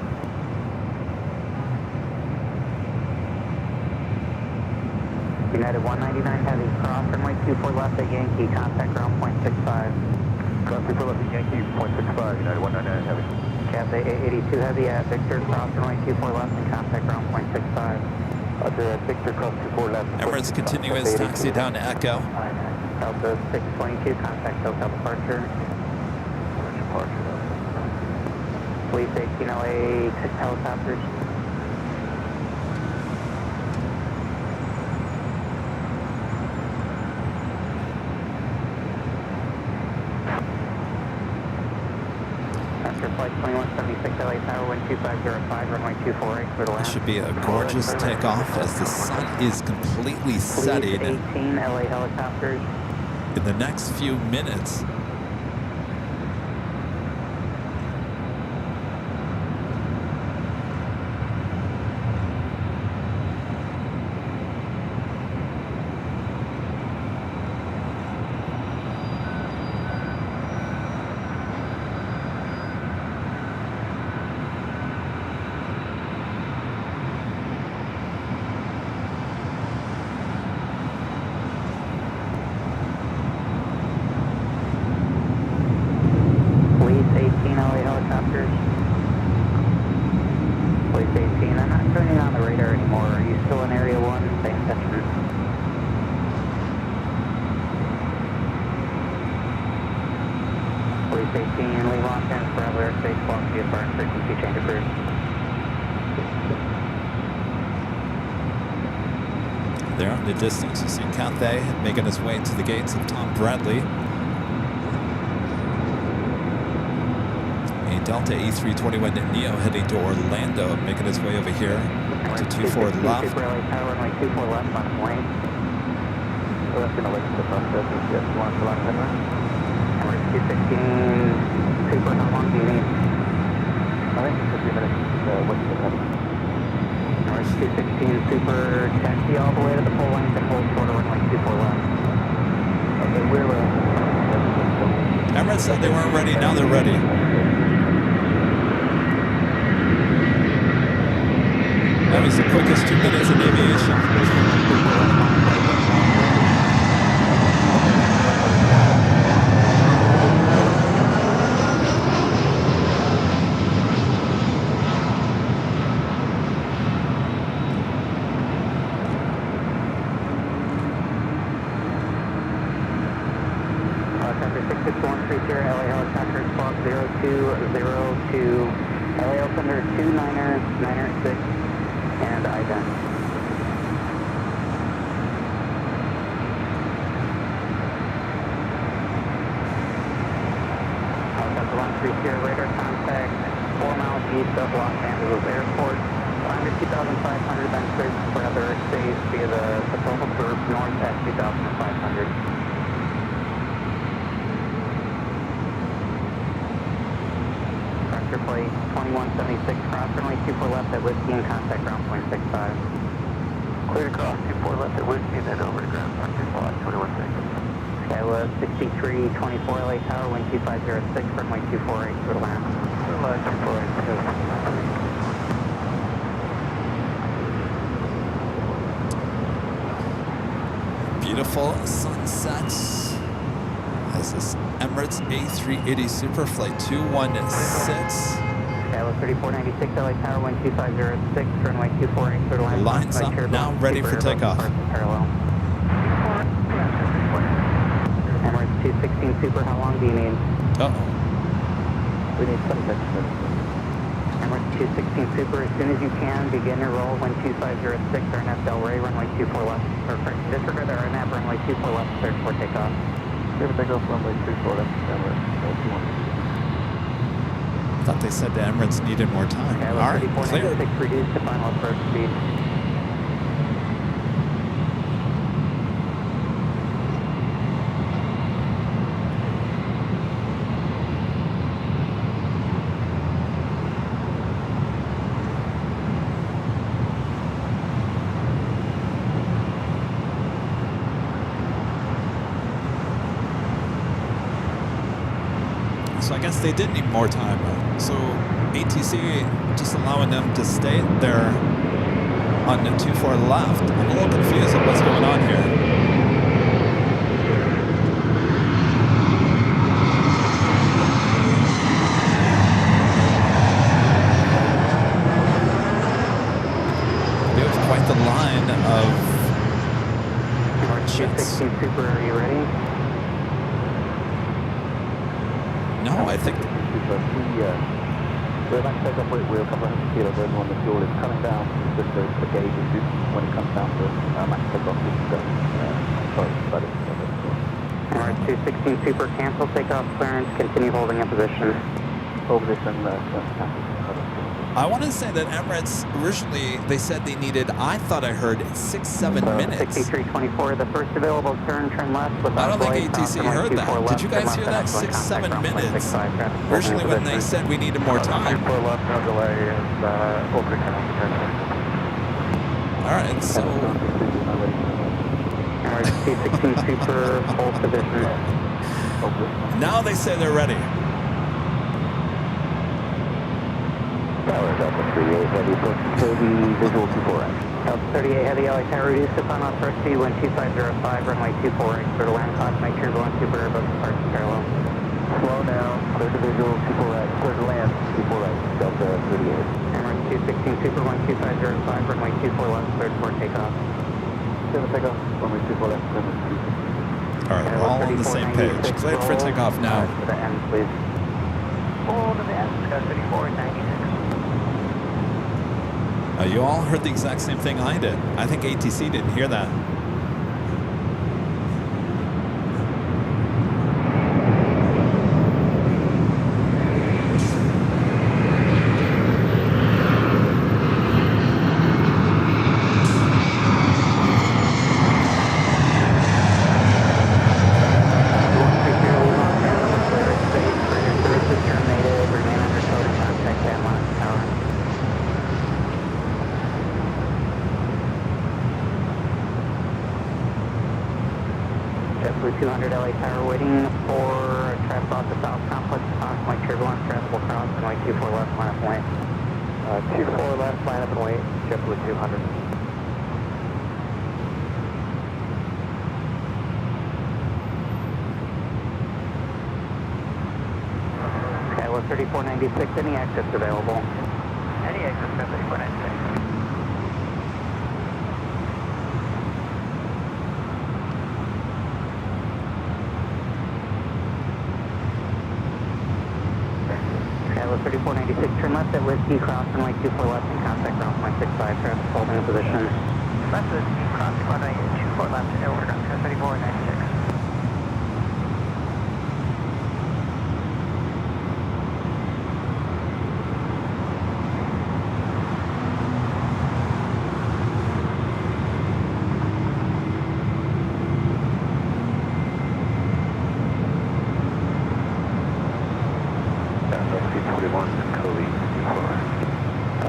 United 199 Heavy, cross runway 24 left at Yankee, contact ground point 65. Cross 24 left at Yankee, point 65, United 199 Heavy. Cathay 82 Heavy at Victor, cross runway 24 left and contact ground point 65. Roger, at Victor, cross 24 left. Emirates continue its taxi down to Echo. Delta 622, contact SoCal departure. Police 18 LA helicopters. After flight 2176 LA Tower, wind 2505, runway 248, clear to land. This should be a gorgeous takeoff as the sun is completely setting. Police 18 LA helicopters. In the next few minutes, Police 18 LA helicopters. Police 18, I'm not showing you on the radar anymore. Are you still in Area 1? Pay attention. Police 18, leave on 10 for other airspace, velocity of burn, frequency change approved. There in the distance, you see Cathay making his way to the gates of Tom Bradley. A Delta A321 Neo heading to Orlando, making his way over here to 24 left. Super LA Tower, runway 24 left on plane. So that's going to listen to the process. Yes, launch the last headline. Number 216, Super, how long do you need? I think it's a few minutes. What's the headline? Number 216, Super, taxi all the way to the full length and hold short of runway 24 left. Okay, we're Emirates said they weren't ready, now they're ready. That was the quickest 2 minutes in aviation. LA helicopter squawk 0202, LA altimeter 296, and ident. Helicopter 130, radar contact 4 miles east of Los Angeles Airport. Under 2,500, then cleared for other airspace via the Potomac Group north at 2,500. Plate 2176, cross runway 24 left at Whiskey and contact ground point 65. Clear across 24 left at Whiskey and then over to ground point 21 Skywest 6324 LA Tower, wind 2506, runway 248, clear to land. Line 248. Beautiful sunsets. As this Emirates A380 Super Flight 216. Skywest 3496 LA Tower, wind 2506, runway 248, clear to land. Lines up now, ready for takeoff. Parallel. Emirates 216 Super, how long do you need? Uh-oh. We need 26 minutes. Emirates 216 Super, as soon as you can, begin your roll, wind 2506, RNAV Del Rey, runway 24 left. Disregard the RNAV, runway 24 left, cleared for takeoff. Clear for takeoff, runway 24 left, Emirates 216. I thought they said the Emirates needed more time. Okay, All right, clear. 3496 reduced to final approach speed. So I guess they did need more time. So ATC just allowing them to stay there on the 24 left. I'm a little confused on what's going on here. We have quite the line of jets. 216 Super, are you ready? No, I think we're about to take off, we're a couple of hundred kilos over on the fuel. It's coming down, it's just a gauge issue when it comes down to max takeoff. Sorry, but it's Alright, 216 Super, cancel takeoff clearance, continue holding in position. hold this and cancel. I want to say that Emirates originally they said they needed. I thought I heard 6-7 minutes. 6324, the first available turn left. I don't think ATC heard that. Did you guys hear that? 6-7 minutes. Originally when they said we needed more time. 24 left, no delay, and over to ground. All right, so. Alright, 216 Super, hold position. Now they say they're ready. Tower Delta 38 Heavy, approach 30, visual 24 action. Delta 38 Heavy, LA Tower, reduced to final approach speed, wind 2505, runway 24, clear to land, caution, make sure you're going super above departure parallel. Slow down, clear to visual 24. Emirates 216 Super 12505, runway 24 left, cleared for takeoff. Cleared takeoff, runway 24 left, All right, we're all on the same page. Cleared for takeoff now. To the end, please. Full to the end, Sky 3496. You all heard the exact same thing I did. I think ATC didn't hear that. JetBlue 200 LA Tower waiting for traffic off the south complex, my turbulence, traffic will cross, runway 24 left, line up and wait. 24 left, line up and wait, JetBlue 200. Skylo 3496, any exits available? Any exits at 3496. Skylo 3496, turn left at Whiskey, cross runway 24 left and contact ground point 65, traffic holding position. Left Whiskey, crossing runway 24 left, over ground 3496.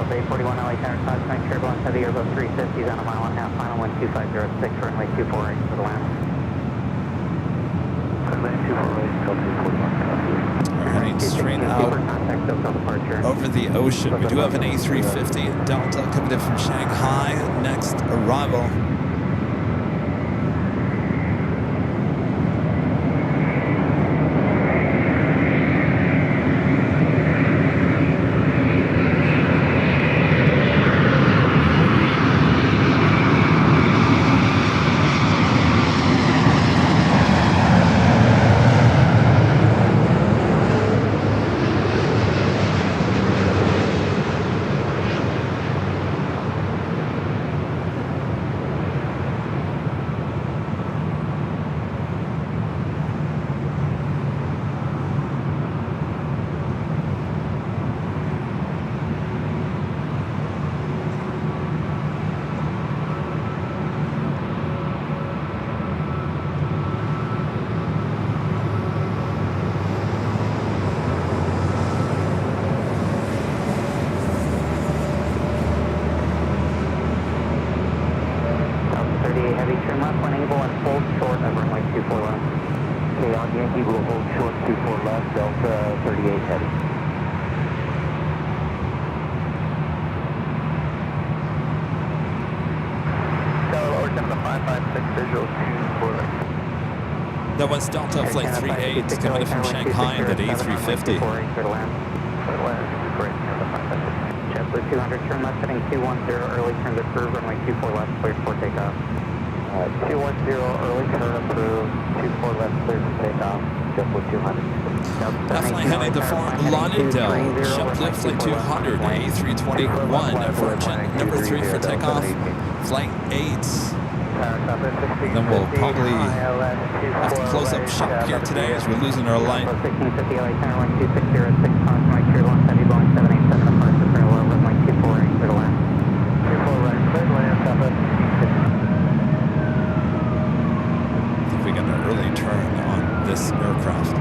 Bay 41 LA Tower, Cosmic turbulence, heavy Airbus 350s on a mile and a half, final wind 2506, runway 24 to the land. Runway 248, We're heading straight out over the ocean. We do have an A350 Delta coming in from Shanghai. Next arrival. Heavy turn left when able and hold short of runway 24 left. Okay, on Yankee, we'll hold short 24 left, Delta 38 heavy. Skylo over 7 to 556, visual 24 left. That was Delta Flight 38 coming in from Shanghai in that A350. JetBlue 200, turn left heading 210, early turn to approve, runway 24 left, cleared for takeoff. 210, early turn approved, 24 left, cleared for takeoff, JetBlue 200. Definitely heading to Fort Lauderdale. JetBlue Flight 200, A321, Virgin number 3 for takeoff, Flight 8. And then we'll probably have to close up shop here today as we're losing our line. 1650 LA Tower 12606, my turbulence, heavy Boeing 787 approach to parallel runway 24 to the left. 24 right, clear land, Southwest. I think we got an early turn on this aircraft.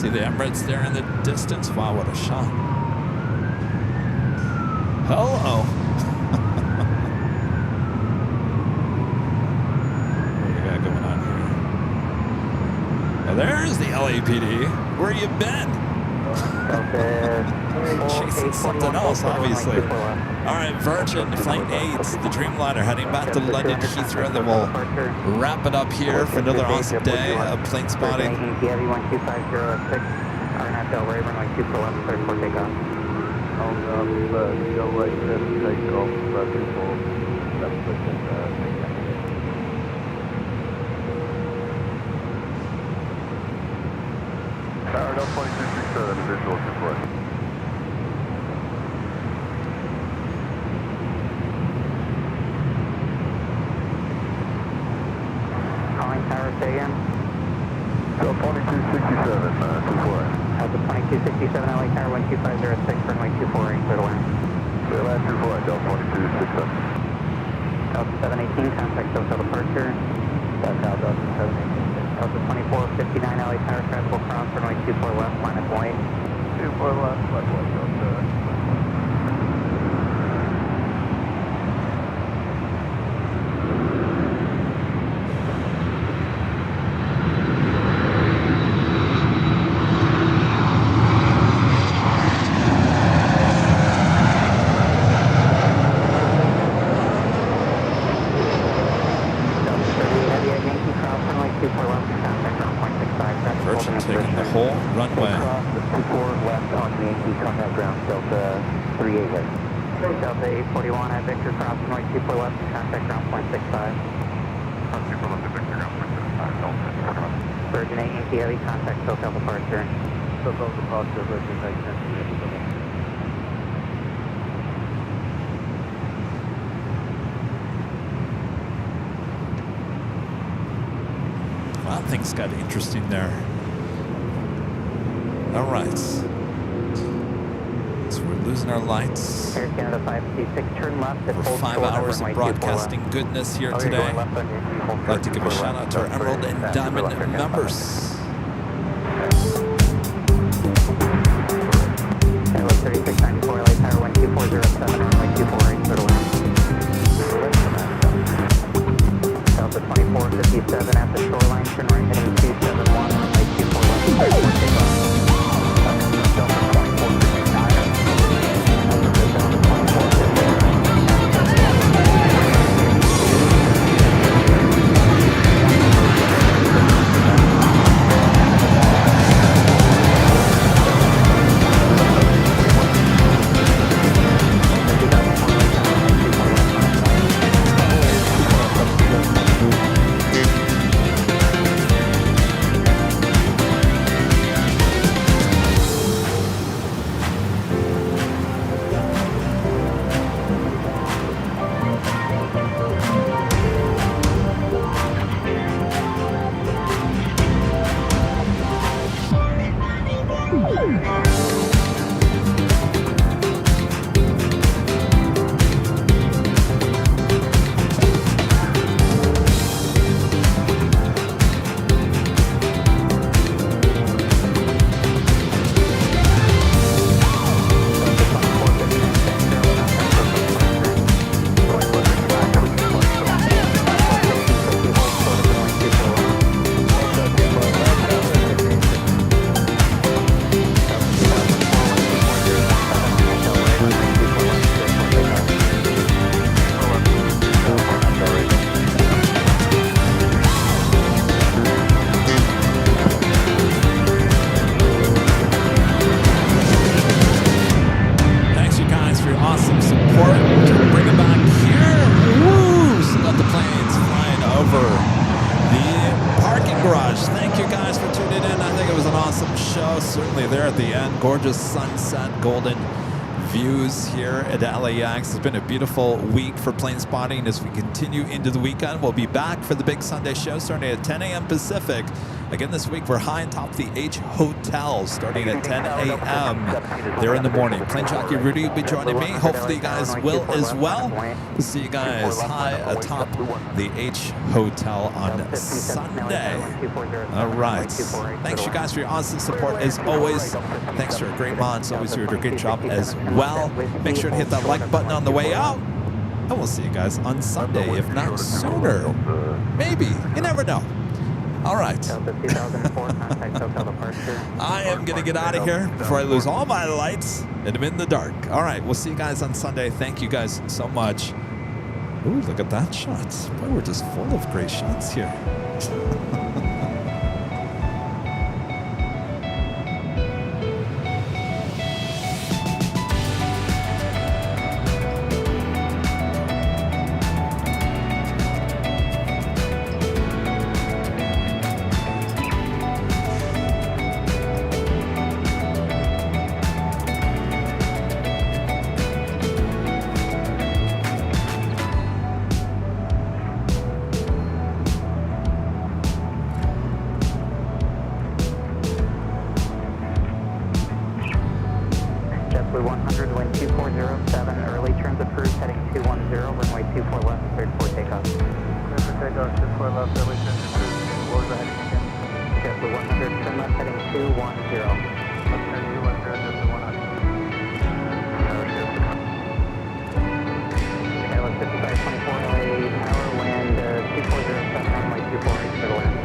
See the Emirates there in the distance. Wow, what a shot. Hello. What do we got going on here? Now there's the LAPD. Where you been? Chasing something else, obviously. All right, Virgin Flight 8, the Dreamliner, heading back to London Heathrow. Then we'll wrap it up here for another awesome day of plane spotting. Tower 2267, visual support. Calling tower, say again. Tower 2267, 24. Delta 2267, LA tower 12506, runway 248, clear to land. Clear land 24, Delta 2267. Delta 718, contact hotel departure. That's how Delta 718. Delta 2459, LA tower, travel cross, runway 24 left, line of point. 24 left, left, Delta. Virgin taking the whole runway. Cross the 24 left on Yankee, contact ground, Delta 38 head. Delta 841 at Victor, cross runway 24 left, contact ground point 65. Virgin 8 Yankee Heavy, contact SoCal departure. SoCal departure, Virgin 8 Yankee Heavy. Wow, things got interesting there. All right. So we're losing our lights. Air Canada 526, turn left at For 5 hours of broadcasting goodness here today. I'd like to give a shout out to our Emerald and Diamond members. Hello 3694, LA Tower 12407, runway 248, clear to land. Delta 2457 at the shoreline, turn right heading 271, runway 24 left, clear to take off. Delta 2459, Delta Garage. Thank you guys for tuning in. I think it was an awesome show. Certainly there at the end. Gorgeous sunset, golden views here at LAX. It's been a beautiful week for plane spotting. As we continue into the weekend, we'll be back for the big Sunday show starting at 10 a.m. Pacific Again, this week we're high on top of the H Hotel starting at 10 a.m. there in the morning. Plane Jockey Rudy will be joining me. Hopefully you guys will as well. See you guys high atop the H Hotel on Sunday. All right. Thanks you guys for your awesome support as always. Thanks to our great mods. Always doing a great job as well. Make sure to hit that like button on the way out. And we'll see you guys on Sunday, if not sooner. Maybe. You never know. All right. I am going to get out of here before I lose all my lights and I'm in the dark. All right. We'll see you guys on Sunday. Thank you guys so much. Ooh, look at that shot. Boy, we're just full of great shots here. JetBlue 100, wind 2407, early turns approved, heading 210, runway 24 left, cleared for takeoff. Clear for takeoff, 24 left, early turns approved. What was the heading again? JetBlue 100, turn left, heading 210. Left turn 210, JetBlue 100. Airline 5524, LA power, wind 2407, runway 248 for the land.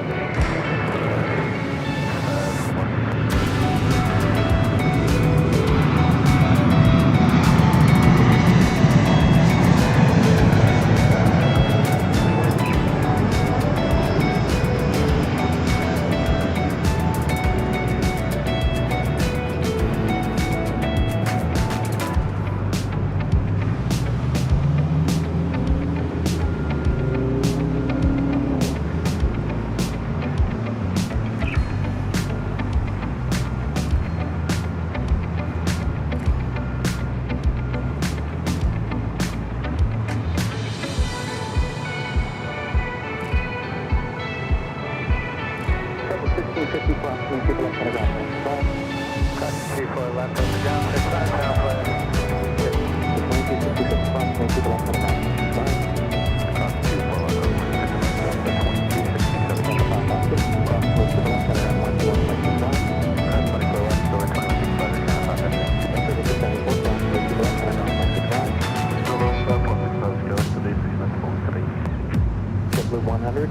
JetBlue 100,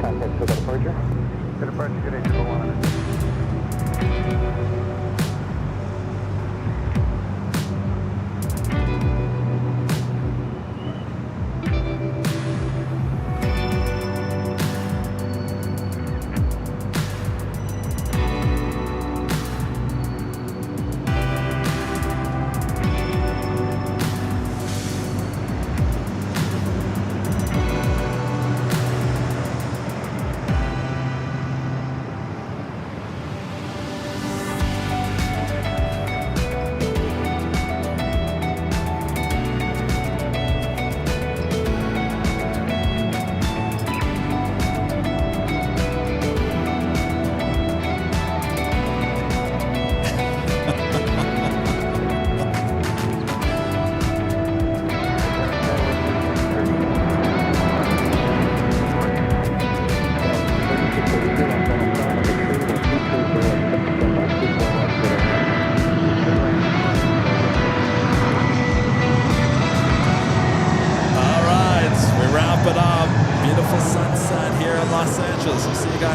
contact for departure. Good departure, good day, JetBlue 100.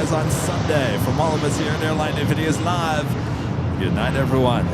On Sunday. From all of us here at Airline, if it is live, good night, everyone.